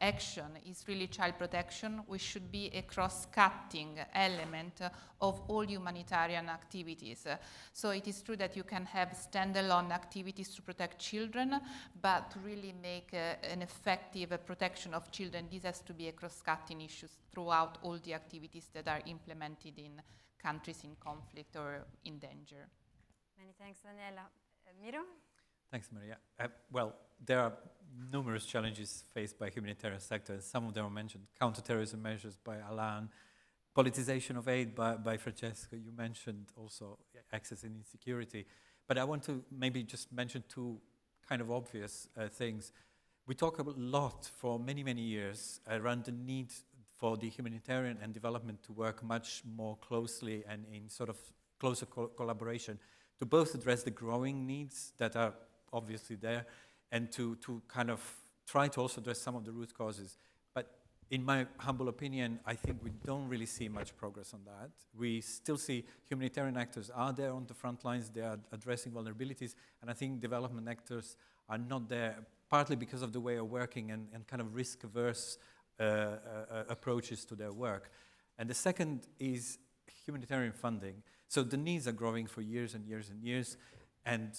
M: action, is really child protection, which should be a cross-cutting element of all humanitarian activities. So it is true that you can have standalone activities to protect children, but to really make an effective protection of children, this has to be a cross-cutting issue throughout all the activities that are implemented in countries in conflict or in danger.
J: Many thanks, Daniela. Miro?
N: Thanks, Maria. Well, there are numerous challenges faced by humanitarian sector, and some of them are mentioned. Counterterrorism measures by Alain, politicization of aid by Francesco. You mentioned also access and insecurity. But I want to maybe just mention two kind of obvious things. we talk a lot for many, many years around the need for the humanitarian and development to work much more closely and in sort of closer collaboration to both address the growing needs that are obviously there and to kind of try to also address some of the root causes. But in my humble opinion, I think we don't really see much progress on that. We still see humanitarian actors are there on the front lines, they are addressing vulnerabilities, and I think development actors are not there, partly because of the way of working and kind of risk-averse approaches to their work. And the second is humanitarian funding. So the needs are growing for years and years and years, and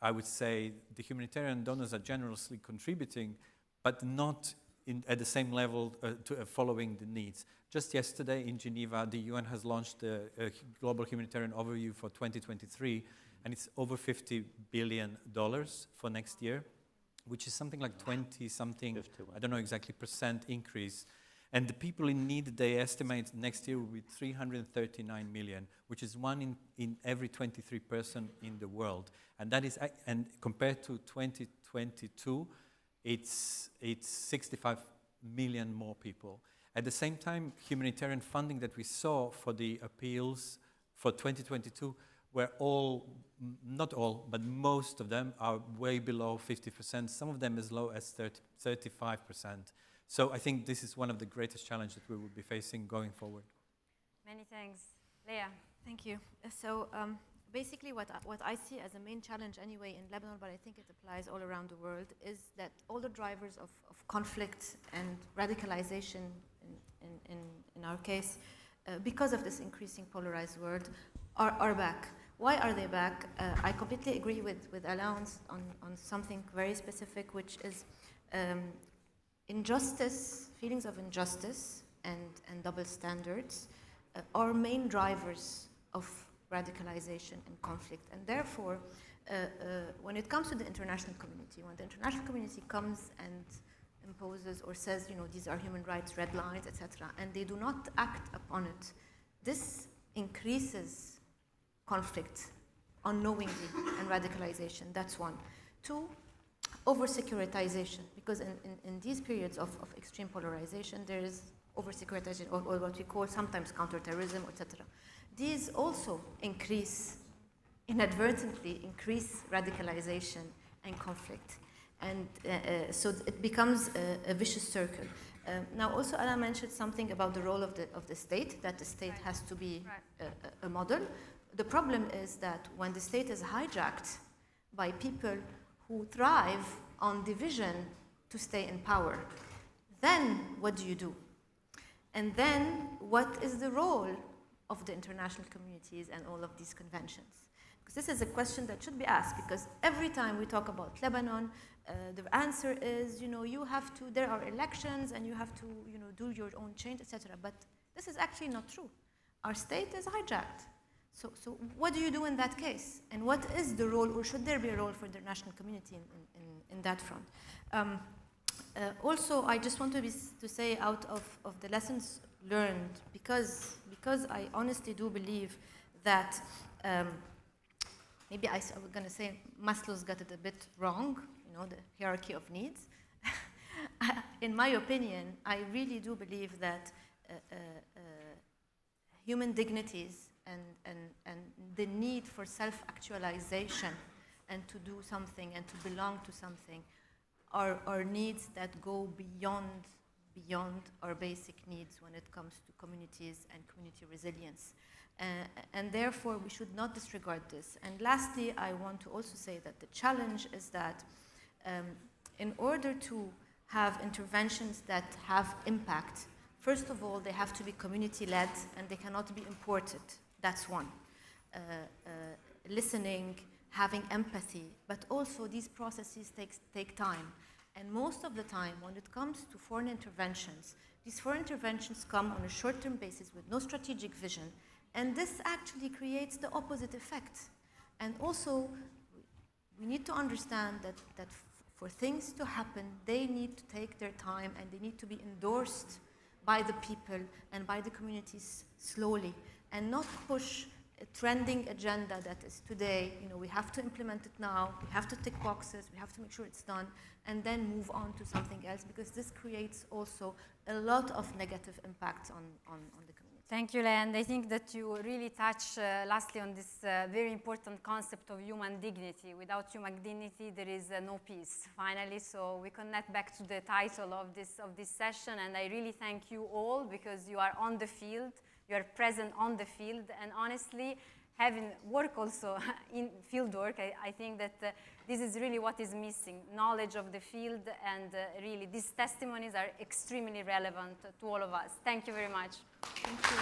N: I would say the humanitarian donors are generously contributing, but not at the same level to following the needs. Just yesterday in Geneva, the UN has launched the Global Humanitarian Overview for 2023, and it's over $50 billion for next year, which is something like 20-something,
L: 51.
N: I don't know exactly, % increase. And the people in need, they estimate next year will be 339 million, which is one in every 23 person in the world. And that is, and compared to 2022, it's 65 million more people. At the same time, humanitarian funding that we saw for the appeals for 2022 were all, not all, but most of them are way below 50%, some of them as low as 35%. So I think this is one of the greatest challenges that we will be facing going forward.
J: Many thanks. Leah.
I: Thank you. So basically what I see as a main challenge anyway in Lebanon, but I think it applies all around the world, is that all the drivers of conflict and radicalization in our case, because of this increasing polarized world, are back. Why are they back? I completely agree with Alain on something very specific, which is injustice, feelings of injustice and double standards are main drivers of radicalization and conflict. And therefore, when it comes to the international community, when the international community comes and imposes or says, you know, these are human rights red lines, etc., and they do not act upon it, this increases conflict unknowingly and radicalization. That's one. Two, over-securitization, because in these periods of extreme polarization, there is over-securitization, or what we call sometimes counterterrorism, etc. These also inadvertently increase radicalization and conflict. And so it becomes a vicious circle. Now, also Anna mentioned something about the role of the state, that the state has to be a model. The problem is that when the state is hijacked by people who thrive on division to stay in power, then what do you do? And then what is the role of the international communities and all of these conventions? Because this is a question that should be asked, because every time we talk about Lebanon, the answer is, you know, you have to, there are elections and you have to, you know, do your own change, etc. But this is actually not true. Our state is hijacked. So what do you do in that case? And what is the role, or should there be a role for the international community in that front? Also, I just want to say, out of the lessons learned, because I honestly do believe that maybe I was going to say Maslow's got it a bit wrong, you know, the hierarchy of needs. In my opinion, I really do believe that human dignities and the need for self-actualization and to do something and to belong to something are needs that go beyond our basic needs when it comes to communities and community resilience. And therefore, we should not disregard this. And lastly, I want to also say that the challenge is that in order to have interventions that have impact, first of all, they have to be community-led and they cannot be imported. That's one. Listening, having empathy, but also these processes take time. And most of the time, when it comes to foreign interventions, these foreign interventions come on a short-term basis with no strategic vision, and this actually creates the opposite effect. And also, we need to understand that for things to happen, they need to take their time and they need to be endorsed by the people and by the communities slowly, and not push trending agenda that is today, we have to implement it now, we have to tick boxes, we have to make sure it's done, and then move on to something else, because this creates also a lot of negative impacts on the community.
J: Thank you, Leah. And I think that you really touch lastly on this very important concept of human dignity. Without human dignity, there is no peace, finally. So we connect back to the title of this session, and I really thank you all, because you are on the field, you are present on the field, and honestly, having work also in field work, I think that this is really what is missing, knowledge of the field, and really these testimonies are extremely relevant to all of us. Thank you very much.
I: Thank you.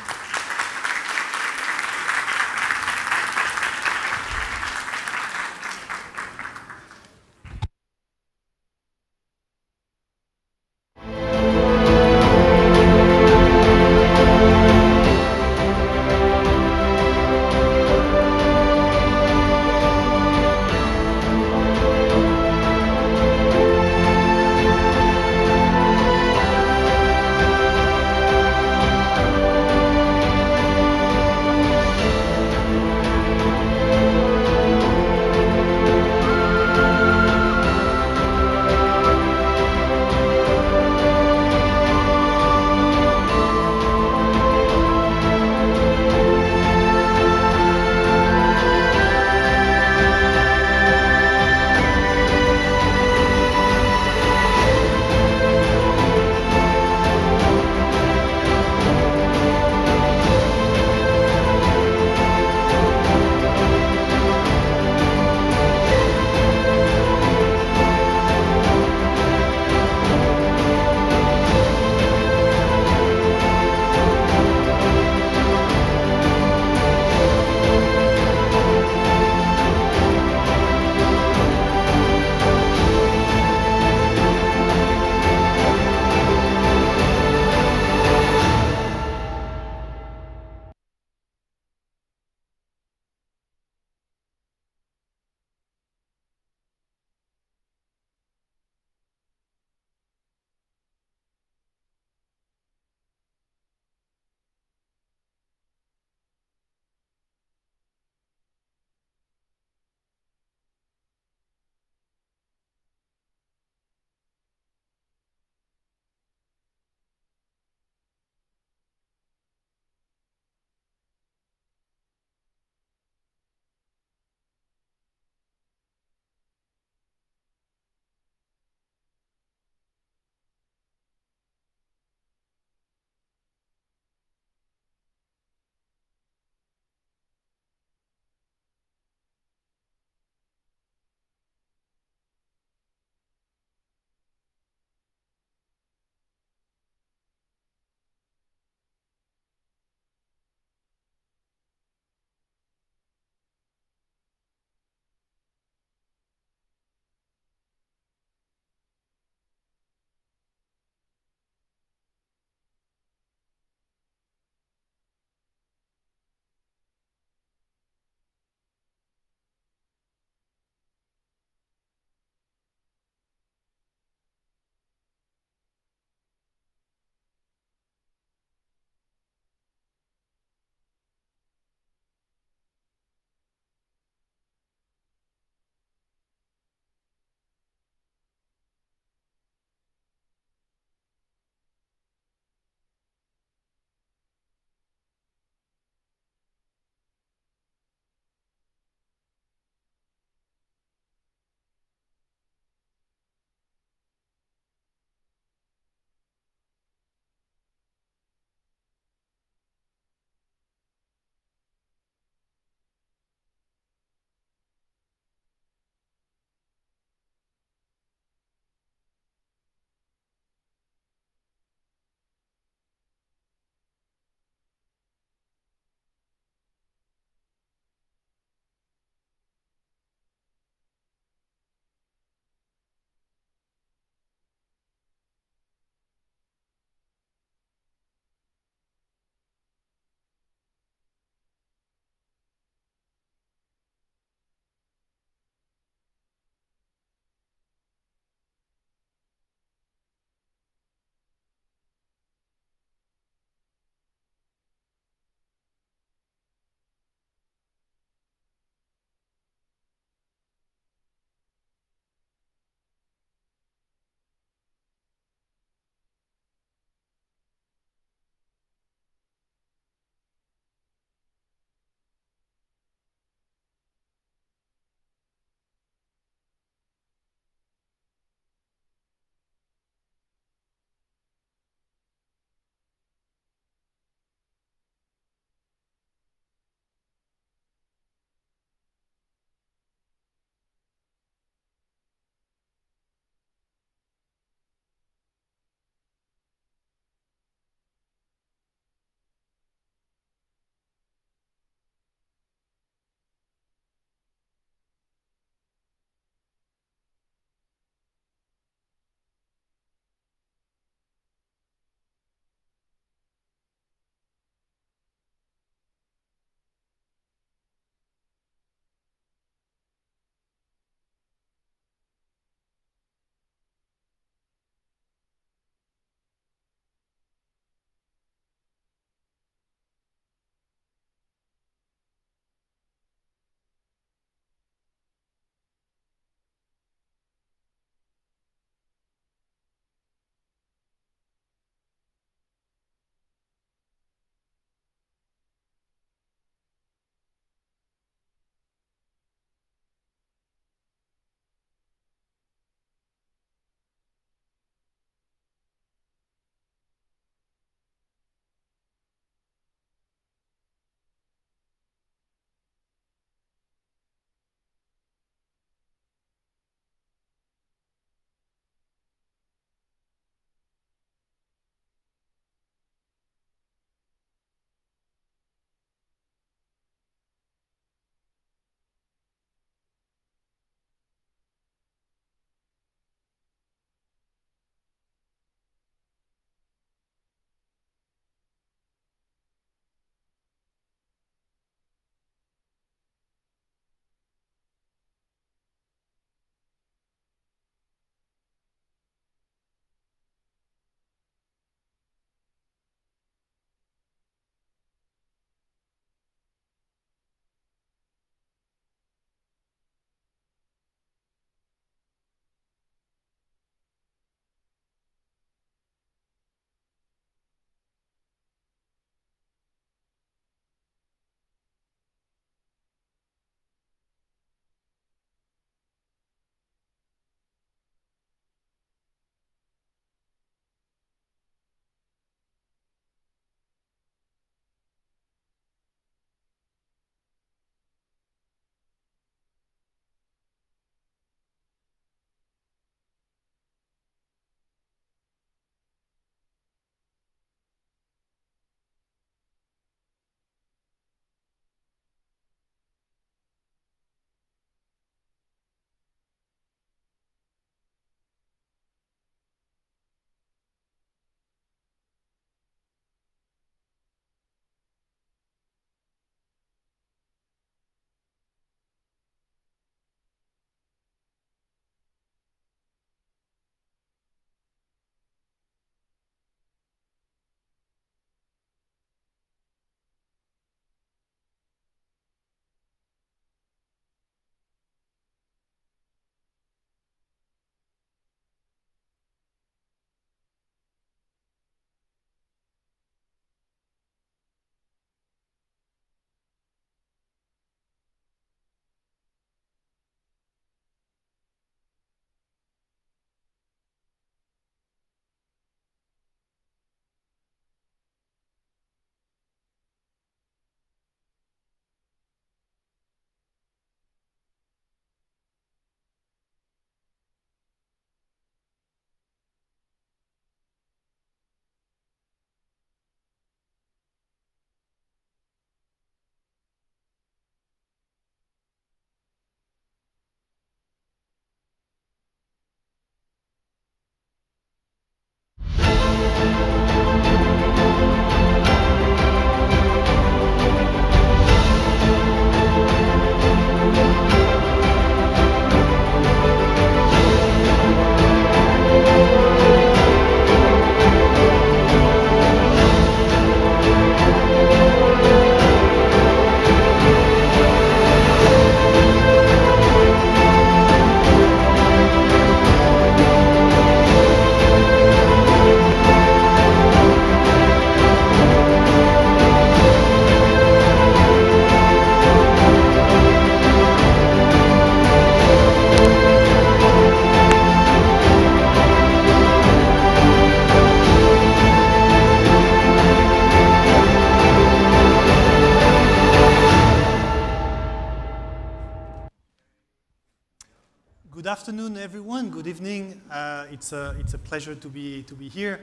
F: Good afternoon, everyone. Good evening. It's a pleasure to be here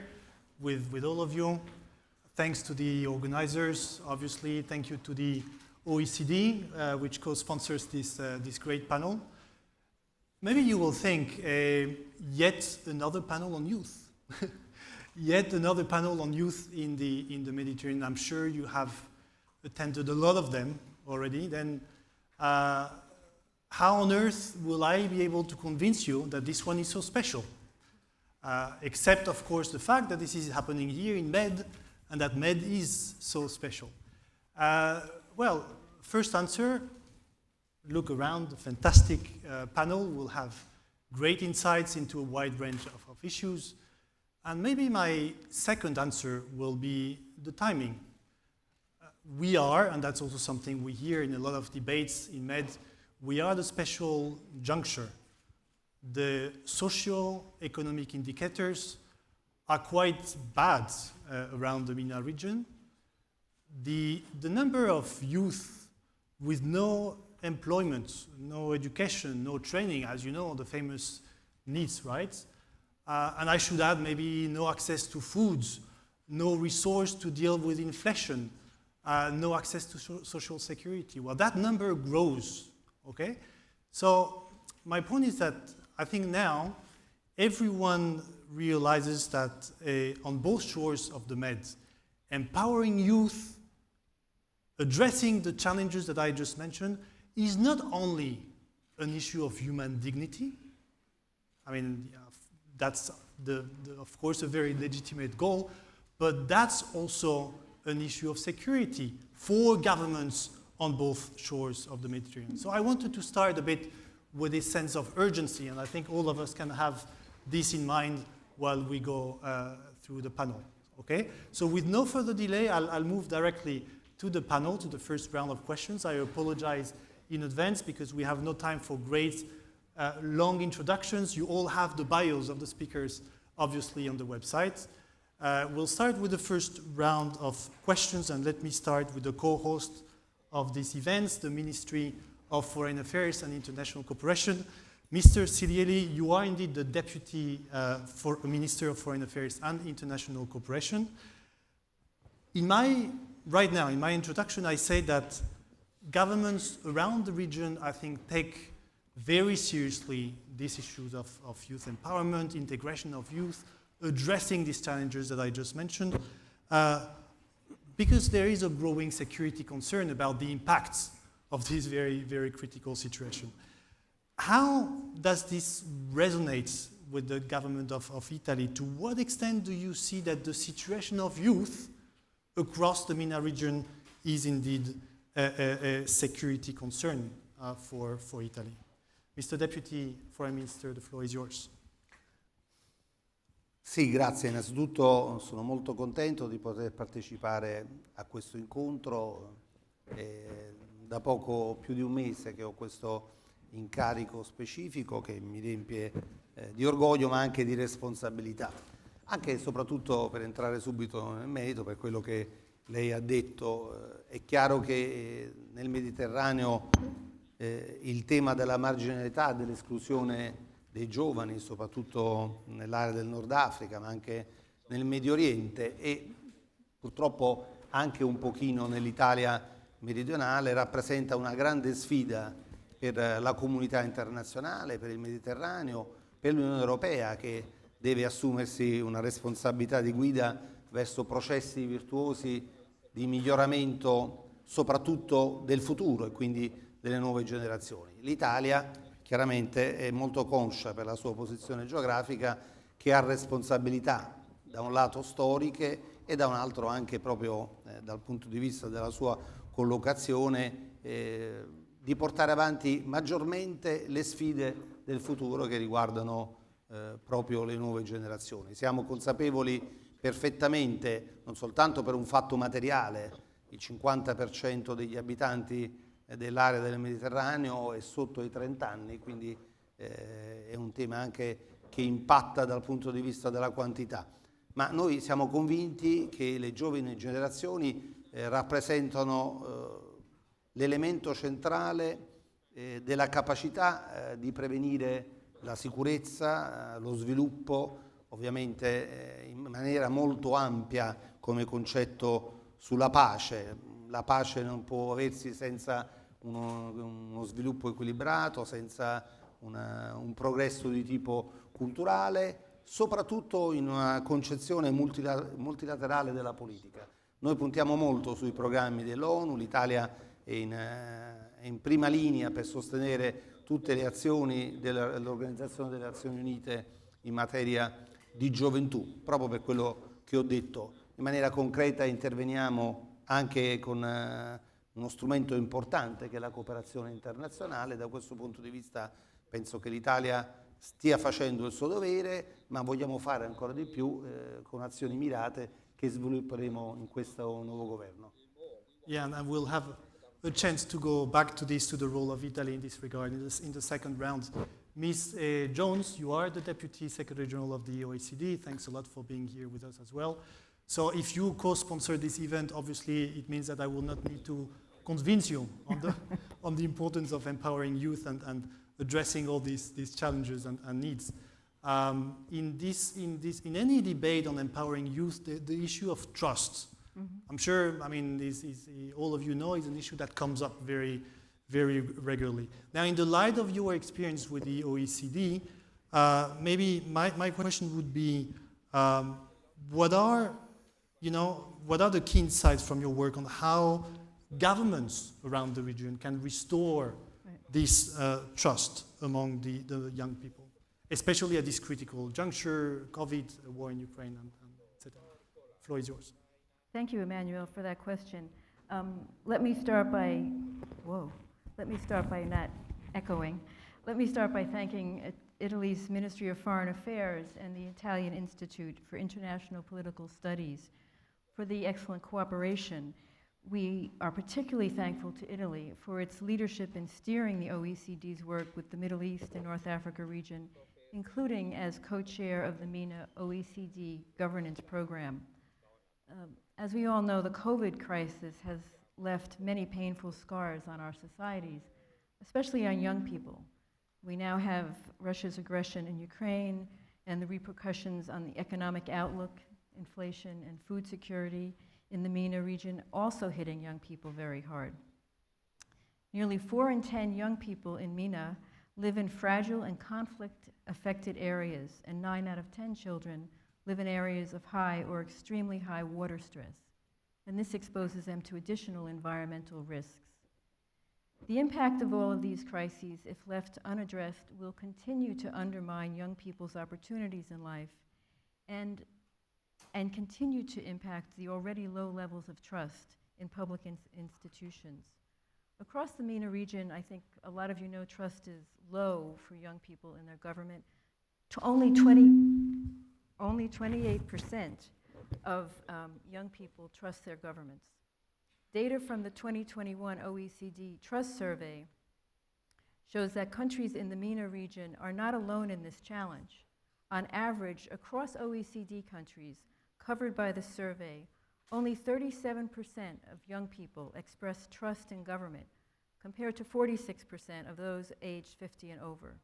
F: with all of you. Thanks to the organizers, obviously. Thank you to the OECD, which co-sponsors this great panel. Maybe you will think, yet another panel on youth. Yet another panel on youth in the Mediterranean. I'm sure you have attended a lot of them already. Then how on earth will I be able to convince you that this one is so special? Except, of course, the fact that this is happening here in Med, and that Med is so special. Well, first answer, look around, the fantastic panel will have great insights into a wide range of issues. And maybe my second answer will be the timing. We are, and that's also something we hear in a lot of debates in Med, we are the special juncture. The socio-economic indicators are quite bad around the MENA region. The number of youth with no employment, no education, no training, as you know, the famous needs, right? And I should add maybe no access to foods, no resource to deal with inflation, no access to social security. Well, that number grows, okay? So my point is that I think now everyone realizes that on both shores of the Med, empowering youth, addressing the challenges that I just mentioned, is not only an issue of human dignity. I mean, that's, of course, a very legitimate goal, but that's also an issue of security for governments on both shores of the Mediterranean. So I wanted to start a bit with a sense of urgency, and I think all of us can have this in mind while we go through the panel, okay? So with no further delay, I'll move directly to the panel, to the first round of questions. I apologize in advance because we have no time for great long introductions. You all have the bios of the speakers, obviously, on the website. We'll start with the first round of questions, and let me start with the co-host of this event, the Ministry of Foreign Affairs and International Cooperation. Mr. Sirieli, you are indeed the Deputy Minister of Foreign Affairs and International Cooperation. Right now, in my introduction, I say that governments around the region, I think, take very seriously these issues of youth empowerment, integration of youth, addressing these challenges that I just mentioned, because there is a growing security concern about the impacts of this very, very critical situation. How does this resonate with the government of Italy? To what extent do you see that the situation of youth across the MENA region is indeed a security concern for Italy? Mr. Deputy Foreign Minister, the floor is yours.
Q: Sì, grazie. Innanzitutto sono molto contento di poter partecipare a questo incontro. Da poco più di un mese che ho questo incarico specifico che mi riempie di orgoglio ma anche di responsabilità. Anche e soprattutto per entrare subito nel merito, per quello che lei ha detto, è chiaro che nel Mediterraneo il tema della marginalità, dell'esclusione dei giovani, soprattutto nell'area del Nord Africa, ma anche nel Medio Oriente e purtroppo anche un pochino nell'Italia meridionale, rappresenta una grande sfida per la comunità internazionale, per il Mediterraneo, per l'Unione Europea, che deve assumersi una responsabilità di guida verso processi virtuosi di miglioramento soprattutto del futuro e quindi delle nuove generazioni. L'Italia chiaramente è molto conscia per la sua posizione geografica che ha responsabilità da un lato storiche e da un altro anche proprio dal punto di vista della sua collocazione di portare avanti maggiormente le sfide del futuro che riguardano proprio le nuove generazioni. Siamo consapevoli perfettamente, non soltanto per un fatto materiale, il 50% degli abitanti dell'area del Mediterraneo è sotto i 30 anni, quindi è un tema anche che impatta dal punto di vista della quantità. Ma noi siamo convinti che le giovani generazioni rappresentano l'elemento centrale della capacità di prevenire la sicurezza, lo sviluppo, ovviamente in maniera molto ampia come concetto sulla pace. La pace non può aversi senza uno sviluppo equilibrato, senza un progresso di tipo culturale, soprattutto in una concezione multilaterale della politica. Noi puntiamo molto sui programmi dell'ONU, l'Italia è in prima linea per sostenere tutte le azioni dell'Organizzazione delle Nazioni Unite in materia di gioventù, proprio per quello che ho detto. In maniera concreta interveniamo anche con uno strumento importante che è la cooperazione internazionale. Da questo punto di vista penso che l'Italia stia facendo il suo dovere, ma vogliamo fare ancora di più con azioni mirate che svilupperemo in questo nuovo governo.
F: Yeah, and we'll have a chance to go back to the role of Italy in this regard in the second round. Ms. Jones, you are the Deputy Secretary General of the OECD. Thanks a lot for being here with us as well. So if you co-sponsor this event, obviously it means that I will not need to convince you on the importance of empowering youth and addressing all these challenges and needs. In any debate on empowering youth, the issue of trust, I'm sure, I mean, all of you know, is an issue that comes up very, very regularly. Now, in the light of your experience with the OECD, maybe my question would be, what are the key insights from your work on how governments around the region can restore this trust among the young people, especially at this critical juncture, COVID, war in Ukraine, and etc. The floor is yours.
R: Thank you, Emmanuel, for that question. Let me start by not echoing. Let me start by thanking Italy's Ministry of Foreign Affairs and the Italian Institute for International Political Studies for the excellent cooperation. We are particularly thankful to Italy for its leadership in steering the OECD's work with the Middle East and North Africa region, including as co-chair of the MENA OECD Governance Program. As we all know, the COVID crisis has left many painful scars on our societies, especially on young people. We now have Russia's aggression in Ukraine and the repercussions on the economic outlook, inflation, and food security in the MENA region also hitting young people very hard. Nearly 4 in 10 young people in MENA live in fragile and conflict-affected areas, and 9 out of 10 children live in areas of high or extremely high water stress, and this exposes them to additional environmental risks. The impact of all of these crises, if left unaddressed, will continue to undermine young people's opportunities in life and continue to impact the already low levels of trust in public institutions. Across the MENA region, I think a lot of you know trust is low for young people in their government. Only 28% of young people trust their governments. Data from the 2021 OECD Trust Survey shows that countries in the MENA region are not alone in this challenge. On average, across OECD countries covered by the survey, only 37% of young people express trust in government, compared to 46% of those aged 50 and over.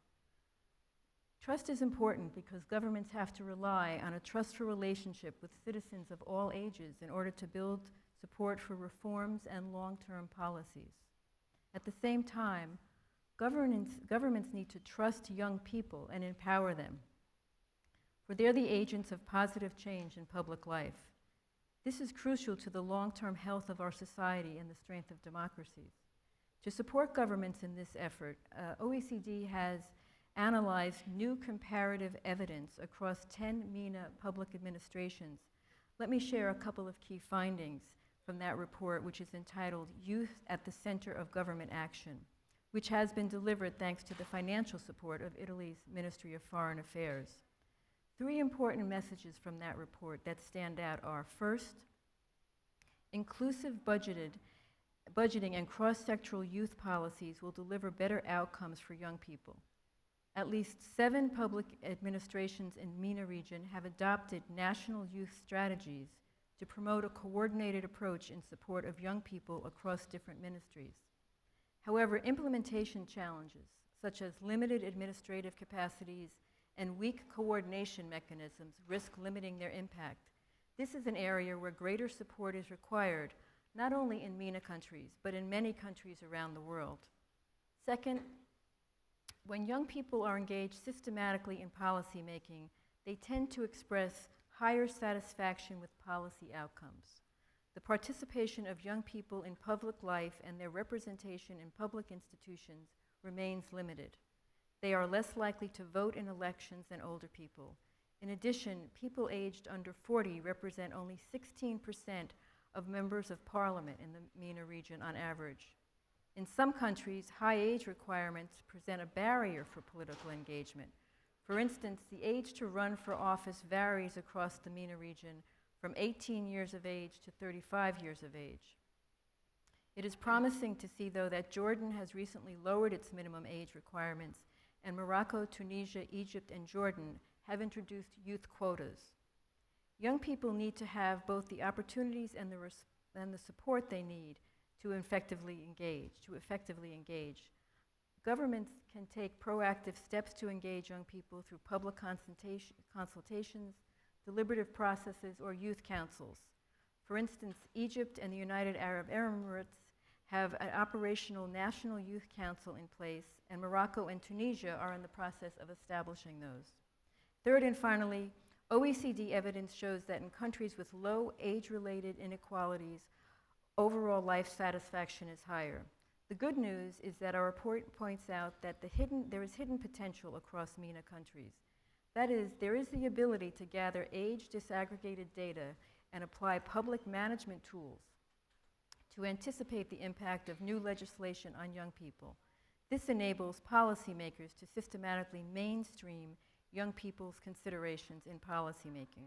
R: Trust is important because governments have to rely on a trustful relationship with citizens of all ages in order to build support for reforms and long-term policies. At the same time, governments need to trust young people and empower them, for they're the agents of positive change in public life. This is crucial to the long-term health of our society and the strength of democracies. To support governments in this effort, OECD has analyzed new comparative evidence across 10 MENA public administrations. Let me share a couple of key findings from that report, which is entitled Youth at the Center of Government Action, which has been delivered thanks to the financial support of Italy's Ministry of Foreign Affairs. 3 important messages from that report that stand out are, first, inclusive budgeting and cross-sectoral youth policies will deliver better outcomes for young people. At least 7 public administrations in MENA region have adopted national youth strategies to promote a coordinated approach in support of young people across different ministries. However, implementation challenges, such as limited administrative capacities and weak coordination mechanisms, risk limiting their impact. This is an area where greater support is required, not only in MENA countries, but in many countries around the world. Second, when young people are engaged systematically in policy making, they tend to express higher satisfaction with policy outcomes. The participation of young people in public life and their representation in public institutions remains limited. They are less likely to vote in elections than older people. In addition, people aged under 40 represent only 16% of members of parliament in the MENA region on average. In some countries, high age requirements present a barrier for political engagement. For instance, the age to run for office varies across the MENA region from 18 years of age to 35 years of age. It is promising to see, though, that Jordan has recently lowered its minimum age requirements, and Morocco, Tunisia, Egypt, and Jordan have introduced youth quotas. Young people need to have both the opportunities and the support they need to effectively engage. Governments can take proactive steps to engage young people through public consultations, deliberative processes, or youth councils. For instance, Egypt and the United Arab Emirates have an operational national youth council in place, and Morocco and Tunisia are in the process of establishing those. Third and finally, OECD evidence shows that in countries with low age-related inequalities, overall life satisfaction is higher. The good news is that our report points out that there is hidden potential across MENA countries. That is, there is the ability to gather age disaggregated data and apply public management tools to anticipate the impact of new legislation on young people. This enables policymakers to systematically mainstream young people's considerations in policymaking.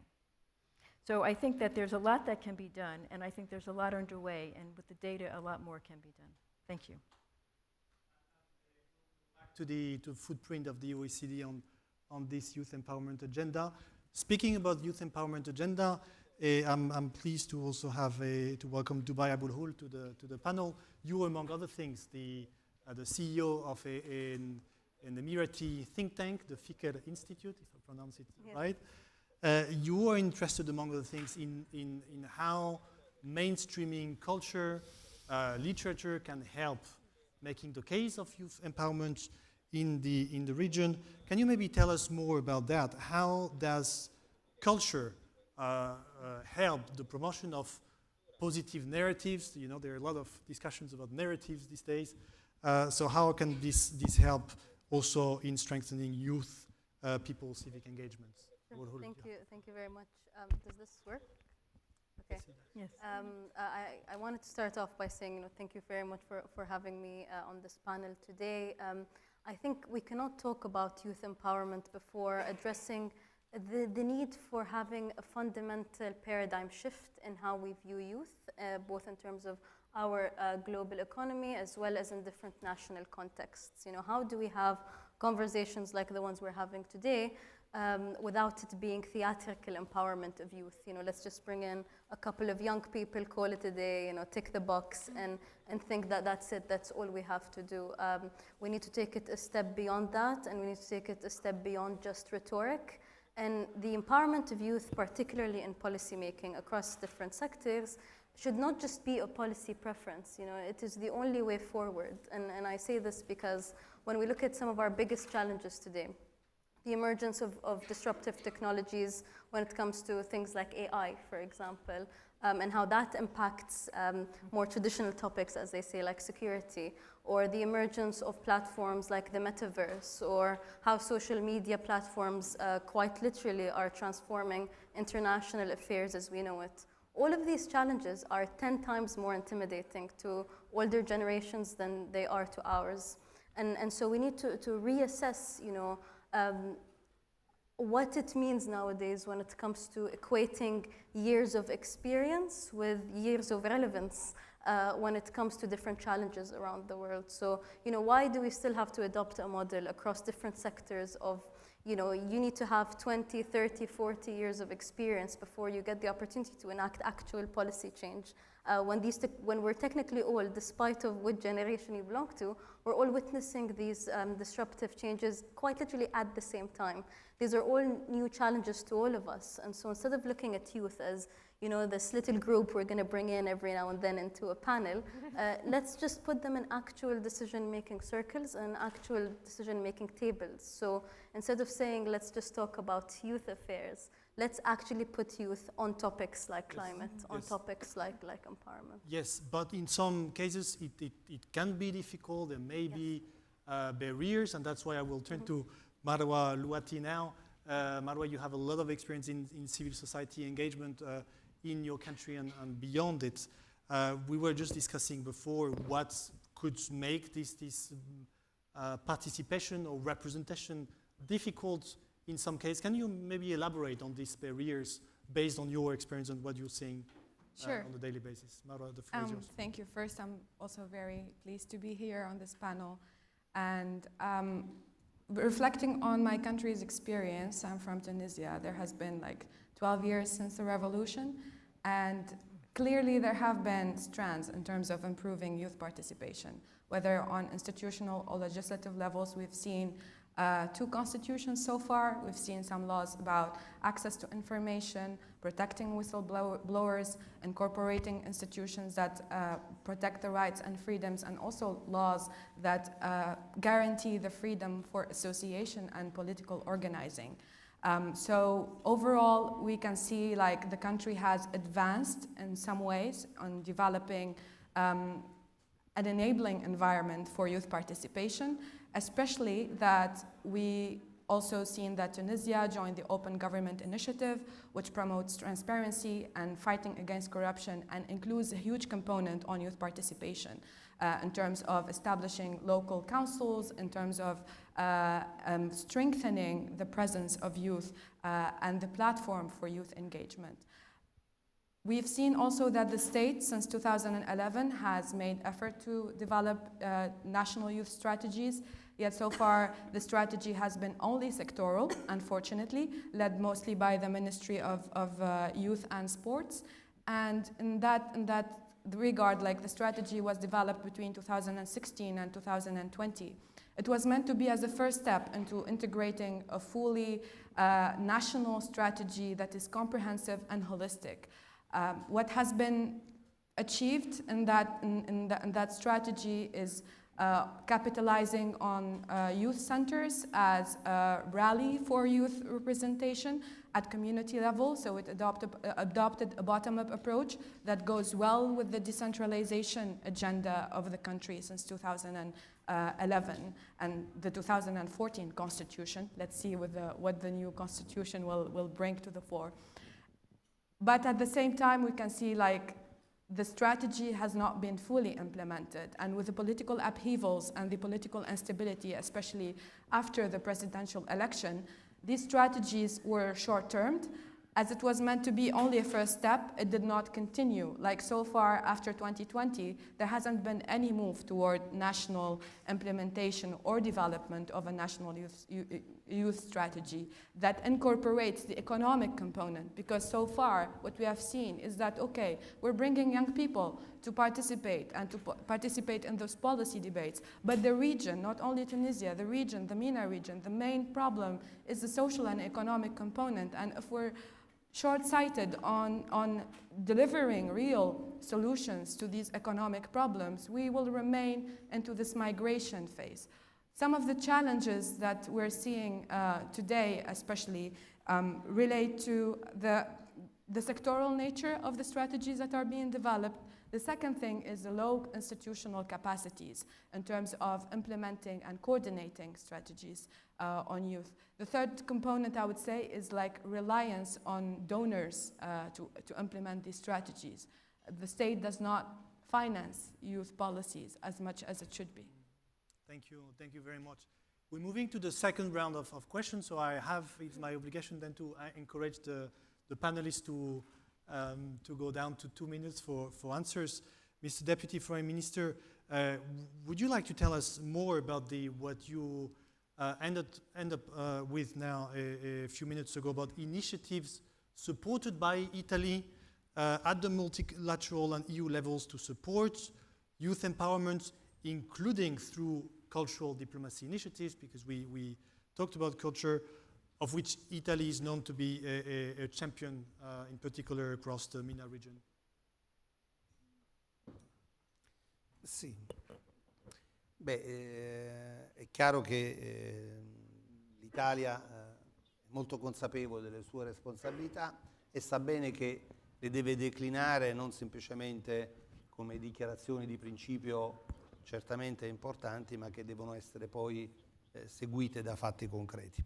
R: So I think that there's a lot that can be done, and I think there's a lot underway, and with the data, a lot more can be done. Thank you.
F: To the footprint of the OECD on this youth empowerment agenda. Speaking about youth empowerment agenda, I'm pleased to also have to welcome Dubai Abul Hul to the panel. You, among other things, the CEO of an Emirati think tank, the Fikr Institute, if I pronounce it right. You are interested, among other things, in how mainstreaming culture, literature can help making the case of youth empowerment in the region. Can you maybe tell us more about that? How does culture help the promotion of positive narratives? You know, there are a lot of discussions about narratives these days. So how can this help also in strengthening youth people's civic engagements?
S: Sure. Thank you very much. Does this work? Okay.
R: Yes.
S: I wanted to start off by saying, thank you very much for having me on this panel today. I think we cannot talk about youth empowerment before addressing the need for having a fundamental paradigm shift in how we view youth, both in terms of our global economy as well as in different national contexts. How do we have conversations like the ones we're having today without it being theatrical empowerment of youth? Let's just bring in a couple of young people, call it a day, tick the box, and think that that's it, that's all we have to do. We need to take it a step beyond that, and we need to take it a step beyond just rhetoric. And the empowerment of youth, particularly in policymaking across different sectors, should not just be a policy preference. It is the only way forward. And I say this because when we look at some of our biggest challenges today, the emergence of disruptive technologies when it comes to things like AI, for example, and how that impacts more traditional topics, as they say, like security, or the emergence of platforms like the metaverse, or how social media platforms quite literally are transforming international affairs as we know it. All of these challenges are 10 times more intimidating to older generations than they are to ours. And so we need to reassess, what it means nowadays when it comes to equating years of experience with years of relevance when it comes to different challenges around the world. So, why do we still have to adopt a model across different sectors of, you need to have 20, 30, 40 years of experience before you get the opportunity to enact actual policy change? When we're technically old, despite of what generation you belong to, we're all witnessing these disruptive changes quite literally at the same time. These are all new challenges to all of us. And so instead of looking at youth as, you know, this little group we're going to bring in every now and then into a panel, let's just put them in actual decision-making circles and actual decision-making tables. So instead of saying, let's just talk about youth affairs, let's actually put youth on topics like climate, on topics like empowerment.
F: Yes, but in some cases it can be difficult. There may be barriers, and that's why I will turn to Marwa Louati now. Marwa, you have a lot of experience in civil society engagement in your country and beyond it. We were just discussing before what could make this participation or representation difficult in some cases. Can you maybe elaborate on these barriers based on your experience and what you're seeing on a daily basis? Marwa, the floor is yours.
A: Thank you. First, I'm also very pleased to be here on this panel. And reflecting on my country's experience, I'm from Tunisia. There has been like 12 years since the revolution, and clearly there have been strands in terms of improving youth participation. Whether on institutional or legislative levels, we've seen 2 constitutions so far. We've seen some laws about access to information, protecting whistleblowers, incorporating institutions that protect the rights and freedoms, and also laws that guarantee the freedom for association and political organizing. So overall, we can see like the country has advanced in some ways on developing an enabling environment for youth participation, especially that we also seen that Tunisia joined the Open Government Initiative, which promotes transparency and fighting against corruption and includes a huge component on youth participation in terms of establishing local councils, in terms of strengthening the presence of youth and the platform for youth engagement. We've seen also that the state, since 2011, has made effort to develop national youth strategies, yet so far the strategy has been only sectoral, unfortunately, led mostly by the Ministry of Youth and Sports. And in that regard, like the strategy was developed between 2016 and 2020. It was meant to be as a first step into integrating a fully national strategy that is comprehensive and holistic. What has been achieved in that strategy is capitalizing on youth centers as a rally for youth representation at community level. So it adopted a bottom-up approach that goes well with the decentralization agenda of the country since 2011 and the 2014 constitution. Let's see what the new constitution will bring to the fore. But at the same time, we can see like the strategy has not been fully implemented. And with the political upheavals and the political instability, especially after the presidential election, these strategies were short-termed. As it was meant to be only a first step, it did not continue. Like so far, after 2020, there hasn't been any move toward national implementation or development of a national youth strategy that incorporates the economic component. Because so far, what we have seen is that, okay, we're bringing young people to participate and to participate in those policy debates. But the region, not only Tunisia, the region, the MENA region, the main problem is the social and economic component. And if we're short-sighted on delivering real solutions to these economic problems, we will remain into this migration phase. Some of the challenges that we're seeing today, especially, relate to the sectoral nature of the strategies that are being developed. The second thing is the low institutional capacities in terms of implementing and coordinating strategies on youth. The third component, I would say, is like reliance on donors to implement these strategies. The state does not finance youth policies as much as it should be.
F: Thank you very much. We're moving to the second round of questions, so it's my obligation then to encourage the panelists to go down to 2 minutes for answers. Mr. Deputy Foreign Minister, would you like to tell us more about what you end up with now a few minutes ago about initiatives supported by Italy at the multilateral and EU levels to support youth empowerment, including through cultural diplomacy initiatives, because we talked about culture, of which Italy is known to be a champion, in particular across the MENA region.
Q: Sì, è chiaro che l'Italia è molto consapevole delle sue responsabilità e sa bene che le deve declinare non semplicemente come dichiarazioni di principio certamente importanti, ma che devono essere poi seguite da fatti concreti.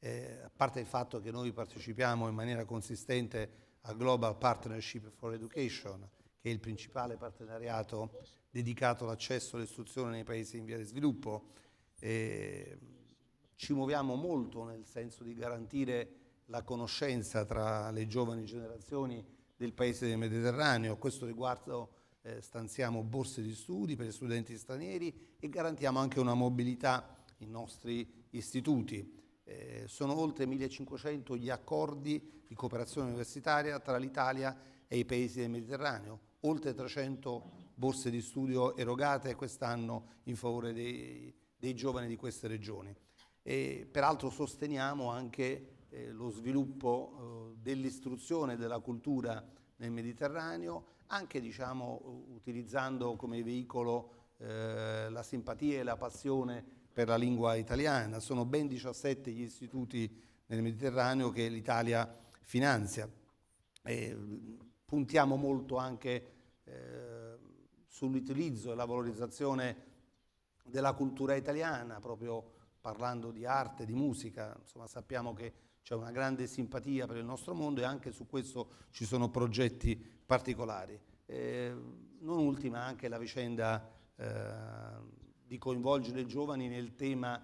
Q: A parte il fatto che noi partecipiamo in maniera consistente al Global Partnership for Education, che è il principale partenariato dedicato all'accesso all'istruzione nei paesi in via di sviluppo, ci muoviamo molto nel senso di garantire la conoscenza tra le giovani generazioni del paese del Mediterraneo. A questo riguardo stanziamo borse di studi per gli studenti stranieri e garantiamo anche una mobilità in nostri istituti. Sono oltre 1500 gli accordi di cooperazione universitaria tra l'Italia e i paesi del Mediterraneo, oltre 300 borse di studio erogate quest'anno in favore dei giovani di queste regioni. E peraltro sosteniamo anche lo sviluppo dell'istruzione e della cultura nel Mediterraneo, anche utilizzando come veicolo la simpatia e la passione per la lingua italiana. Sono ben 17 gli istituti nel Mediterraneo che l'Italia finanzia. Puntiamo molto anche sull'utilizzo e la valorizzazione della cultura italiana, proprio parlando di arte, di musica. Insomma, sappiamo che c'è una grande simpatia per il nostro mondo e anche su questo ci sono progetti particolari. Non ultima anche la vicenda di coinvolgere i giovani nel tema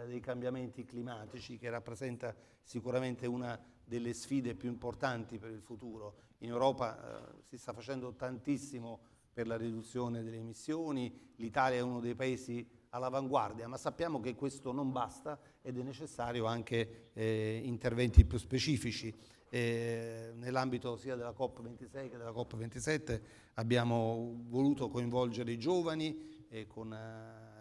Q: dei cambiamenti climatici, che rappresenta sicuramente una delle sfide più importanti per il futuro. In Europa si sta facendo tantissimo per la riduzione delle emissioni, l'Italia è uno dei paesi all'avanguardia, ma sappiamo che questo non basta ed è necessario anche interventi più specifici. Nell'ambito sia della COP26 che della COP27 abbiamo voluto coinvolgere i giovani con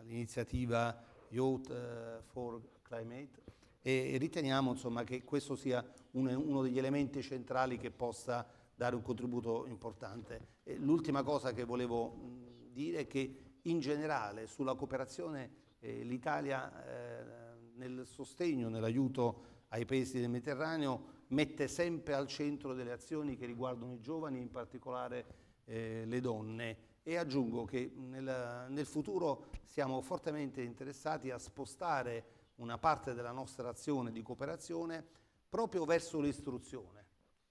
Q: l'iniziativa Youth for Climate e riteniamo insomma, che questo sia uno degli elementi centrali che possa dare un contributo importante. L'ultima cosa che volevo dire è che in generale sulla cooperazione l'Italia nel sostegno, nell'aiuto ai paesi del Mediterraneo mette sempre al centro delle azioni che riguardano i giovani, in particolare le donne. E aggiungo che nel futuro siamo fortemente interessati a spostare una parte della nostra azione di cooperazione proprio verso l'istruzione.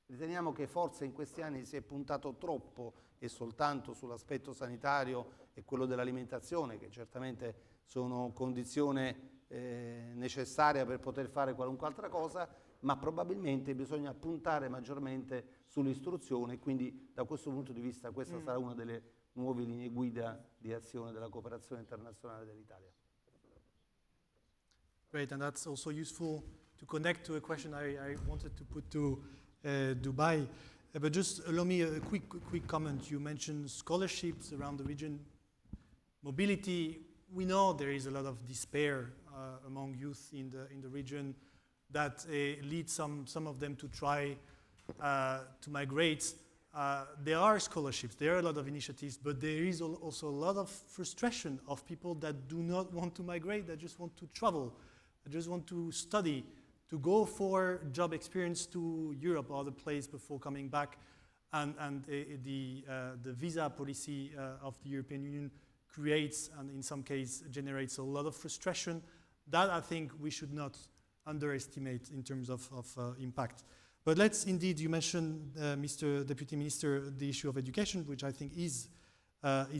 Q: Riteniamo che forse in questi anni si è puntato troppo e soltanto sull'aspetto sanitario e quello dell'alimentazione, che certamente sono condizione necessaria per poter fare qualunque altra cosa, ma probabilmente bisogna puntare maggiormente sull'istruzione e quindi da questo punto di vista questa sarà una delle nuove linee guida di azione della cooperazione internazionale dell'Italia.
F: Great, and that's also useful to connect to a question I wanted to put to Dubai. But just allow me a quick comment. You mentioned scholarships around the region. Mobility, we know there is a lot of despair among youth in the region that leads some of them to try to migrate. There are scholarships, there are a lot of initiatives, but there is also a lot of frustration of people that do not want to migrate, that just want to travel, that just want to study, to go for job experience to Europe or other place before coming back. And the visa policy of the European Union creates, and in some cases generates, a lot of frustration that I think we should not underestimate in terms of impact. But let's indeed, you mentioned, Mr. Deputy Minister, the issue of education, which I think is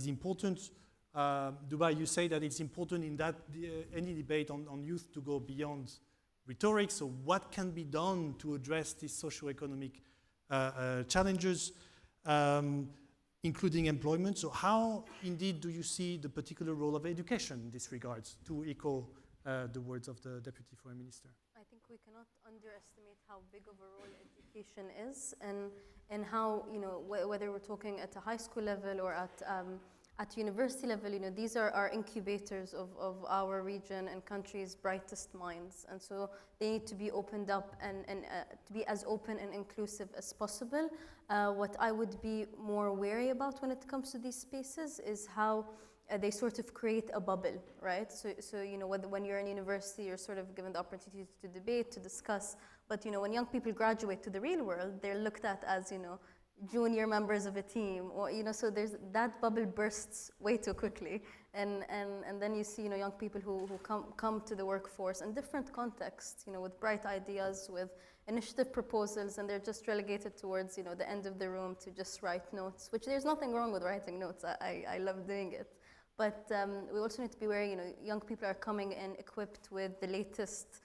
F: important. Dubai, you say that it's important in that any debate on youth to go beyond rhetoric. So what can be done to address these socio-economic challenges, including employment? So how indeed do you see the particular role of education in this regards, to echo the words of the Deputy Foreign Minister?
S: I think we cannot underestimate how big of a role education is, and how, you know, whether we're talking at a high school level or at university level, you know, these are our incubators of our region and country's brightest minds. And so they need to be opened up and to be as open and inclusive as possible. What I would be more wary about when it comes to these spaces is how they sort of create a bubble, right? So you know, when you're in university, you're sort of given the opportunity to debate, to discuss. But you know, when young people graduate to the real world, they're looked at as, you know, junior members of a team, or you know, so there's that bubble bursts way too quickly, and then you see, you know, young people who come to the workforce in different contexts, you know, with bright ideas, with initiative proposals, and they're just relegated towards, you know, the end of the room to just write notes, which there's nothing wrong with writing notes. I love doing it. But we also need to be aware, you know, young people are coming in equipped with the latest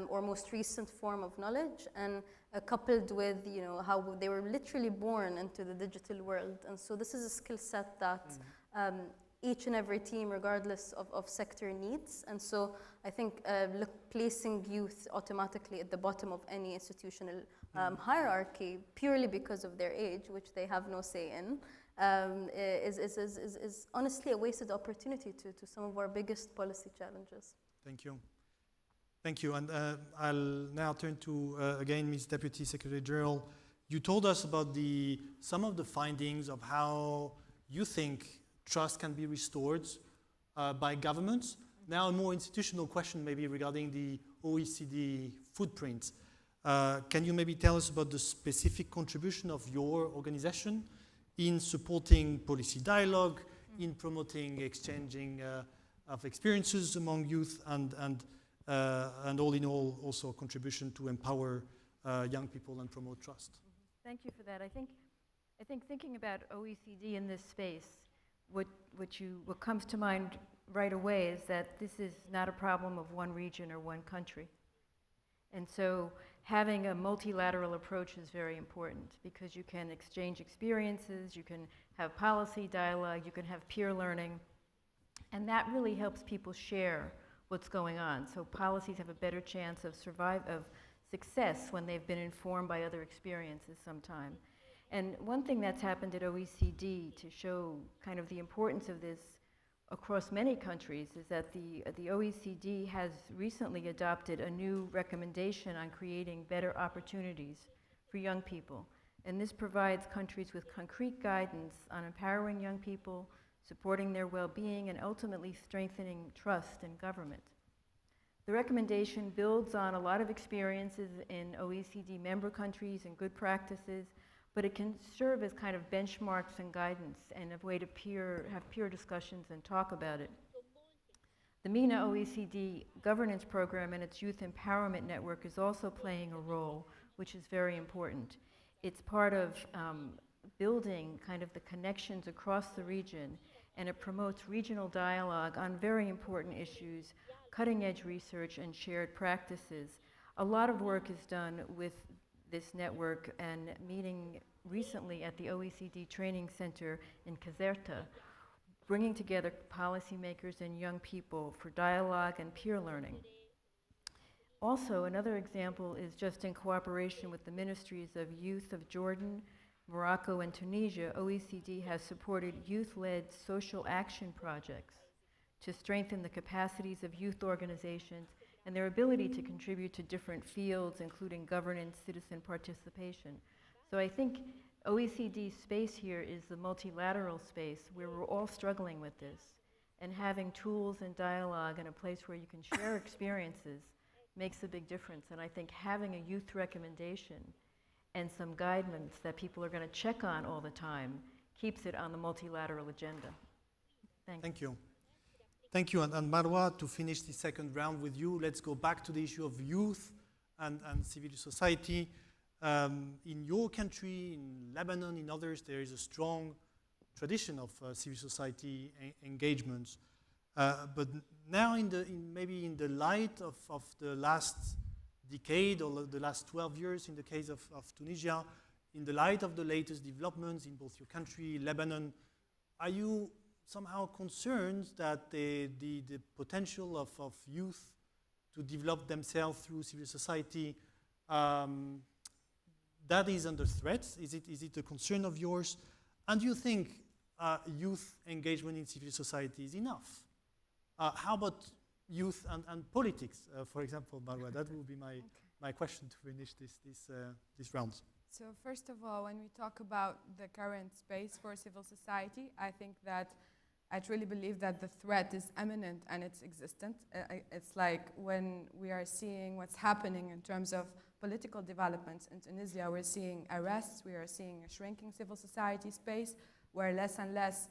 S: or most recent form of knowledge, and coupled with, you know, how they were literally born into the digital world. And so this is a skill set that each and every team, regardless of sector, needs. And so I think placing youth automatically at the bottom of any institutional hierarchy, purely because of their age, which they have no say in, is honestly a wasted opportunity to some of our biggest policy challenges.
F: Thank you. Thank you. And I'll now turn to, again, Ms. Deputy Secretary General. You told us about some of the findings of how you think trust can be restored by governments. Now a more institutional question maybe regarding the OECD footprint. Can you maybe tell us about the specific contribution of your organization in supporting policy dialogue, in promoting exchanging of experiences among youth, and all in all, also a contribution to empower young people and promote trust?
R: Thank you for that. I think thinking about OECD in this space, what comes to mind right away is that this is not a problem of one region or one country. And so having a multilateral approach is very important, because you can exchange experiences, you can have policy dialogue, you can have peer learning, and that really helps people share what's going on. So policies have a better chance of success when they've been informed by other experiences sometime. And one thing that's happened at OECD to show kind of the importance of this across many countries is that the OECD has recently adopted a new recommendation on creating better opportunities for young people. And this provides countries with concrete guidance on empowering young people, supporting their well-being, and ultimately strengthening trust in government. The recommendation builds on a lot of experiences in OECD member countries and good practices, but it can serve as kind of benchmarks and guidance and a way to have peer discussions and talk about it. The MENA OECD governance program and its youth empowerment network is also playing a role, which is very important. It's part of building kind of the connections across the region, and it promotes regional dialogue on very important issues, cutting-edge research, and shared practices. A lot of work is done with this network, and meeting recently at the OECD Training Center in Caserta, bringing together policymakers and young people for dialogue and peer learning. Also, another example is just in cooperation with the ministries of youth of Jordan, Morocco, and Tunisia, OECD has supported youth-led social action projects to strengthen the capacities of youth organizations and their ability to contribute to different fields, including governance, citizen participation. So I think OECD's space here is the multilateral space where we're all struggling with this, and having tools and dialogue and a place where you can share experiences makes a big difference. And I think having a youth recommendation and some guidance that people are going to check on all the time keeps it on the multilateral agenda.
F: Thank you. Thank you. And Marwa, to finish the second round with you, let's go back to the issue of youth and civil society. In your country, in Lebanon, in others, there is a strong tradition of civil society engagements. But now, maybe in the light of the last decade or the last 12 years, in the case of Tunisia, in the light of the latest developments in both your country, Lebanon, are you somehow concerned that the potential of youth to develop themselves through civil society, that is under threat? Is it a concern of yours? And do you think youth engagement in civil society is enough? How about youth and politics, for example, Marwa? That would be my question to finish this round.
A: So first of all, when we talk about the current space for civil society, I think that I truly believe that the threat is imminent and it's existent. It's like when we are seeing what's happening in terms of political developments in Tunisia, we're seeing arrests, we are seeing a shrinking civil society space where less and less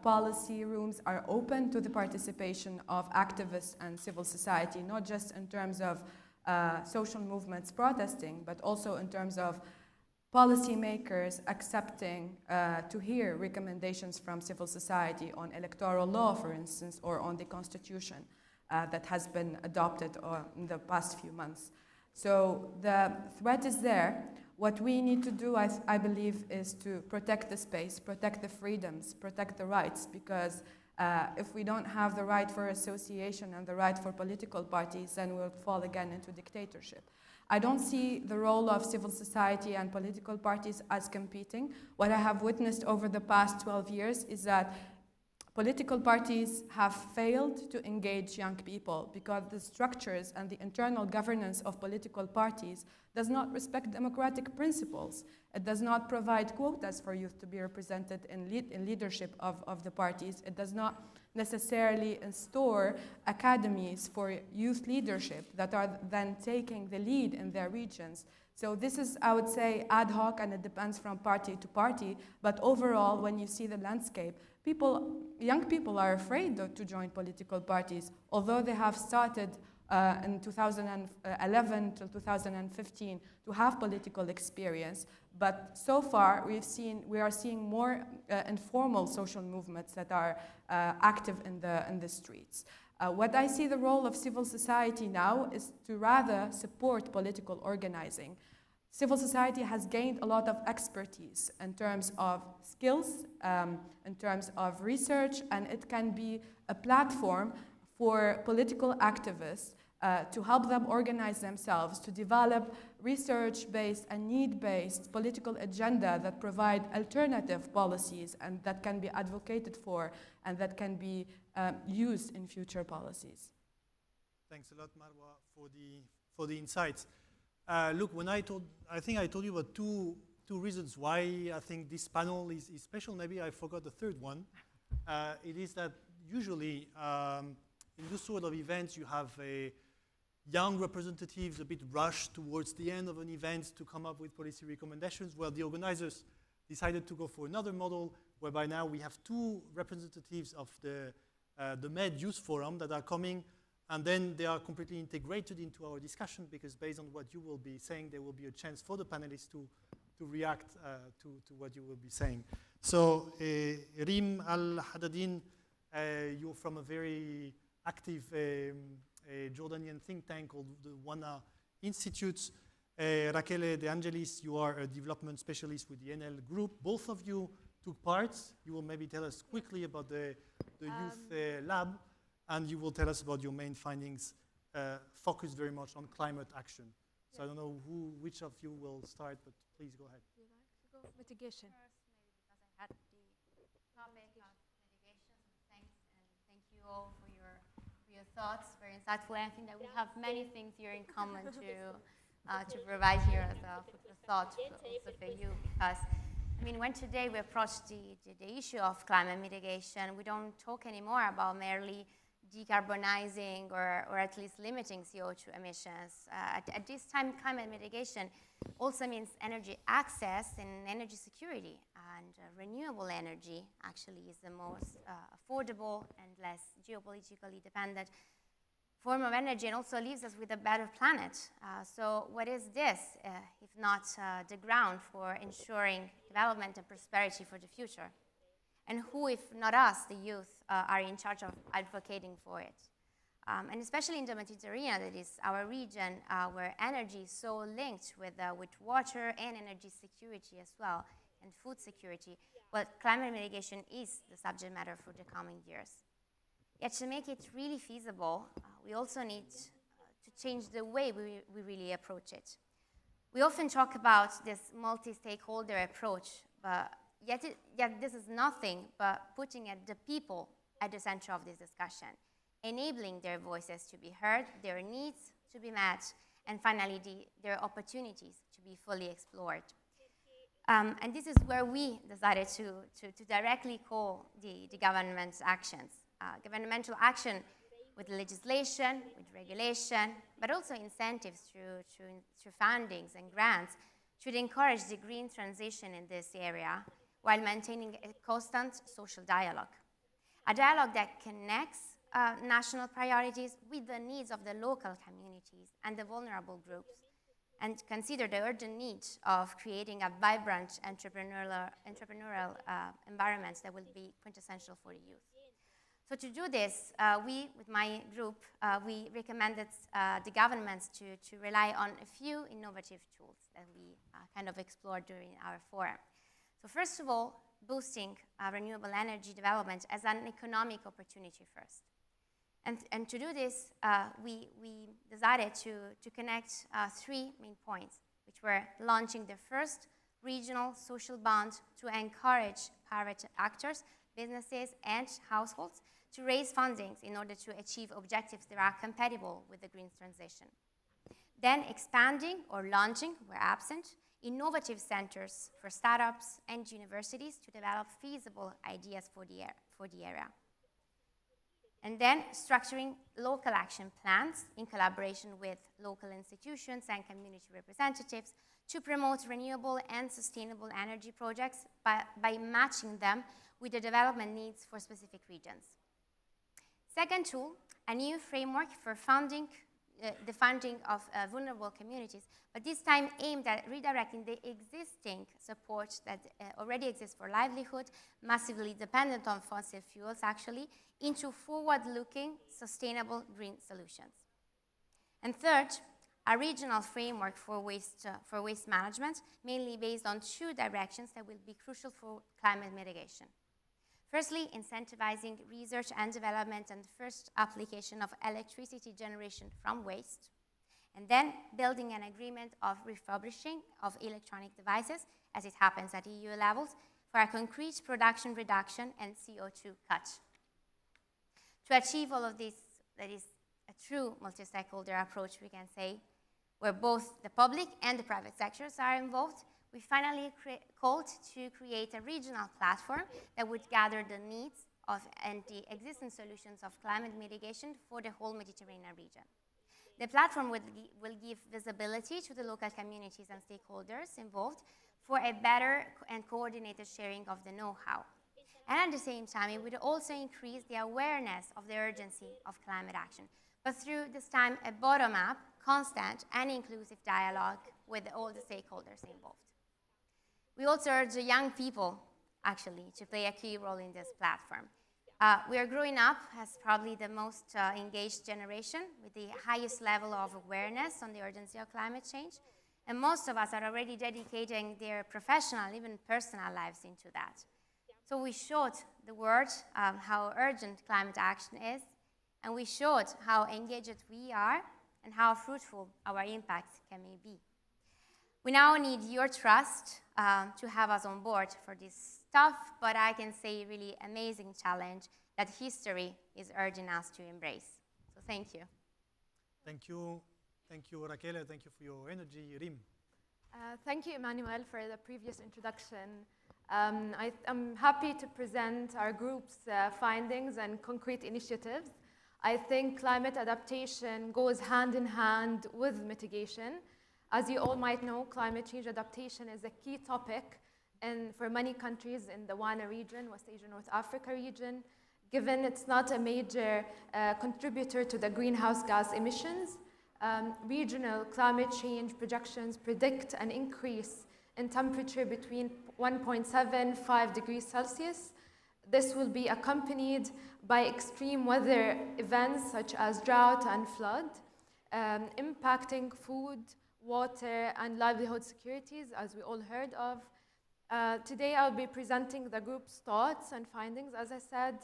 A: policy rooms are open to the participation of activists and civil society, not just in terms of social movements protesting, but also in terms of policymakers accepting to hear recommendations from civil society on electoral law, for instance, or on the constitution that has been adopted in the past few months. So the threat is there. What we need to do, I believe, is to protect the space, protect the freedoms, protect the rights, because if we don't have the right for association and the right for political parties, then we'll fall again into dictatorship. I don't see the role of civil society and political parties as competing. What I have witnessed over the past 12 years is that political parties have failed to engage young people because the structures and the internal governance of political parties does not respect democratic principles. It does not provide quotas for youth to be represented in leadership of the parties. It does not necessarily install academies for youth leadership that are then taking the lead in their regions. So this is, I would say, ad hoc, and it depends from party to party. But overall, when you see the landscape, young people are afraid to join political parties, although they have started in 2011 till 2015 to have political experience. But so far, we are seeing more informal social movements that are active in the streets. What I see the role of civil society now is to rather support political organizing. Civil society has gained a lot of expertise in terms of skills, in terms of research, and it can be a platform for political activists to help them organize themselves, to develop research-based and need-based political agenda that provide alternative policies and that can be advocated for and that can be used in future policies.
F: Thanks a lot, Marwa, for the insights. Look, I think I told you about two reasons why I think this panel is special. Maybe I forgot the third one. It is that usually in this sort of events you have young representatives a bit rushed towards the end of an event to come up with policy recommendations. Well, the organizers decided to go for another model, whereby now we have two representatives of the Med Youth Forum that are coming, and then they are completely integrated into our discussion, because based on what you will be saying, there will be a chance for the panelists to react to what you will be saying. So, Rim Al-Haddadin, you're from a very active Jordanian think tank called the WANA Institute. Rachele De Angelis, you are a development specialist with the NL Group. Both of you took part. You will maybe tell us quickly about the youth lab, and you will tell us about your main findings, focused very much on climate action. So I don't know which of you will start, but please go ahead.
B: Would you like to go? Mitigation.
J: First, maybe because I had the topic of mitigation. Thank you all for your thoughts, very insightful. I think that we have many things here in common to provide here as a food for thought also for you, because I mean, when today we approach the issue of climate mitigation, we don't talk anymore about merely decarbonizing or at least limiting CO2 emissions. At this time, climate mitigation also means energy access and energy security. And renewable energy actually is the most affordable and less geopolitically dependent form of energy, and also leaves us with a better planet. So what is this, if not the ground for ensuring development and prosperity for the future? And who, if not us, the youth, are in charge of advocating for it? And especially in the Mediterranean, that is our region, where energy is so linked with water and energy security as well, and food security. Well, climate mitigation is the subject matter for the coming years. Yet to make it really feasible, we also need
P: to change the way we really approach it. We often talk about this multi-stakeholder approach, but yet this is nothing but putting the people at the center of this discussion, enabling their voices to be heard, their needs to be met, and finally their opportunities to be fully explored. And this is where we decided to directly call the government's actions. Governmental action with legislation, with regulation, but also incentives through fundings and grants should encourage the green transition in this area while maintaining a constant social dialogue. A dialogue that connects national priorities with the needs of the local communities and the vulnerable groups, and consider the urgent need of creating a vibrant entrepreneurial environment that will be quintessential for the youth. So to do this, we, with my group, we recommended the governments to rely on a few innovative tools that we kind of explored during our forum. So first of all, boosting renewable energy development as an economic opportunity first. And to do this, we decided to connect three main points, which were launching the first regional social bond to encourage private actors, businesses, and households to raise fundings in order to achieve objectives that are compatible with the green transition. Then expanding or launching, where absent, innovative centers for startups and universities to develop feasible ideas for the area. And then structuring local action plans in collaboration with local institutions and community representatives to promote renewable and sustainable energy projects by matching them with the development needs for specific regions. Second tool, a new framework for the funding of vulnerable communities, but this time aimed at redirecting the existing support that already exists for livelihood, massively dependent on fossil fuels actually, into forward-looking, sustainable green solutions. And third, a regional framework for waste management, mainly based on two directions that will be crucial for climate mitigation. Firstly, incentivizing research and development and first application of electricity generation from waste. And then building an agreement of refurbishing of electronic devices, as it happens at EU levels, for a concrete production reduction and CO2 cut. To achieve all of this, that is a true multi-stakeholder approach, we can say, where both the public and the private sectors are involved, we finally called to create a regional platform that would gather the needs of and the existing solutions of climate mitigation for the whole Mediterranean region. The platform will give visibility to the local communities and stakeholders involved for a better and coordinated sharing of the know-how. And at the same time, it would also increase the awareness of the urgency of climate action, but through this time a bottom-up, constant and inclusive dialogue with all the stakeholders involved. We also urge the young people, actually, to play a key role in this platform. We are growing up as probably the most engaged generation with the highest level of awareness on the urgency of climate change, and most of us are already dedicating their professional, even personal lives into that. So we showed the world how urgent climate action is, and we showed how engaged we are and how fruitful our impact can be. We now need your trust to have us on board for this tough, but I can say really amazing challenge that history is urging us to embrace. So thank you.
F: Thank you, Raquel, and thank you for your energy, Rim.
B: Thank you, Emmanuel, for the previous introduction. I'm happy to present our group's findings and concrete initiatives. I think climate adaptation goes hand in hand with mitigation. As you all might know, climate change adaptation is a key topic for many countries in the WANA region, West Asia, North Africa region, given it's not a major contributor to the greenhouse gas emissions. Regional climate change projections predict an increase in temperature between 1.75 degrees Celsius. This will be accompanied by extreme weather events such as drought and flood, impacting food, water, and livelihood securities, as we all heard of. Today I'll be presenting the group's thoughts and findings, as I said,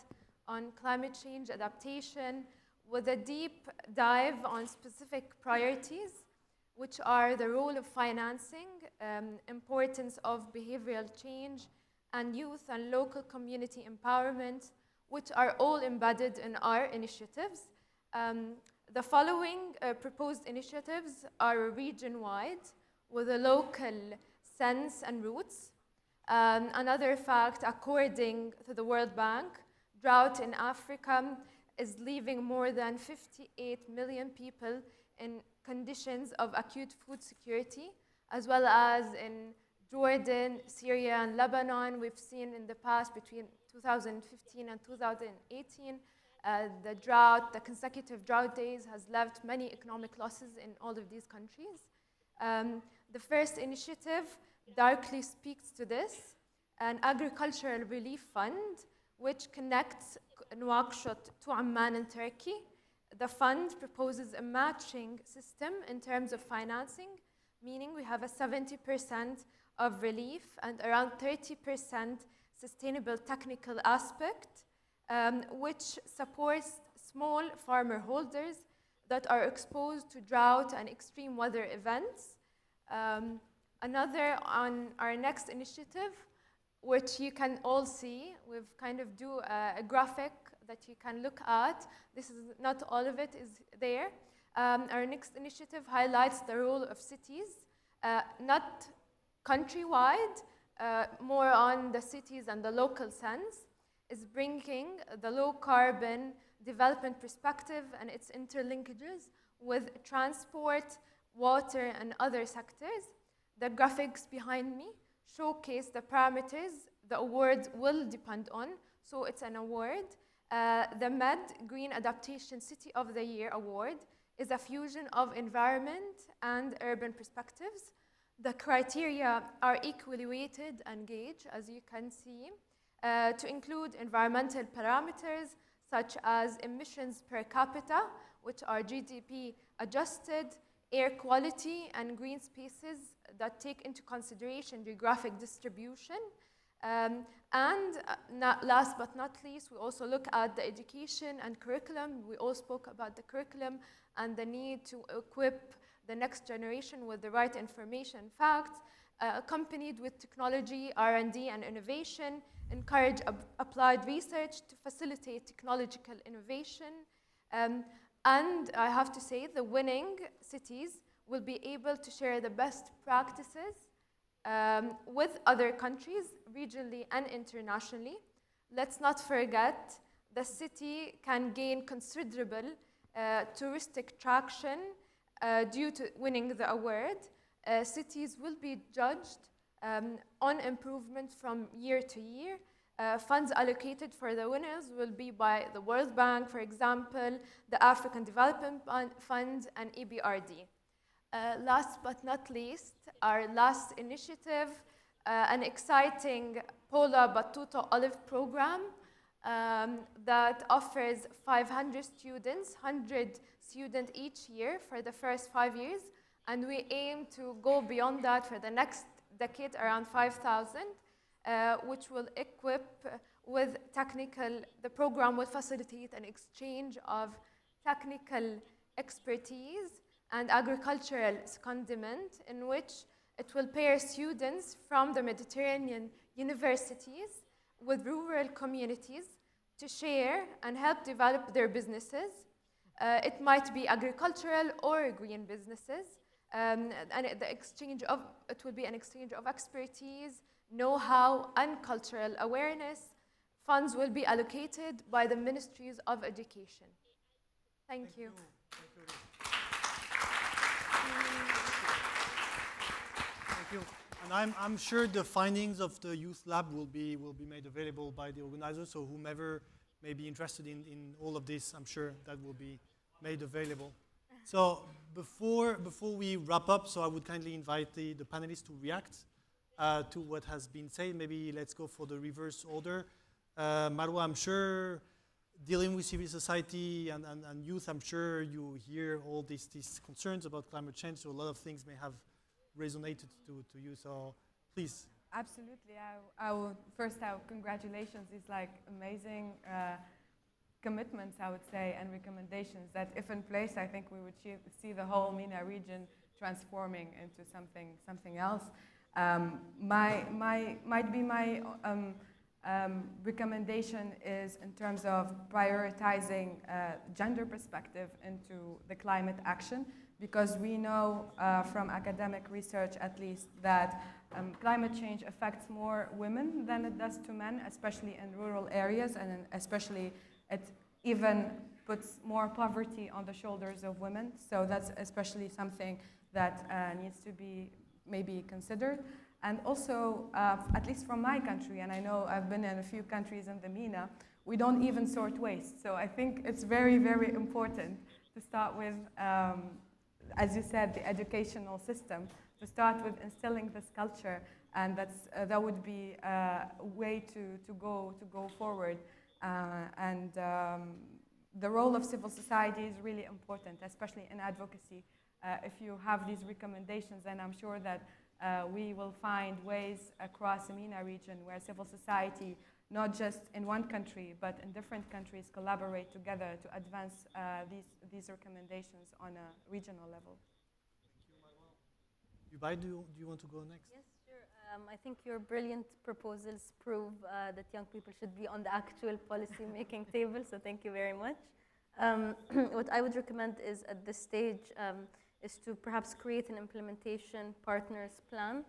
B: on climate change adaptation, with a deep dive on specific priorities, which are the role of financing, importance of behavioral change, and youth and local community empowerment, which are all embedded in our initiatives. The following proposed initiatives are region-wide with a local sense and roots. Another fact, according to the World Bank, drought in Africa is leaving more than 58 million people in conditions of acute food security, as well as in Jordan, Syria, and Lebanon. We've seen in the past between 2015 and 2018, the drought, the consecutive drought days has left many economic losses in all of these countries. The first initiative directly speaks to this, an agricultural relief fund which connects Nouakchott to Amman in Turkey. The fund proposes a matching system in terms of financing, meaning we have a 70% of relief and around 30% sustainable technical aspect, which supports small farmer holders that are exposed to drought and extreme weather events. Another on our next initiative, which you can all see, we've kind of do a graphic that you can look at. This is not all of it is there. Our next initiative highlights the role of cities, not countrywide, more on the cities and the local sense, is bringing the low carbon development perspective and its interlinkages with transport, water, and other sectors. The graphics behind me showcase the parameters the award will depend on, so it's an award. The MED Green Adaptation City of the Year Award is a fusion of environment and urban perspectives. The criteria are equally weighted and gauged, as you can see, to include environmental parameters such as emissions per capita, which are GDP adjusted, air quality, and green spaces that take into consideration geographic distribution. Last but not least, we also look at the education and curriculum. We all spoke about the curriculum and the need to equip the next generation with the right information facts, accompanied with technology, R&D, and innovation, encourage applied research to facilitate technological innovation. And I have to say, the winning cities will be able to share the best practices with other countries, regionally and internationally. Let's not forget, the city can gain considerable touristic traction due to winning the award. Cities will be judged on improvement from year to year. Funds allocated for the winners will be by the World Bank, for example, the African Development Fund, and EBRD. Last but not least, our last initiative, an exciting Paula Battuta Olive Program that offers 500 students, 100 students each year for the first 5 years, and we aim to go beyond that for the next decade, around 5,000, which will equip with technical, the program will facilitate an exchange of technical expertise and agricultural secondment, in which it will pair students from the Mediterranean universities with rural communities to share and help develop their businesses. It might be agricultural or green businesses, and it will be an exchange of expertise, know-how, and cultural awareness. Funds will be allocated by the Ministries of Education. Thank you.
F: Thank you. And I'm sure the findings of the Youth Lab will be made available by the organizers, so whomever may be interested in all of this, I'm sure that will be made available. So before we wrap up, so I would kindly invite the panelists to react to what has been said. Maybe let's go for the reverse order. Marwa, I'm sure dealing with civil society and youth, I'm sure you hear all these concerns about climate change, so a lot of things may have resonated to you, so please.
A: Absolutely. Congratulations. It's like amazing commitments, I would say, and recommendations that, if in place, I think we would see the whole MENA region transforming into something else. My recommendation is in terms of prioritizing gender perspective into the climate action, because we know from academic research at least that climate change affects more women than it does to men, especially in rural areas, and especially it even puts more poverty on the shoulders of women. So that's especially something that needs to be maybe considered. And also, at least from my country, and I know I've been in a few countries in the MENA, we don't even sort waste. So I think it's very, very important to start with, as you said, the educational system, to start with instilling this culture, and that would be a way to go forward. The role of civil society is really important, especially in advocacy. If you have these recommendations, then I'm sure that we will find ways across the MENA region where civil society, not just in one country, but in different countries, collaborate together to advance these recommendations on a regional level.
F: Yubai, do you want to go next?
S: Yes, sure. I think your brilliant proposals prove that young people should be on the actual policy-making table, so thank you very much. What I would recommend is, at this stage, is to perhaps create an implementation partners plan,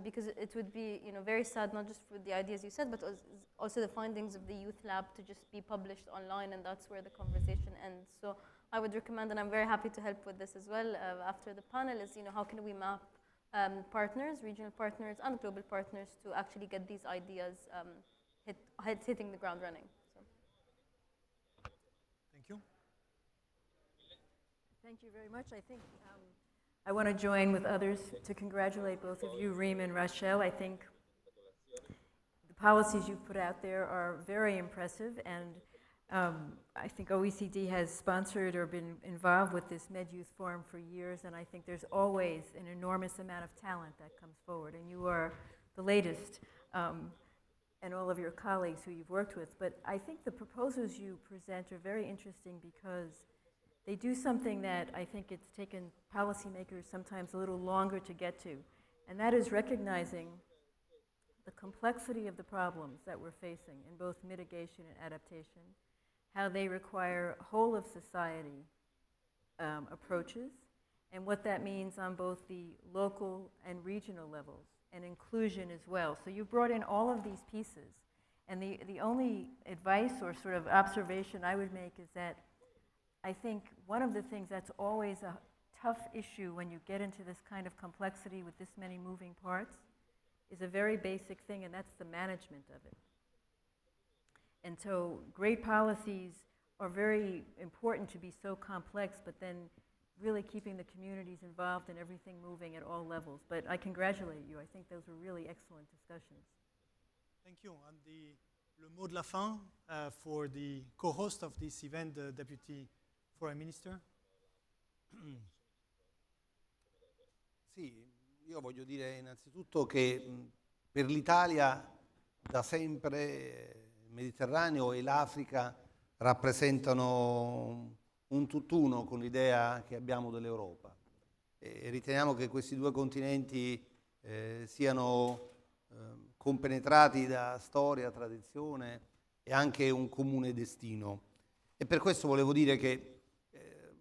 S: because it would be very sad, not just for the ideas you said, but also the findings of the youth lab to just be published online, and that's where the conversation ends. So I would recommend, and I'm very happy to help with this as well after the panel, is how can we map partners, regional partners and global partners, to actually get these ideas hitting the ground running. So.
F: Thank you.
R: Thank you very much. I think I want to join with others to congratulate both of you, Reem and Rachel. I think the policies you've put out there are very impressive, and I think OECD has sponsored or been involved with this MedYouth Forum for years, and I think there's always an enormous amount of talent that comes forward, and you are the latest, and all of your colleagues who you've worked with. But I think the proposals you present are very interesting because they do something that I think it's taken policymakers sometimes a little longer to get to, and that is recognizing the complexity of the problems that we're facing in both mitigation and adaptation, how they require whole of society approaches, and what that means on both the local and regional levels, and inclusion as well. So you brought in all of these pieces, and the only advice or sort of observation I would make is that I think one of the things that's always a tough issue when you get into this kind of complexity with this many moving parts is a very basic thing, and that's the management of it. And so great policies are very important to be so complex, but then really keeping the communities involved and everything moving at all levels. But I congratulate you. I think those were really excellent discussions.
F: Thank you. And le mot de la fin for the co-host of this event, the Deputy Foreign Minister.
Q: Sì, io voglio dire innanzitutto che per l'Italia da sempre il Mediterraneo e l'Africa rappresentano un tutt'uno con l'idea che abbiamo dell'Europa. E riteniamo che questi due continenti siano compenetrati da storia, tradizione e anche un comune destino. E per questo volevo dire che,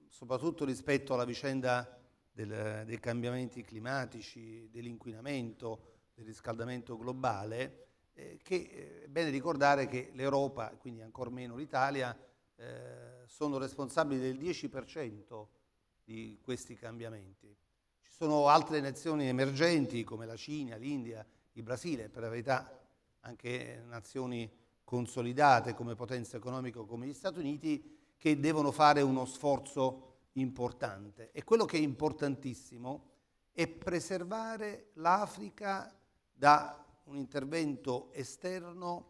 Q: soprattutto rispetto alla vicenda dei cambiamenti climatici, dell'inquinamento, del riscaldamento globale, che è bene ricordare che l'Europa, quindi ancor meno l'Italia, sono responsabili del 10% di questi cambiamenti. Ci sono altre nazioni emergenti come la Cina, l'India, il Brasile, per la verità anche nazioni consolidate come potenza economica come gli Stati Uniti, che devono fare uno sforzo importante. E quello che è importantissimo è preservare l'Africa da un intervento esterno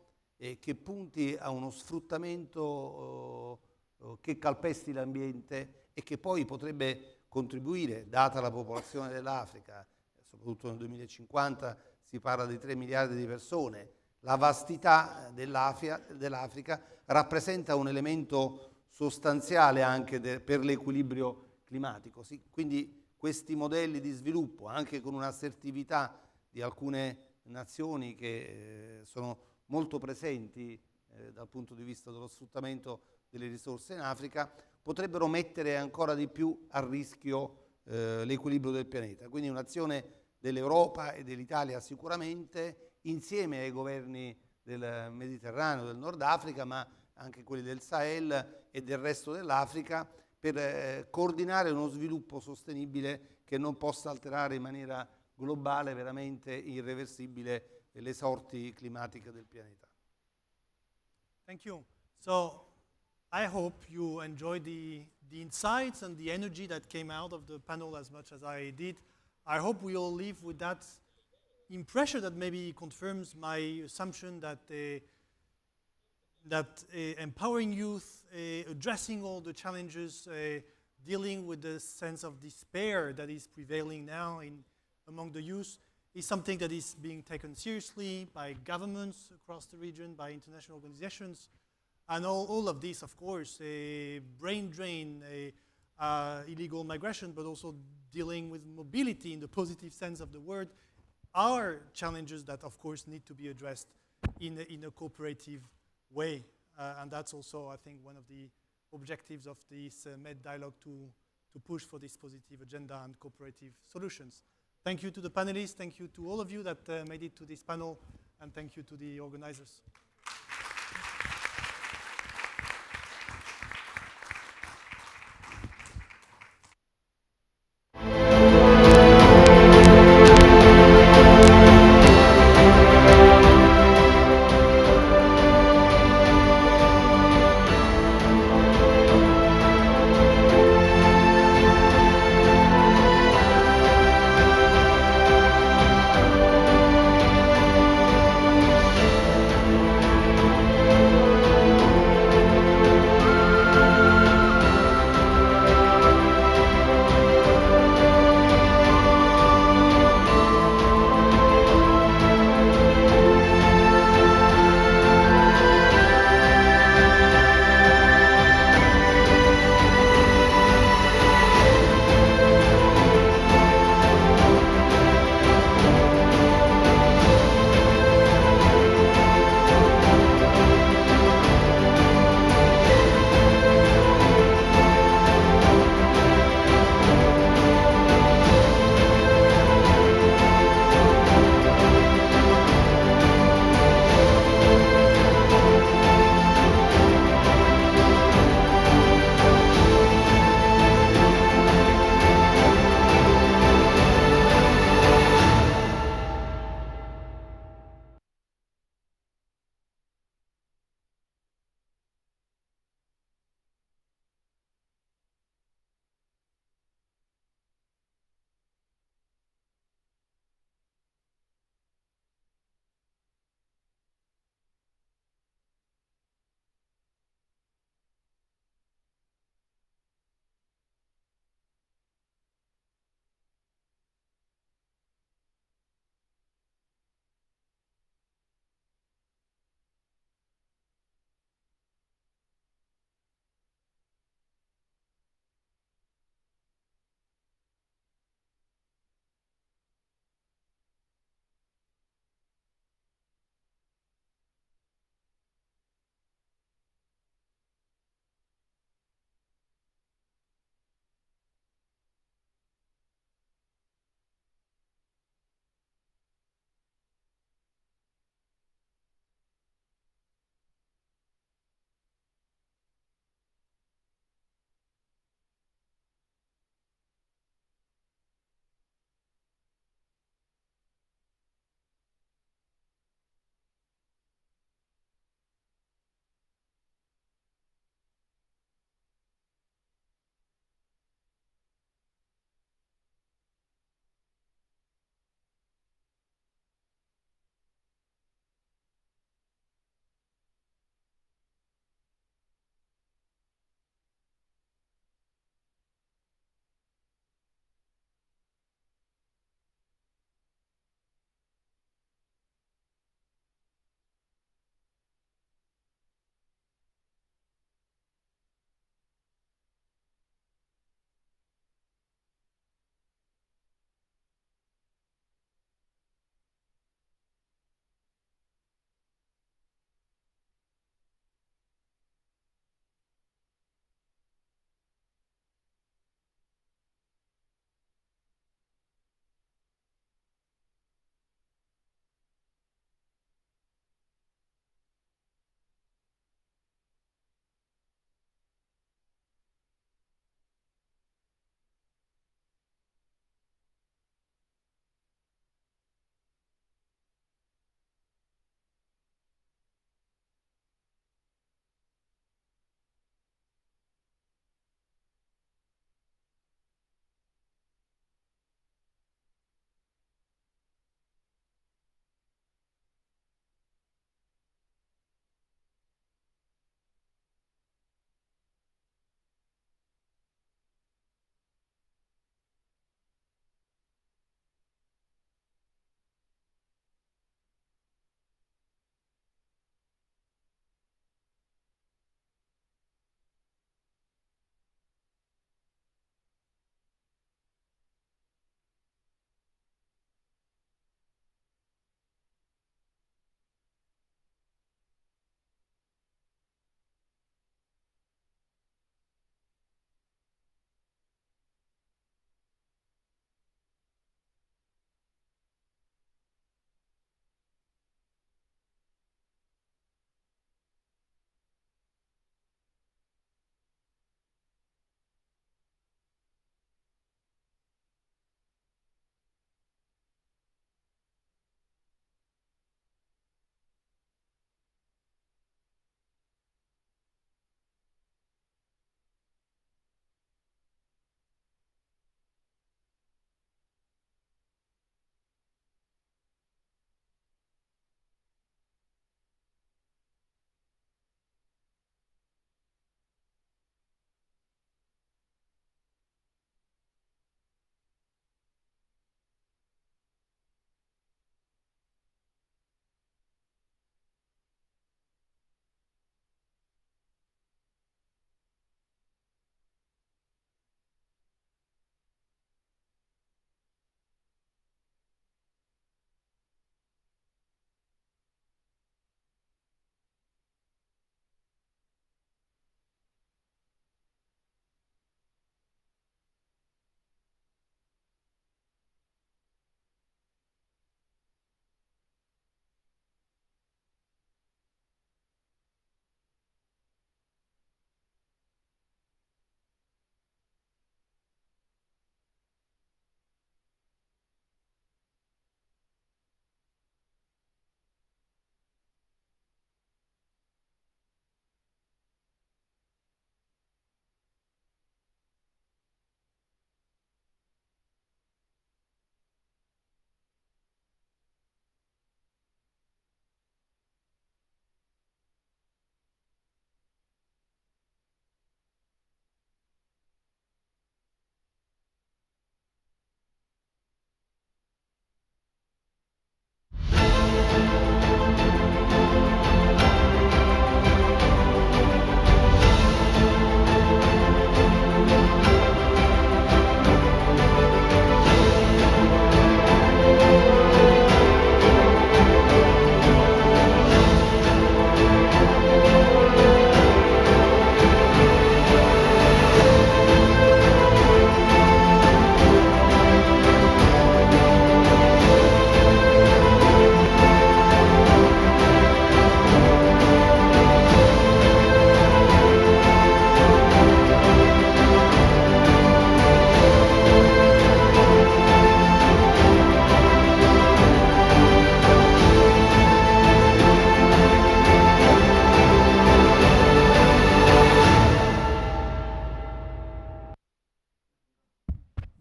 Q: che punti a uno sfruttamento che calpesti l'ambiente e che poi potrebbe contribuire, data la popolazione dell'Africa, soprattutto nel 2050 si parla di 3 miliardi di persone, la vastità dell'Africa rappresenta un elemento sostanziale anche per l'equilibrio climatico. Quindi questi modelli di sviluppo, anche con un'assertività di alcune nazioni che sono molto presenti dal punto di vista dello sfruttamento delle risorse in Africa, potrebbero mettere ancora di più a rischio l'equilibrio del pianeta. Quindi un'azione dell'Europa e dell'Italia sicuramente, insieme ai governi del Mediterraneo, del Nord Africa, ma anche quelli del Sahel e del resto dell'Africa, per coordinare uno sviluppo sostenibile che non possa alterare in maniera globale, veramente irreversibile, le sorti climatiche del pianeta.
F: Thank you. So I hope you enjoyed the insights and the energy that came out of the panel as much as I did. I hope we all leave with that impression that maybe confirms my assumption that empowering youth, addressing all the challenges, dealing with the sense of despair that is prevailing now among the youth is something that is being taken seriously by governments across the region, by international organizations, and all of this, of course, brain drain, illegal migration, but also dealing with mobility in the positive sense of the word, are challenges that, of course, need to be addressed in a cooperative way. And that's also, I think, one of the objectives of this MED dialogue to push for this positive agenda and cooperative solutions. Thank you to the panelists, thank you to all of you that made it to this panel, and thank you to the organizers.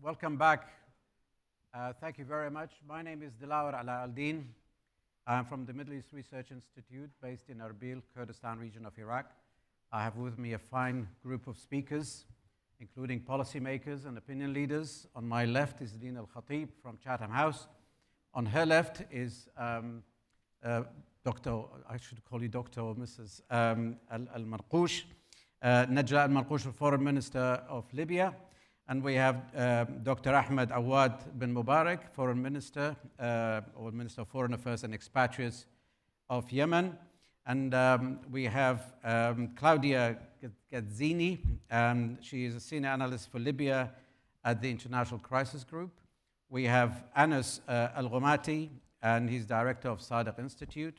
C: Welcome back. Thank you very much. My name is Dilawar Ala Al-Din. I'm from the Middle East Research Institute based in Erbil, Kurdistan region of Iraq. I have with me a fine group of speakers, including policymakers and opinion leaders. On my left is Dina Al-Khatib from Chatham House. On her left is Dr. I should call you Dr. or Mrs. Al-Marqoush, Najla Al-Marqoush, Foreign Minister of Libya. And we have Dr. Ahmed Awad bin Mubarak, Foreign Minister, or Minister of Foreign Affairs and Expatriates of Yemen. And we have Claudia Gazzini. She is a senior analyst for Libya at the International Crisis Group. We have Anas Al-Ghumati, and he's director of Sadiq Institute.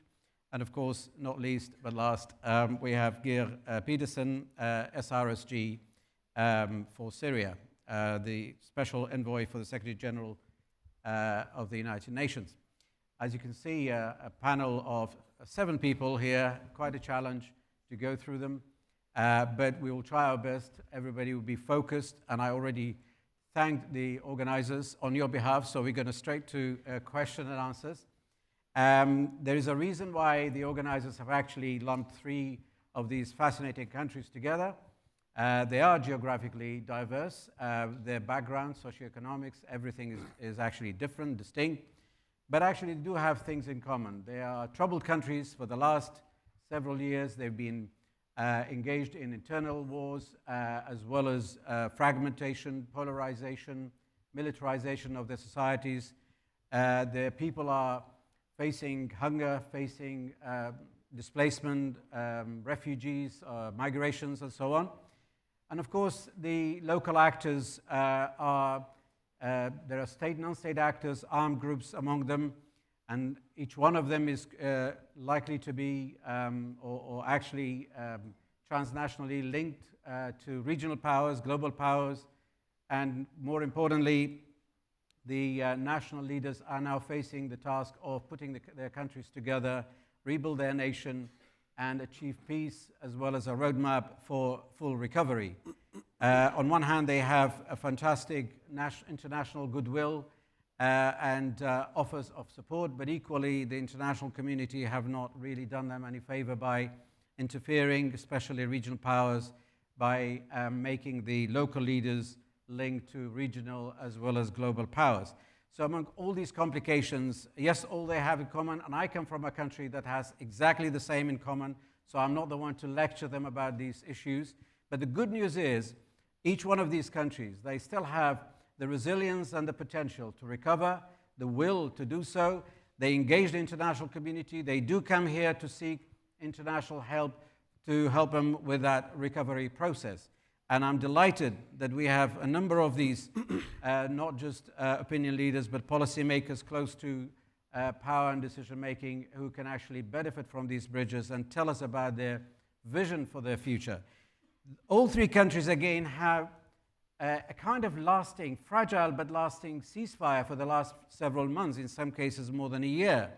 C: And of course, not least but last, we have Geir Pedersen, SRSG for Syria, the Special Envoy for the Secretary General of the United Nations. As you can see, a panel of 7 people here, quite a challenge to go through them, but we will try our best. Everybody will be focused, and I already thanked the organizers on your behalf, so we're going to straight to question and answers. There is a reason why the organizers have actually lumped 3 of these fascinating countries together. They are geographically diverse. Their background, socioeconomics, everything is actually different, distinct, but actually do have things in common. They are troubled countries for the last several years. They've been engaged in internal wars, as well as fragmentation, polarization, militarization of their societies. Their people are facing hunger, facing displacement, refugees, migrations, and so on. And of course, the local actors there are state, non-state actors, armed groups among them, and each one of them is likely to be, or actually transnationally linked to regional powers, global powers, and more importantly, the national leaders are now facing the task of putting their countries together, rebuild their nation, and achieve peace, as well as a roadmap for full recovery. On one hand, they have a fantastic international goodwill and offers of support, but equally, the international community have not really done them any favor by interfering, especially regional powers, by making the local leaders linked to regional as well as global powers. So among all these complications, yes, all they have in common, and I come from a country that has exactly the same in common, so I'm not the one to lecture them about these issues. But the good news is, each one of these countries, they still have the resilience and the potential to recover, the will to do so. They engage the international community. They do come here to seek international help to help them with that recovery process. And I'm delighted that we have a number of these, not just opinion leaders, but policymakers close to power and decision making who can actually benefit from these bridges and tell us about their vision for their future. All 3 countries, again, have a kind of lasting, fragile but lasting ceasefire for the last several months, in some cases more than a year.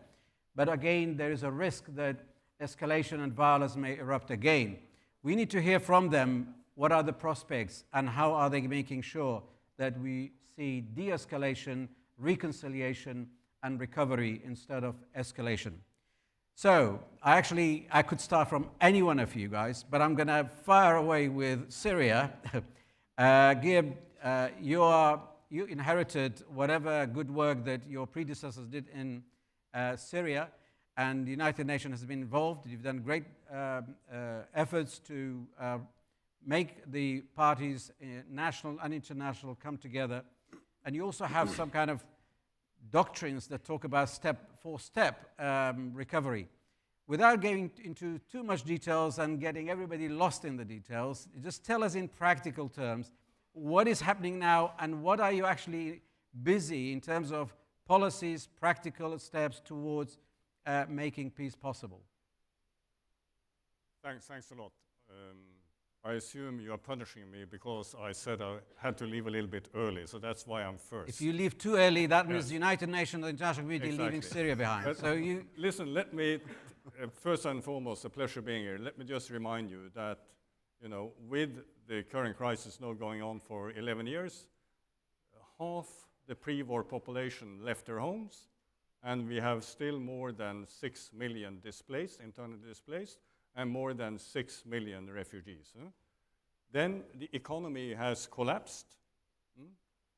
C: But again, there is a risk that escalation and violence may erupt again. We need to hear from them. What are the prospects, and how are they making sure that we see de-escalation, reconciliation, and recovery instead of escalation? So I could start from any one of you guys, but I'm going to fire away with Syria. Gib, you inherited whatever good work that your predecessors did in Syria, and the United Nations has been involved. You've done great efforts to make the parties, national and international, come together. And you also have some kind of doctrines that talk about step-for-step recovery. Without getting into too much details and getting everybody lost in the details, just tell us in practical terms what is happening now and what are you actually busy in terms of policies, practical steps towards making peace possible.
T: Thanks a lot. I assume you are punishing me because I said I had to leave a little bit early, so that's why I'm first.
C: If you leave too early, that means the United Nations, the international community,
T: exactly.
C: leaving Syria behind. So you
T: listen. Let me first and foremost, a pleasure being here. Let me just remind you that, with the current crisis now going on for 11 years, half the pre-war population left their homes, and we have still more than 6 million displaced, internally displaced, and more than 6 million refugees. Then the economy has collapsed.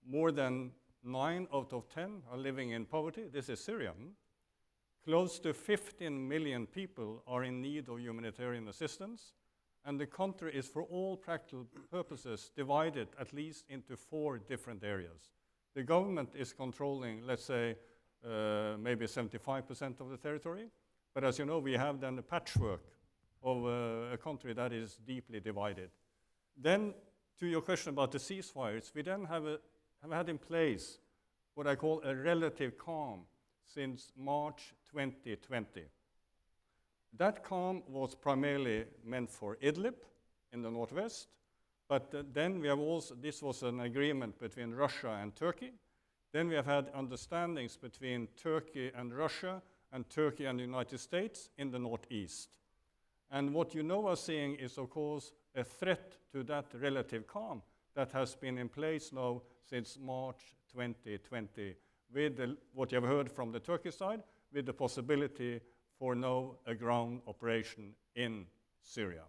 T: More than 9 out of 10 are living in poverty. This is Syria. Close to 15 million people are in need of humanitarian assistance, and the country is, for all practical purposes, divided at least into 4 different areas. The government is controlling, let's say, maybe 75% of the territory, but as you know, we have then a patchwork of a country that is deeply divided. Then, to your question about the ceasefires, we then have had in place what I call a relative calm since March 2020. That calm was primarily meant for Idlib in the northwest, but then we have also, this was an agreement between Russia and Turkey. Then we have had understandings between Turkey and Russia and Turkey and the United States in the northeast. And what you now are seeing is, of course, a threat to that relative calm that has been in place now since March 2020, with what you have heard from the Turkish side, with the possibility for now a ground operation in Syria.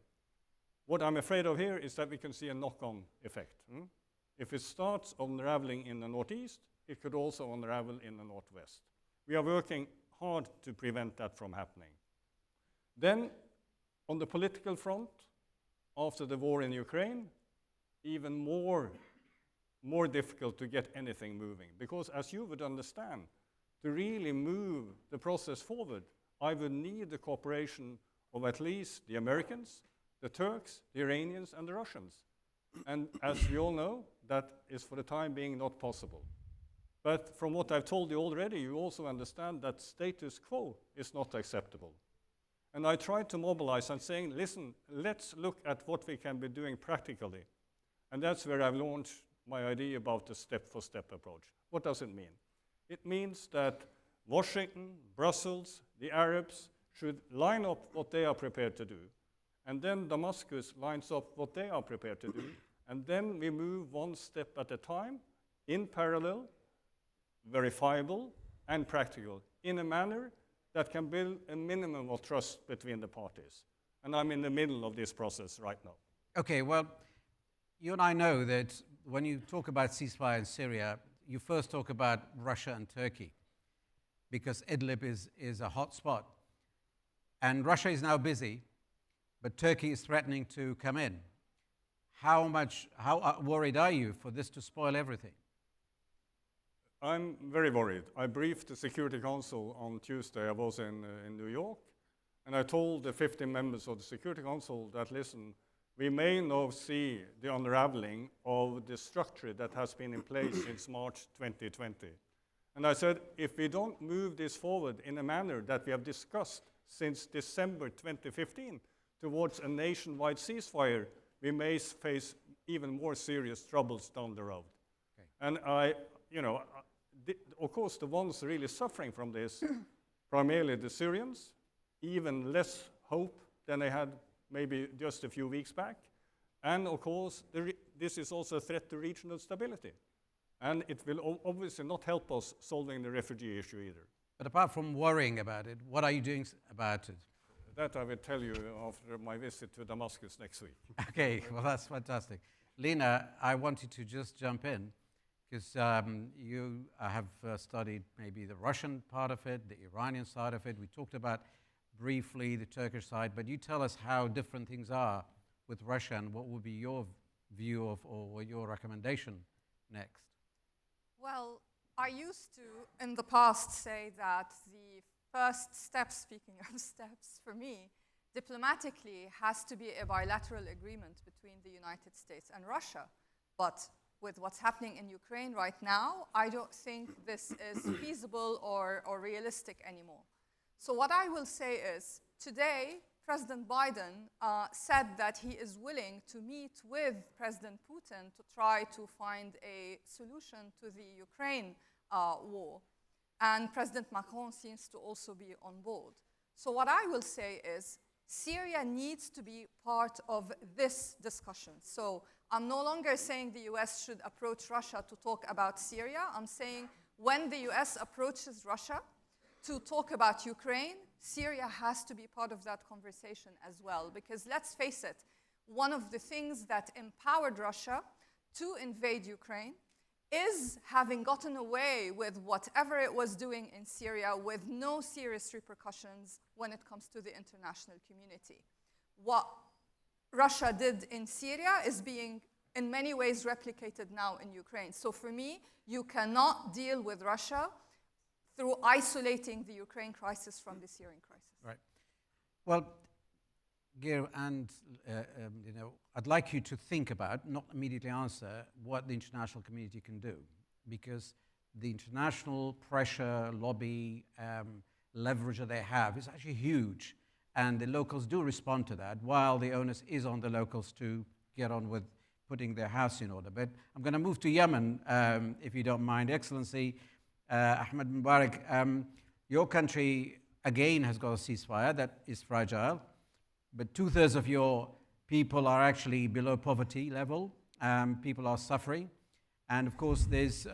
T: What I'm afraid of here is that we can see a knock-on effect. If it starts unraveling in the northeast, it could also unravel in the northwest. We are working hard to prevent that from happening. Then, on the political front, after the war in Ukraine, even more difficult to get anything moving. Because as you would understand, to really move the process forward, I would need the cooperation of at least the Americans, the Turks, the Iranians, and the Russians. And as you all know, that is for the time being not possible. But from what I've told you already, you also understand that status quo is not acceptable. And I tried to mobilize and saying, listen, let's look at what we can be doing practically. And that's where I've launched my idea about the step-for-step approach. What does it mean? It means that Washington, Brussels, the Arabs should line up what they are prepared to do. And then Damascus lines up what they are prepared to do. And then we move one step at a time, in parallel, verifiable, and practical, in a manner that can build a minimum of trust between the parties. And I'm in the middle of this process right now.
C: Okay, well, you and I know that when you talk about ceasefire in Syria, you first talk about Russia and Turkey, because Idlib is a hot spot. And Russia is now busy, but Turkey is threatening to come in. How worried are you for this to spoil everything?
T: I'm very worried. I briefed the Security Council on Tuesday. I was in New York, and I told the 15 members of the Security Council that, listen, we may now see the unraveling of the structure that has been in place since March 2020. And I said, if we don't move this forward in a manner that we have discussed since December 2015 towards a nationwide ceasefire, we may face even more serious troubles down the road. Okay. And of course, the ones really suffering from this, primarily the Syrians, even less hope than they had maybe just a few weeks back. And of course, this is also a threat to regional stability. And it will obviously not help us solving the refugee issue either.
C: But apart from worrying about it, what are you doing about it?
T: That I will tell you after my visit to Damascus next week.
C: Okay, well, that's fantastic. Lena, I wanted to just jump in, because you have studied maybe the Russian part of it, the Iranian side of it. We talked about briefly the Turkish side, but you tell us how different things are with Russia and what would be your view of or your recommendation next.
G: Well, I used to, in the past, say that the first step, speaking of steps for me, diplomatically has to be a bilateral agreement between the United States and Russia. But with what's happening in Ukraine right now, I don't think this is feasible or realistic anymore. So what I will say is, today, President Biden said that he is willing to meet with President Putin to try to find a solution to the Ukraine war. And President Macron seems to also be on board. So what I will say is, Syria needs to be part of this discussion. So I'm no longer saying the US should approach Russia to talk about Syria. I'm saying when the US approaches Russia to talk about Ukraine, Syria has to be part of that conversation as well. Because let's face it, one of the things that empowered Russia to invade Ukraine is having gotten away with whatever it was doing in Syria with no serious repercussions when it comes to the international community. What Russia did in Syria is being in many ways replicated now in Ukraine. So for me, you cannot deal with Russia through isolating the Ukraine crisis from the Syrian crisis.
C: Right. Well, Gil, and I'd like you to think about, not immediately answer, what the international community can do, because the international pressure, lobby, leverage that they have is actually huge, and the locals do respond to that, while the onus is on the locals to get on with putting their house in order. But I'm going to move to Yemen, if you don't mind. Excellency, Ahmed Mubarak, your country, again, has got a ceasefire that is fragile, but 2/3 of your people are actually below poverty level. People are suffering. And of course, there's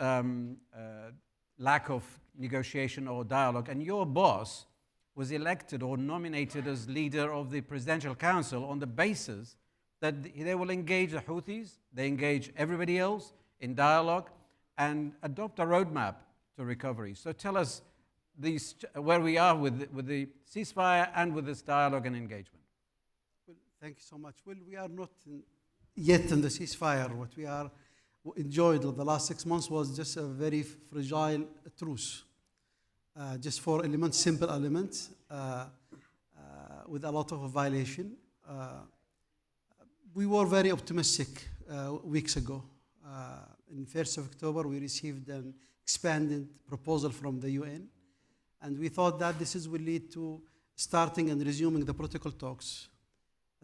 C: lack of negotiation or dialogue. And your boss was elected or nominated as leader of the Presidential Council on the basis that they will engage the Houthis, they engage everybody else in dialogue, and adopt a roadmap to recovery. So tell us where we are with the ceasefire and with this dialogue and engagement.
E: Well, thank you so much. Well, we are not yet in the ceasefire. What we are enjoyed the last 6 months was just a very fragile truce. Just 4 elements, simple elements, with a lot of violation. We were very optimistic weeks ago. In 1st of October, we received an expanded proposal from the UN, and we thought that this will lead to starting and resuming the protocol talks.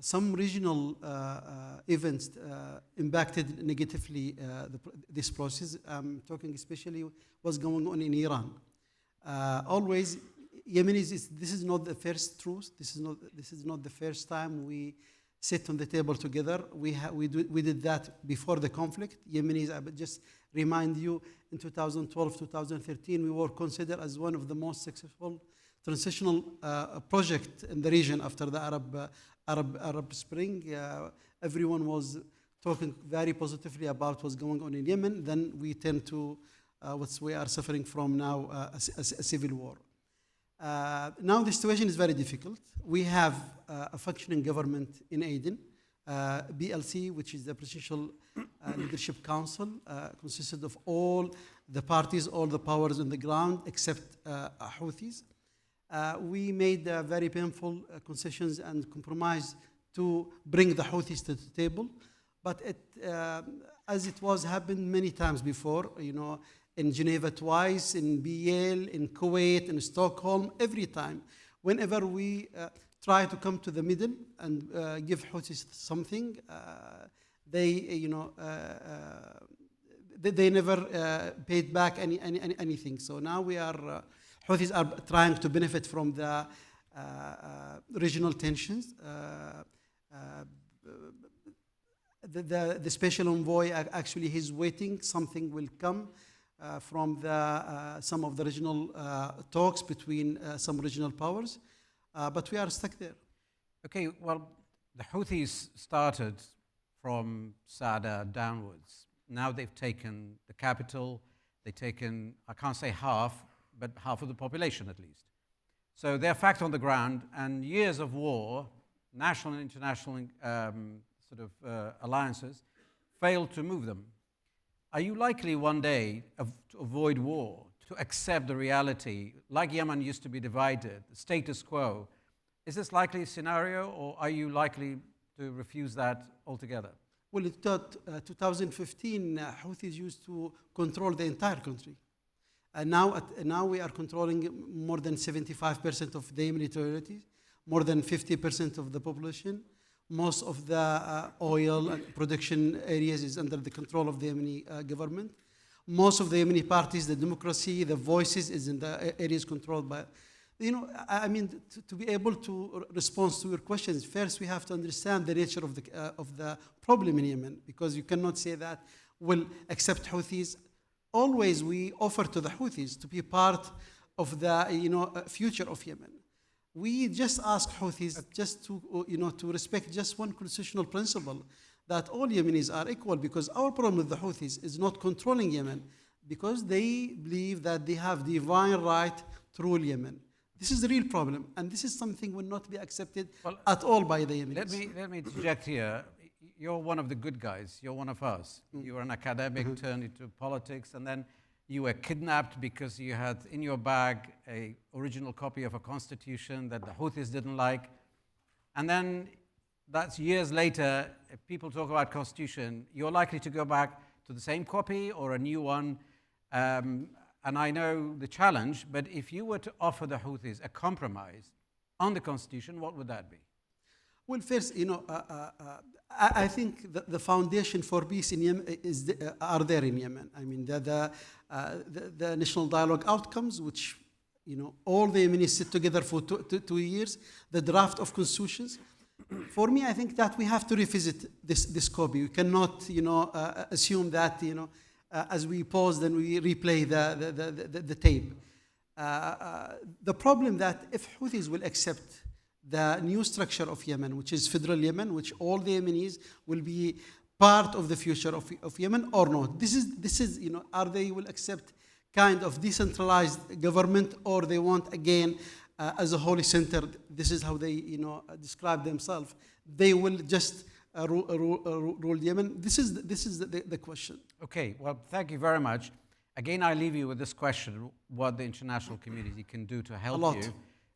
E: Some regional events impacted negatively this process. I'm talking especially what's going on in Iran. Always, Yemenis, this is not the first truce. This is not the first time we sit on the table together. We did that before the conflict. Yemenis, I just remind you, in 2012, 2013, we were considered as one of the most successful transitional project in the region after the Arab Spring. Everyone was talking very positively about what's going on in Yemen. Then we tend to what we are suffering from now, a civil war. Now the situation is very difficult. We have a functioning government in Aden. BLC, which is the Presidential Leadership Council, consisted of all the parties, all the powers on the ground, except Houthis. We made very painful concessions and compromise to bring the Houthis to the table. But as it was happened many times before, in Geneva twice, in BL, in Kuwait, in Stockholm, every time, whenever we try to come to the middle and give Houthis something, they never paid back anything. So now Houthis are trying to benefit from the regional tensions. The special envoy, actually, he's waiting. Something will come from some of the regional talks between some regional powers. But we are stuck there.
C: Okay, well, the Houthis started from Sada downwards. Now they've taken the capital. They've taken, I can't say half, but half of the population at least. So they're fact on the ground, and years of war, national and international alliances, failed to move them. Are you likely one day to avoid war, to accept the reality, like Yemen used to be divided, the status quo? Is this likely a scenario, or are you likely to refuse that altogether?
E: Well, in 2015, Houthis used to control the entire country. And now we are controlling more than 75% of the Yemeni territories, more than 50% of the population. Most of the oil and production areas is under the control of the Yemeni government. Most of the Yemeni parties, the democracy, the voices is in the areas controlled by You know, I mean, to be able to respond to your questions, first we have to understand the nature of the problem in Yemen, because you cannot say that we'll accept Houthis. Always we offer to the Houthis to be part of the future of Yemen. We just ask Houthis just to to respect just one constitutional principle, that all Yemenis are equal, because our problem with the Houthis is not controlling Yemen, because they believe that they have divine right to rule Yemen. This is the real problem, and this is something will not be accepted at all by the Yemenis.
C: Let me interject here. You're one of the good guys. You're one of us. You were an academic, turned into politics, and then you were kidnapped because you had in your bag an original copy of a constitution that the Houthis didn't like. And then that's years later, if people talk about constitution, you're likely to go back to the same copy or a new one. And I know the challenge, but if you were to offer the Houthis a compromise on the constitution, what would that be?
E: Well, first, I think the foundation for peace in Yemen are there in Yemen. I mean, the national dialogue outcomes, which all the Yemenis sit together for 2 years, the draft of constitutions. For me, I think that we have to revisit this copy. We cannot, assume that, as we pause, then we replay the tape. The problem that if Houthis will accept the new structure of Yemen, which is federal Yemen, which all the Yemenis will be part of the future of Yemen or not. This is are they will accept kind of decentralized government, or they want again as a holy center. This is how they describe themselves. They will just rule Yemen. This is the question.
C: Okay, well, thank you very much. Again, I leave you with this question: what the international community can do to help you.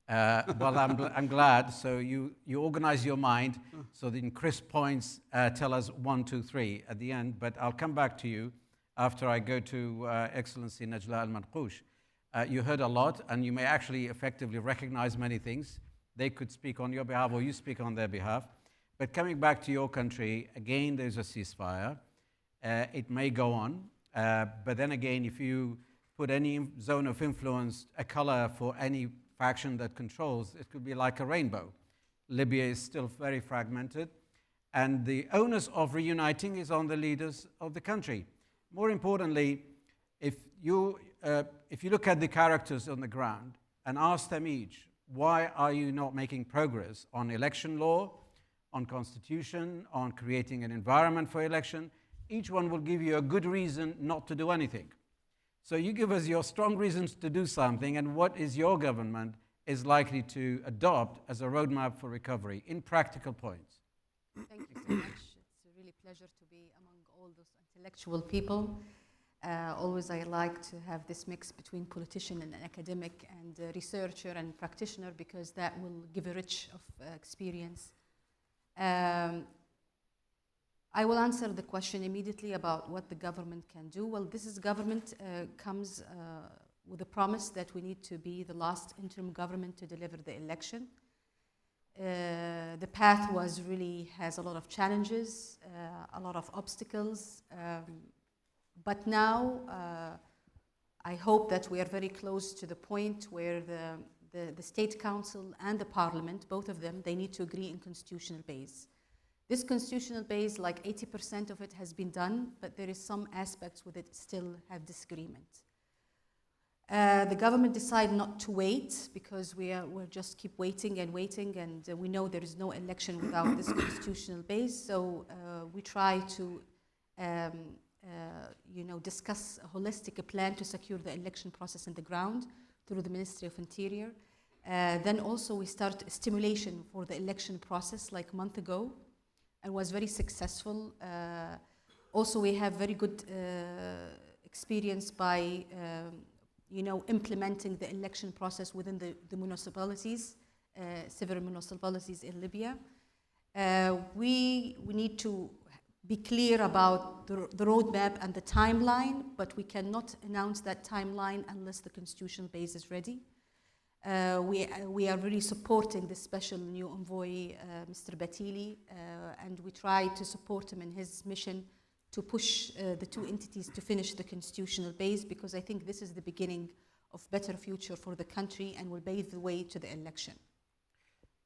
C: Well, I'm glad. So you organize your mind so that in crisp points tell us 1, 2, 3 at the end. But I'll come back to you after I go to Excellency Najla Al-Marqoush. You heard a lot, and you may actually effectively recognize many things. They could speak on your behalf, or you speak on their behalf. But coming back to your country, again, there's a ceasefire. It may go on. But then again, if you put any zone of influence, a color for any faction that controls, it could be like a rainbow. Libya is still very fragmented, and the onus of reuniting is on the leaders of the country. More importantly, if you look at the characters on the ground and ask them each, why are you not making progress on election law, on constitution, on creating an environment for election? Each one will give you a good reason not to do anything. So you give us your strong reasons to do something, and what is your government is likely to adopt as a roadmap for recovery in practical points.
H: Thank you so much. It's a really pleasure to be among all those intellectual people. Always I like to have this mix between politician and academic and researcher and practitioner, because that will give a rich of experience. I will answer the question immediately about what the government can do. Well, this government comes with a promise that we need to be the last interim government to deliver the election. The path has a lot of challenges, a lot of obstacles, but now I hope that we are very close to the point where the State Council and the Parliament, both of them, they need to agree in constitutional base. This constitutional base, like 80% of it has been done, but there is some aspects with it still have disagreement. The government decided not to wait, because we'll just keep waiting, and we know there is no election without this constitutional base. So we try to, discuss a holistic plan to secure the election process in the ground through the Ministry of Interior. Then also we start stimulation for the election process like a month ago, and was very successful. Also, we have very good experience by implementing the election process within the municipalities, several municipalities in Libya. We need to be clear about the roadmap and the timeline, but we cannot announce that timeline unless the constitutional base is ready. We are really supporting the special new envoy, Mr. Batili, and we try to support him in his mission to push the two entities to finish the constitutional base, because I think this is the beginning of better future for the country and will pave the way to the election.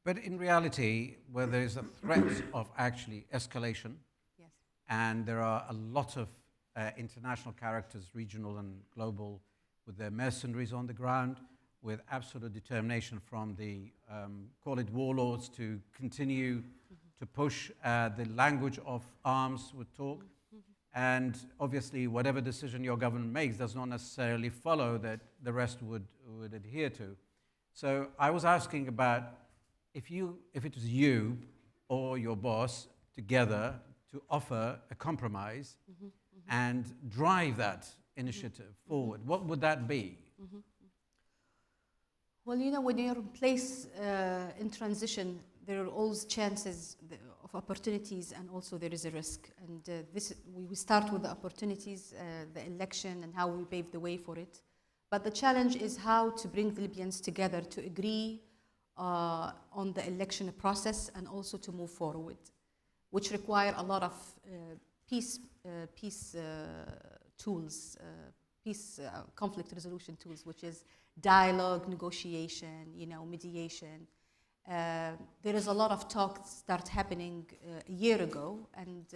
C: But in reality, where there is a threat of actually escalation,
H: yes,
C: and there are a lot of international characters, regional and global, with their mercenaries on the ground, with absolute determination from the, call it warlords, to continue to push the language of arms with talk. And obviously, whatever decision your government makes does not necessarily follow that the rest would adhere to. So I was asking about if it was you or your boss together to offer a compromise and drive that initiative forward, what would that be?
H: Well, you know, when you're in place in transition, there are always chances of opportunities, and also there is a risk. And we start with the opportunities, the election, and how we pave the way for it. But the challenge is how to bring the Libyans together to agree on the election process and also to move forward, which require a lot of peace tools, conflict resolution tools, which is dialogue, negotiation, you know, mediation. There is a lot of talk start happening a year ago, and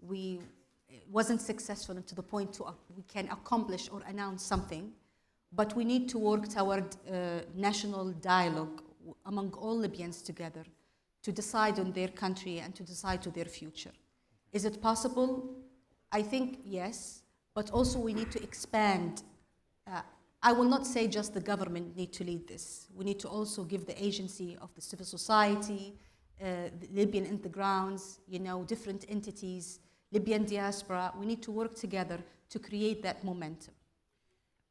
H: we wasn't successful to the point to we can accomplish or announce something, but we need to work toward national dialogue among all Libyans together to decide on their country and to decide to their future. Is it possible? I think yes, but also we need to expand. I will not say just the government need to lead this. We need to also give the agency of the civil society, the Libyan in the grounds, you know, different entities, Libyan diaspora. We need to work together to create that momentum.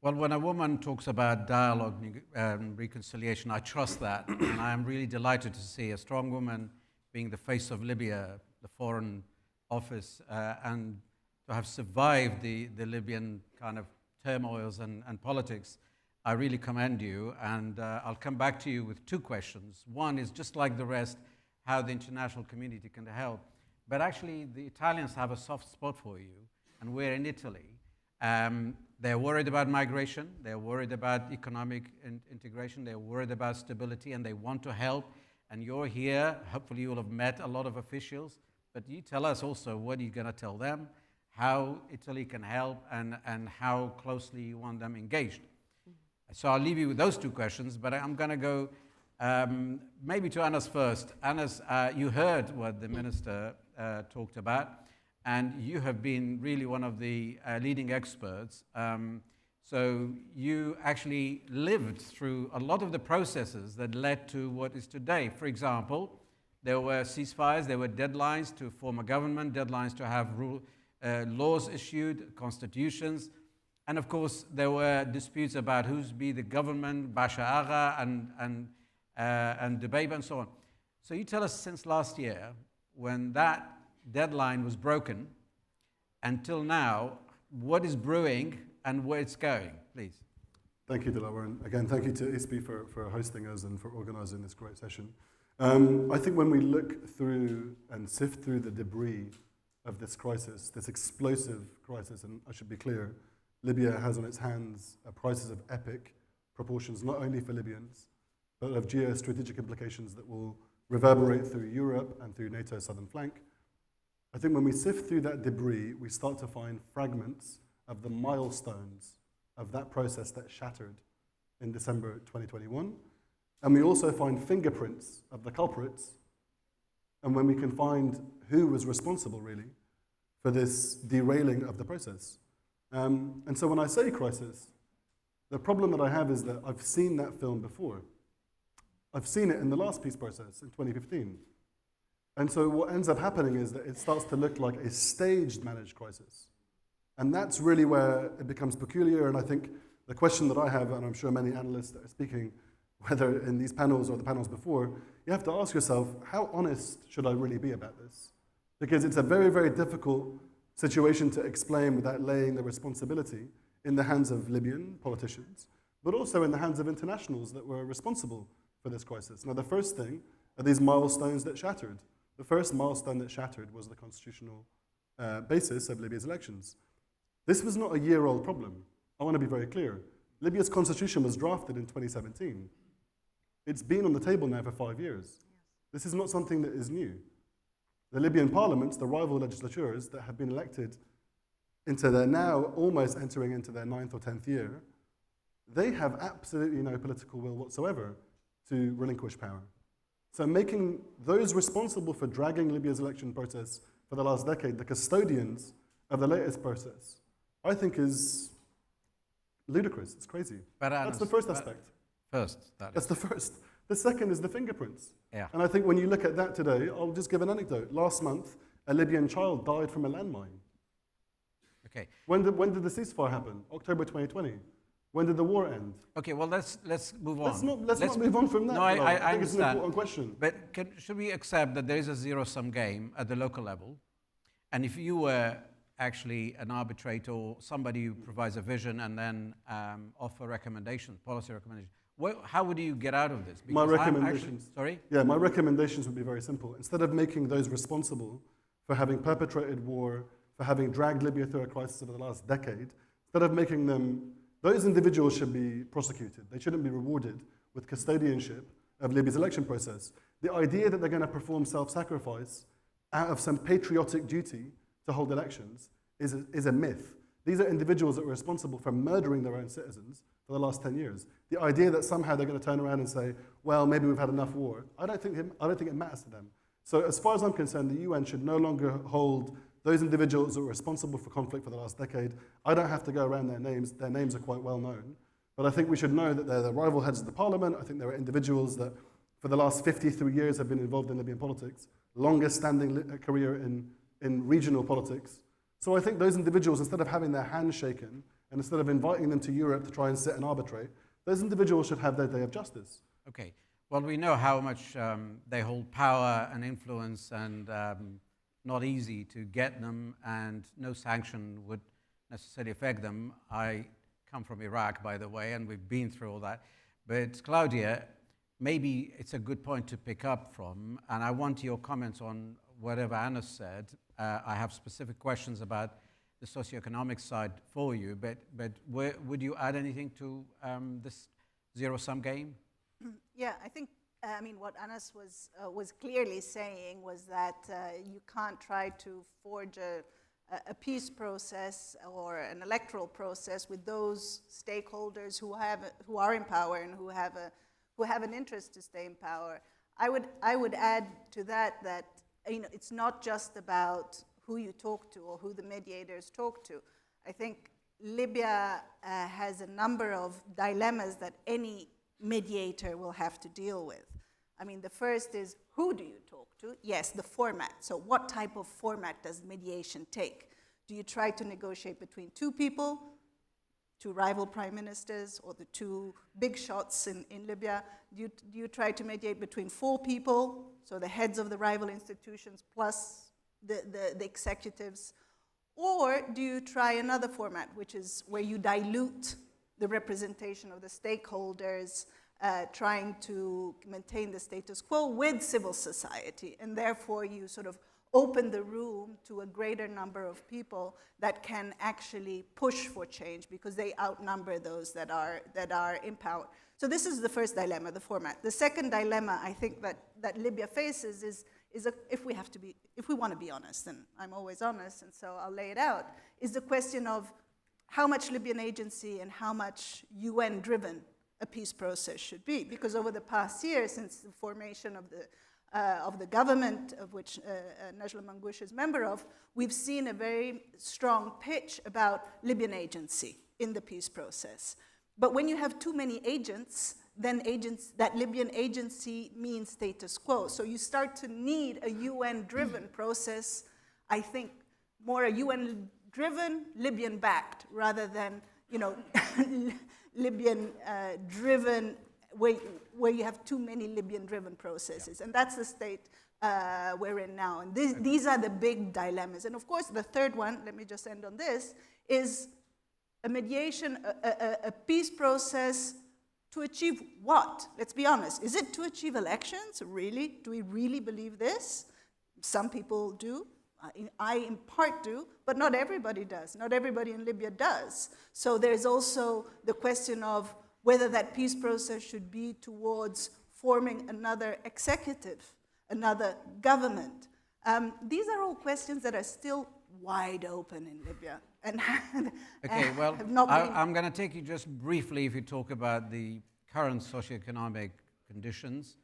C: Well, when a woman talks about dialogue and reconciliation, I trust that. And I am really delighted to see a strong woman being the face of Libya, the foreign office, and to have survived the Libyan kind of turmoils and politics. I really commend you, and I'll come back to you with two questions. One is, just like the rest, how the international community can help. But actually, the Italians have a soft spot for you, and we're in Italy. They're worried about migration, they're worried about economic integration, they're worried about stability, and they want to help. And you're here, hopefully you will have met a lot of officials, but you tell us also what you're going to tell them, how Italy can help, and how closely you want them engaged. So I'll leave you with those two questions, but I'm going to go maybe to Anas first. Anas, you heard what the minister talked about, and you have been really one of the leading experts. So you actually lived through a lot of the processes that led to what is today. For example, there were ceasefires, there were deadlines to form a government, deadlines to have laws issued, constitutions, and of course there were disputes about who's be the government, Basha Agha and Dubaiba and so on. So you tell us, since last year, when that deadline was broken, until now, what is brewing and where it's going, please?
B: Thank you, Dilawar, and again, thank you to ISPI for hosting us and for organizing this great session. I think when we look through and sift through the debris of this crisis, this explosive crisis, and I should be clear, Libya has on its hands a crisis of epic proportions, not only for Libyans, but of geostrategic implications that will reverberate through Europe and through NATO's southern flank. I think when we sift through that debris, we start to find fragments of the milestones of that process that shattered in December 2021. And we also find fingerprints of the culprits. And when we can find who was responsible, really, for this derailing of the process. And so when I say crisis, the problem that I have is that I've seen that film before. I've seen it in the last peace process in 2015. And so what ends up happening is that it starts to look like a staged managed crisis. And that's really where it becomes peculiar. And I think the question that I have, and I'm sure many analysts that are speaking, whether in these panels or the panels before, you have to ask yourself, how honest should I really be about this? Because it's a very, very difficult situation to explain without laying the responsibility in the hands of Libyan politicians, but also in the hands of internationals that were responsible for this crisis. Now, the first thing are these milestones that shattered. The first milestone that shattered was the constitutional basis of Libya's elections. This was not a year-old problem. I want to be very clear.
U: Libya's constitution was drafted in 2017. It's been on the table now for 5 years. This is not something that is new. The Libyan parliaments, the rival legislatures that have been elected into their now almost entering into their 9th or 10th year, they have absolutely no political will whatsoever to relinquish power. So making those responsible for dragging Libya's election process for the last decade, the custodians of the latest process, I think is ludicrous. It's crazy. That's the first aspect. That's the first. The second is the fingerprints.
C: Yeah.
U: And I think when you look at that today, I'll just give an anecdote. Last month, a Libyan child died from a landmine.
C: Okay.
U: When did the ceasefire happen? October 2020. When did the war end?
C: Okay, well, let's move on.
U: Let's not move on from that.
C: No, I
U: think
C: understand.
U: it's an important question.
C: But should we accept that there is a zero-sum game at the local level? And if you were actually an arbitrator or somebody who provides a vision and then offer recommendations, policy recommendations, how would you get out of this?
U: My
C: Because
U: recommendations.
C: Sorry?
U: Yeah, my recommendations would be very simple. Instead of making those responsible for having perpetrated war, for having dragged Libya through a crisis over the last decade, instead of making them, those individuals should be prosecuted. They shouldn't be rewarded with custodianship of Libya's election process. The idea that they're going to perform self-sacrifice out of some patriotic duty to hold elections is a myth. These are individuals that were responsible for murdering their own citizens for the last 10 years. The idea that somehow they're going to turn around and say, well, maybe we've had enough war, I don't think it matters to them. So as far as I'm concerned, the UN should no longer hold those individuals that were responsible for conflict for the last decade. I don't have to go around their names. Their names are quite well known. But I think we should know that they're the rival heads of the parliament. I think there are individuals that for the last 53 years have been involved in Libyan politics, longest standing career in regional politics. So I think those individuals, instead of having their hands shaken, and instead of inviting them to Europe to try and sit and arbitrate, those individuals should have their day of justice.
C: Okay. Well, we know how much they hold power and influence, and not easy to get them, and no sanction would necessarily affect them. I come from Iraq, by the way, and we've been through all that. But Claudia, maybe it's a good point to pick up from, and I want your comments on whatever Anna said. I have specific questions about the socioeconomic side for you, but would you add anything to this zero-sum game?
D: Yeah, I think, what Anas was clearly saying was that you can't try to forge a peace process or an electoral process with those stakeholders who are in power and who have an interest to stay in power. I would add to that it's not just about who you talk to or who the mediators talk to. I think Libya has a number of dilemmas that any mediator will have to deal with. The first is, who do you talk to? Yes, the format. So what type of format does mediation take? Do you try to negotiate between two people, two rival prime ministers, or the two big shots in Libya? Do you try to mediate between four people, so the heads of the rival institutions plus the executives? Or do you try another format, which is where you dilute the representation of the stakeholders, trying to maintain the status quo with civil society, and therefore you sort of open the room to a greater number of people that can actually push for change because they outnumber those that are in power. So this is the first dilemma, the format. The second dilemma I think that Libya faces is if we want to be honest, and I'm always honest, and so I'll lay it out, is the question of how much Libyan agency and how much UN-driven a peace process should be. Because over the past year, since the formation of the government, of which Najla Mangoush is member of, we've seen a very strong pitch about Libyan agency in the peace process. But when you have too many agents, then that Libyan agency means status quo. So you start to need a UN-driven process, I think, more a UN-driven, Libyan-backed, rather than, Libyan-driven, where you have too many Libyan-driven processes. Yeah. And that's the state we're in now. And these are the big dilemmas. And of course, the third one, let me just end on this, is a mediation, a peace process to achieve what? Let's be honest. Is it to achieve elections? Really? Do we really believe this? Some people do.
K: I in part do, but not everybody does. Not everybody in Libya does. So there's also the question of whether that peace process should be towards forming another executive, another government. These are all questions that are still wide open in Libya. And
C: okay, well,
K: have not been
C: I'm going to take you just briefly if you talk about the current socioeconomic conditions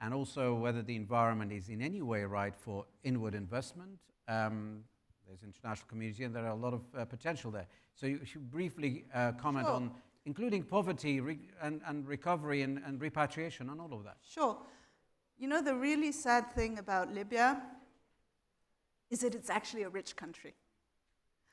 C: and also whether the environment is in any way right for inward investment. There's international community and there are a lot of potential there. So you should briefly comment on including poverty and recovery and repatriation and all of that.
K: Sure. You know, the really sad thing about Libya is that it's actually a rich country.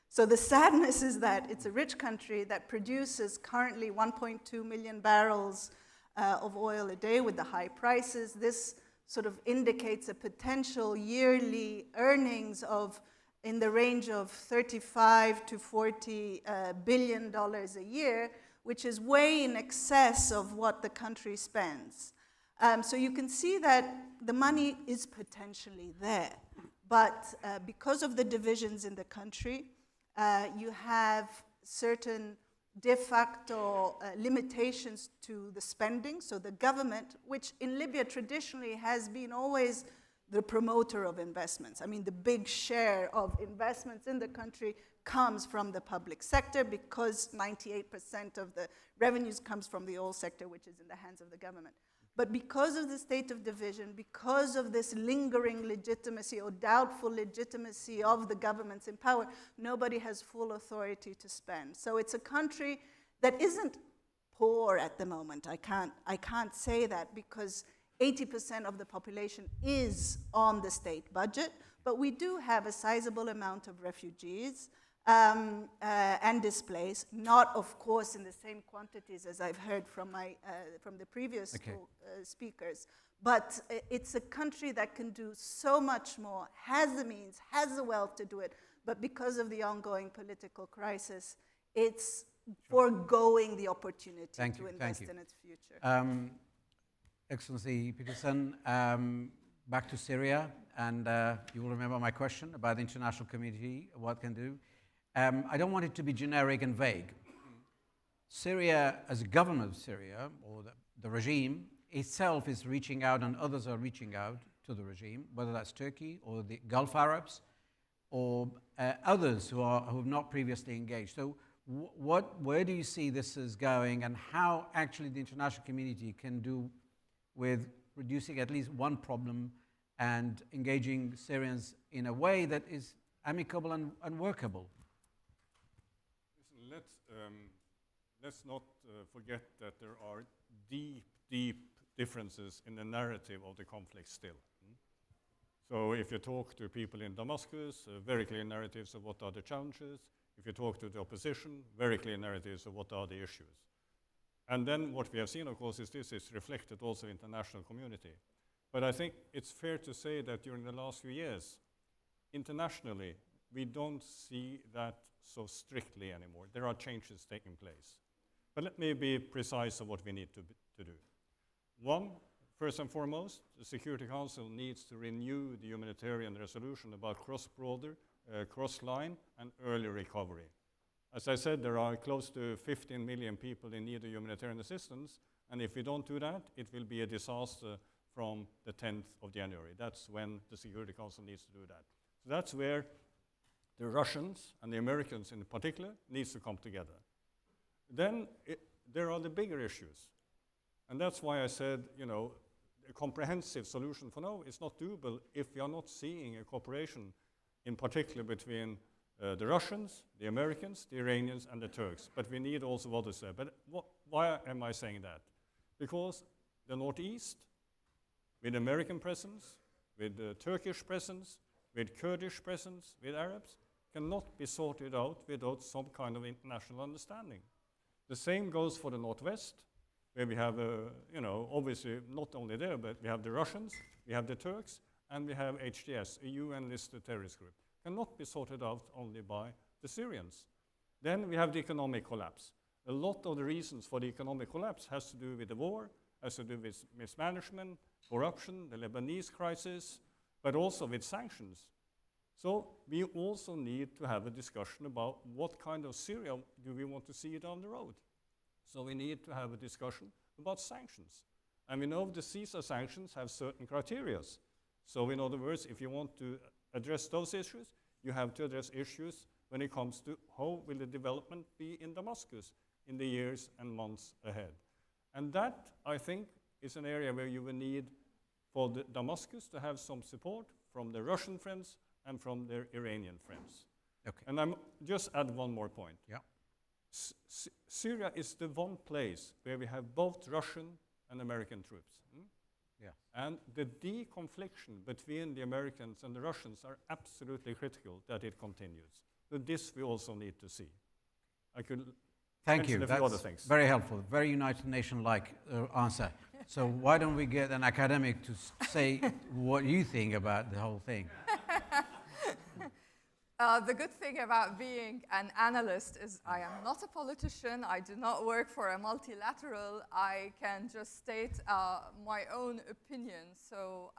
K: So the sadness is that it's a rich country that produces currently 1.2 million barrels of oil a day with the high prices. This sort of indicates a potential yearly earnings of in the range of $35 to $40 billion a year, which is way in excess of what the country spends. So you can see that the money is potentially there. But because of the divisions in the country, you have certain de facto limitations to the spending. So the government, which in Libya traditionally has been always the promoter of investments. I mean, the big share of investments in the country comes from the public sector because 98% of the revenues comes from the oil sector, which is in the hands of the government. But because of the state of division, because of this lingering legitimacy or doubtful legitimacy of the governments in power, nobody has full authority to spend. So it's a country that isn't poor at the moment. I can't say that because 80% of the population is on the state budget, but we do have a sizable amount of refugees and displaced, not of course in the same quantities as I've heard from the previous speakers, but it's a country that can do so much more, has the means, has the wealth to do it, but because of the ongoing political crisis, it's foregoing the opportunity to invest in its future.
C: Excellency Peterson, back to Syria, and you will remember my question about the international community, what can do. I don't want it to be generic and vague. Syria, as a government of Syria, or the regime itself is reaching out and others are reaching out to the regime, whether that's Turkey or the Gulf Arabs or others who have not previously engaged. So where do you see this is going and how actually the international community can do with reducing at least one problem and engaging Syrians in a way that is amicable and workable?
T: Listen, let's not forget that there are deep differences in the narrative of the conflict still. So if you talk to people in Damascus, very clear narratives of what are the challenges. If you talk to the opposition, very clear narratives of what are the issues. And then what we have seen, of course, is this is reflected also in the international community. But I think it's fair to say that during the last few years, internationally, we don't see that so strictly anymore. There are changes taking place. But let me be precise of what we need to do. One, first and foremost, the Security Council needs to renew the humanitarian resolution about cross-border, cross-line, and early recovery. As I said, there are close to 15 million people in need of humanitarian assistance, and if we don't do that, it will be a disaster from the 10th of January. That's when the Security Council needs to do that. So that's where the Russians and the Americans in particular needs to come together. Then there are the bigger issues. And that's why I said, you know, a comprehensive solution for now is not doable if we are not seeing a cooperation, in particular between the Russians, the Americans, the Iranians, and the Turks. But we need also others there. But why am I saying that? Because the Northeast, with American presence, with Turkish presence, with Kurdish presence, with Arabs, cannot be sorted out without some kind of international understanding. The same goes for the Northwest, where we have, you know, obviously not only there, but we have the Russians, we have the Turks, and we have HTS, a UN-listed terrorist group. Cannot be sorted out only by the Syrians. Then we have the economic collapse. A lot of the reasons for the economic collapse has to do with the war, has to do with mismanagement, corruption, the Lebanese crisis, but also with sanctions. So we also need to have a discussion about what kind of Syria do we want to see down the road. So we need to have a discussion about sanctions. And we know the CISA sanctions have certain criteria. So in other words, if you want to address those issues, you have to address issues when it comes to how will the development be in Damascus in the years and months ahead. And that, I think, is an area where you will need for Damascus to have some support from their Russian friends and from their Iranian friends.
C: Okay.
T: And I'm just add one more point.
C: Yeah.
T: Syria is the one place where we have both Russian and American troops.
C: Yeah.
T: And the deconfliction between the Americans and the Russians are absolutely critical that it continues. But this we also need to see. I could
C: Thank you.
T: mention a few other
C: That's
T: things.
C: very helpful. Very United Nation-like answer. So why don't we get an academic to say what you think about the whole thing?
G: The good thing about being an analyst is I am not a politician. I do not work for a multilateral. I can just state my own opinion. So,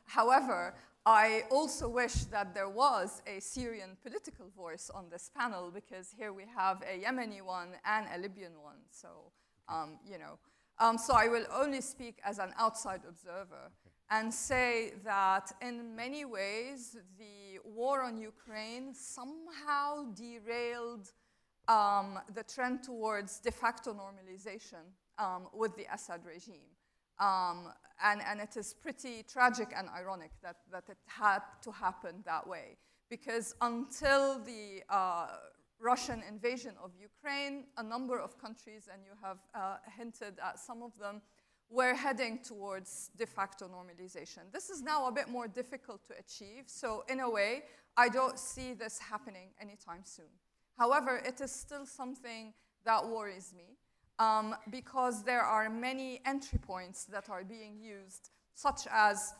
G: however, I also wish that there was a Syrian political voice on this panel, because here we have a Yemeni one and a Libyan one. So, you know. So I will only speak as an outside observer and say that in many ways, the war on Ukraine somehow derailed the trend towards de facto normalization with the Assad regime. And it is pretty tragic and ironic that it had to happen that way. Because until the Russian invasion of Ukraine, a number of countries, and you have hinted at some of them, were heading towards de facto normalization. This is now a bit more difficult to achieve. So in a way, I don't see this happening anytime soon. However, it is still something that worries me. Because there are many entry points that are being used, such as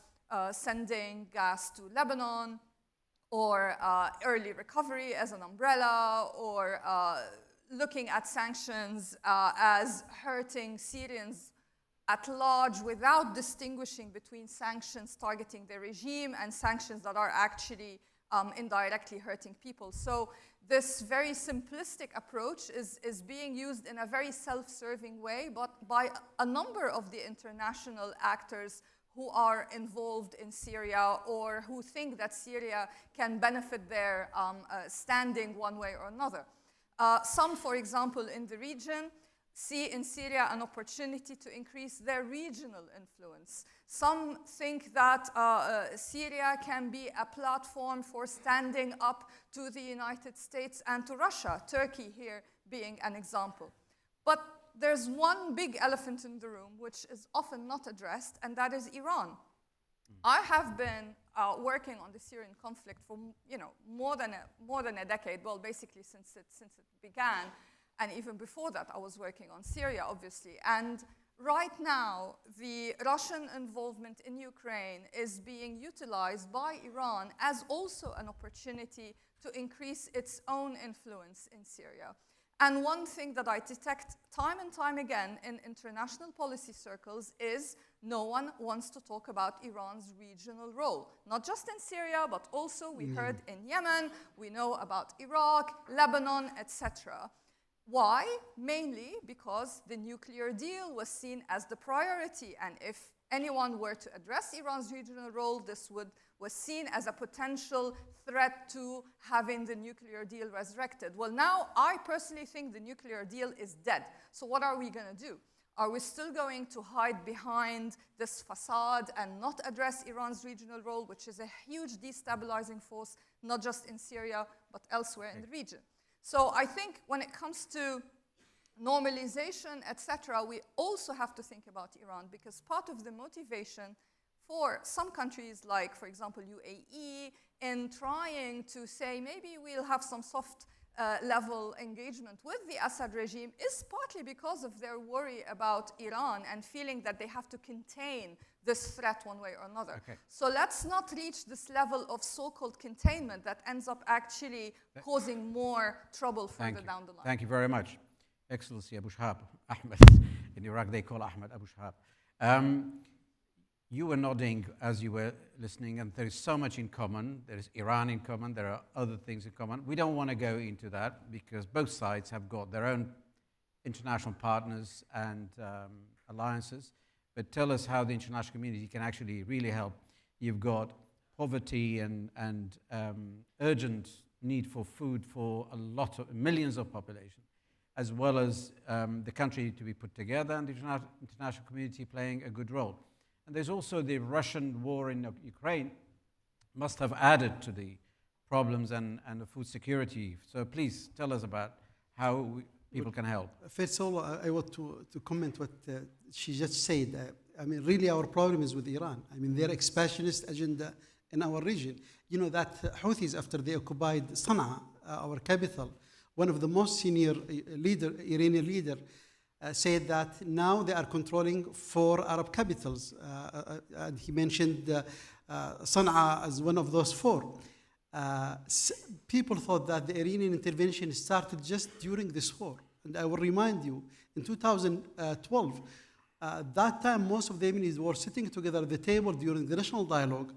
G: sending gas to Lebanon, or early recovery as an umbrella, or looking at sanctions as hurting Syrians at large without distinguishing between sanctions targeting the regime and sanctions that are actually indirectly hurting people. So this very simplistic approach is being used in a very self-serving way, but by a number of the international actors who are involved in Syria or who think that Syria can benefit their standing one way or another. Some, for example, in the region, see in Syria an opportunity to increase their regional influence. Some think that Syria can be a platform for standing up to the United States and to Russia, Turkey here being an example. But there's one big elephant in the room which is often not addressed, and that is Iran. I have been working on the Syrian conflict for more than a decade, well, basically since it began. And even before that, I was working on Syria, obviously. And right now, the Russian involvement in Ukraine is being utilized by Iran as also an opportunity to increase its own influence in Syria. And one thing that I detect time and time again in international policy circles is no one wants to talk about Iran's regional role. Not just in Syria, but also we heard in Yemen, we know about Iraq, Lebanon, etc. Why? Mainly because the nuclear deal was seen as the priority, and if anyone were to address Iran's regional role, this was seen as a potential threat to having the nuclear deal resurrected. Well, now I personally think the nuclear deal is dead. So what are we going to do? Are we still going to hide behind this facade and not address Iran's regional role, which is a huge destabilizing force, not just in Syria, but elsewhere in the region? So I think when it comes to normalization, etc., we also have to think about Iran, because part of the motivation for some countries like, for example, UAE, in trying to say maybe we'll have some soft level engagement with the Assad regime is partly because of their worry about Iran and feeling that they have to contain this threat one way or another.
C: Okay.
G: So let's not reach this level of so-called containment that ends up actually causing more trouble further down the line.
C: Thank you very much. Excellency Abu Shahab, Ahmed. In Iraq they call Ahmed Abu Shahab. you were nodding as you were listening, and there is so much in common. There is Iran in common. There are other things in common. We don't want to go into that because both sides have got their own international partners and alliances. But tell us how the international community can actually really help. You've got poverty and urgent need for food for a lot of millions of population, as well as the country to be put together and the international community playing a good role. And there's also the Russian war in Ukraine must have added to the problems and the food security. So please tell us about how people can help.
E: First of all, I want to comment what she just said. I mean, really our problem is with Iran. I mean, their expansionist agenda in our region. You know that Houthis, after they occupied Sana'a, our capital, one of the most senior Iranian leader, said that now they are controlling 4 Arab capitals. And he mentioned Sana'a as one of those 4. People thought that the Iranian intervention started just during this war. And I will remind you, in 2012, that time most of the Yemenis were sitting together at the table during the national dialogue.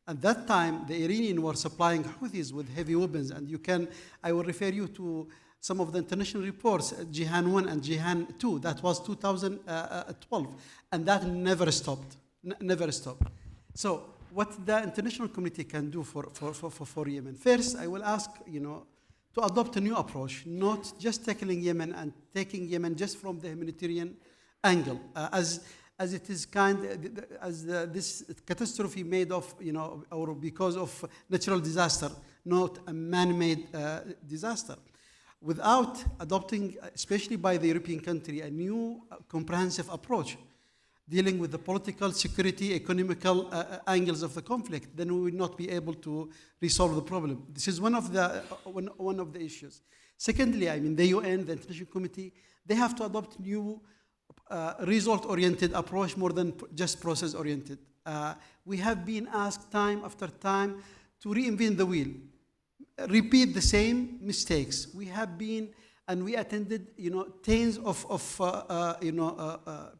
E: At that time, the Iranians were supplying Houthis with heavy weapons. And I will refer you to some of the international reports, Jihan 1 and Jihan 2, that was 2012. And that never stopped, never stopped. So what the international community can do for Yemen. First, I will ask, to adopt a new approach, not just tackling Yemen and taking Yemen just from the humanitarian angle, as it is this catastrophe made of, or because of natural disaster, not a man-made disaster. Without adopting, especially by the European country, a new comprehensive approach dealing with the political, security, economical angles of the conflict, then we will not be able to resolve the problem. This is one of the issues. Secondly, I mean, the UN, the International Committee, they have to adopt new result-oriented approach more than just process-oriented. We have been asked time after time to reinvent the wheel, repeat the same mistakes. We have been, and we attended, tens of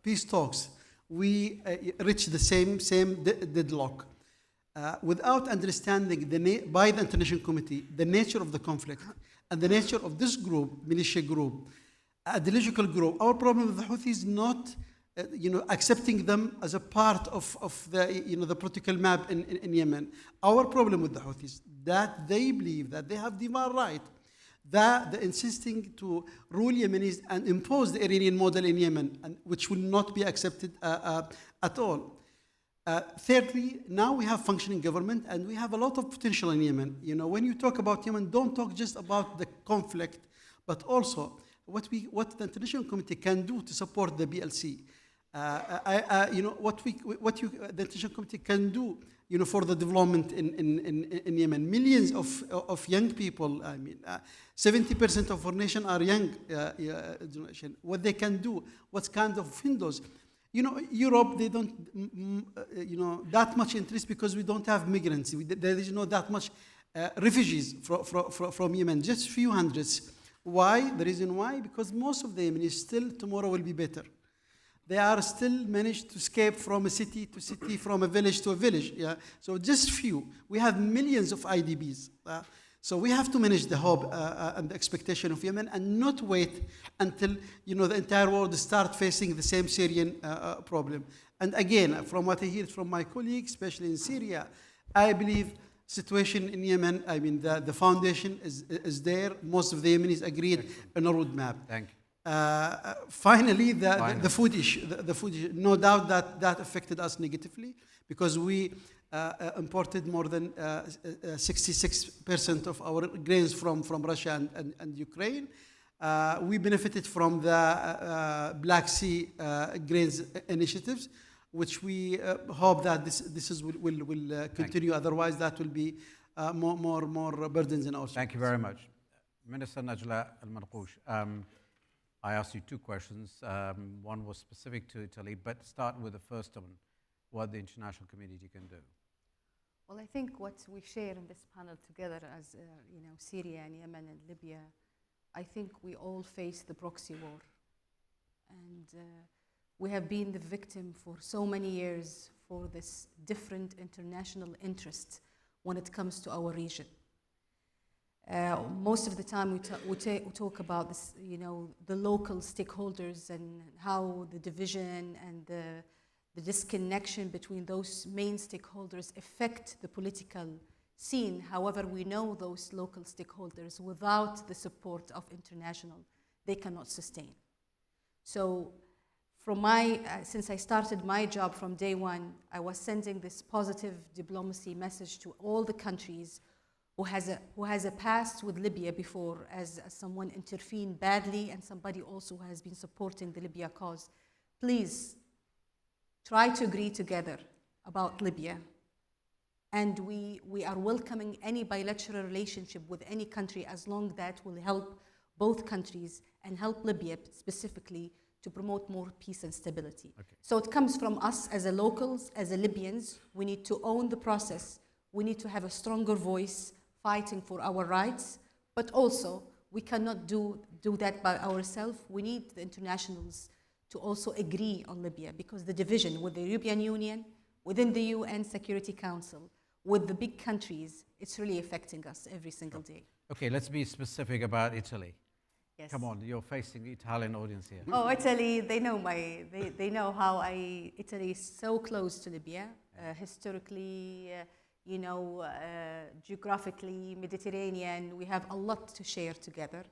E: peace talks. We reached the same deadlock. Without understanding by the International Committee the nature of the conflict and the nature of this group, militia group, ideological group, our problem with the Houthis is not accepting them as a part of the the political map in Yemen. Our problem with the Houthis that they believe that they have divine right, that they're insisting to rule Yemenis and impose the Iranian model in Yemen, which will not be accepted at all. Thirdly, now we have functioning government and we have a lot of potential in Yemen. When you talk about Yemen, don't talk just about the conflict, but also what the International Committee can do to support the BLC. The International Committee can do for the development in Yemen. Millions of young people, 70% of our nation are young generation. What they can do, what kind of windows. Europe, they don't, that much interest because we don't have migrants. There is not that much refugees from Yemen, just few hundreds. Why? The reason why? Because most of the Yemenis still tomorrow will be better. They are still managed to escape from a city to city, from a village to a village. Yeah? So just few. We have millions of IDPs. So we have to manage the hope and the expectation of Yemen and not wait until the entire world start facing the same Syrian problem. And again, from what I hear from my colleagues, especially in Syria, I believe situation in Yemen, the foundation is there. Most of the Yemenis agreed on a roadmap.
C: Thank you.
E: Finally, the food issue. The food issue. No doubt that affected us negatively because we imported more than 66% of our grains from Russia and Ukraine. We benefited from the Black Sea grains initiatives, which we hope that this will continue. Otherwise, that will be more burdens in our society.
C: Thank you very much. Minister Najla Al-Marqoush, I asked you 2 questions. One was specific to Italy, but start with the first one, what the international community can do.
H: Well, I think what we share in this panel together as, Syria and Yemen and Libya, I think we all face the proxy war. And we have been the victim for so many years for this different international interest when it comes to our region. Most of the time we talk about this, the local stakeholders and how the division and the disconnection between those main stakeholders affect the political scene. However, we know those local stakeholders, without the support of international, they cannot sustain. So from since I started my job from day one, I was sending this positive diplomacy message to all the countries who has a past with Libya before, as someone intervened badly and somebody also who has been supporting the Libya cause. Please try to agree together about Libya. And we are welcoming any bilateral relationship with any country as long that will help both countries and help Libya specifically to promote more peace and stability. Okay. So it comes from us as a locals, as a Libyans. We need to own the process. We need to have a stronger voice fighting for our rights, but also we cannot do that by ourselves. We need the internationals to also agree on Libya, because the division with the European Union, within the UN Security Council, with the big countries, it's really affecting us every single day.
C: Okay, let's be specific about Italy.
H: Yes.
C: Come on, you're facing the Italian audience here.
H: Oh, Italy, they know how Italy is so close to Libya, historically, geographically, Mediterranean. We have a lot to share together,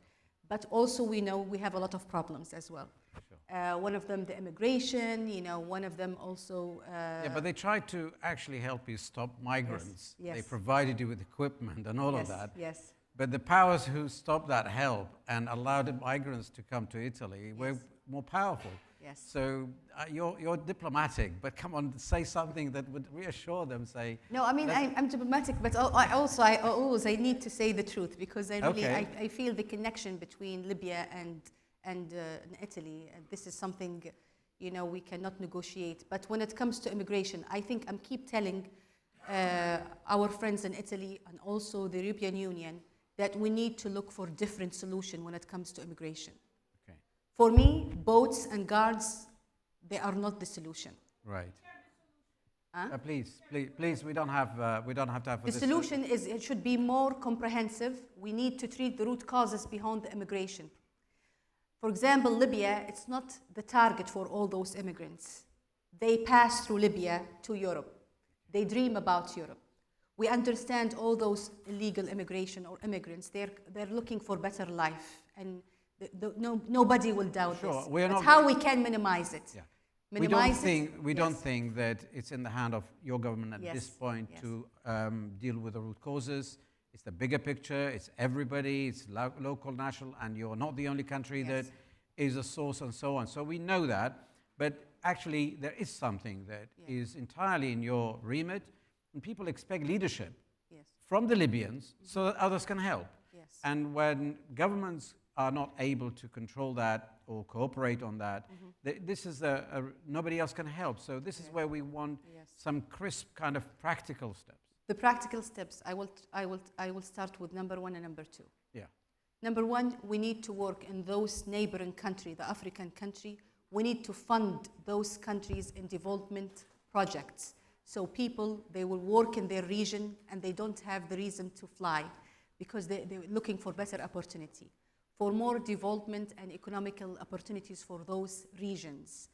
H: but also we know we have a lot of problems as well. Sure. One of them, the immigration, one of them also...
C: yeah, but they tried to actually help you stop migrants.
H: Yes, yes.
C: They provided you with equipment and all of that.
H: Yes.
C: But the powers who stopped that help and allowed the migrants to come to Italy were more powerful.
H: Yes.
C: So you're diplomatic, but come on, say something that would reassure them. Say
H: no. I mean, I'm diplomatic, but I need to say the truth, because I feel the connection between Libya and Italy. And this is something we cannot negotiate. But when it comes to immigration, I think I'm keep telling our friends in Italy and also the European Union that we need to look for different solution when it comes to immigration. Okay. For me, boats and guards, they are not the solution.
C: Right. Please, we don't have to have.
H: The solution is it should be more comprehensive. We need to treat the root causes behind the immigration. For example, Libya, it's not the target for all those immigrants. They pass through Libya to Europe. They dream about Europe. We understand all those illegal immigration or immigrants. They're looking for better life, and nobody will doubt this. That's how we can minimize it. Yeah.
C: We don't think that it's in the hand of your government at this point to deal with the root causes. It's the bigger picture. It's everybody. It's local, national, and you're not the only country that is a source and so on. So we know that, but actually there is something that is entirely in your remit. And people expect leadership from the Libyans so that others can help. Yes. And when governments are not able to control that or cooperate on that, this is nobody else can help. So this is where we want some crisp kind of practical steps.
H: The practical steps, I will start with number 1 and number 2.
C: Yeah.
H: Number 1, we need to work in those neighboring countries, the African country. We need to fund those countries in development projects. So people, they will work in their region and they don't have the reason to fly because they're looking for better opportunity, for more development and economical opportunities for those regions.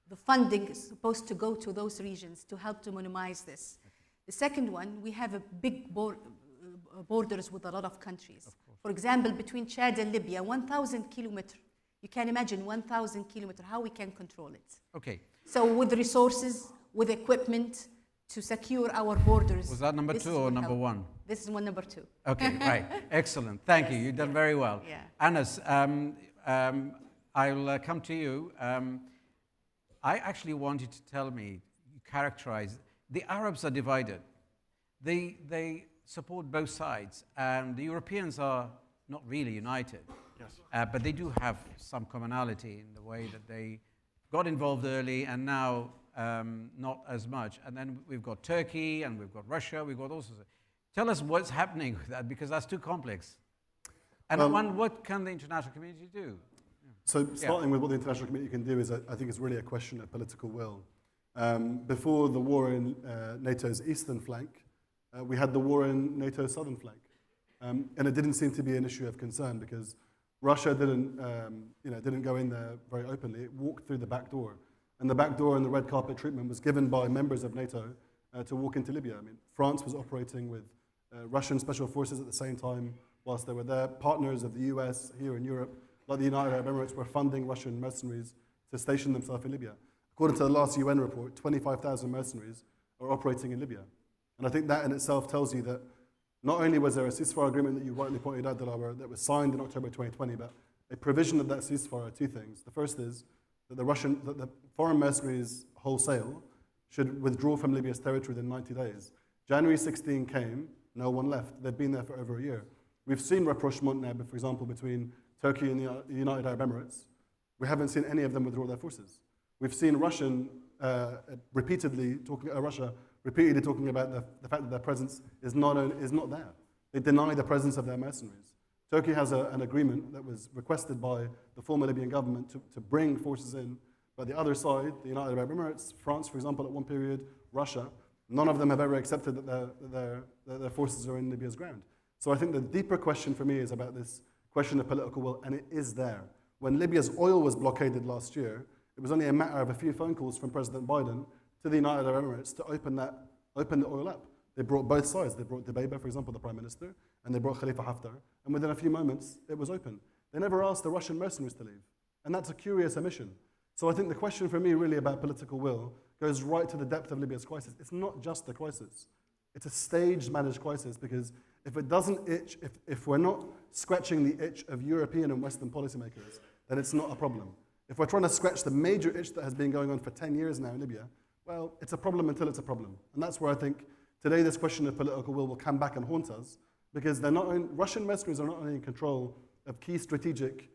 H: The funding is supposed to go to those regions to help to minimize this. The second one, we have a big borders with a lot of countries. For example, between Chad and Libya, 1,000 kilometers. You can imagine 1,000 kilometers, how we can control it.
C: Okay.
H: So with resources, with equipment, to secure our borders.
C: Was that number 2 or number 1?
H: This is number 2.
C: Okay, right. Excellent. Thank you. You've done very well.
H: Yeah.
C: Anas, I'll come to you. I actually want you to tell me, characterize, the Arabs are divided. They support both sides, and the Europeans are not really united.
T: Yes.
C: But they do have some commonality in the way that they got involved early and now not as much. And then we've got Turkey and we've got Russia, we've got all sorts of... Tell us what's happening with that, because that's too complex. And what can the international community do?
U: So starting with what the international community can do is, I think it's really a question of political will. Before the war in NATO's eastern flank, we had the war in NATO's southern flank. And it didn't seem to be an issue of concern because Russia didn't go in there very openly. It walked through the back door. And the back door and the red carpet treatment was given by members of NATO to walk into Libya. I mean, France was operating with Russian special forces at the same time whilst they were there. Partners of the US here in Europe, like the United Arab Emirates, were funding Russian mercenaries to station themselves in Libya. According to the last UN report, 25,000 mercenaries are operating in Libya. And I think that in itself tells you that not only was there a ceasefire agreement that you rightly pointed out, that was signed in October 2020, but a provision of that ceasefire, two things. The first is that the foreign mercenaries wholesale should withdraw from Libya's territory within 90 days. January 16 came, no one left. They've been there for over a year. We've seen rapprochement now, for example, between Turkey and the United Arab Emirates. We haven't seen any of them withdraw their forces. We've seen Russia repeatedly talking about the fact that their presence is not there. They deny the presence of their mercenaries. Turkey has an agreement that was requested by the former Libyan government to bring forces in. But the other side, the United Arab Emirates, France, for example, at one period, Russia, none of them have ever accepted that their forces are in Libya's ground. So I think the deeper question for me is about this question of political will, and it is there. When Libya's oil was blockaded last year, it was only a matter of a few phone calls from President Biden to the United Arab Emirates to open the oil up. They brought both sides. They brought Dbeibeh, for example, the Prime Minister, and they brought Khalifa Haftar. And within a few moments, it was open. They never asked the Russian mercenaries to leave. And that's a curious omission. So I think the question for me really about political will goes right to the depth of Libya's crisis. It's not just a crisis. It's a staged managed crisis because if it doesn't itch, if we're not scratching the itch of European and Western policymakers, then it's not a problem. If we're trying to scratch the major itch that has been going on for 10 years now in Libya, well, it's a problem until it's a problem. And that's where I think today this question of political will come back and haunt us because Russian mercenaries are not only in control of key strategic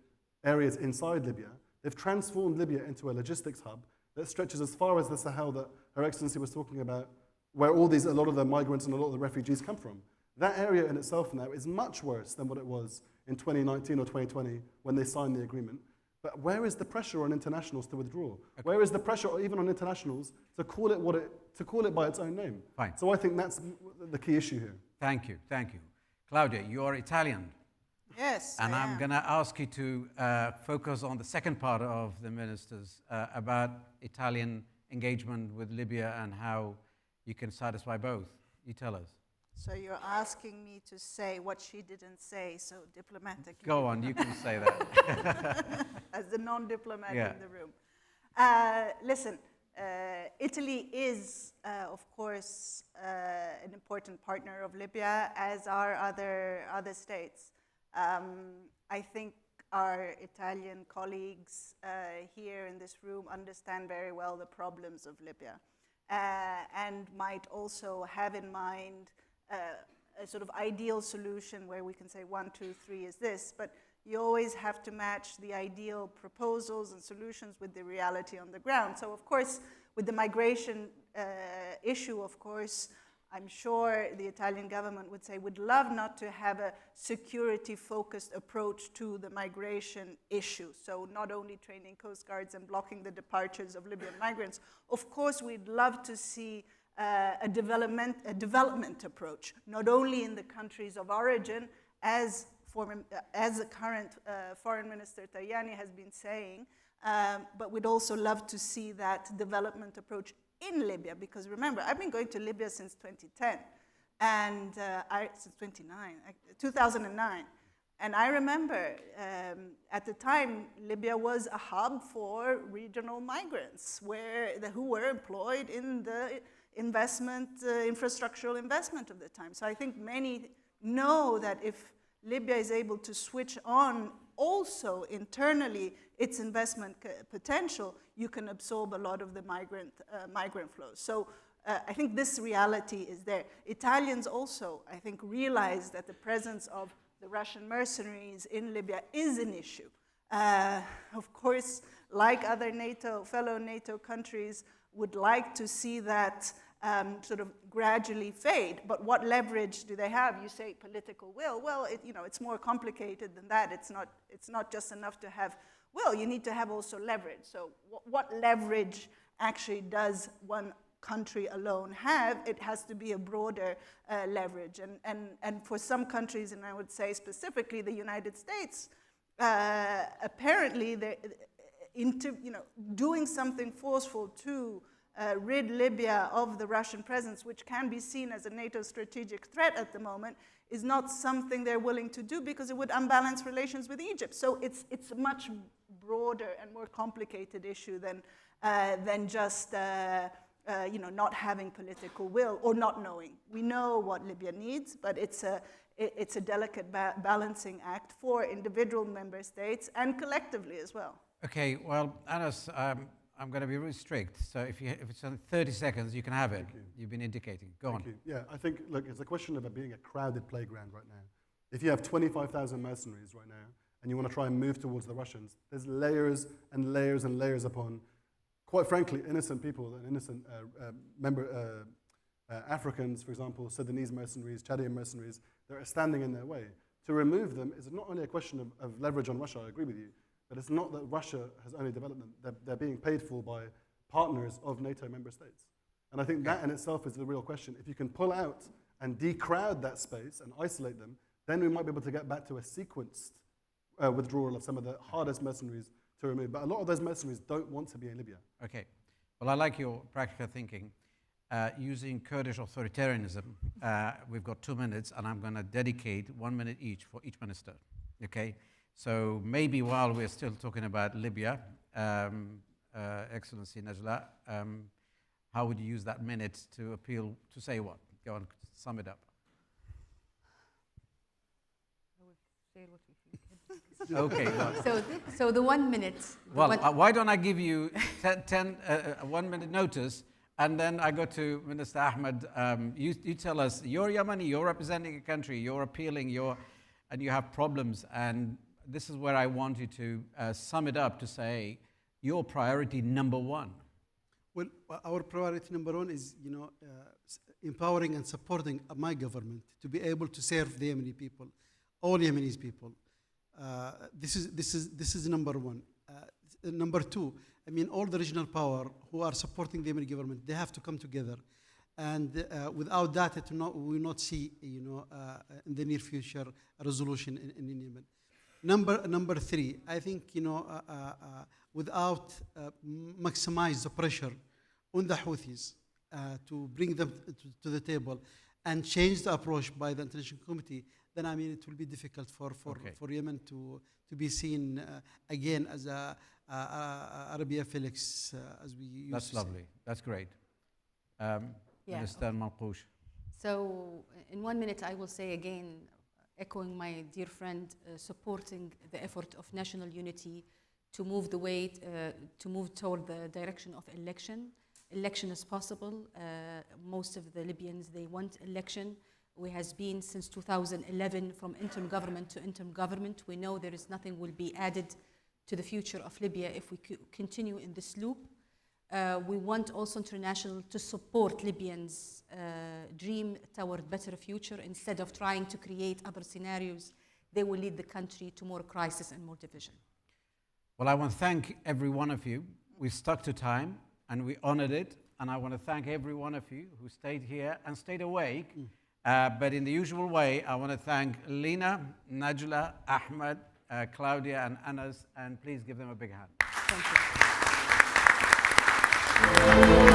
U: areas inside Libya, they've transformed Libya into a logistics hub that stretches as far as the Sahel that Her Excellency was talking about, where a lot of the migrants and a lot of the refugees come from. That area in itself now is much worse than what it was in 2019 or 2020 when they signed the agreement. But where is the pressure on internationals to withdraw? Okay. Where is the pressure even on internationals to call it by its own name?
C: Fine.
U: So I think that's the key issue here.
C: Thank you. Claudia, you are Italian.
K: Yes,
C: and I'm going to ask you to focus on the second part of the ministers about Italian engagement with Libya and how you can satisfy both. You tell us.
K: So you're asking me to say what she didn't say so diplomatically.
C: Go on, you can say that.
K: As the non-diplomat in the room. Listen, Italy is, of course, an important partner of Libya, as are other states. I think our Italian colleagues here in this room understand very well the problems of Libya and might also have in mind a sort of ideal solution where we can say 1, 2, 3 is this, but you always have to match the ideal proposals and solutions with the reality on the ground. So of course, with the migration issue, of course, I'm sure the Italian government would say, would love not to have a security-focused approach to the migration issue. So not only training coast guards and blocking the departures of Libyan migrants. Of course, we'd love to see a development approach, not only in the countries of origin, as the current Foreign Minister Tajani has been saying, but we'd also love to see that development approach in Libya, because remember, I've been going to Libya since 2010, and since 2009. And I remember at the time, Libya was a hub for regional migrants who were employed in the infrastructural investment of the time. So I think many know that if Libya is able to switch on also internally its investment potential, you can absorb a lot of the migrant flows. So I think this reality is there. Italians also, I think, realize that the presence of the Russian mercenaries in Libya is an issue. Of course, like other fellow NATO countries, would like to see that sort of gradually fade. But what leverage do they have? You say political will. Well, it's more complicated than that. It's not just enough to have will. You need to have also leverage. So what leverage actually does one country alone have. It has to be a broader leverage. And for some countries, and I would say specifically the United States, apparently doing something forceful to rid Libya of the Russian presence, which can be seen as a NATO strategic threat at the moment, is not something they're willing to do because it would unbalance relations with Egypt. So it's a much broader and more complicated issue than just not having political will or not knowing. We know what Libya needs, but it's a delicate balancing act for individual member states and collectively as well.
C: Okay, well, Anas, I'm going to be really strict. So if it's in 30 seconds, you can have it. You've been indicating. Go on.
U: Yeah, I think, look, it's a question of it being a crowded playground right now. If you have 25,000 mercenaries right now, and you want to try and move towards the Russians, there's layers and layers and layers upon, quite frankly, innocent people and innocent Africans, for example, Sudanese mercenaries, Chadian mercenaries, that are standing in their way. To remove them is not only a question of leverage on Russia, I agree with you, but it's not that Russia has only developed them. They're being paid for by partners of NATO member states. And I think that in itself is the real question. If you can pull out and decrowd that space and isolate them, then we might be able to get back to a sequenced withdrawal of some of the hardest mercenaries to remove. But a lot of those mercenaries don't want to be in Libya.
C: Okay. Well, I like your practical thinking. Using Kurdish authoritarianism, we've got 2 minutes, and I'm going to dedicate 1 minute each for each minister. Okay? So maybe while we're still talking about Libya, Excellency Najla, how would you use that minute to appeal, to say what? Go on, sum it up. Okay. Well.
H: So the 1 minute.
C: Well, why don't I give you 1 minute notice, and then I go to Minister Ahmed. You tell us, you're Yemeni, you're representing a country, you're appealing, and you have problems, and this is where I want you to sum it up to say your priority number one.
E: Well, our priority number one is, empowering and supporting my government to be able to serve the Yemeni people, all Yemenis people. This is number one. Number two, all the regional power who are supporting the Yemeni government, they have to come together. And without that, we will not see, in the near future, a resolution in Yemen. Number three, I think, without maximize the pressure on the Houthis to bring them to the table and change the approach by the international community, then it will be difficult for Yemen to be seen again as a Arabia Felix, as we used
C: That's
E: to
C: lovely.
E: say.
C: That's great. Minister Marqoush.
H: So in 1 minute, I will say again, echoing my dear friend, supporting the effort of national unity to move the way, to move toward the direction of election. Election is possible. Most of the Libyans, they want election. We has been since 2011 from interim government to interim government. We know there is nothing will be added to the future of Libya if we continue in this loop. We want also international to support Libyans' dream toward better future instead of trying to create other scenarios. They will lead the country to more crisis and more division.
C: Well, I want to thank every one of you. We stuck to time and we honored it. And I want to thank every one of you who stayed here and stayed awake. But in the usual way, I want to thank Lina, Najla, Ahmed, Claudia, and Anas. And please give them a big hand.
H: Thank you.